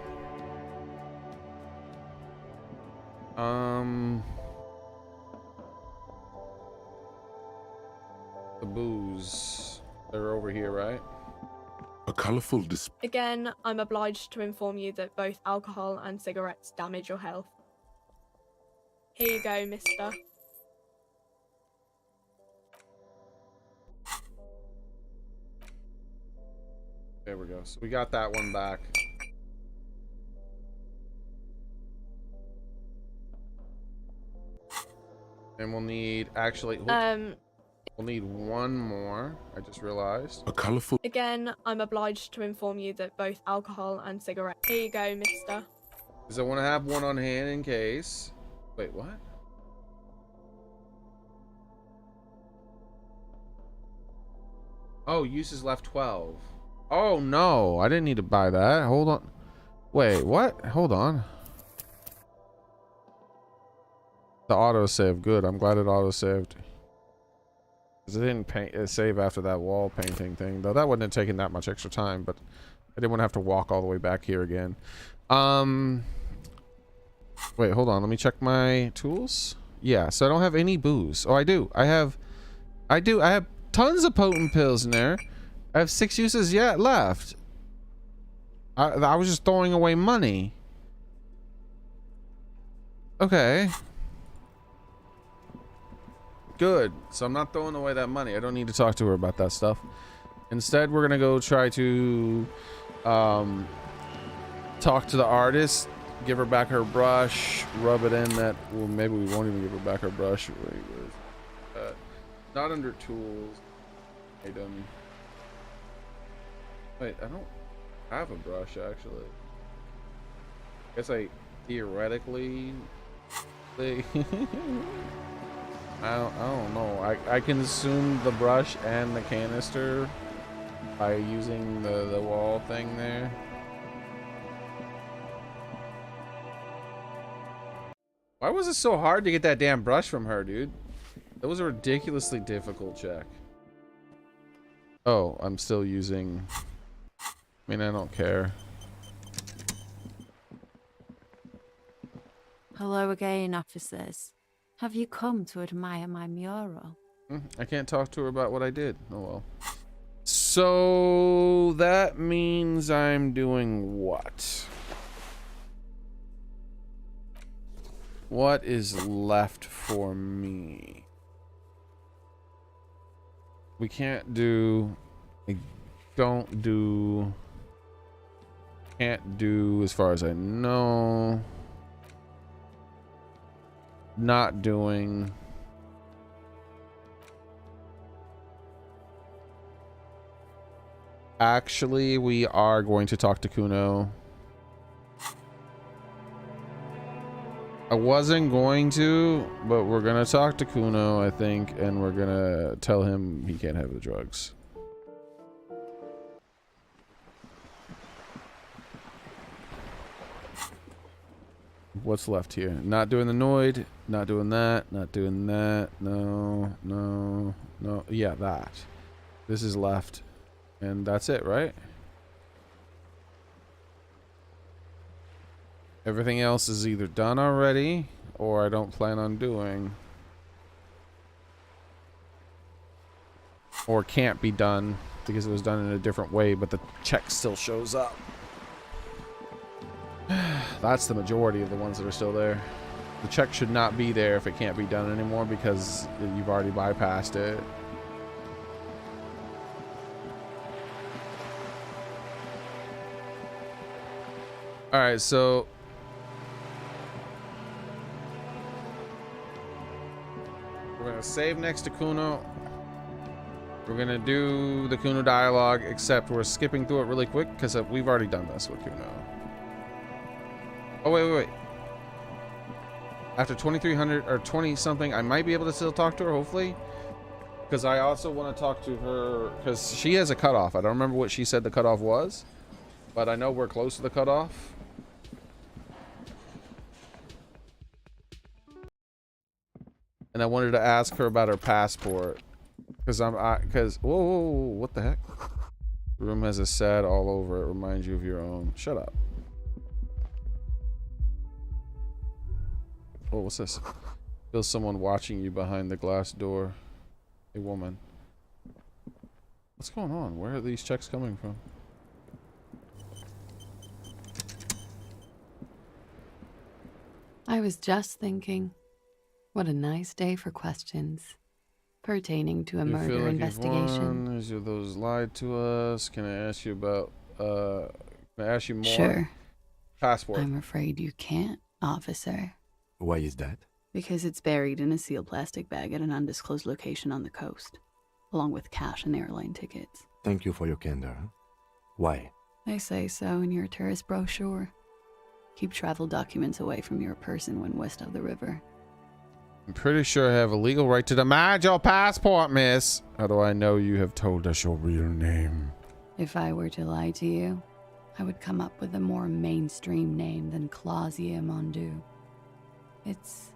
The booze. They're over here, right? A colorful display. Again, I'm obliged to inform you that both alcohol and cigarettes damage your health. Here you go, mister. There we go. So we got that one back. And we'll need actually. We'll need one more. I just realized. A colorful. Again, I'm obliged to inform you that both alcohol and cigarettes. Here you go, mister. Because I want to have one on hand in case. Wait, what? Oh, uses left 12. Oh no, I didn't need to buy that. Hold on. Wait, what? Hold on. The autosave, good. I'm glad it autosaved. Because it didn't save after that wall painting thing, though that wouldn't have taken that much extra time, but I didn't want to have to walk all the way back here again. Wait, hold on. Let me check my tools. Yeah, so I don't have any booze. Oh, I do. I have tons of potent pills in there. I have 6 uses yet left. I was just throwing away money. Okay. Good. So I'm not throwing away that money. I don't need to talk to her about that stuff. Instead, we're gonna go try to talk to the artist, give her back her brush, rub it in that. Well, maybe we won't even give her back her brush. Wait, where's not under tools. Item. Wait, I don't have a brush actually. Guess I theoretically. I don't know. I consumed the brush and the canister by using the wall thing there. Why was it so hard to get that damn brush from her, dude? That was a ridiculously difficult check. Oh, I'm still using... I mean, I don't care. Hello again, officers. Have you come to admire my mural? I can't talk to her about what I did. Oh well. So that means I'm doing what? What is left for me? We can't do... I don't do... Can't do as far as I know. Not doing. Actually, we are going to talk to Kuno. I wasn't going to, but we're gonna talk to Kuno, I think, and we're gonna tell him he can't have the drugs. What's left here? Not doing the Noid, not doing that, not doing that. No, no, no. Yeah, that. This is left. And that's it, right? Everything else is either done already or I don't plan on doing. Or can't be done because it was done in a different way, but the check still shows up. That's the majority of the ones that are still there. The check should not be there if it can't be done anymore because you've already bypassed it. Alright, so we're gonna save next to Kuno. We're gonna do the Kuno dialogue, except we're skipping through it really quick because we've already done this with Kuno. Oh, wait. After 2300 or 20 something, I might be able to still talk to her, hopefully. Because I also want to talk to her, because she has a cutoff. I don't remember what she said the cutoff was, but I know we're close to the cutoff. And I wanted to ask her about her passport. Because whoa, what the heck? The room has a sad all over it. Reminds you of your own. Shut up. Oh, what's this? Feel someone watching you behind the glass door. A woman. What's going on? Where are these checks coming from? I was just thinking, what a nice day for questions pertaining to a You murder feel like investigation. Is there those lied to us? Can I ask you about can I ask you more? Sure. Passport. I'm afraid you can't, officer. Why is that? Because it's buried in a sealed plastic bag at an undisclosed location on the coast, along with cash and airline tickets. Thank you for your candor. Why? They say so in your tourist brochure. Keep travel documents away from your person when west of the river. I'm pretty sure I have a legal right to demand your passport, miss. How do I know you have told us your real name? If I were to lie to you, I would come up with a more mainstream name than Clausia Mondu. It's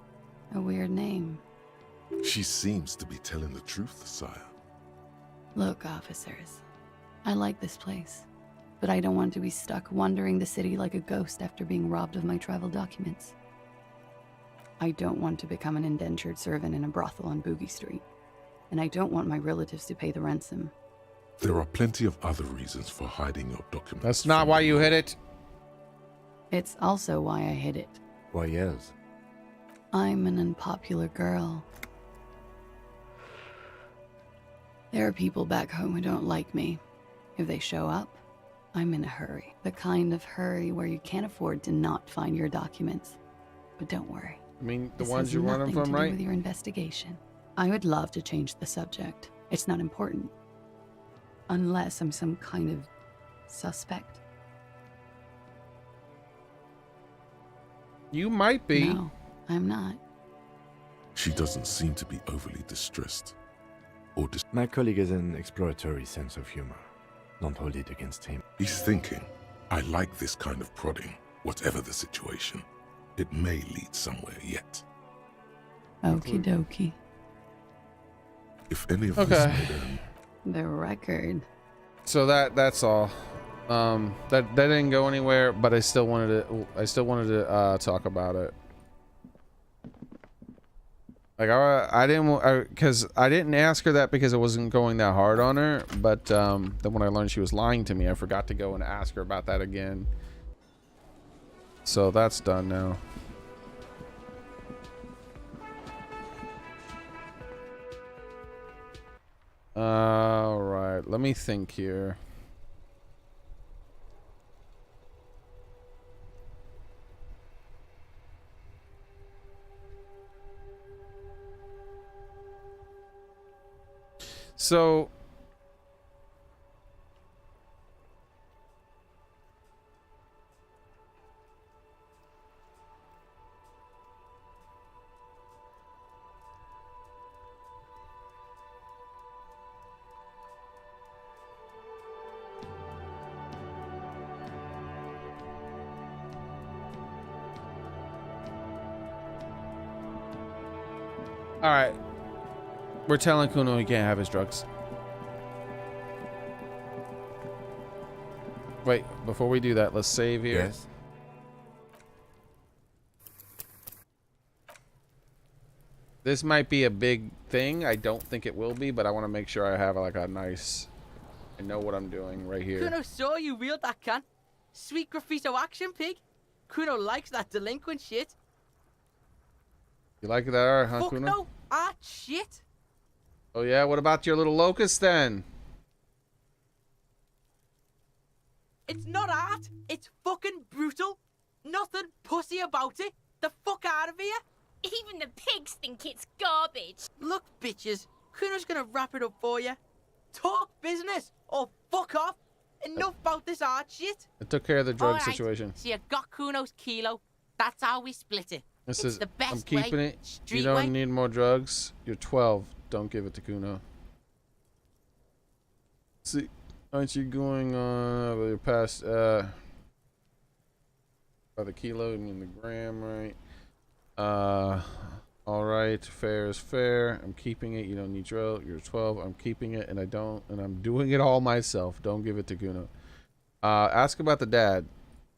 a weird name. She seems to be telling the truth, sire. Look, officers, I like this place, but I don't want to be stuck wandering the city like a ghost after being robbed of my travel documents. I don't want to become an indentured servant in a brothel on Boogie Street, and I don't want my relatives to pay the ransom. There are plenty of other reasons for hiding your documents. That's not why you hid it. It's also why I hid it. Why, yes. I'm an unpopular girl. There are people back home who don't like me. If they show up, I'm in a hurry. The kind of hurry where you can't afford to not find your documents. But don't worry. I mean, the This ones has you're running nothing from, to do right? with your investigation. I would love to change the subject. It's not important. Unless I'm some kind of suspect. You might be. No, I'm not. She doesn't seem to be overly distressed. My colleague has an exploratory sense of humor. Don't hold it against him. He's thinking, I like this kind of prodding, whatever the situation. It may lead somewhere yet. Okie dokie. If any of Okay. this made The record. So that's all. That didn't go anywhere, but I still wanted to talk about it. Like I didn't because I didn't ask her that because it wasn't going that hard on her, but then when I learned she was lying to me, I forgot to go and ask her about that again. So that's done now. All right, let me think here. So all right, we're telling Kuno he can't have his drugs. Wait, before we do that, let's save here. Yes. This might be a big thing. I don't think it will be, but I want to make sure I have like a nice... I know what I'm doing right here. Kuno saw you wield that can. Sweet graffito action, pig. Kuno likes that delinquent shit. You like that art, huh, Fuck Kuno? no, art shit. Oh yeah, what about your little locust then? It's not art. It's fucking brutal. Nothing pussy about it. The fuck out of here. Even the pigs think it's garbage. Look, bitches. Kuno's gonna wrap it up for you. Talk business or fuck off. Enough about this art shit. I took care of the drug All right, situation. so you got Kuno's kilo. That's how we split it. This It's is the best I'm keeping way, it. street You don't way. need more drugs. You're 12. Don't give it to Kuno. See, aren't you going on your past by the kilo? I mean the gram, right? All right. Fair is fair. I'm keeping it. You don't need drug. You're 12. I'm keeping it, and I'm doing it all myself. Don't give it to Kuno. Ask about the dad.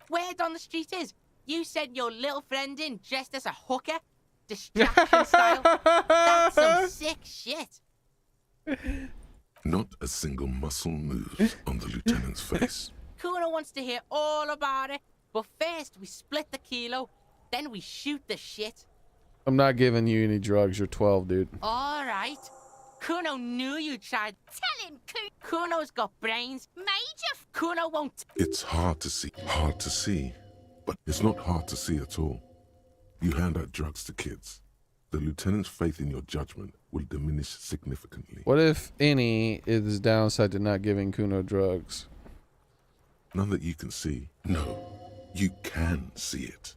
Word on the street is, you sent your little friend in dressed as a hooker, distraction style. That's some sick shit. Not a single muscle moves on the lieutenant's face. Kuno wants to hear all about it, but first we split the kilo, then we shoot the shit. I'm not giving you any drugs. You're 12, dude. All right. Kuno knew you tried. Tell him, Kuno's got brains. Major. Kuno won't. It's hard to see. Hard to see. But it's not hard to see at all. You hand out drugs to kids. the lieutenant's faith in your judgment will diminish significantly. What, if any, is the downside to not giving Kuno drugs? None that you can see. No, you can see it.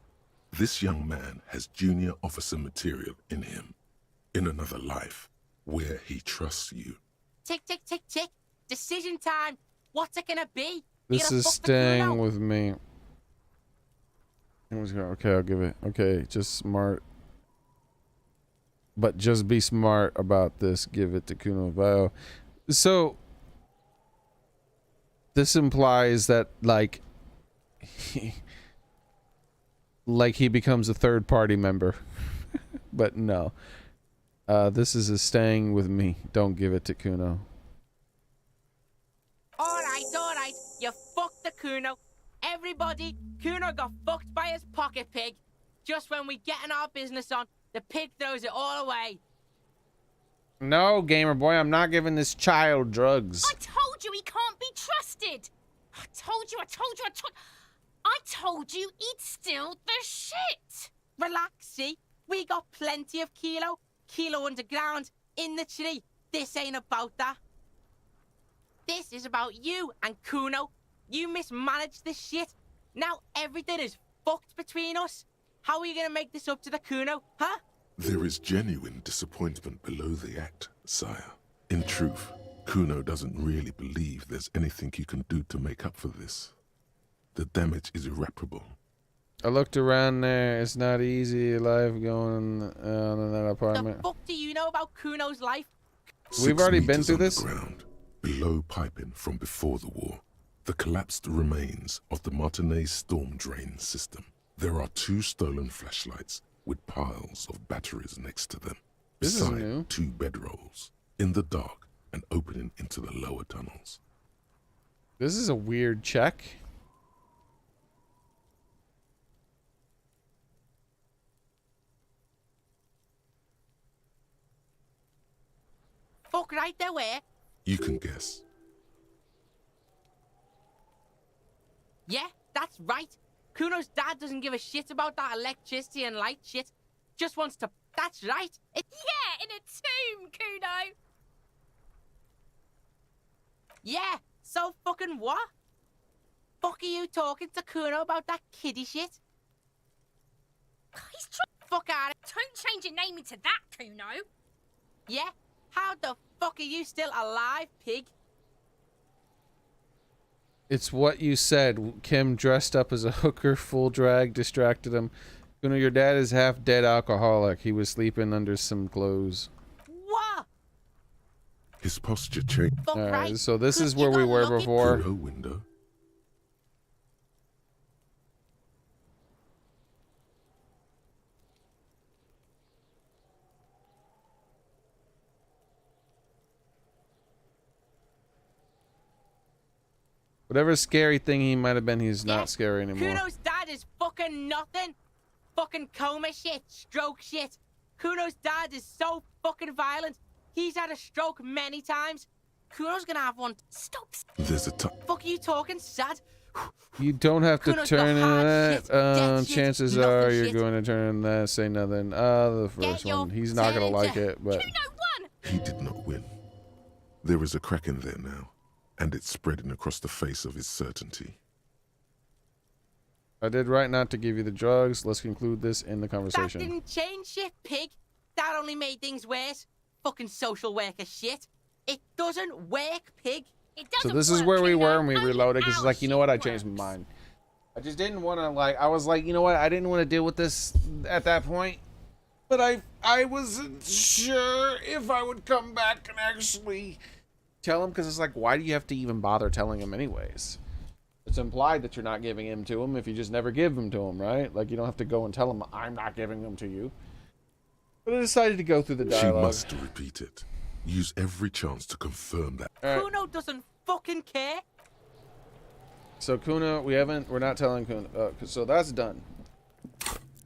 This young man has junior officer material in him. In another life, where he trusts you. Tick, tick, tick, tick. Decision time. What's it gonna be? This is staying with me. Okay, I'll give it. Okay, just smart. But just be smart about this. Give it to Kuno Bio. So, this implies that, like he becomes a third-party member. But no. This is a staying with me. Don't give it to Kuno. Alright. You fucked the Kuno. Everybody, Kuno got fucked by his pocket pig. Just when we getting our business on, the pig throws it all away. No, gamer boy, I'm not giving this child drugs. I told you he can't be trusted. I told you. I told you he'd steal the shit. Relax, see? We got plenty of Kilo. Kilo underground, in the tree. This ain't about that. This is about you and Kuno. You mismanaged this shit. Now everything is fucked between us. How are you gonna make this up to the Kuno, huh? There is genuine disappointment below the act, sire. In truth, Kuno doesn't really believe there's anything you can do to make up for this. The damage is irreparable. I looked around there. It's not easy life going on in that apartment. The fuck do you know about Kuno's life? We've already been through this. Ground, below piping from before the war, the collapsed remains of the Martinez storm drain system. There are 2 stolen flashlights with piles of batteries next to them. This is new. 2 bedrolls in the dark and opening into the lower tunnels. This is a weird check. Fuck right there, where? You can guess. Yeah, that's right. Kuno's dad doesn't give a shit about that electricity and light shit. Just wants to... That's right. Yeah, in a tomb, Kuno. Yeah, so fucking what? Fuck are you talking to Kuno about that kiddie shit? He's trying... Fuck out of... Don't change your name into that, Kuno. Yeah? How the fuck are you still alive, pig? It's what you said. Kim dressed up as a hooker, full drag, distracted him. Kuno, your dad is half dead alcoholic. He was sleeping under some clothes. What? His posture changed. Alright, so this is where we were before. Kuno window. Whatever scary thing he might have been, he's not scary anymore. Kuno's dad is fucking nothing. Fucking coma shit, stroke shit. Kuno's dad is so fucking violent. He's had a stroke many times. Kuno's gonna have one. Stop. There's a fuck are you talking, sad? You don't have to Kuno's turn in got hard shit, that. death shit, Chances nothing are you're shit. going to turn in that. Say nothing. The first one. He's not going to like it, but... He did not win. There is a crack in there now, and it's spreading across the face of his certainty. I did right not to give you the drugs. Let's conclude this in the That conversation. didn't change shit, pig. That only made things worse. Fucking social worker shit. It doesn't work, pig. It So this is where we were when we reloaded, because it's like, you know what, I changed my mind. I just didn't want to, like, I was like, you know what, I didn't want to deal with this at that point. But I wasn't sure if I would come back and actually tell him, because it's like, why do you have to even bother telling him anyways? It's implied that you're not giving him to him if you just never give him to him, right? Like, you don't have to go and tell him, I'm not giving them to you. But I decided to go through the dialogue. She must repeat it. Use every chance to confirm that. Kuno doesn't fucking care. So Kuno, we're not telling Kuno, so that's done.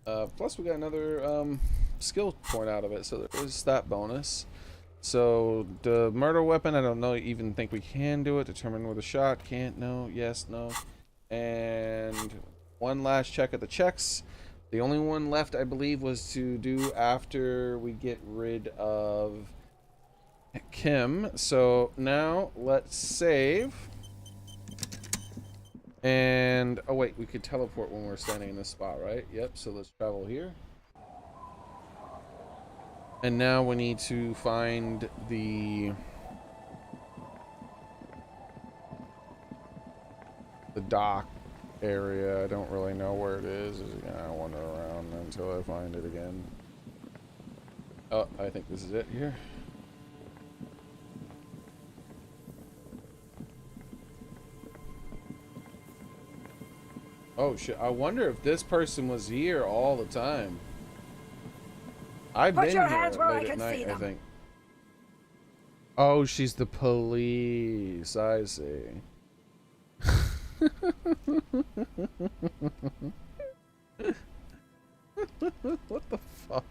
Plus we got another skill point out of it, so there's that bonus. So the murder weapon, I don't know, even think we can do it. Determine where the shot, can't, no, yes, no. And one last check at the checks. The only one left, I believe, was to do after we get rid of Kim. So now let's save. And, oh wait, we could teleport when we're standing in this spot, right? Yep, so let's travel here. And now we need to find the dock area. I don't really know where it is. I wander around until I find it again. Oh, I think this is it here. Oh shit, I wonder if this person was here all the time. I've been here late at night, I think. Oh, she's the police. I see. What the fuck?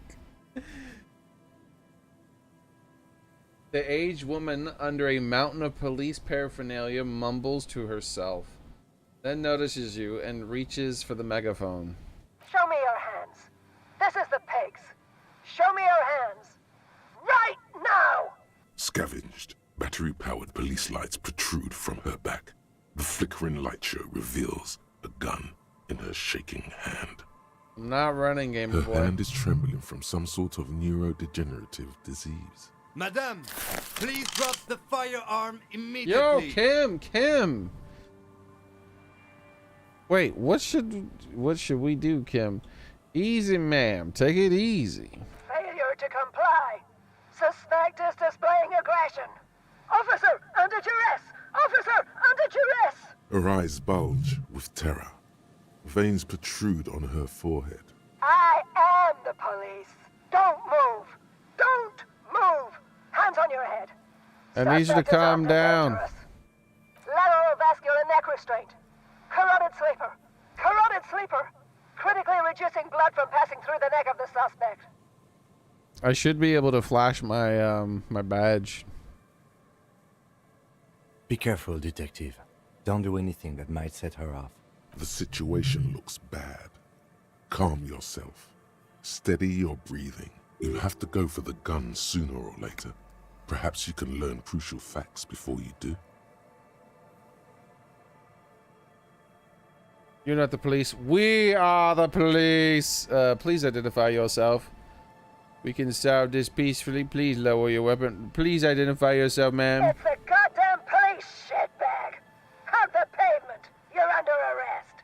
The aged woman under a mountain of police paraphernalia mumbles to herself, then notices you and reaches for the megaphone. Show me your hands. This is the pigs. Show me your hands. Right now! Scavenged, battery-powered police lights protrude from her back. The flickering light show reveals a gun in her shaking hand. I'm not running, Game Her Boy. hand is trembling from some sort of neurodegenerative disease. Madame, please drop the firearm Yo, immediately. Kim! Wait, what should we do, Kim? Easy, ma'am. Take it easy. Failure to comply. Suspect is displaying aggression. Officer, under duress! Officer, under duress! Her eyes bulge with terror. Veins protrude on her forehead. I am the police. Don't move. Don't move. Hands on your head. I need you to calm down. Lateral vascular neck restraint. Carotid sleeper. Carotid sleeper. Critically reducing blood from passing through the neck of the suspect. I should be able to flash my my badge. Be careful, detective. Don't do anything that might set her off. The situation looks bad. Calm yourself. Steady your breathing. You have to go for the gun sooner or later. Perhaps you can learn crucial facts before you do. You're not the police. We are the police. Please identify yourself. We can solve this peacefully. Please lower your weapon. Please identify yourself, ma'am. It's a goddamn police shitbag. Hug the pavement. You're under arrest.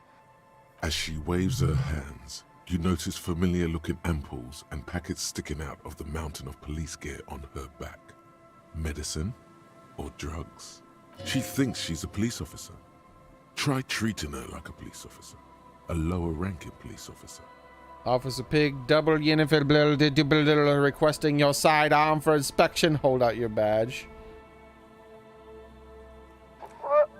As she waves her hands, you notice familiar-looking ampoules and packets sticking out of the mountain of police gear on her back. Medicine or drugs? She thinks she's a police officer. Try treating her like a police officer. A lower-ranking police officer. Officer Pig, double uniform, requesting your sidearm for inspection. Hold out your badge. What?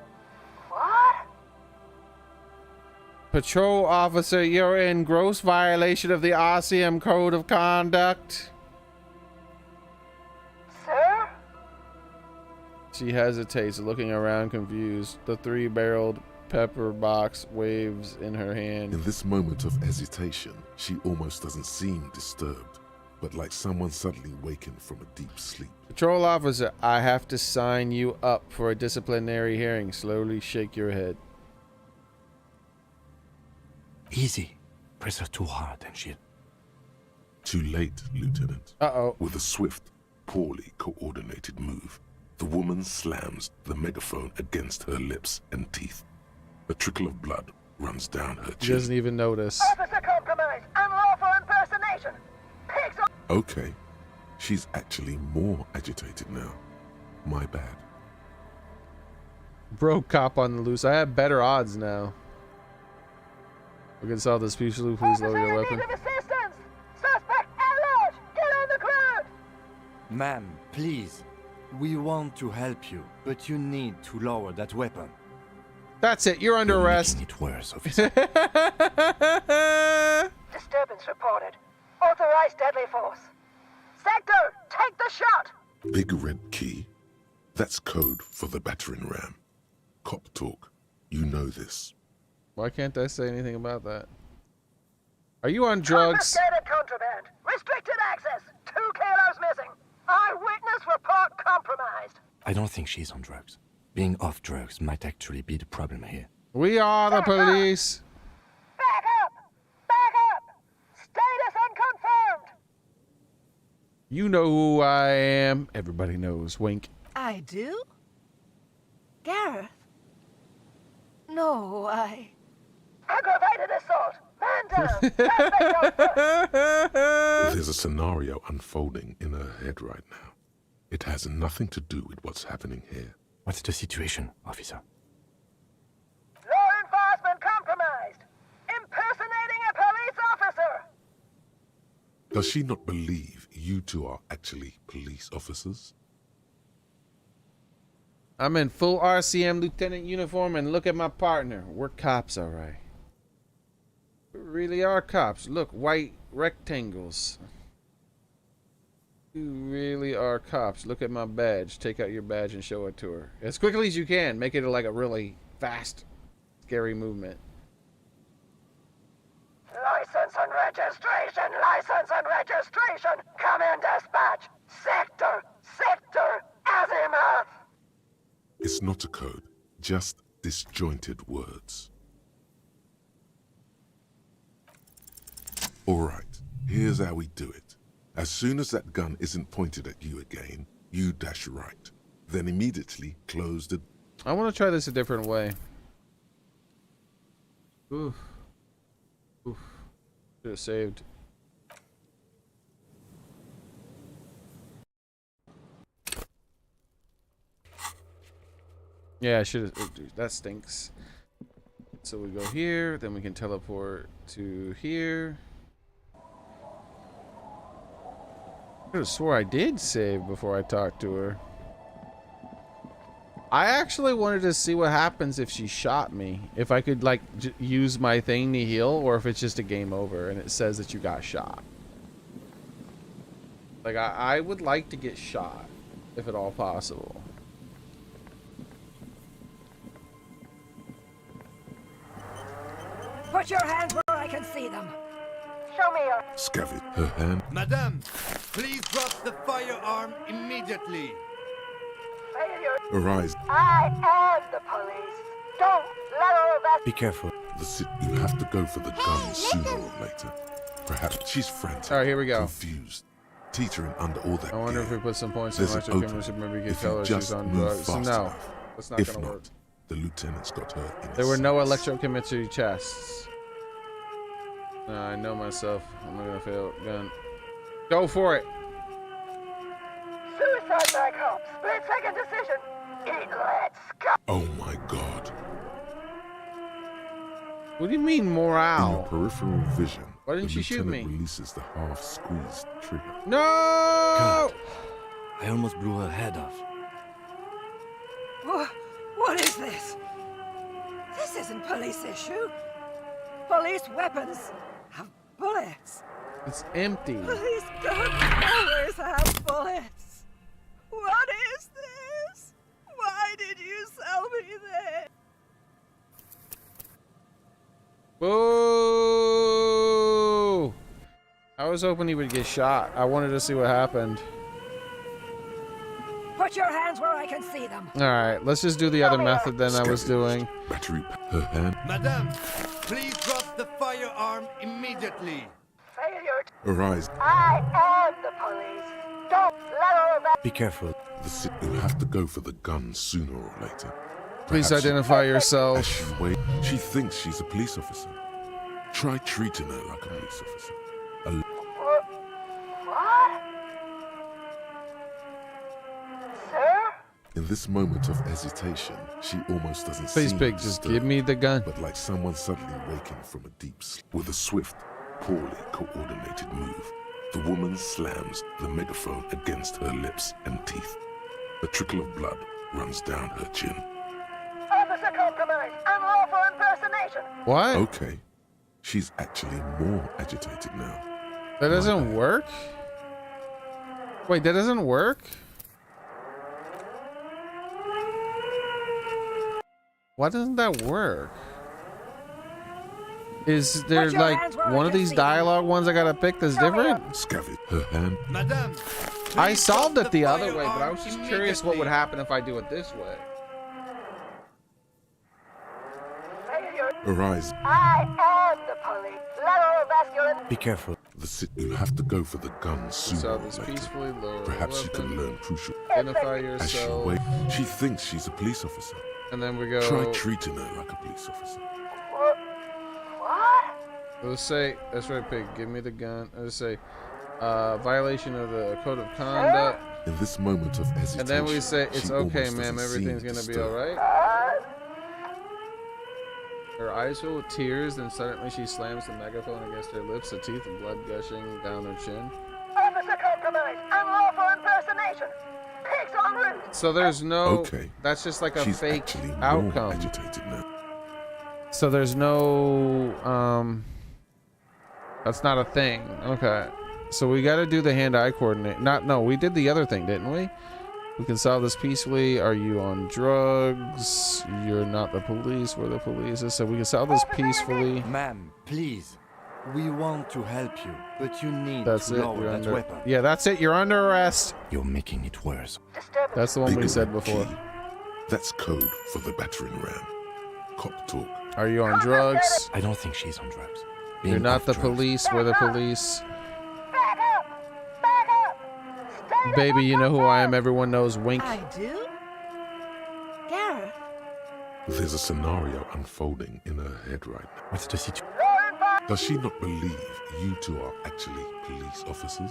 Patrol officer, you're in gross violation of the RCM Code of Conduct. Sir? She hesitates, looking around confused. The three-barreled pepper box waves in her hand. In this moment of hesitation, she almost doesn't seem disturbed, but like someone suddenly wakened from a deep sleep. Patrol officer, I have to sign you up for a disciplinary hearing. Slowly shake your head. Easy. Press her too hard and she'll... Too late, Lieutenant. Uh-oh. With a swift, poorly coordinated move, the woman slams the megaphone against her lips and teeth. A trickle of blood runs down her She chin. doesn't even notice. Officer compromise. Unlawful impersonation. Pigs on... Okay. She's actually more agitated now. My bad. Bro, cop on the loose. I have better odds now. We can solve this peacefully. Please lower your weapon. Need of assistance. Suspect at large. Get on the ground. Ma'am, please. We want to help you, but you need to lower that weapon. That's it. You're under arrest. It worse, officer. Disturbance reported. Authorized deadly force. Sector, take the shot. Big red key. That's code for the battering ram. Cop talk. You know this. Why can't I say anything about that? Are you on drugs? Confiscated contraband. Restricted access. 2 kilos missing. Eyewitness report compromised. I don't think she's on drugs. Being off drugs might actually be the problem here. We are the police. Back up! Back up! Status unconfirmed! You know who I am. Everybody knows. Wink. I do? Gareth? No, Aggravated assault! Man down! There's a scenario unfolding in her head right now. It has nothing to do with what's happening here. What's the situation, officer? Law enforcement compromised! Impersonating a police officer! Does she not believe you two are actually police officers? I'm in full RCM lieutenant uniform, and look at my partner. We're cops, all right. We really are cops. Look, white rectangles. You really are cops. Look at my badge. Take out your badge and show it to her. As quickly as you can. Make it like a really fast, scary movement. License and registration! License and registration! Come in, dispatch! Sector! Azimuth! It's not a code, just disjointed words. All right, here's how we do it. As soon as that gun isn't pointed at you again, you dash right. Then immediately close the... I want to try this a different way. Oof. Oof. Should have saved. Yeah, I should have. That stinks. So we go here, then we can teleport to here. I could have swore I did save before I talked to her. I actually wanted to see what happens if she shot me. If I could, like, use my thing to heal, or if it's just a game over and it says that you got shot. Like, I would like to get shot, if at all possible. Put your hands where I can see them. Show me your... Scavenge her hand. Madame, please drop the firearm immediately. Failure. Her eyes. I am the police. Don't let her arrest... Be careful. You have to go for the gun sooner or later. Perhaps she's frantic. Alright, here we go. Confused. Teetering under all that I wonder gear. if we put some points in There's an electric opening. cameras, maybe we can If tell you her just she's on move drugs. fast No, enough. that's not If gonna not, work. the lieutenant's got her in There were no sights. electrochemistry chests. I know myself. I'm not gonna fail. Gun. Go for it. Suicide mag home. Split second decision. Eat let's go. Oh my god. What do you mean In morale? your peripheral vision, Why didn't the she shoot lieutenant me? releases the half-squeezed trigger. No! God, I almost blew her head off. What is this? This isn't police issue. Police weapons have bullets. It's empty. Police don't always have bullets. What is this? Why did you sell me this? Boo! I was hoping he would get shot. I wanted to see what happened. Put your hands where I can see them. Alright, let's just do the other method than I was doing. Battery, her hand. Madame, please drop the firearm immediately. Failure. Her eyes. I am the police. Don't let her arrest. Be careful. You have to go for the gun sooner or later. Please Perhaps identify yourself. As she waits, she thinks she's a police officer. Try treating her like a police officer. What? Sir? In this moment of hesitation, she almost doesn't Please, seem Pig, just disturbed, give me the gun. But like someone suddenly waking from a deep sleep. With a swift, poorly coordinated move, the woman slams the megaphone against her lips and teeth. A trickle of blood runs down her chin. Officer compromise. Unlawful impersonation. What? Okay. She's actually more agitated now. That doesn't work? Wait, that doesn't work? Why doesn't that work? Is there like one of these dialogue ones I gotta pick that's different? Scavenge her hand. Madame, I solved it the other way, but I was just curious what would happen if I do it this way. Arise. I am the police. Lateral vascular. Be careful. You'll have to go for the gun sooner So or this later. peacefully lower Perhaps you weapon. can learn crucial. Identify As she yourself. waits, she thinks she's a police officer. And then we go. Try treating her like a police officer. What? Let's say, that's right, pig. Give me the gun. Let's say, violation of the code of conduct. In this moment of hesitation, And then we say, it's she okay, almost ma'am. doesn't Everything's seem gonna be disturbed. alright. Her eyes fill with tears, then suddenly she slams the megaphone against her lips, the teeth and blood gushing down her chin. Officer compromise. Unlawful impersonation. Pigs en route. So there's no. Okay. That's just like a She's fake actually more outcome. agitated now. So there's no. That's not a thing. Okay. So we got to do the hand-eye coordinate. No, we did the other thing, didn't we? We can solve this peacefully. Are you on drugs? You're not the police. We're the police. So we can solve this peacefully. Ma'am, please. We want to help you, but you need That's to it. lower You're that under. weapon. Yeah, that's it. You're under arrest. You're making it worse. That's the one we Big said red before. key. That's code for the battering ram. Cop talk. Are you on drugs? I don't think she's on drugs. You're Being not off the drugs. police. We're the police. Back up. Back up. Stay the Baby, you fuck know who up. I am. Everyone knows. Wink. I do? Gareth. There's a scenario unfolding in her head right now. What's the situation? Does she not believe you two are actually police officers?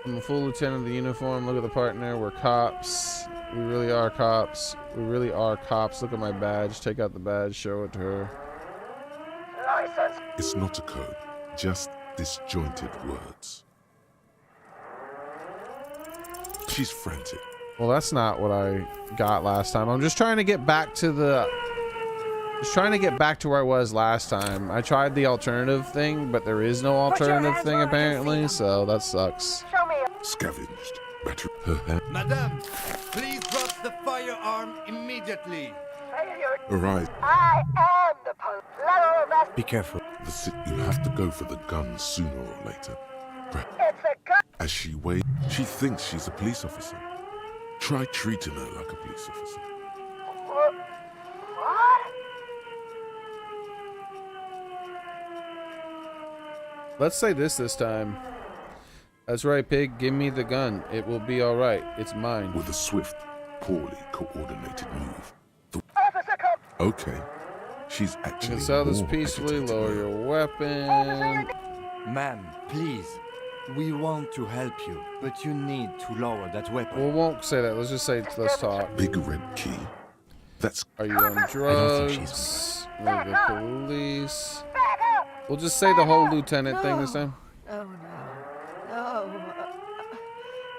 I'm a full lieutenant of the uniform. Look at the partner. We're cops. We really are cops. We really are cops. Look at my badge. Take out the badge. Show it to her. License. It's not a code, just disjointed words. She's frantic. Well, that's not what I got last time. I'm just trying to get back to the... Just trying to get back to where I was last time. I tried the alternative thing, but there is no alternative thing apparently, so that sucks. Show me. Scavenged. Battery. Her hand. Madame, please drop the firearm immediately. Failure. Arise. I am the police. Lateral vascular. Be careful. You'll have to go for the gun sooner or later. It's a gun. As she waits, she thinks she's a police officer. Try treating her like a police officer. What? Let's say this time. That's right, pig. Give me the gun. It will be all right. It's mine. With a swift, poorly coordinated move. Officer come. Okay. She's You actually can sell this more peacefully. agitated Lower now. your weapon. Ma'am, please. We want to help you, but you need to lower that weapon. We won't say that. Let's just say let's talk. Big red key. That's. Are you on drugs? We're the police. We'll just say the whole lieutenant thing this time. Oh, no. No.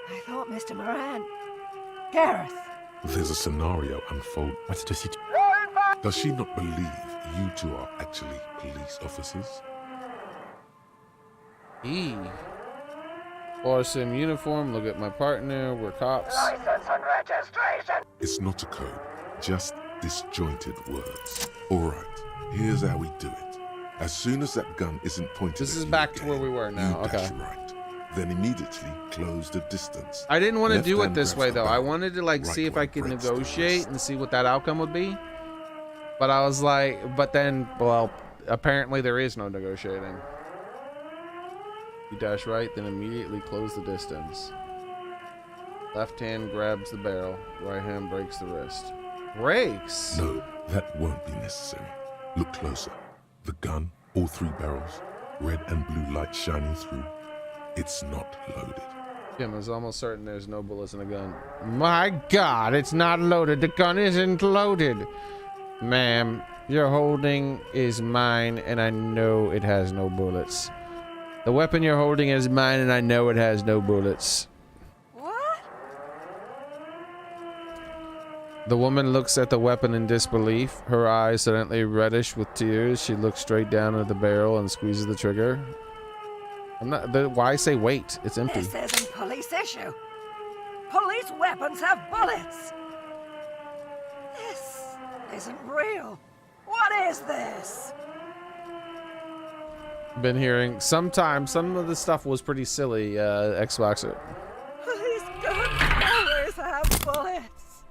I thought Mr. Moran. Gareth. There's a scenario unfold. What's the situation? Does she not believe you two are actually police officers? Awesome uniform. Look at my partner. We're cops. License and registration. It's not a code, just disjointed words. Alright, here's how we do it. As soon as that gun isn't pointed This at is you back to again, where we were now. you dash Okay. right. Then immediately close the distance. I didn't want to Left do it hand this grabs way the though. I barrel. wanted to like Right see if I one could grabs the negotiate wrist. and see what that outcome would be. But I was like, but then, well, apparently there is no negotiating. You dash right, then immediately close the distance. Left hand grabs the barrel. Right hand breaks the wrist. Breaks? No, that won't be necessary. Look closer. The gun, all three barrels, red and blue light shining through. It's not loaded. Kim is almost certain there's no bullets in the gun. My God, it's not loaded. The gun isn't loaded. Ma'am, your holding is mine, and I know it has no bullets. The weapon you're holding is mine, and I know it has no bullets. What? The woman looks at the weapon in disbelief. Her eyes suddenly reddish with tears. She looks straight down at the barrel and squeezes the trigger. Why say wait? It's empty. This isn't police issue. Police weapons have bullets. This isn't real. What is this? Been hearing sometimes some of the stuff was pretty silly. Xbox. These guns always have bullets.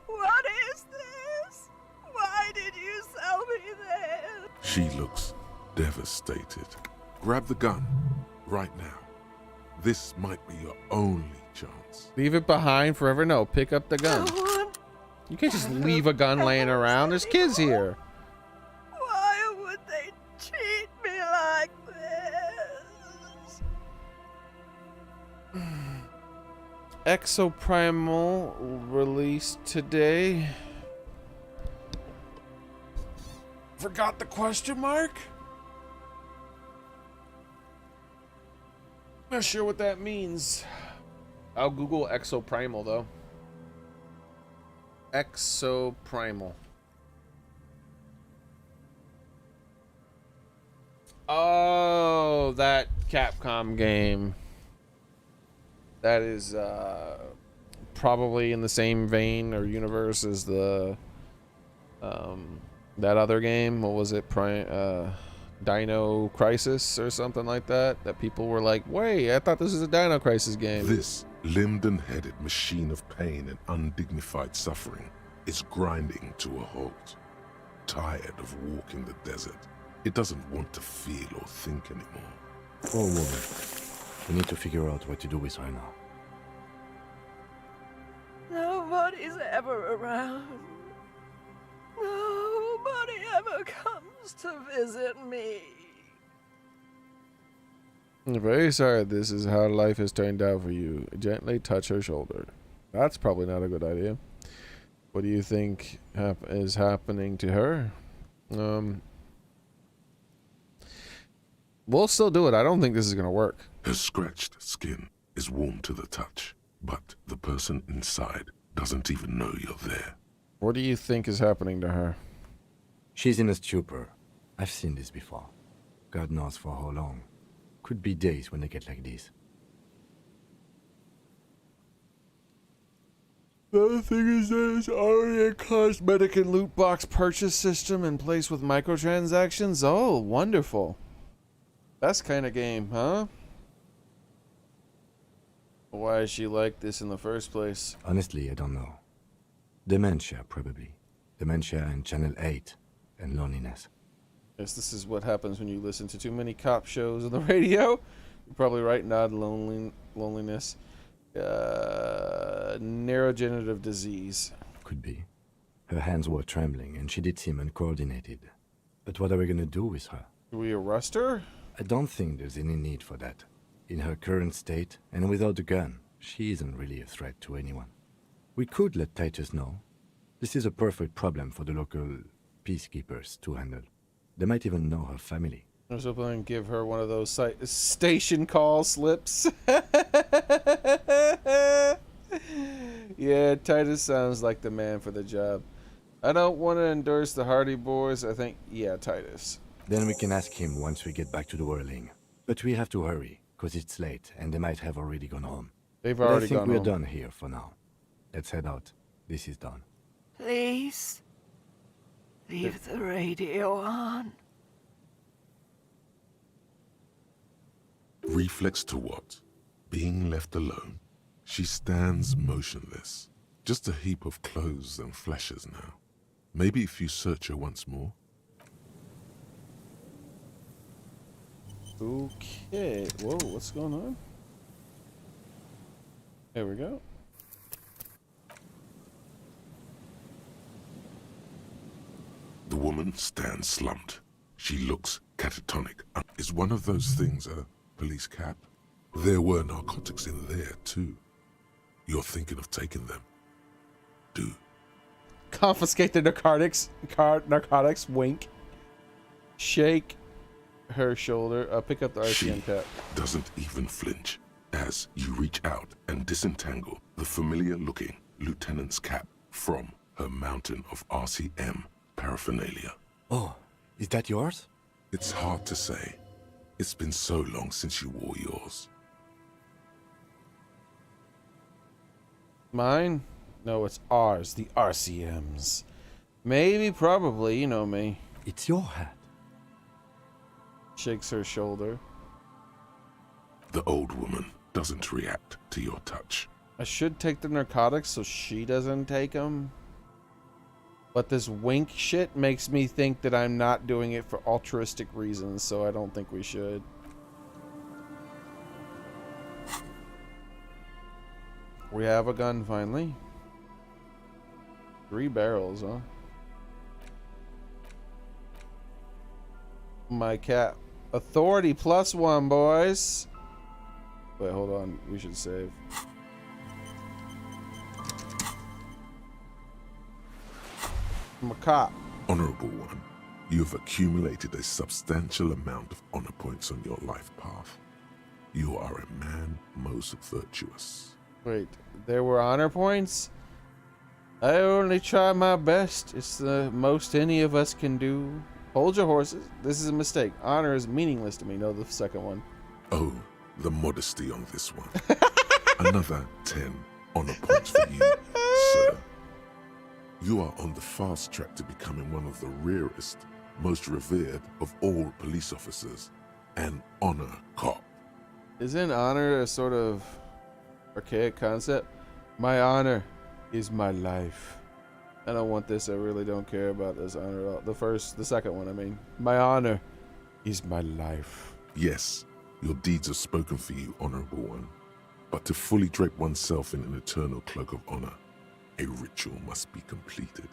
What is this? Why did you sell me this? She looks devastated. Grab the gun right now. This might be your only chance. Leave it behind forever? No, pick up the gun. You can't just leave a gun laying around. There's kids here. Why would they treat me like this? Exoprimal released today. Forgot the question mark? Not sure what that means. I'll Google Exoprimal though. Exoprimal. Oh, that Capcom game. That is probably in the same vein or universe as the that other game. What was it? Dino Crisis or something like that. That people were like, "Wait, I thought this was a Dino Crisis game." This limbed and headed machine of pain and undignified suffering is grinding to a halt. Tired of walking the desert, it doesn't want to feel or think anymore. Poor woman. We need to figure out what to do with her now. Nobody's ever around. Nobody ever comes to visit me. I'm very sorry this is how life has turned out for you. Gently touch her shoulder. That's probably not a good idea. What do you think is happening to her? We'll still do it. I don't think this is going to work. Her scratched skin is warm to the touch, but the person inside doesn't even know you're there. What do you think is happening to her? She's in a stupor. I've seen this before. God knows for how long. Could be days when they get like this. The other thing is there's already a cosmetic and loot box purchase system in place with microtransactions. Oh, wonderful. Best kind of game, huh? Why is she like this in the first place? Honestly, I don't know. Dementia, probably. Dementia and Channel 8 and loneliness. Yes, this is what happens when you listen to too many cop shows on the radio. You're probably right, not loneliness. Neurodegenerative disease. Could be. Her hands were trembling and she did seem uncoordinated. But what are we gonna do with her? Do we arrest her? I don't think there's any need for that. In her current state, and without the gun, she isn't really a threat to anyone. We could let Titus know. This is a perfect problem for the local peacekeepers to handle. They might even know her family. I was hoping to give her one of those station call slips. Yeah, Titus sounds like the man for the job. I don't want to endorse the Hardy Boys. I think, yeah, Titus. Then we can ask him once we get back to the whirling. But we have to hurry, because it's late, and they might have already gone home. They've already gone home. I think we're done here for now. Let's head out. This is done. Please, leave the radio on. Reflex to what? Being left alone? She stands motionless. Just a heap of clothes and fleshes now. Maybe if you search her once more. Okay. Whoa, what's going on? There we go. The woman stands slumped. She looks catatonic. Is one of those things a police cap? There were narcotics in there, too. You're thinking of taking them. Do. Confiscate the narcotics. Wink. Shake her shoulder. Pick up the RCM cap. Doesn't even flinch as you reach out and disentangle the familiar-looking lieutenant's cap from her mountain of RCM paraphernalia. Oh, is that yours? It's hard to say. It's been so long since you wore yours. Mine? No, it's ours. The RCMs. Maybe, probably. You know me. It's your hat. Shakes her shoulder. The old woman doesn't react to your touch. I should take the narcotics so she doesn't take them. But this wink shit makes me think that I'm not doing it for altruistic reasons, so I don't think we should. We have a gun finally. 3 barrels, huh? My cat. Authority +1, boys. Wait, hold on. We should save. I'm a cop. Honorable one, you have accumulated a substantial amount of honor points on your life path. You are a man most virtuous. Wait, there were honor points? I only try my best. It's the most any of us can do. Hold your horses. This is a mistake. Honor is meaningless to me. No, the second one. Oh, the modesty on this one. Another 10 honor points for you, sir. You are on the fast track to becoming one of the rarest, most revered of all police officers, an honor cop. Isn't honor a sort of archaic concept? My honor is my life. I don't want this. I really don't care about this honor at all. The second one, I mean. My honor is my life. Yes, your deeds are spoken for you, honorable one. But to fully drape oneself in an eternal cloak of honor, a ritual must be completed.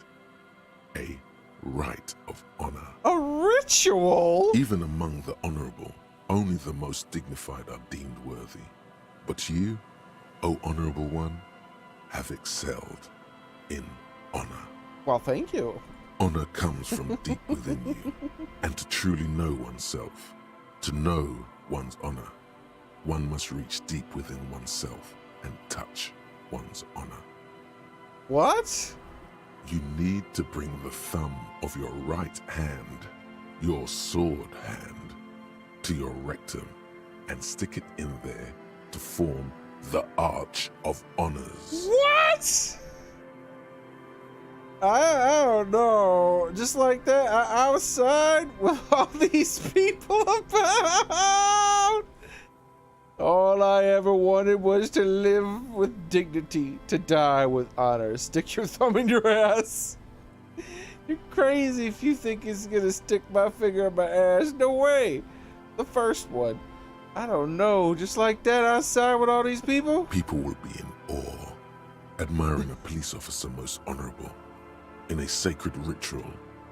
A rite of honor. A ritual? Even among the honorable, only the most dignified are deemed worthy. But you, O honorable one, have excelled in honor. Well, thank you. Honor comes from deep within you, and to truly know oneself, to know one's honor, one must reach deep within oneself and touch one's honor. What? You need to bring the thumb of your right hand, your sword hand, to your rectum and stick it in there to form the Arch of Honors. What? I don't know. Just like that, outside with all these people about. All I ever wanted was to live with dignity, to die with honor. Stick your thumb in your ass. You're crazy if you think it's gonna stick my finger in my ass. No way. The first one. I don't know. Just like that outside with all these people? People will be in awe, admiring a police officer most honorable, in a sacred ritual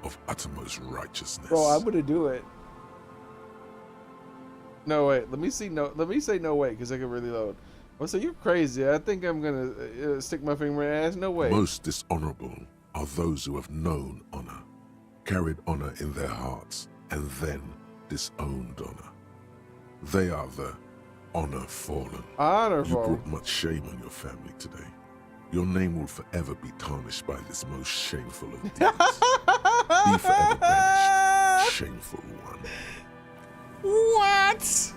of uttermost righteousness. Bro, I'm gonna do it. No, wait. Let me say no wait, because I can really load. Well, so you're crazy. I think I'm gonna stick my finger in my ass. No way. Most dishonorable are those who have known honor, carried honor in their hearts, and then disowned honor. They are the honor fallen. Honor You fallen. brought much shame on your family today. Your name will forever be tarnished by this most shameful of deeds. Be forever banished, shameful one. What?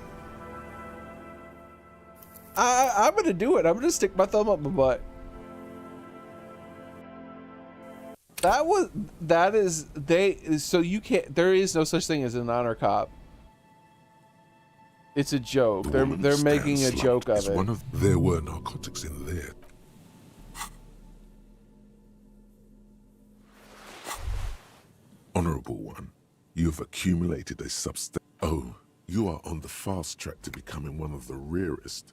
I'm gonna do it. I'm gonna stick my thumb up my butt. So you can't, there is no such thing as an honor cop. It's a joke. They're making a joke of it. There were narcotics in there. Honorable one, you have accumulated a Oh, you are on the fast track to becoming one of the rarest,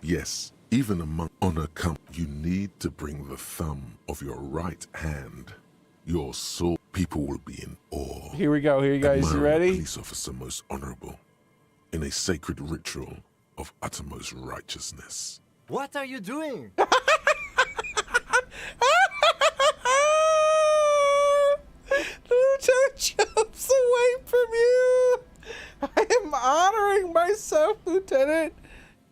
yes, even among honor you need to bring the thumb of your right hand, your sword. People will be in awe. Here we go. Here you guys. You ready? Police officer most honorable, in a sacred ritual of uttermost righteousness. What are you doing? Lieutenant jumps away from you. I am honoring myself, Lieutenant.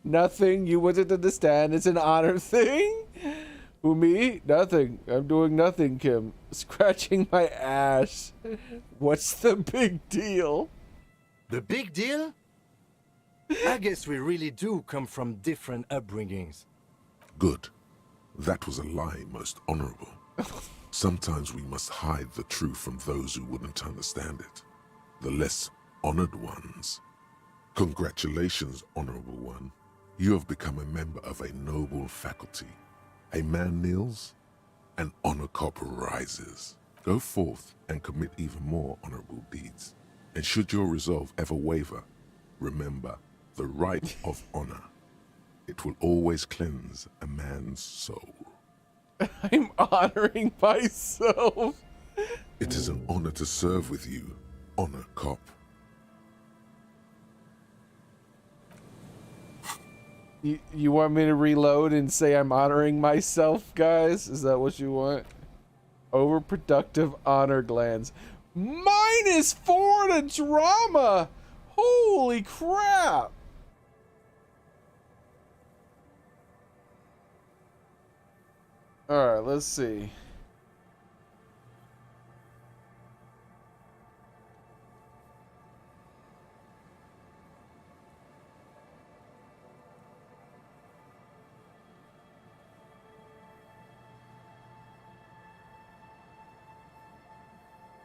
Nothing. You wouldn't understand. It's an honor thing. Who, me? Nothing. I'm doing nothing, Kim. Scratching my ass. What's the big deal? The big deal? I guess we really do come from different upbringings. Good. That was a lie, most honorable. Sometimes we must hide the truth from those who wouldn't understand it. The less honored ones. Congratulations, Honorable One. You have become a member of a noble faculty. A man kneels, an honor cop rises. Go forth and commit even more honorable deeds. And should your resolve ever waver, remember the right of honor. It will always cleanse a man's soul. I'm honoring myself. It is an honor to serve with you, Honor Cop. You want me to reload and say I'm honoring myself, guys? Is that what you want? Overproductive honor glands. -4 to drama! Holy crap! Alright, let's see.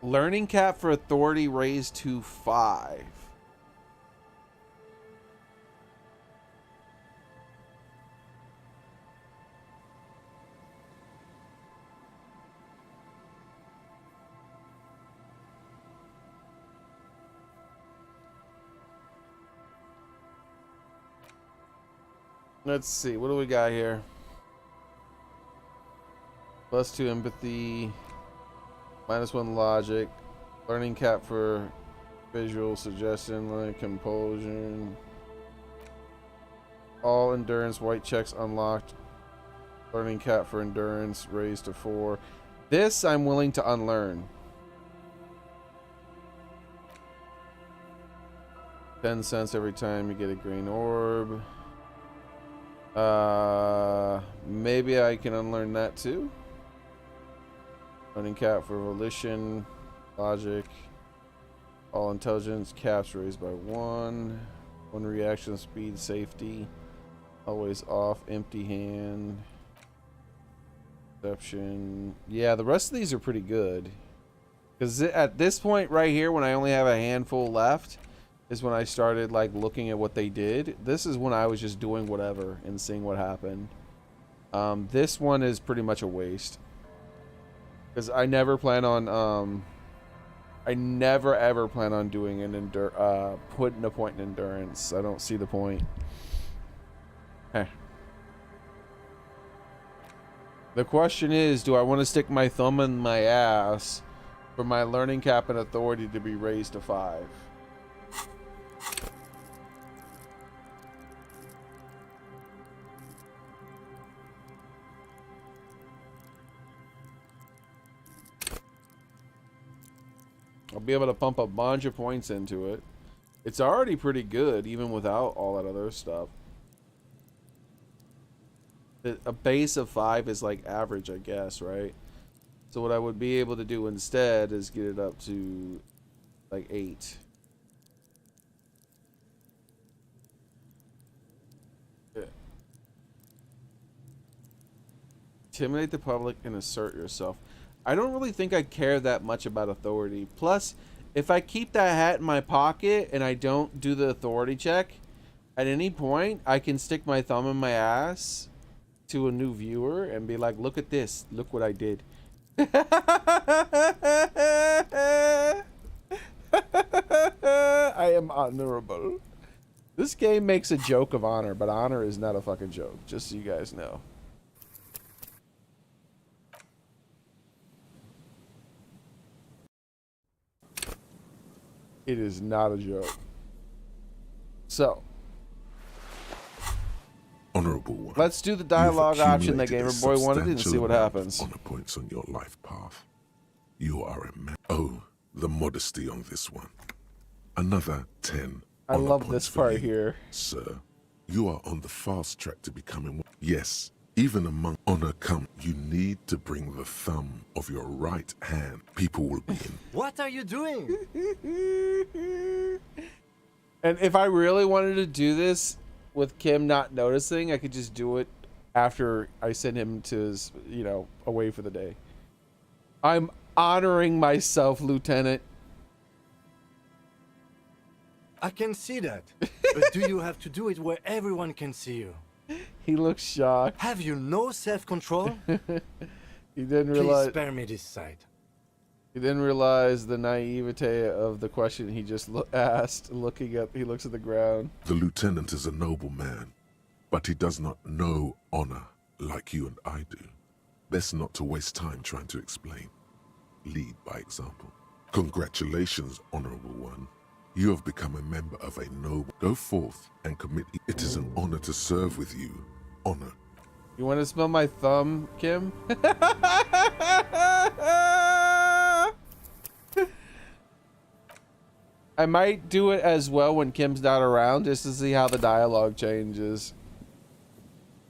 Learning cap for authority raised to 5. Let's see, what do we got here? +2 empathy. -1 logic, learning cap for visual suggestion, learning compulsion, all endurance white checks unlocked, learning cap for endurance raised to 4. This I'm willing to unlearn. 10 cents every time you get a green orb. Maybe I can unlearn that too. Learning cap for volition, logic, all intelligence caps raised by 1. 1 reaction speed, safety, always off, empty hand, perception. Yeah, the rest of these are pretty good. Because at this point right here, when I only have a handful left, is when I started like looking at what they did. This is when I was just doing whatever and seeing what happened. This one is pretty much a waste. Because I never plan on, I never ever plan on doing an putting a point in endurance. I don't see the point. Heh. The question is, do I want to stick my thumb in my ass for my learning cap and authority to be raised to 5? I'll be able to pump a bunch of points into it. It's already pretty good, even without all that other stuff. A base of 5 is like average, I guess, right? So what I would be able to do instead is get it up to like 8. Yeah. Intimidate the public and assert yourself. I don't really think I care that much about authority. Plus, if I keep that hat in my pocket and I don't do the authority check, at any point, I can stick my thumb in my ass to a new viewer and be like, look at this. Look what I did. I am honorable. This game makes a joke of honor, but honor is not a fucking joke. Just so you guys know. It is not a joke. So, Honorable One, let's do the dialogue option that Gamer Boy wanted and see substantial what amount of happens. honor points on your life path. You are a man. Oh, the modesty on this one. Another 10. I honor love points this for part you, here. Sir, you are on the fast track to becoming one. Yes, even among honor come, you need to bring the thumb of your right hand. People will be in. What are you doing? And if I really wanted to do this with Kim not noticing, I could just do it after I send him to his, you know, away for the day. I'm honoring myself, Lieutenant. I can see that. But do you have to do it where everyone can see you? He looks shocked. Have you no self-control? He didn't realize. Please spare me this sight. He didn't realize the naivete of the question he just asked. He looks at the ground. The lieutenant is a noble man, but he does not know honor like you and I do. Best not to waste time trying to explain. Lead by example. Congratulations, honorable one. You have become a member of a noble. Go forth and commit. It is an honor to serve with you. Honor. You want to smell my thumb, Kim? I might do it as well when Kim's not around, just to see how the dialogue changes.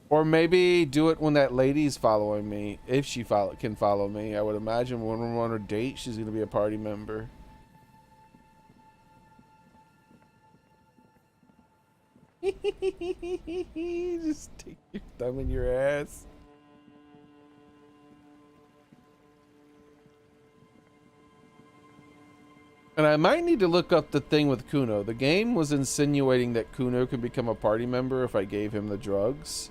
Or maybe do it when that lady's following me, if she can follow me. I would imagine when we're on a date, she's gonna be a party member. Just stick your thumb in your ass. And I might need to look up the thing with Kuno. The game was insinuating that Kuno could become a party member if I gave him the drugs.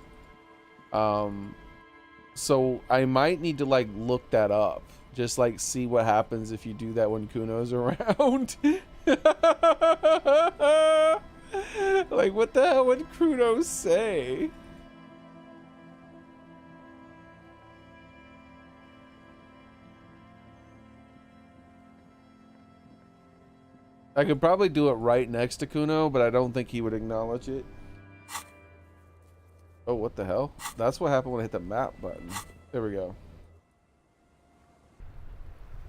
So I might need to like look that up. Just like see what happens if you do that when Kuno's around. Like what the hell would Kuno say? I could probably do it right next to Kuno, but I don't think he would acknowledge it. Oh, what the hell? That's what happened when I hit the map button. There we go.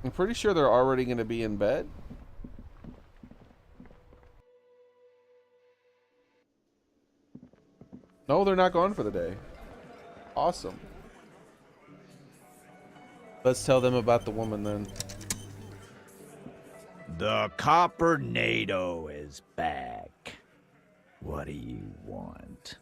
I'm pretty sure they're already going to be in bed. No, they're not gone for the day. Awesome. Let's tell them about the woman then. The Copper-nado is back. What do you want?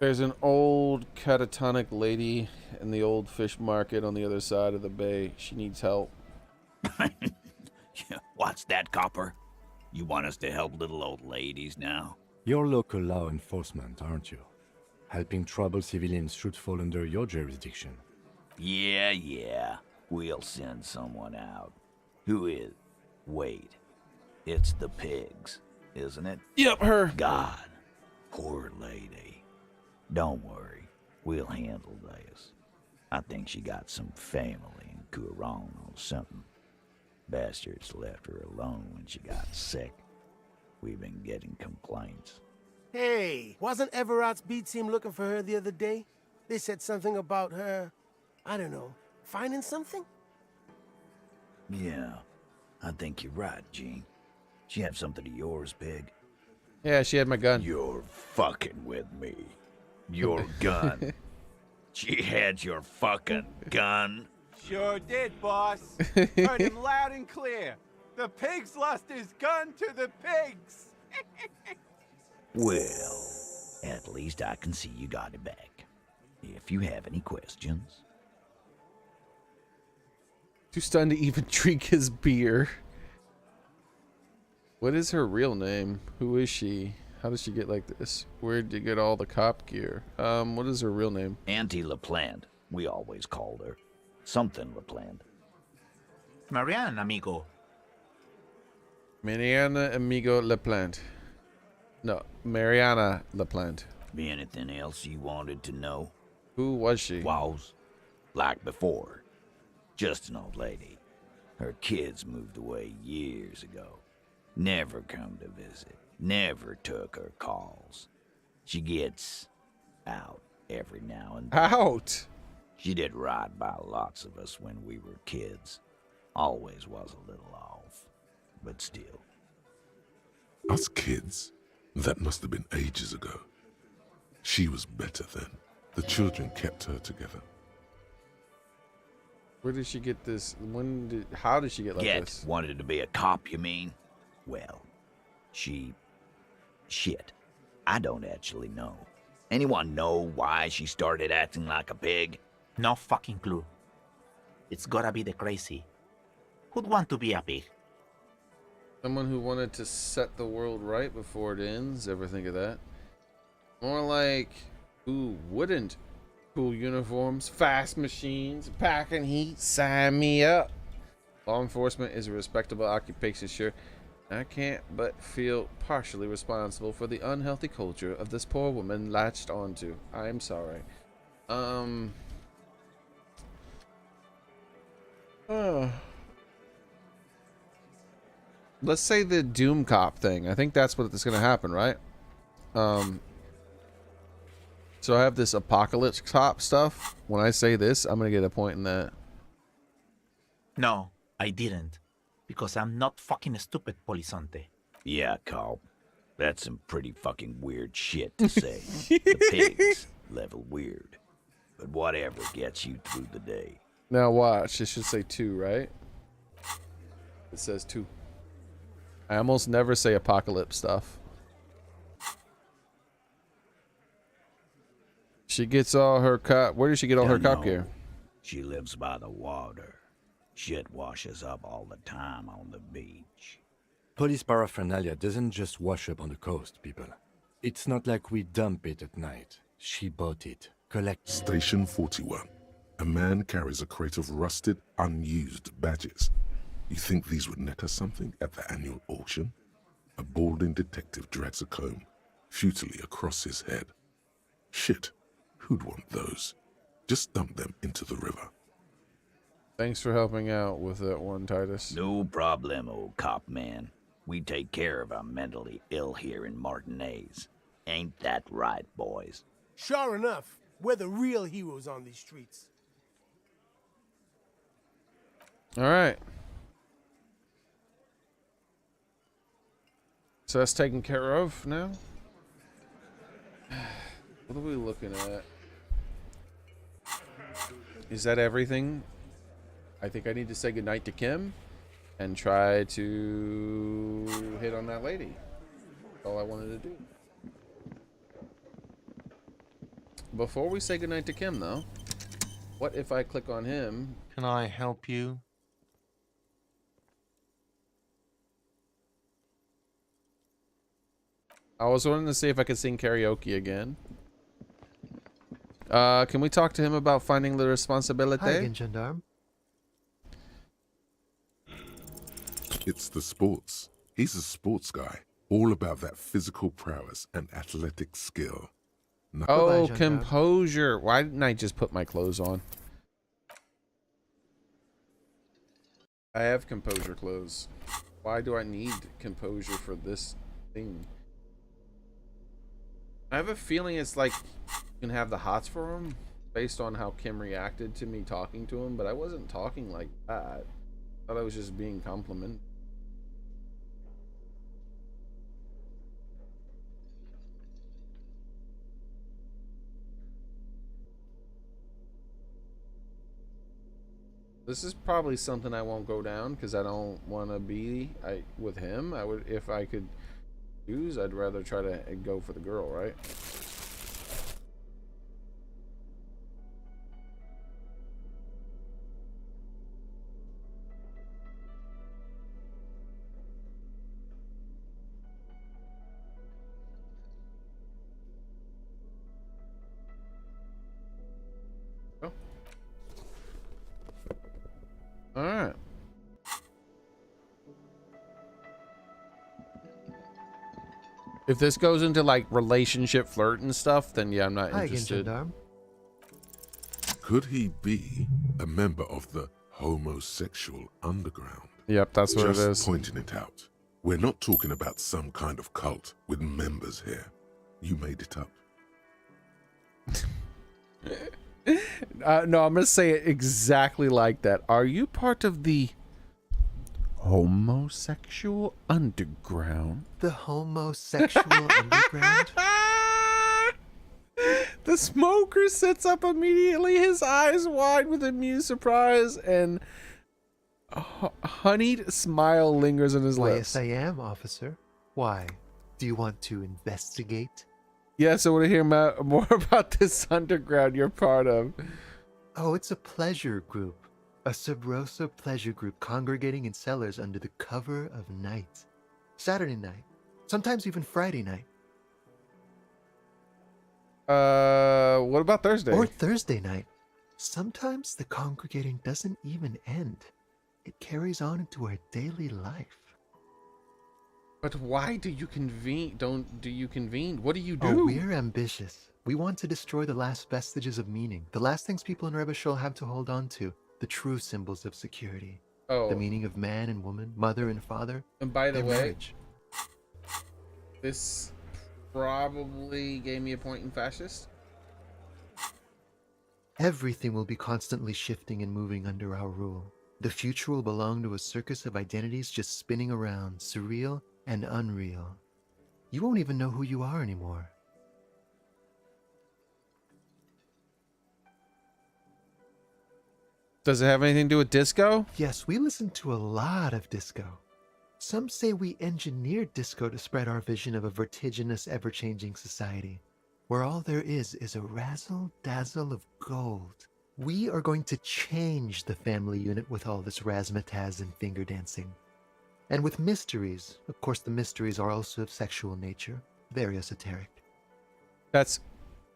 There's an old catatonic lady in the old fish market on the other side of the bay. She needs help. What's that, Copper? You want us to help little old ladies now? You're local law enforcement, aren't you? Helping troubled civilians should fall under your jurisdiction. Yeah. We'll send someone out. Who is? Wait. It's the pigs, isn't it? Yep, her. God. Poor lady. Don't worry. We'll handle this. I think she got some family in Kuron or something. Bastards left her alone when she got sick. We've been getting complaints. Hey, wasn't Everott's B team looking for her the other day? They said something about her, I don't know, finding something? Yeah, I think you're right, Gene. She have something of yours, Pig? Yeah, she had my gun. You're fucking with me. Your gun. She had your fucking gun? Sure did, boss. Heard him loud and clear. The pigs lost his gun to the pigs. Well, at least I can see you got it back. If you have any questions. Too stunned to even drink his beer. What is her real name? Who is she? How does she get like this? Where'd you get all the cop gear? What is her real name? Auntie LaPlante, we always called her. Something LaPlante. Mariana, amigo. Mariana Amigo LaPlante. No, Mariana LaPlante. Be anything else you wanted to know? Who was she? Was. Like before. Just an old lady. Her kids moved away years ago. Never come to visit. Never took her calls. She gets out every now and then. Out? She did right by lots of us when we were kids. Always was a little off, but still. Us kids? That must have been ages ago. She was better then. The children kept her together. Where did she get this? How did she get like this? Wanted to be a cop, you mean? Well, shit. I don't actually know. Anyone know why she started acting like a pig? No fucking clue. It's gotta be the crazy. Who'd want to be a pig? Someone who wanted to set the world right before it ends. Ever think of that? More like who wouldn't? Cool uniforms, fast machines, packing heat. Sign me up. Law enforcement is a respectable occupation, sure. I can't but feel partially responsible for the unhealthy culture of this poor woman latched onto. I'm sorry. Let's say the Doom Cop thing. I think that's what's going to happen, right? So I have this Apocalypse Cop stuff. When I say this, I'm going to get a point in that. No, I didn't. Because I'm not fucking stupid, Polizonte. Yeah, Carl. That's some pretty fucking weird shit to say. The pigs, level weird. But whatever gets you through the day. Now watch. It should say 2, right? It says 2. I almost never say apocalypse stuff. She gets all her cop. Where does she get all her cop gear? She lives by the water. Shit washes up all the time on the beach. Police paraphernalia doesn't just wash up on the coast, people. It's not like we dump it at night. She bought it. Collect. Station 41. A man carries a crate of rusted, unused badges. You think these would net us something at the annual auction? A balding detective drags a comb futilely across his head. Shit, who'd want those? Just dump them into the river. Thanks for helping out with that one, Titus. No problem, old cop man. We take care of our mentally ill here in Martinez. Ain't that right, boys? Sure enough, we're the real heroes on these streets. All right. So that's taken care of now. What are we looking at? Is that everything? I think I need to say goodnight to Kim and try to hit on that lady. That's all I wanted to do. Before we say goodnight to Kim, though, what if I click on him? Can I help you? I was wanting to see if I could sing karaoke again. Can we talk to him about finding the responsibility? Hi again, Gendarme. It's the sports. He's a sports guy. All about that physical prowess and athletic skill. Oh, composure. Why didn't I just put my clothes on? I have composure clothes. Why do I need composure for this thing? I have a feeling it's like you can have the hots for him based on how Kim reacted to me talking to him, but I wasn't talking like that. I thought I was just being complimented. This is probably something I won't go down because I don't want to be with him. I would, if I could choose, I'd rather try to go for the girl, right? Alright. If this goes into like relationship flirt and stuff, then yeah, I'm not interested. Could he be a member of the homosexual underground? Yep, that's what it is. Just pointing it out. We're not talking about some kind of cult with members here. You made it up. No, I'm gonna say it exactly like that. Are you part of the homosexual underground? The homosexual underground? The smoker sits up immediately, his eyes wide with amused surprise, and a honeyed smile lingers on his Why, lips. yes, I am, officer. Why? Do you want to investigate? Yes, I want to hear more about this underground you're part of. Oh, it's a pleasure group. A Sub Rosa pleasure group congregating in cellars under the cover of night. Saturday night. Sometimes even Friday night. What about Thursday? Or Thursday night. Sometimes the congregating doesn't even end. It carries on into our daily life. But why do you convene? Do you convene? What do you do? Oh, we're ambitious. We want to destroy the last vestiges of meaning. The last things people in Rebishol have to hold on to. The true symbols of security. Oh. The meaning of man and woman, mother and father. And by the way, marriage. This probably gave me a point in fascist. Everything will be constantly shifting and moving under our rule. The future will belong to a circus of identities just spinning around, surreal and unreal. You won't even know who you are anymore. Does it have anything to do with disco? Yes, we listen to a lot of disco. Some say we engineered disco to spread our vision of a vertiginous, ever-changing society, where all there is a razzle-dazzle of gold. We are going to change the family unit with all this razzmatazz and finger dancing. And with mysteries. Of course, the mysteries are also of sexual nature, very esoteric. That's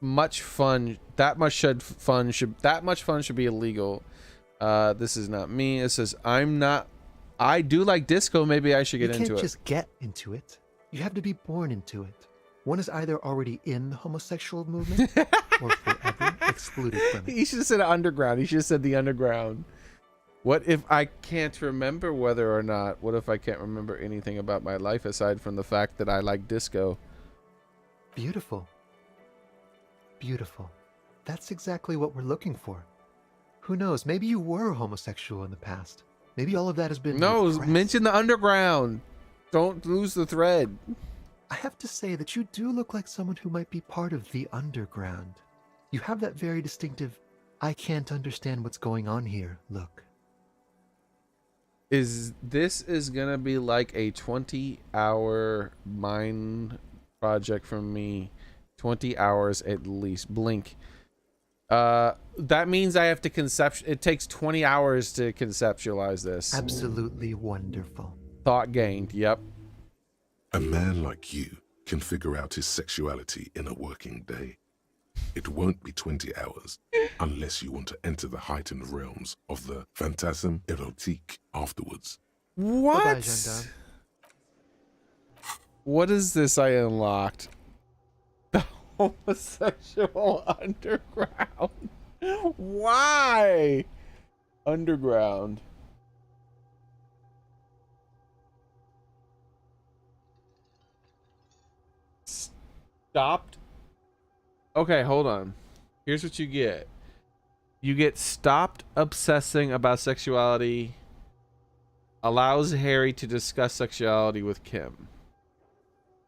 much fun. That much fun should be illegal. This is not me. It says I do like disco. Maybe I should get into it. You can't just get into it. You have to be born into it. One is either already in the homosexual movement or forever excluded from it. He should have said underground. He should have said the underground. What if I can't remember whether or not? What if I can't remember anything about my life aside from the fact that I like disco? Beautiful. Beautiful. That's exactly what we're looking for. Who knows? Maybe you were homosexual in the past. Maybe all of that has been repressed. Mention the underground. Don't lose the thread. I have to say that you do look like someone who might be part of the underground. You have that very distinctive, I can't understand what's going on here look. This is gonna be like a 20-hour mind project from me. 20 hours at least. Blink. That means I have to it takes 20 hours to conceptualize this. Absolutely wonderful. Thought gained. Yep. A man like you can figure out his sexuality in a working day. It won't be 20 hours unless you want to enter the heightened realms of the phantasme érotique afterwards. What? Bye-bye, gendarme. What is this I unlocked? The homosexual underground. Why? Underground. Stopped. Okay, hold on. Here's what you get. You get stopped obsessing about sexuality. Allows Harry to discuss sexuality with Kim.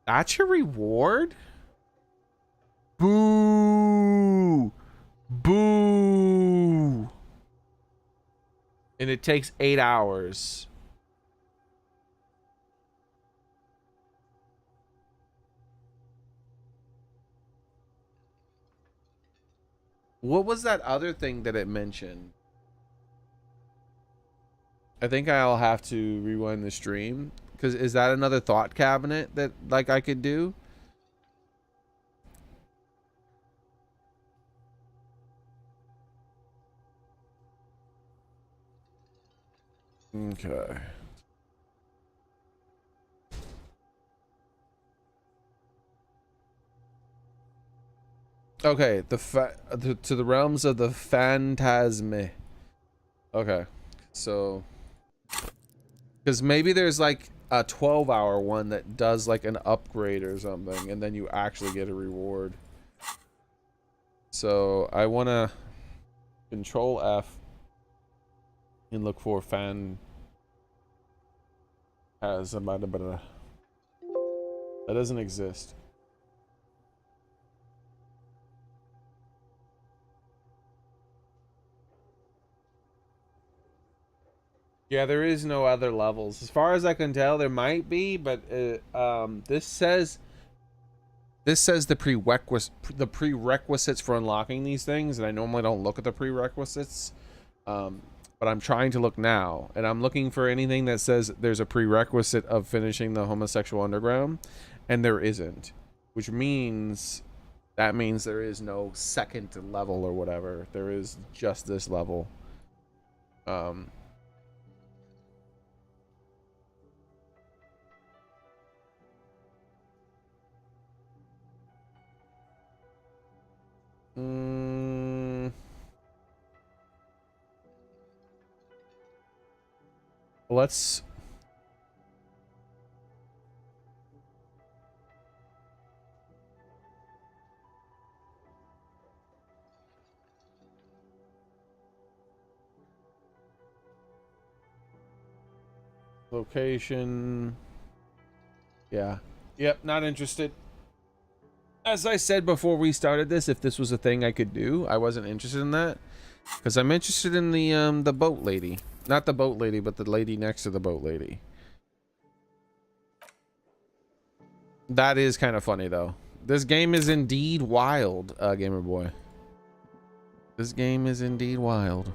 That's your reward? Boo! Boo! And it takes 8 hours. What was that other thing that it mentioned? I think I'll have to rewind the stream. Because is that another thought cabinet that like I could do? Okay. Okay, to the realms of the phantasme. Okay, so because maybe there's like a 12-hour one that does like an upgrade or something, and then you actually get a reward. So I want to Control F and look for phantasm. That doesn't exist. Yeah, there is no other levels. As far as I can tell, there might be, but this says the prerequisites for unlocking these things, and I normally don't look at the prerequisites. But I'm trying to look now, and I'm looking for anything that says there's a prerequisite of finishing the homosexual underground, and there isn't, which means that means there is no second level or whatever. There is just this level. Let's location. Yeah. Yep, not interested. As I said before we started this, if this was a thing I could do, I wasn't interested in that. Because I'm interested in the boat lady. Not the boat lady, but the lady next to the boat lady. That is kind of funny, though. This game is indeed wild, Gamer Boy. This game is indeed wild.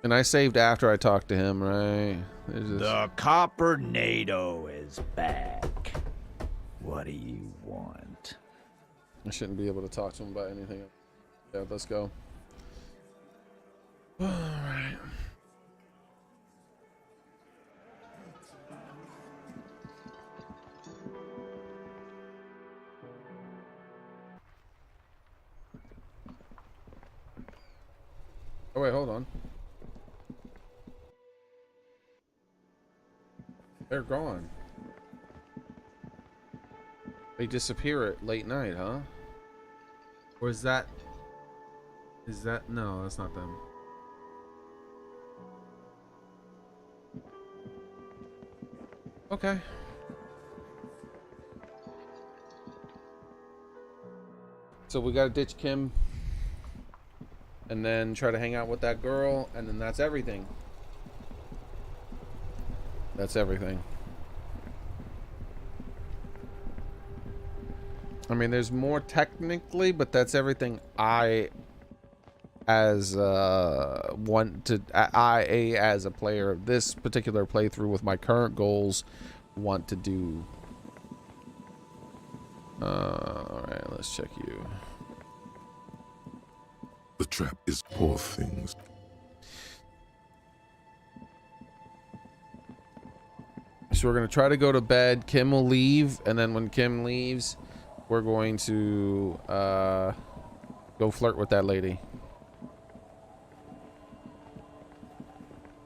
And I saved after I talked to him, right? The Copper NATO is back. What do you want? I shouldn't be able to talk to him about anything. Yeah, let's go. All right. Oh wait, hold on. They're gone. They disappear at late night, huh? Or is that... No, that's not them. Okay. So we gotta ditch Kim. And then try to hang out with that girl. And then that's everything. That's everything. I mean, there's more technically, but that's everything I as want to as a player of this particular playthrough with my current goals want to do. All right, let's check you. The trap is poor things. So we're gonna try to go to bed. Kim will leave, and then when Kim leaves, we're going to go flirt with that lady.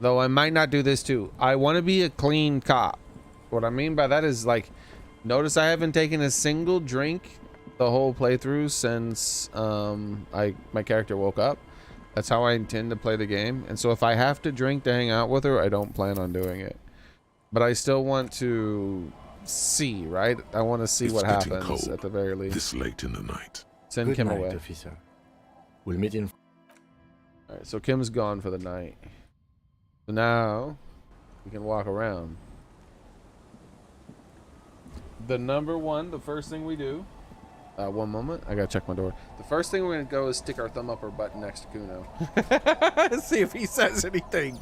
Though I might not do this too. I want to be a clean cop. What I mean by that is, like, notice I haven't taken a single drink the whole playthrough since my character woke up. That's how I intend to play the game. And so if I have to drink to hang out with her, I don't plan on doing it. But I still want to see, right? I want to see what happens cold, at the very least. This late in the night. Send Kim away. Officer. We'll meet in. All right, so Kim's gone for the night. So now we can walk around. The first thing we do. One moment, I gotta check my door. The first thing we're gonna go is stick our thumb up our butt next to Kuno. See if he says anything.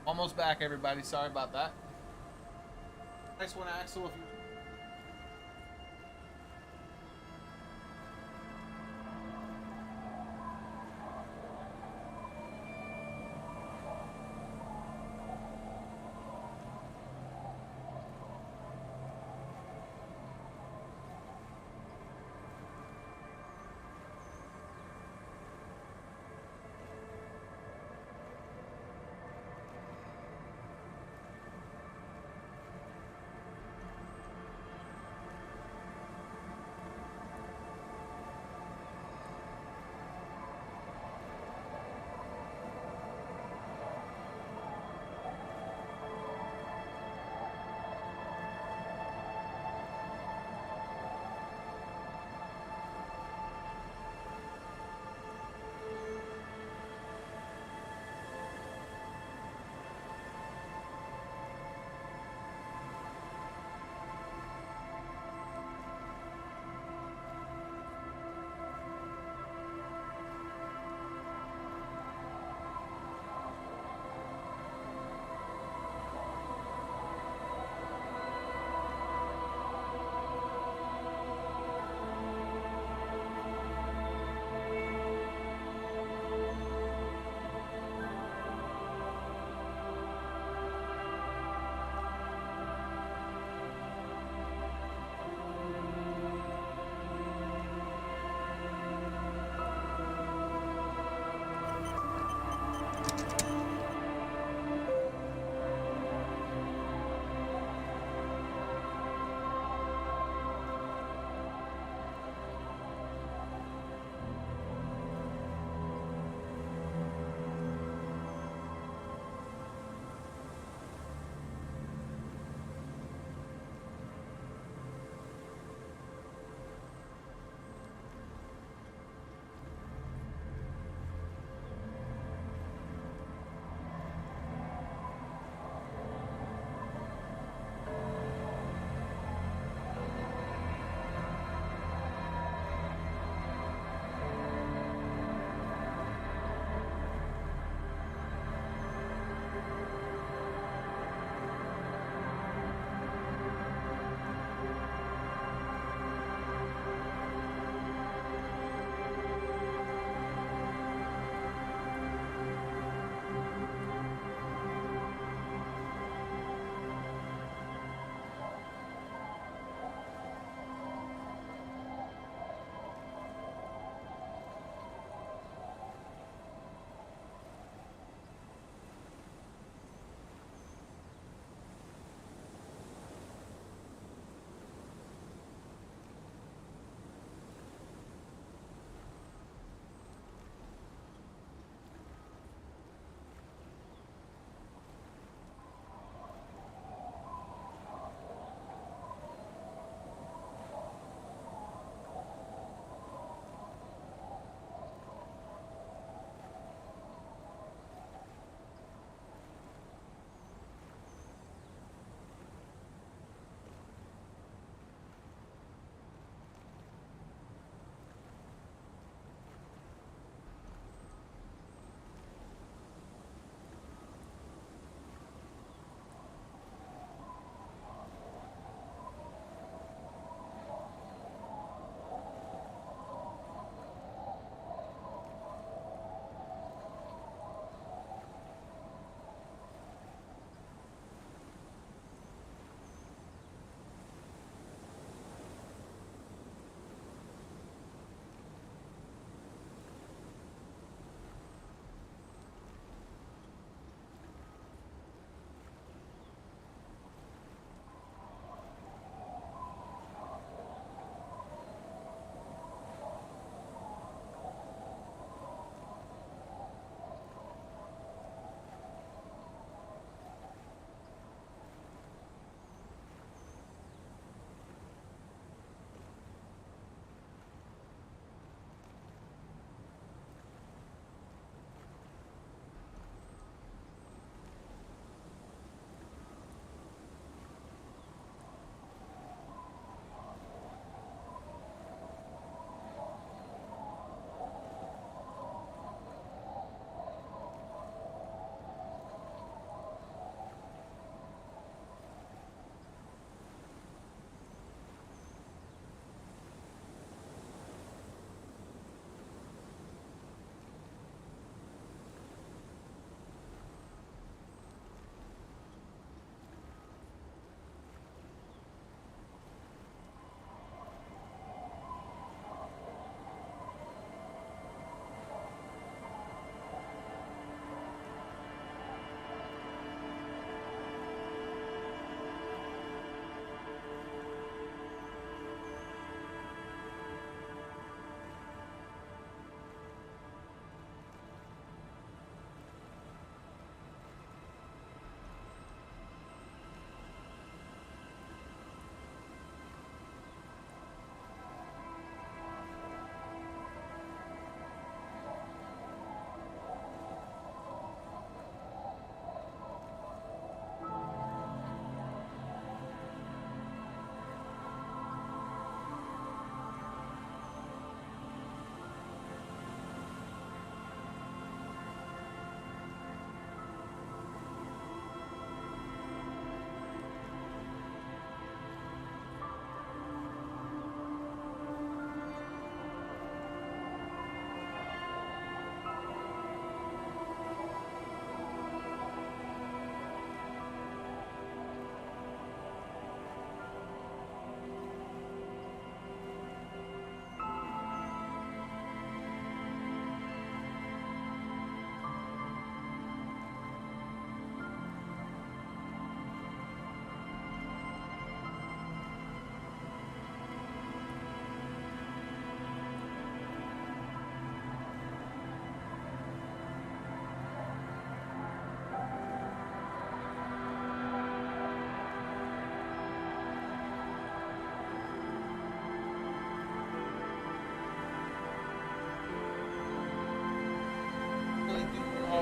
Almost back, everybody. Sorry about that. Nice one, Axel. If you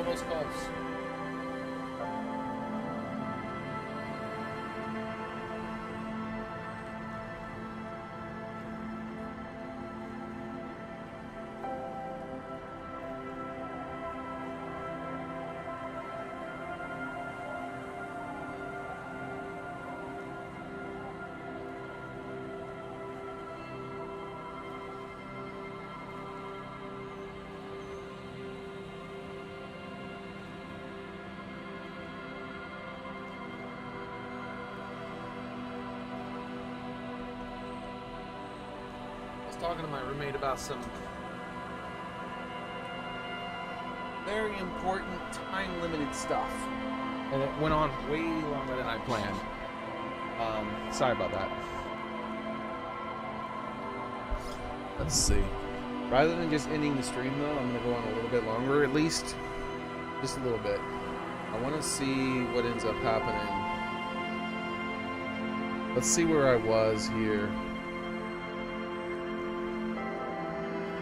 almost close. Talking to my roommate about some very important time-limited stuff, and it went on way longer than I planned. Sorry about that. Let's see. Rather than just ending the stream, though, I'm going to go on a little bit longer, at least. Just a little bit. I want to see what ends up happening. Let's see where I was here.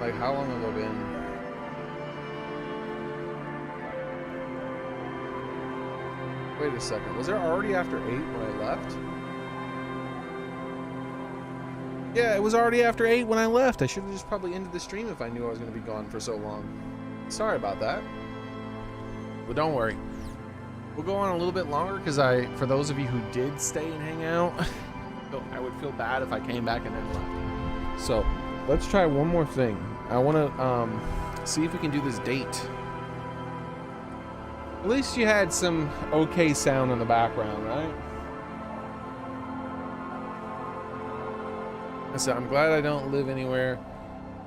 Like, how long have I been? Wait a second. Was it already after 8 when I left? Yeah, it was already after 8 when I left. I should have just probably ended the stream if I knew I was going to be gone for so long. Sorry about that. But don't worry. We'll go on a little bit longer because for those of you who did stay and hang out, I would feel bad if I came back and then left. So, let's try one more thing. I want to see if we can do this date. At least you had some okay sound in the background, right? I said, I'm glad I don't live anywhere.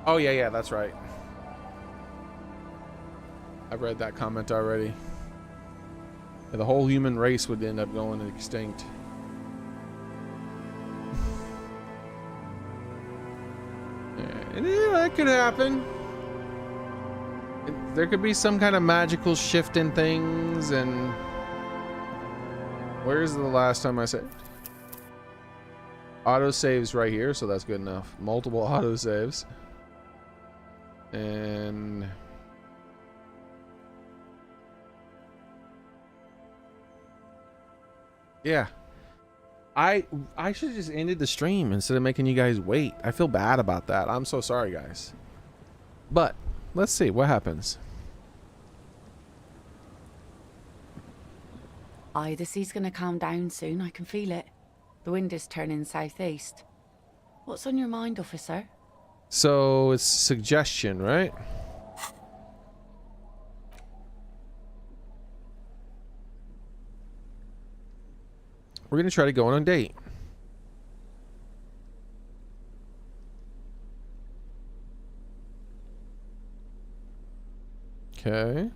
Oh, yeah, that's right. I've read that comment already. Yeah, the whole human race would end up going extinct. Yeah, that could happen. There could be some kind of magical shift in things, and where's the last time I saved? Auto saves right here, so that's good enough. Multiple auto saves. And yeah. I should have just ended the stream instead of making you guys wait. I feel bad about that. I'm so sorry, guys. But let's see what happens. Aye, the sea's gonna calm down soon. I can feel it. The wind is turning southeast. What's on your mind, officer? So it's suggestion, right? We're gonna try to go on a date. Okay.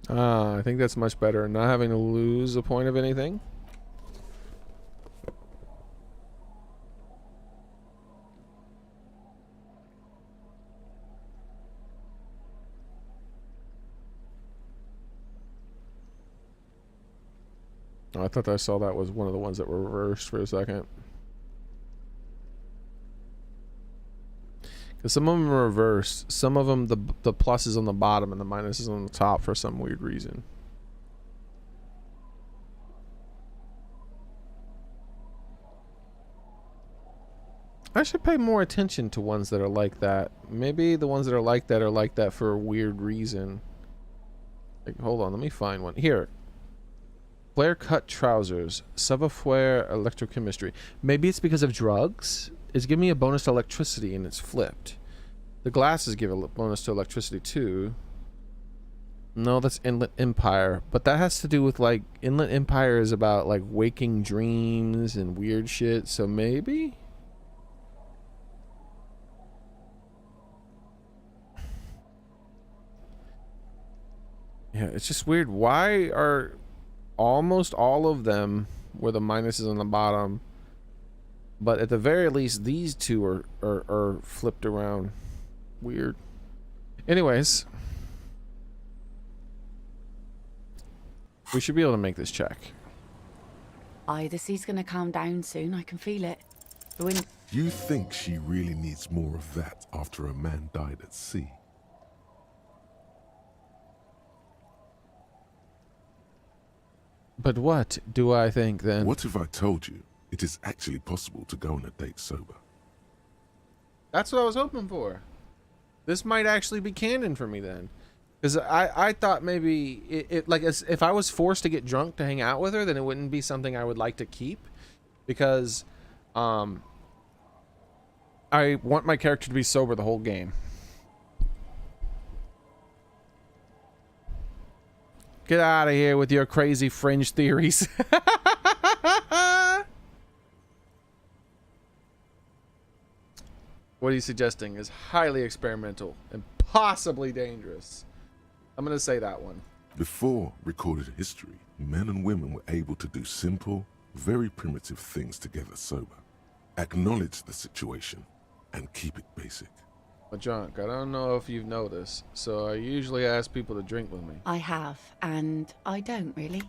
I think that's much better. Not having to lose a point of anything. Oh, I thought I saw that was one of the ones that were reversed for a second. Because some of them are reversed. Some of them, the plus is on the bottom and the minus is on the top for some weird reason. I should pay more attention to ones that are like that. Maybe the ones that are like that for a weird reason. Like, hold on, let me find one. Here. Flare cut trousers. Savoir electrochemistry. Maybe it's because of drugs. It's giving me a bonus to electricity and it's flipped. The glasses give a bonus to electricity too. No, that's Inlet Empire. But that has to do with, like, Inlet Empire is about, like, waking dreams and weird shit. So maybe? Yeah, it's just weird. Why are almost all of them where the minus is on the bottom, but at the very least these two are flipped around? Weird. Anyways, we should be able to make this check. Aye, the sea's gonna calm down soon. I can feel it. The wind. You think she really needs more of that after a man died at sea? But what do I think then? What if I told you it is actually possible to go on a date sober? That's what I was hoping for. This might actually be canon for me then. Because I thought maybe if I was forced to get drunk to hang out with her, then it wouldn't be something I would like to keep. Because I want my character to be sober the whole game. Get out of here with your crazy fringe theories. What he's suggesting is highly experimental and possibly dangerous. I'm going to say that one. Before recorded history, men and women were able to do simple, very primitive things together sober. Acknowledge the situation and keep it basic. But Junk, I don't know if you've noticed, so I usually ask people to drink with me. I have, and I don't really.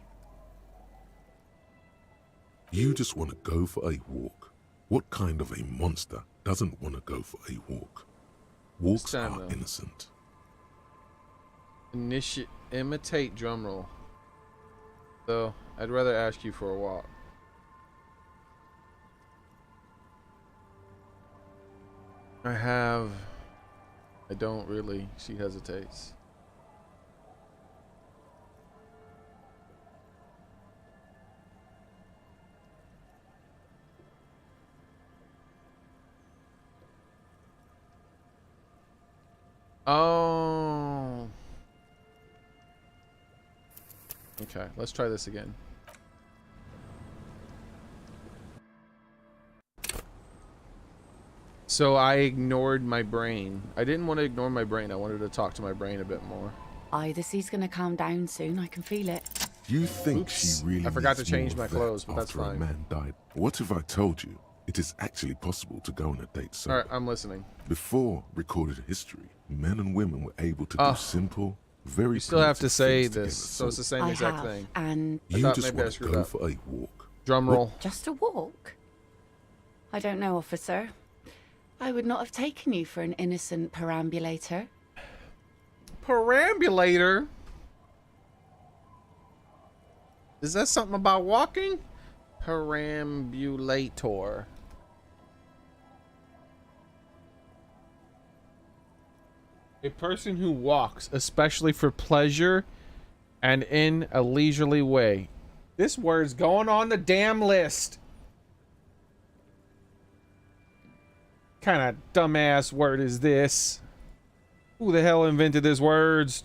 You just want to go for a walk. What kind of a monster doesn't want to go for a walk? Walks are innocent. Imitate drumroll. Though, I'd rather ask you for a walk. I don't really. She hesitates. Oh. Okay, let's try this again. So I ignored my brain. I didn't want to ignore my brain. I wanted to talk to my brain a bit more. The sea's gonna calm down soon. I can feel it. You think she really I forgot to needs change more my of that clothes, but that's after fine. a man died? What if I told you it is actually possible to go on a date sober? Alright, I'm listening. Before recorded history, men and women were able to do simple, very You still have to primitive say things this, together so it's the same I exact have, thing. and I You thought just maybe I want to screwed go up. for a walk. Drum roll. Just a walk? I don't know, officer. I would not have taken you for an innocent perambulator. Perambulator? Is that something about walking? Perambulator. A person who walks, especially for pleasure and in a leisurely way. This word's going on the damn list. Kind of dumbass word is this? Who the hell invented this words?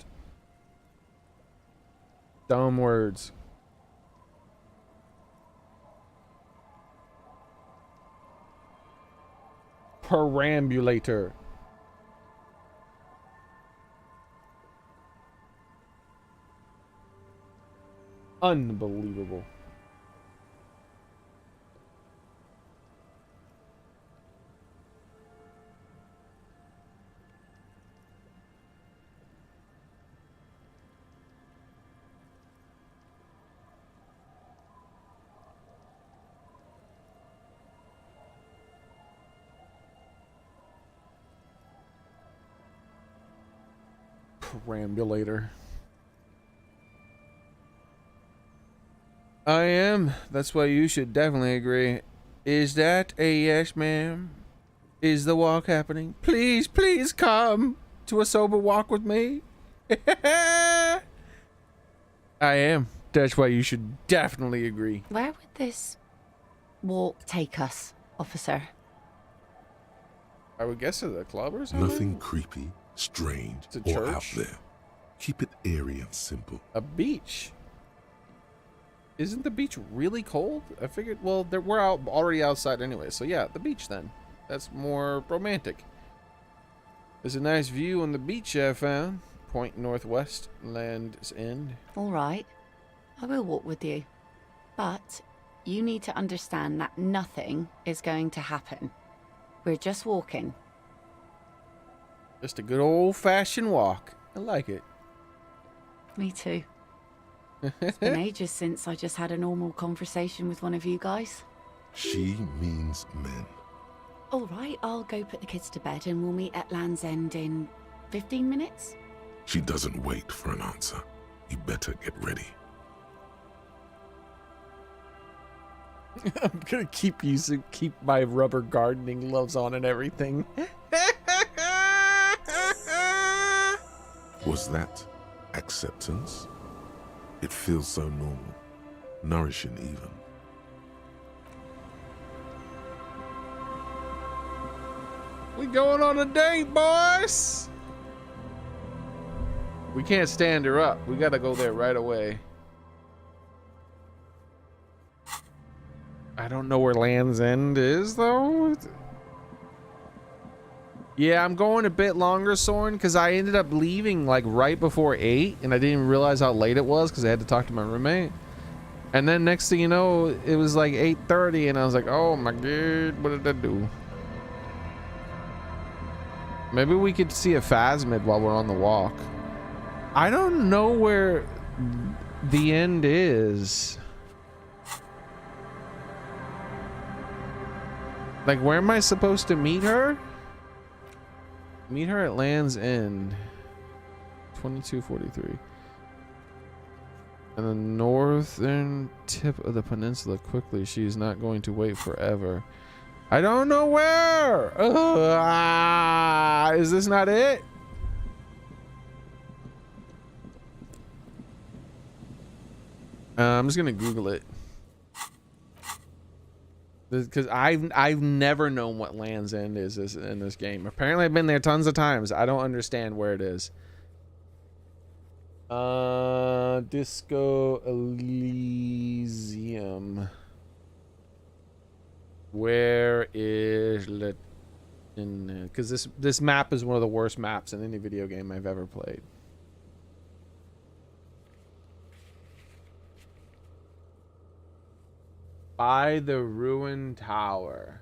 Dumb words. Perambulator. Unbelievable. Perambulator. I am. That's why you should definitely agree. Is that a yes, ma'am? Is the walk happening? Please, please come to a sober walk with me. I am. That's why you should definitely agree. Where would this walk take us, officer? I would guess to the club or something? Nothing creepy, strange, It's a or out church? there. Keep it airy and simple. A beach. Isn't the beach really cold? I figured, well, we're already outside anyway, so yeah, the beach then. That's more romantic. There's a nice view on the beach I found. Point northwest, Land's End. All right. I will walk with you. But you need to understand that nothing is going to happen. We're just walking. Just a good old-fashioned walk. I like it. Me too. It's been ages since I just had a normal conversation with one of you guys. She means men. All right, I'll go put the kids to bed and we'll meet at Land's End in 15 minutes. She doesn't wait for an answer. You better get ready. I'm gonna keep my rubber gardening gloves on and everything. Was that acceptance? It feels so normal, nourishing even. We going on a date, boys! We can't stand her up. We gotta go there right away. I don't know where Land's End is, though. Yeah, I'm going a bit longer, Soren, because I ended up leaving like right before 8, and I didn't realize how late it was because I had to talk to my roommate. And then next thing you know, it was like 8:30, and I was like, oh my god, what did I do? Maybe we could see a phasmid while we're on the walk. I don't know where the end is. Like, where am I supposed to meet her? Meet her at Land's End. 2243. And the northern tip of the peninsula quickly. She's not going to wait forever. I don't know where. Is this not it? I'm just gonna Google it. Because I've never known what Land's End is in this game. Apparently I've been there tons of times. I don't understand where it is. Disco Elysium. Where is because this map is one of the worst maps in any video game I've ever played. By the ruined tower.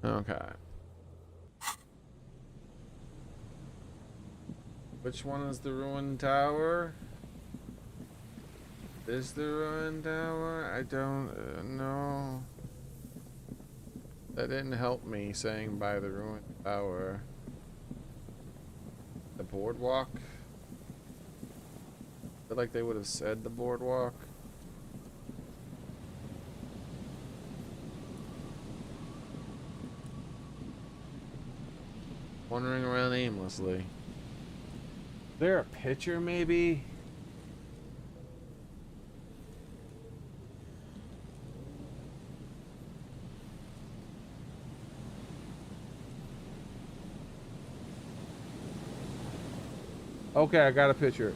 Okay. Which one is the ruined tower? Is the ruined tower? I don't know. That didn't help me saying by the ruined tower. The boardwalk? I feel like they would have said the boardwalk. Wandering around aimlessly. Is there a picture maybe? Okay, I got a picture.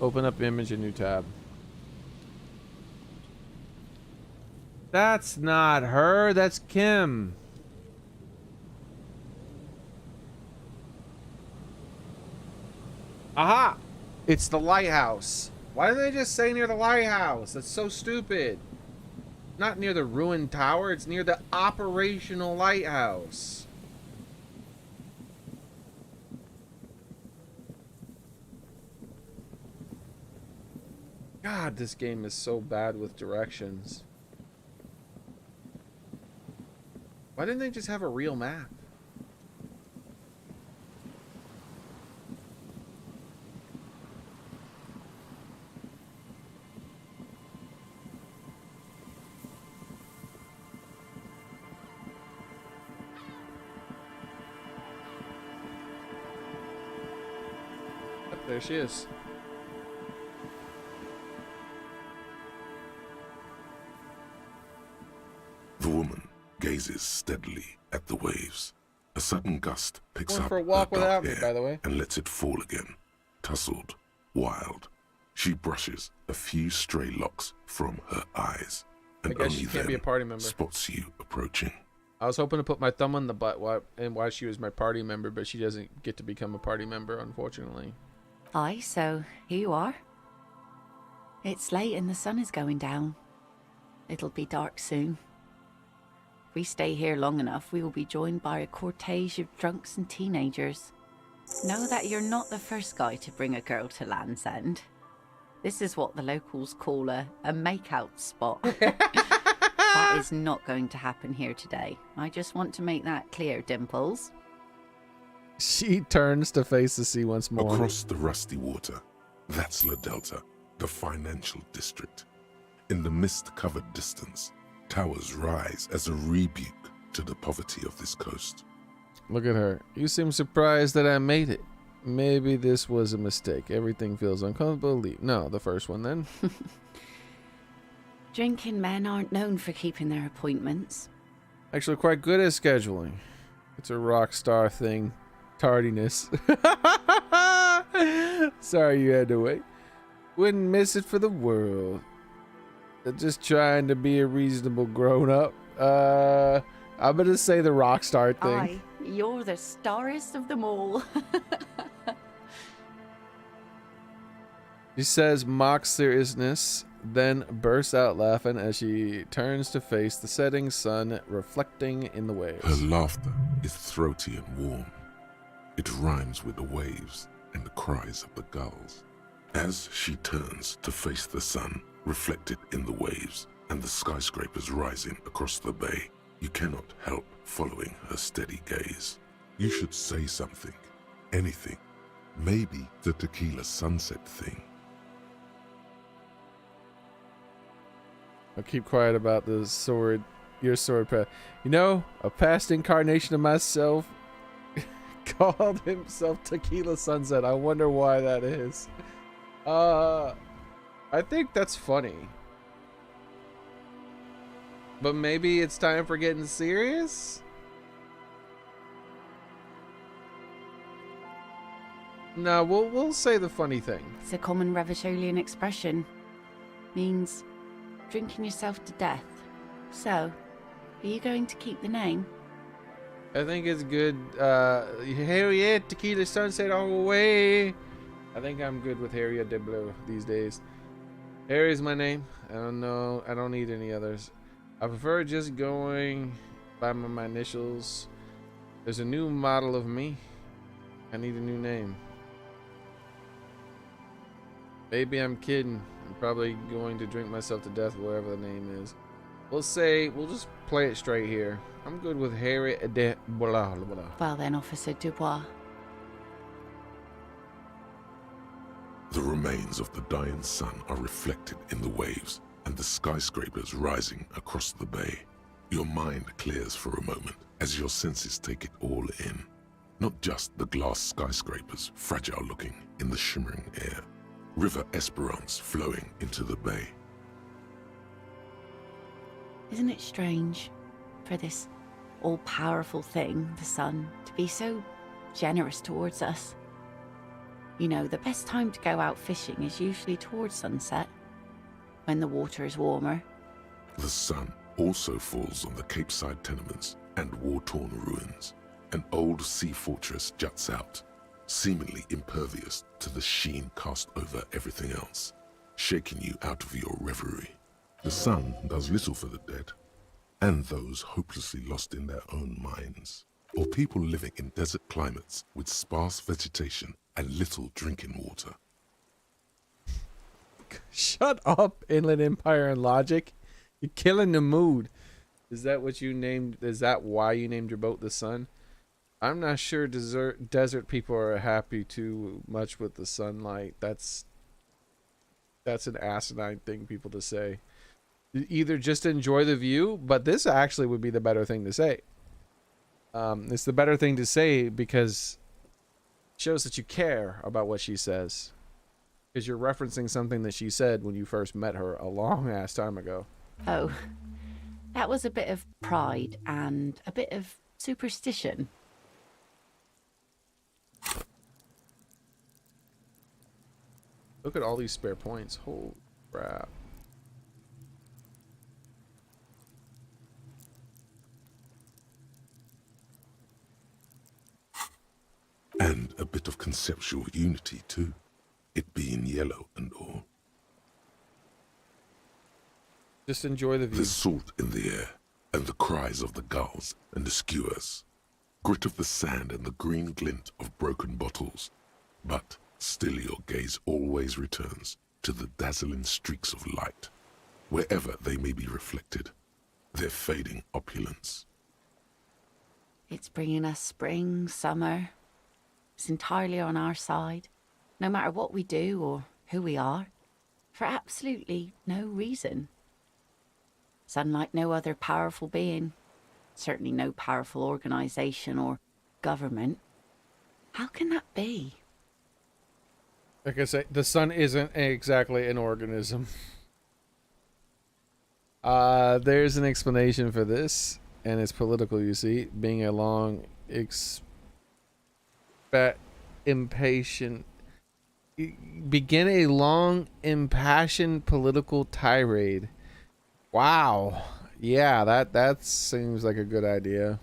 Open up image, a new tab. That's not her, that's Kim. Aha! It's the lighthouse. Why didn't they just say near the lighthouse? That's so stupid. Not near the ruined tower, it's near the operational lighthouse. God, this game is so bad with directions. Why didn't they just have a real map? Yep, there she is. The woman gazes steadily at the waves. A sudden gust picks Went up for a walk her without dark me, hair by the way. and lets it fall again, tousled, wild. She brushes a few stray locks from her eyes, and I guess only she can't then be a party member. spots you approaching. I was hoping to put my thumb on the butt while she was my party member, but she doesn't get to become a party member, unfortunately. Aye, so here you are. It's late and the sun is going down. It'll be dark soon. If we stay here long enough, we will be joined by a cortege of drunks and teenagers. Know that you're not the first guy to bring a girl to Land's End. This is what the locals call a makeout spot. That is not going to happen here today. I just want to make that clear, Dimples. She turns to face the sea once more. Across the rusty water, that's La Delta, the financial district. In the mist-covered distance, towers rise as a rebuke to the poverty of this coast. Look at her. You seem surprised that I made it. Maybe this was a mistake. Everything feels uncomfortable. No, the first one then. Drinking men aren't known for keeping their appointments. Actually quite good at scheduling. It's a rock star thing. Tardiness. Sorry you had to wait. Wouldn't miss it for the world. Just trying to be a reasonable grown-up. I'm gonna say the rock star thing. Aye, you're the starest of them all. She says mock seriousness, then bursts out laughing as she turns to face the setting sun reflecting in the waves. Her laughter is throaty and warm. It rhymes with the waves and the cries of the gulls. As she turns to face the sun reflected in the waves and the skyscrapers rising across the bay, you cannot help following her steady gaze. You should say something, anything, maybe the tequila sunset thing. I'll keep quiet about the sword, your sword path. You know, a past incarnation of myself called himself Tequila Sunset. I wonder why that is. I think that's funny. But maybe it's time for getting serious? No, we'll say the funny thing. It's a common Revacholian expression. Means drinking yourself to death. So, are you going to keep the name? I think it's good. Harriet, Tequila Sunset all the way. I think I'm good with Harriet de Bleu these days. Harry's my name. I don't know. I don't need any others. I prefer just going by my initials. There's a new model of me. I need a new name. Maybe I'm kidding. I'm probably going to drink myself to death, whatever the name is. We'll just play it straight here. I'm good with Harriet de blah, blah, blah. Well then, Officer Dubois. The remains of the dying sun are reflected in the waves and the skyscrapers rising across the bay. Your mind clears for a moment as your senses take it all in. Not just the glass skyscrapers, fragile looking in the shimmering air. River Esperance flowing into the bay. Isn't it strange for this all-powerful thing, the sun, to be so generous towards us? You know, the best time to go out fishing is usually towards sunset, when the water is warmer. The sun also falls on the Capeside tenements and war-torn ruins. An old sea fortress juts out, seemingly impervious to the sheen cast over everything else, shaking you out of your reverie. The sun does little for the dead, and those hopelessly lost in their own minds, or people living in desert climates with sparse vegetation and little drinking water. Shut up, Inland Empire and Logic. You're killing the mood. Is that what you named? Is that why you named your boat the Sun? I'm not sure desert people are happy too much with the sunlight. That's an asinine thing people to say. Either just enjoy the view, but this actually would be the better thing to say. It's the better thing to say because it shows that you care about what she says. Because you're referencing something that she said when you first met her a long ass time ago. Oh, that was a bit of pride and a bit of superstition. Look at all these spare points. Holy crap. And a bit of conceptual unity too, it being yellow and all. Just enjoy the view. There's salt in the air, and the cries of the gulls and the skuas, grit of the sand and the green glint of broken bottles. But still your gaze always returns to the dazzling streaks of light, wherever they may be reflected, their fading opulence. It's bringing us spring, summer. It's entirely on our side, no matter what we do or who we are, for absolutely no reason. It's unlike no other powerful being, certainly no powerful organization or government. How can that be? Like I say, the sun isn't exactly an organism. There's an explanation for this, and it's political, you see, being a long, impatient... Begin a long, impassioned political tirade. Wow. Yeah, that seems like a good idea.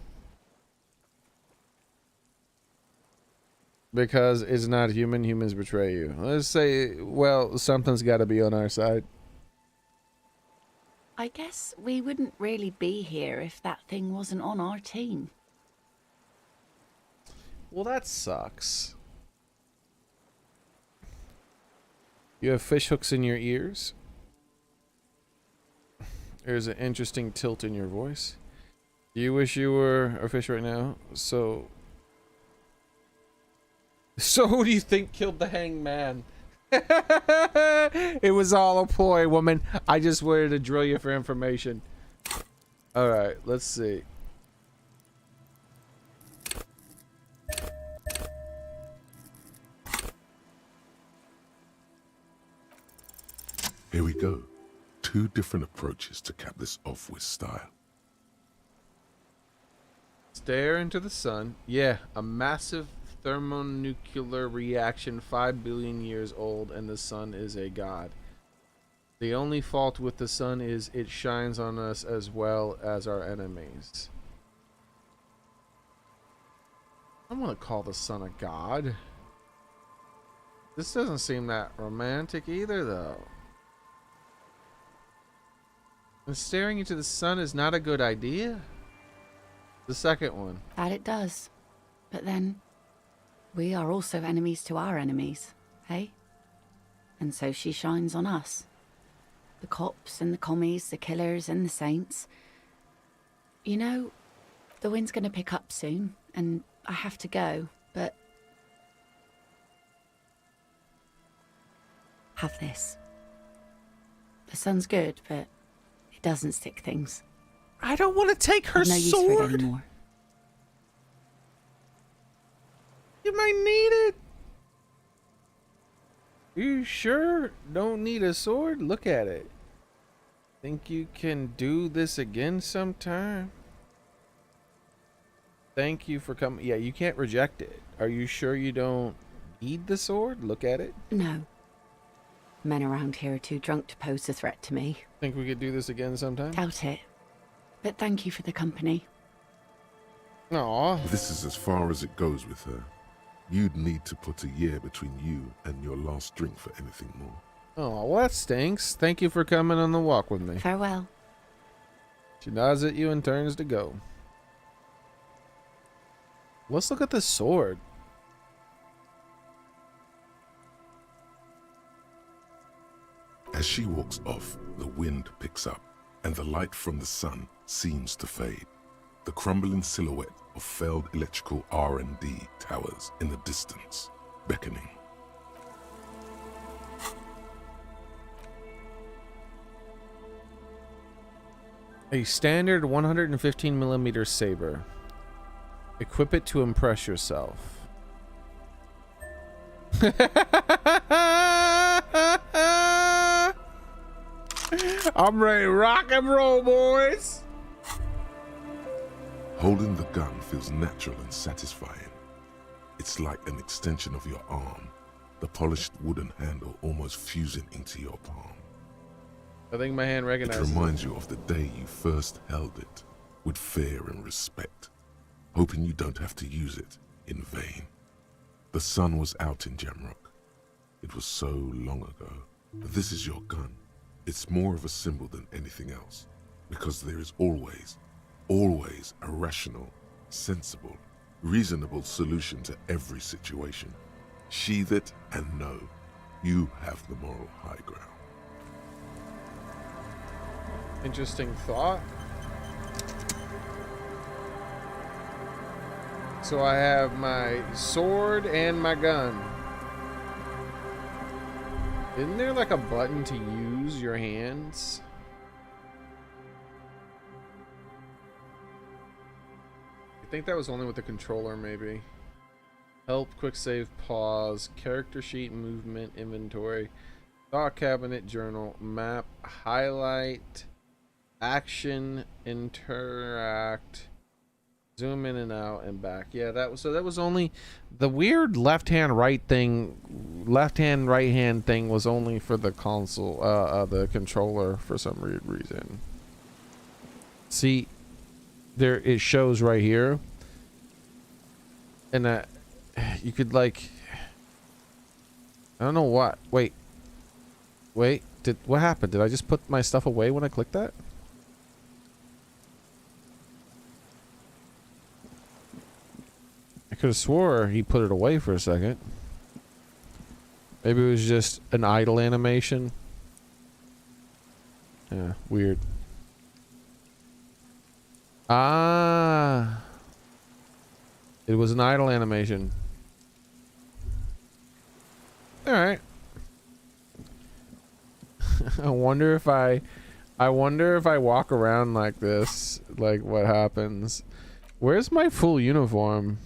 Because it's not human, humans betray you. Let's say, well, something's got to be on our side. I guess we wouldn't really be here if that thing wasn't on our team. Well, that sucks. You have fish hooks in your ears. There's an interesting tilt in your voice. Do you wish you were a fish right now? So who do you think killed the hangman? It was all a ploy, woman. I just wanted to drill you for information. Alright, let's see. Here we go. 2 different approaches to cap this off with style. Stare into the sun. Yeah, a massive thermonuclear reaction 5 billion years old, and the sun is a god. The only fault with the sun is it shines on us as well as our enemies. I don't want to call the sun a god. This doesn't seem that romantic either, though. And staring into the sun is not a good idea. The second one. That it does. But then, we are also enemies to our enemies, hey? And so she shines on us. The cops and the commies, the killers and the saints. You know, the wind's gonna pick up soon, and I have to go, but... Have this. The sun's good, but it doesn't stick things. I don't want to take her I've no use for it anymore. You might need it. You sure don't need a sword? Look at it. Think you can do this again sometime? Thank you for coming. Yeah, you can't reject it. Are you sure you don't need the sword? Look at it. No. Men around here are too drunk to pose a threat to me. Think we could do this again sometime? Doubt it. But thank you for the company. Aww. This is as far as it goes with her. You'd need to put a year between you and your last drink for anything more. Oh, well, that stinks. Thank you for coming on the walk with me. Farewell. She nods at you and turns to go. Let's look at the sword. As she walks off, the wind picks up, and the light from the sun seems to fade. The crumbling silhouette of failed electrical R&D towers in the distance, beckoning. A standard 115mm saber. Equip it to impress yourself. I'm ready to rock and roll, boys. Holding the gun feels natural and satisfying. It's like an extension of your arm, the polished wooden handle almost fusing into your palm. I think my hand recognizes it. Reminds you of the day you first held it, with fear and respect, hoping you don't have to use it in vain. The sun was out in Jamrock. It was so long ago. But this is your gun. It's more of a symbol than anything else, because there is always a rational, sensible, reasonable solution to every situation. Sheathe it and know You have the moral high ground. Interesting thought. So I have my sword and my gun. Isn't there like a button to use your hands? I think that was only with the controller, maybe. Help, quick save, pause, character sheet, movement, inventory, thought cabinet, journal, map, highlight, action, interact, zoom in and out and back. Yeah, that was only the weird left hand right hand thing was only for the console, the controller for some weird reason. See, there it shows right here, and that you could like, I don't know what. Wait, what happened? Did I just put my stuff away when I clicked that? I could have swore he put it away for a second. Maybe it was just an idle animation. Yeah, weird. Ah, it was an idle animation. All right. I wonder if I walk around like this, like what happens. Where's my full uniform?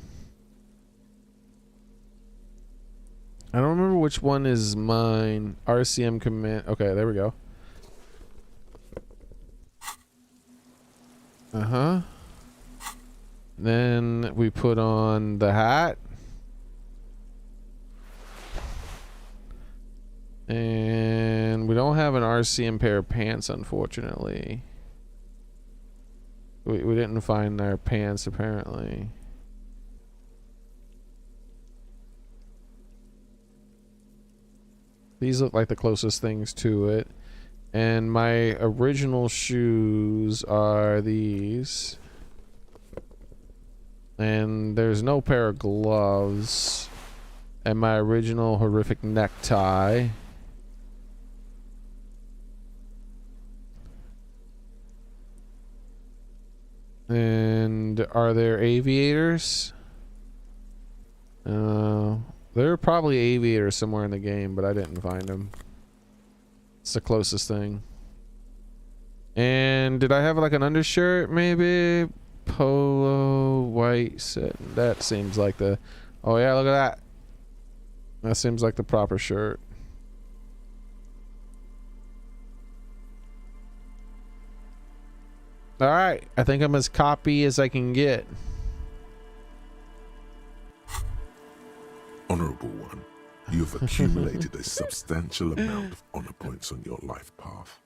I don't remember which one is mine. RCM command. Okay, there we go. Uh-huh. Then we put on the hat. And we don't have an RCM pair of pants, unfortunately. We didn't find our pants, apparently. These look like the closest things to it. And my original shoes are these. And there's no pair of gloves. And my original horrific necktie. And are there aviators? There are probably aviators somewhere in the game, but I didn't find them. It's the closest thing. And did I have like an undershirt maybe? Polo, white set. That seems like the... Oh yeah, look at that. That seems like the proper shirt. Alright, I think I'm as copy as I can get. Honorable one, you've accumulated a substantial amount of honor points on your life path.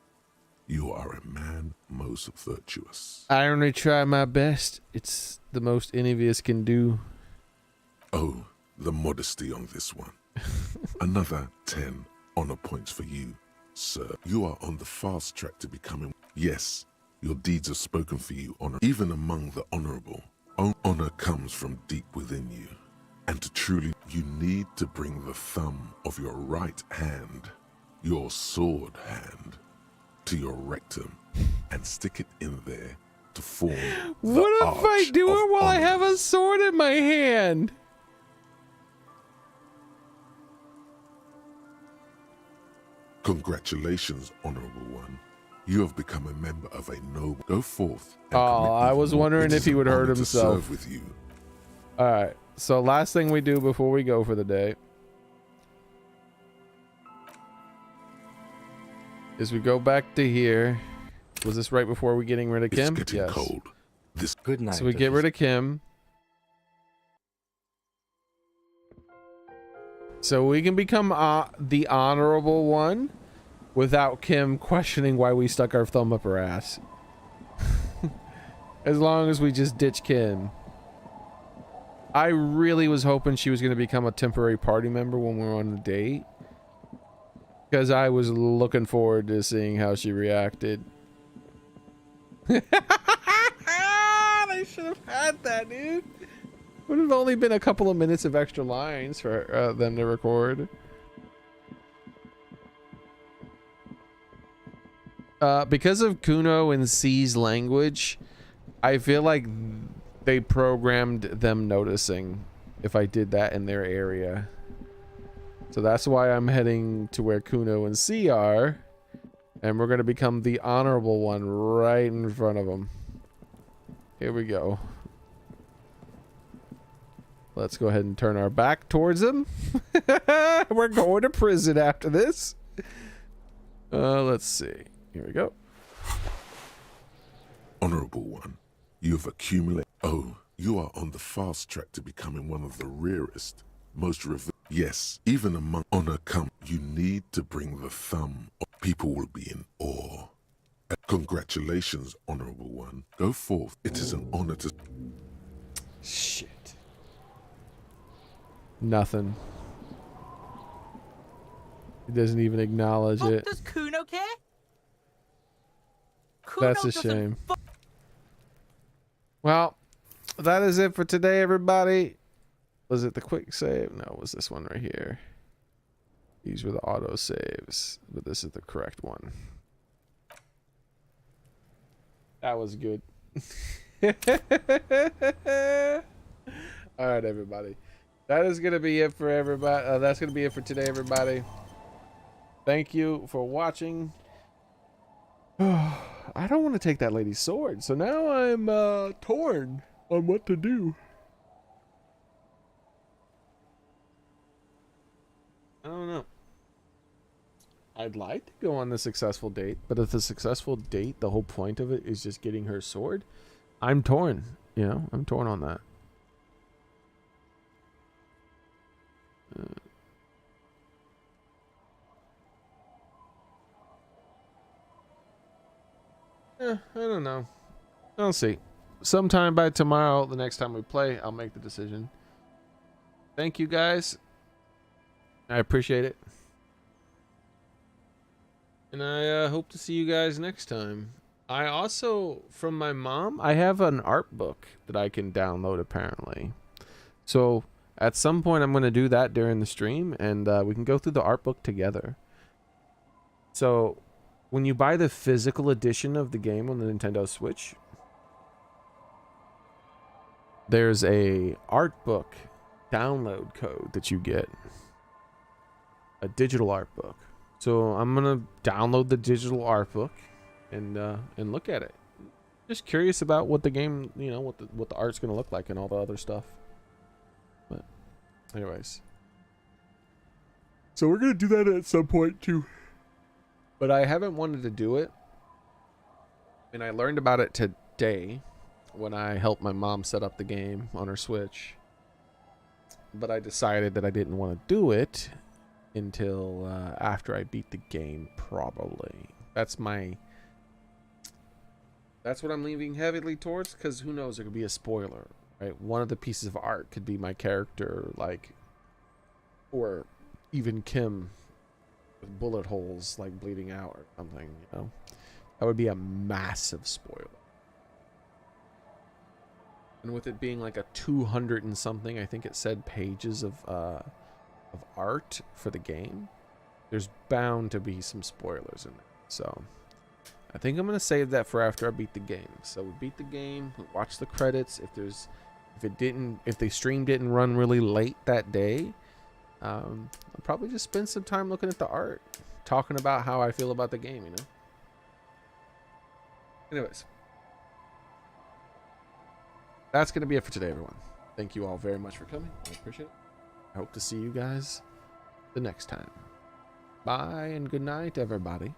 You are a man most virtuous. I only try my best. It's the most any of us can do. Oh, the modesty on this one. Another 10 honor points for you, sir. You are on the fast track to becoming... Yes, your deeds have spoken for you, honor. Even among the honorable, honor comes from deep within you. And to truly, you need to bring the thumb of your right hand, your sword hand, to your rectum and stick it in there to form the What if I do it while I have a sword in my hand? Congratulations, honorable one. You have become a member of a noble. Go forth. And I was wondering if he would hurt himself. Serve with you. All right. So last thing we do before we go for the day is we go back to here. Was this right before we getting rid of Kim? It's getting cold. This good night. So we get rid of Kim. So we can become the honorable one without Kim questioning why we stuck our thumb up her ass. As long as we just ditch Kim. I really was hoping she was going to become a temporary party member when we were on a date. Because I was looking forward to seeing how she reacted. They should have had that, dude. Would have only been a couple of minutes of extra lines for them to record. Because of Kuno and C's language, I feel like they programmed them noticing if I did that in their area. So that's why I'm heading to where Kuno and C are. And we're going to become the honorable one right in front of them. Here we go. Let's go ahead and turn our back towards them. We're going to prison after this. Let's see. Here we go. Honorable one, you've accumulated... Oh, you are on the fast track to becoming one of the rarest, most Yes, even among honor come, you need to bring the thumb. People will be in awe. Congratulations, Honorable One. Go forth. It is an honor to... Shit. Nothing. He doesn't even acknowledge it. Does Kuno care? That's a shame. Well, that is it for today, everybody. Was it the quick save? No, it was this one right here. These were the auto saves, but this is the correct one. That was good. All right, everybody. That is gonna be it for everybody. That's gonna be it for today, everybody. Thank you for watching. I don't want to take that lady's sword, so now I'm torn on what to do. I don't know. I'd like to go on the successful date, but if the successful date, the whole point of it is just getting her sword, I'm torn. You know, I'm torn on that. I don't know. I'll see. Sometime by tomorrow, the next time we play, I'll make the decision. Thank you, guys. I appreciate it. And I hope to see you guys next time. I also, from my mom, I have an art book that I can download, apparently. So, at some point, I'm going to do that during the stream, and we can go through the art book together. So, when you buy the physical edition of the game on the Nintendo Switch, there's a art book download code that you get. A digital art book. So I'm gonna download the digital art book and look at it. Just curious about what the game, you know, what the art's gonna look like and all the other stuff. But anyways, so we're gonna do that at some point too. But I haven't wanted to do it, and I learned about it today when I helped my mom set up the game on her Switch. But I decided that I didn't want to do it until after I beat the game, probably. That's what I'm leaning heavily towards, because who knows, it could be a spoiler, right? One of the pieces of art could be my character, like, or even Kim with bullet holes like bleeding out or something, you know. That would be a massive spoiler. And with it being like a 200 and something, I think it said, pages of art for the game, there's bound to be some spoilers in there. So I think I'm gonna save that for after I beat the game. So we beat the game, watch the credits. If the stream didn't run really late that day, I'll probably just spend some time looking at the art, talking about how I feel about the game, you know. Anyways, that's gonna be it for today, everyone. Thank you all very much for coming. I appreciate it. I hope to see you guys the next time. Bye and good night, everybody.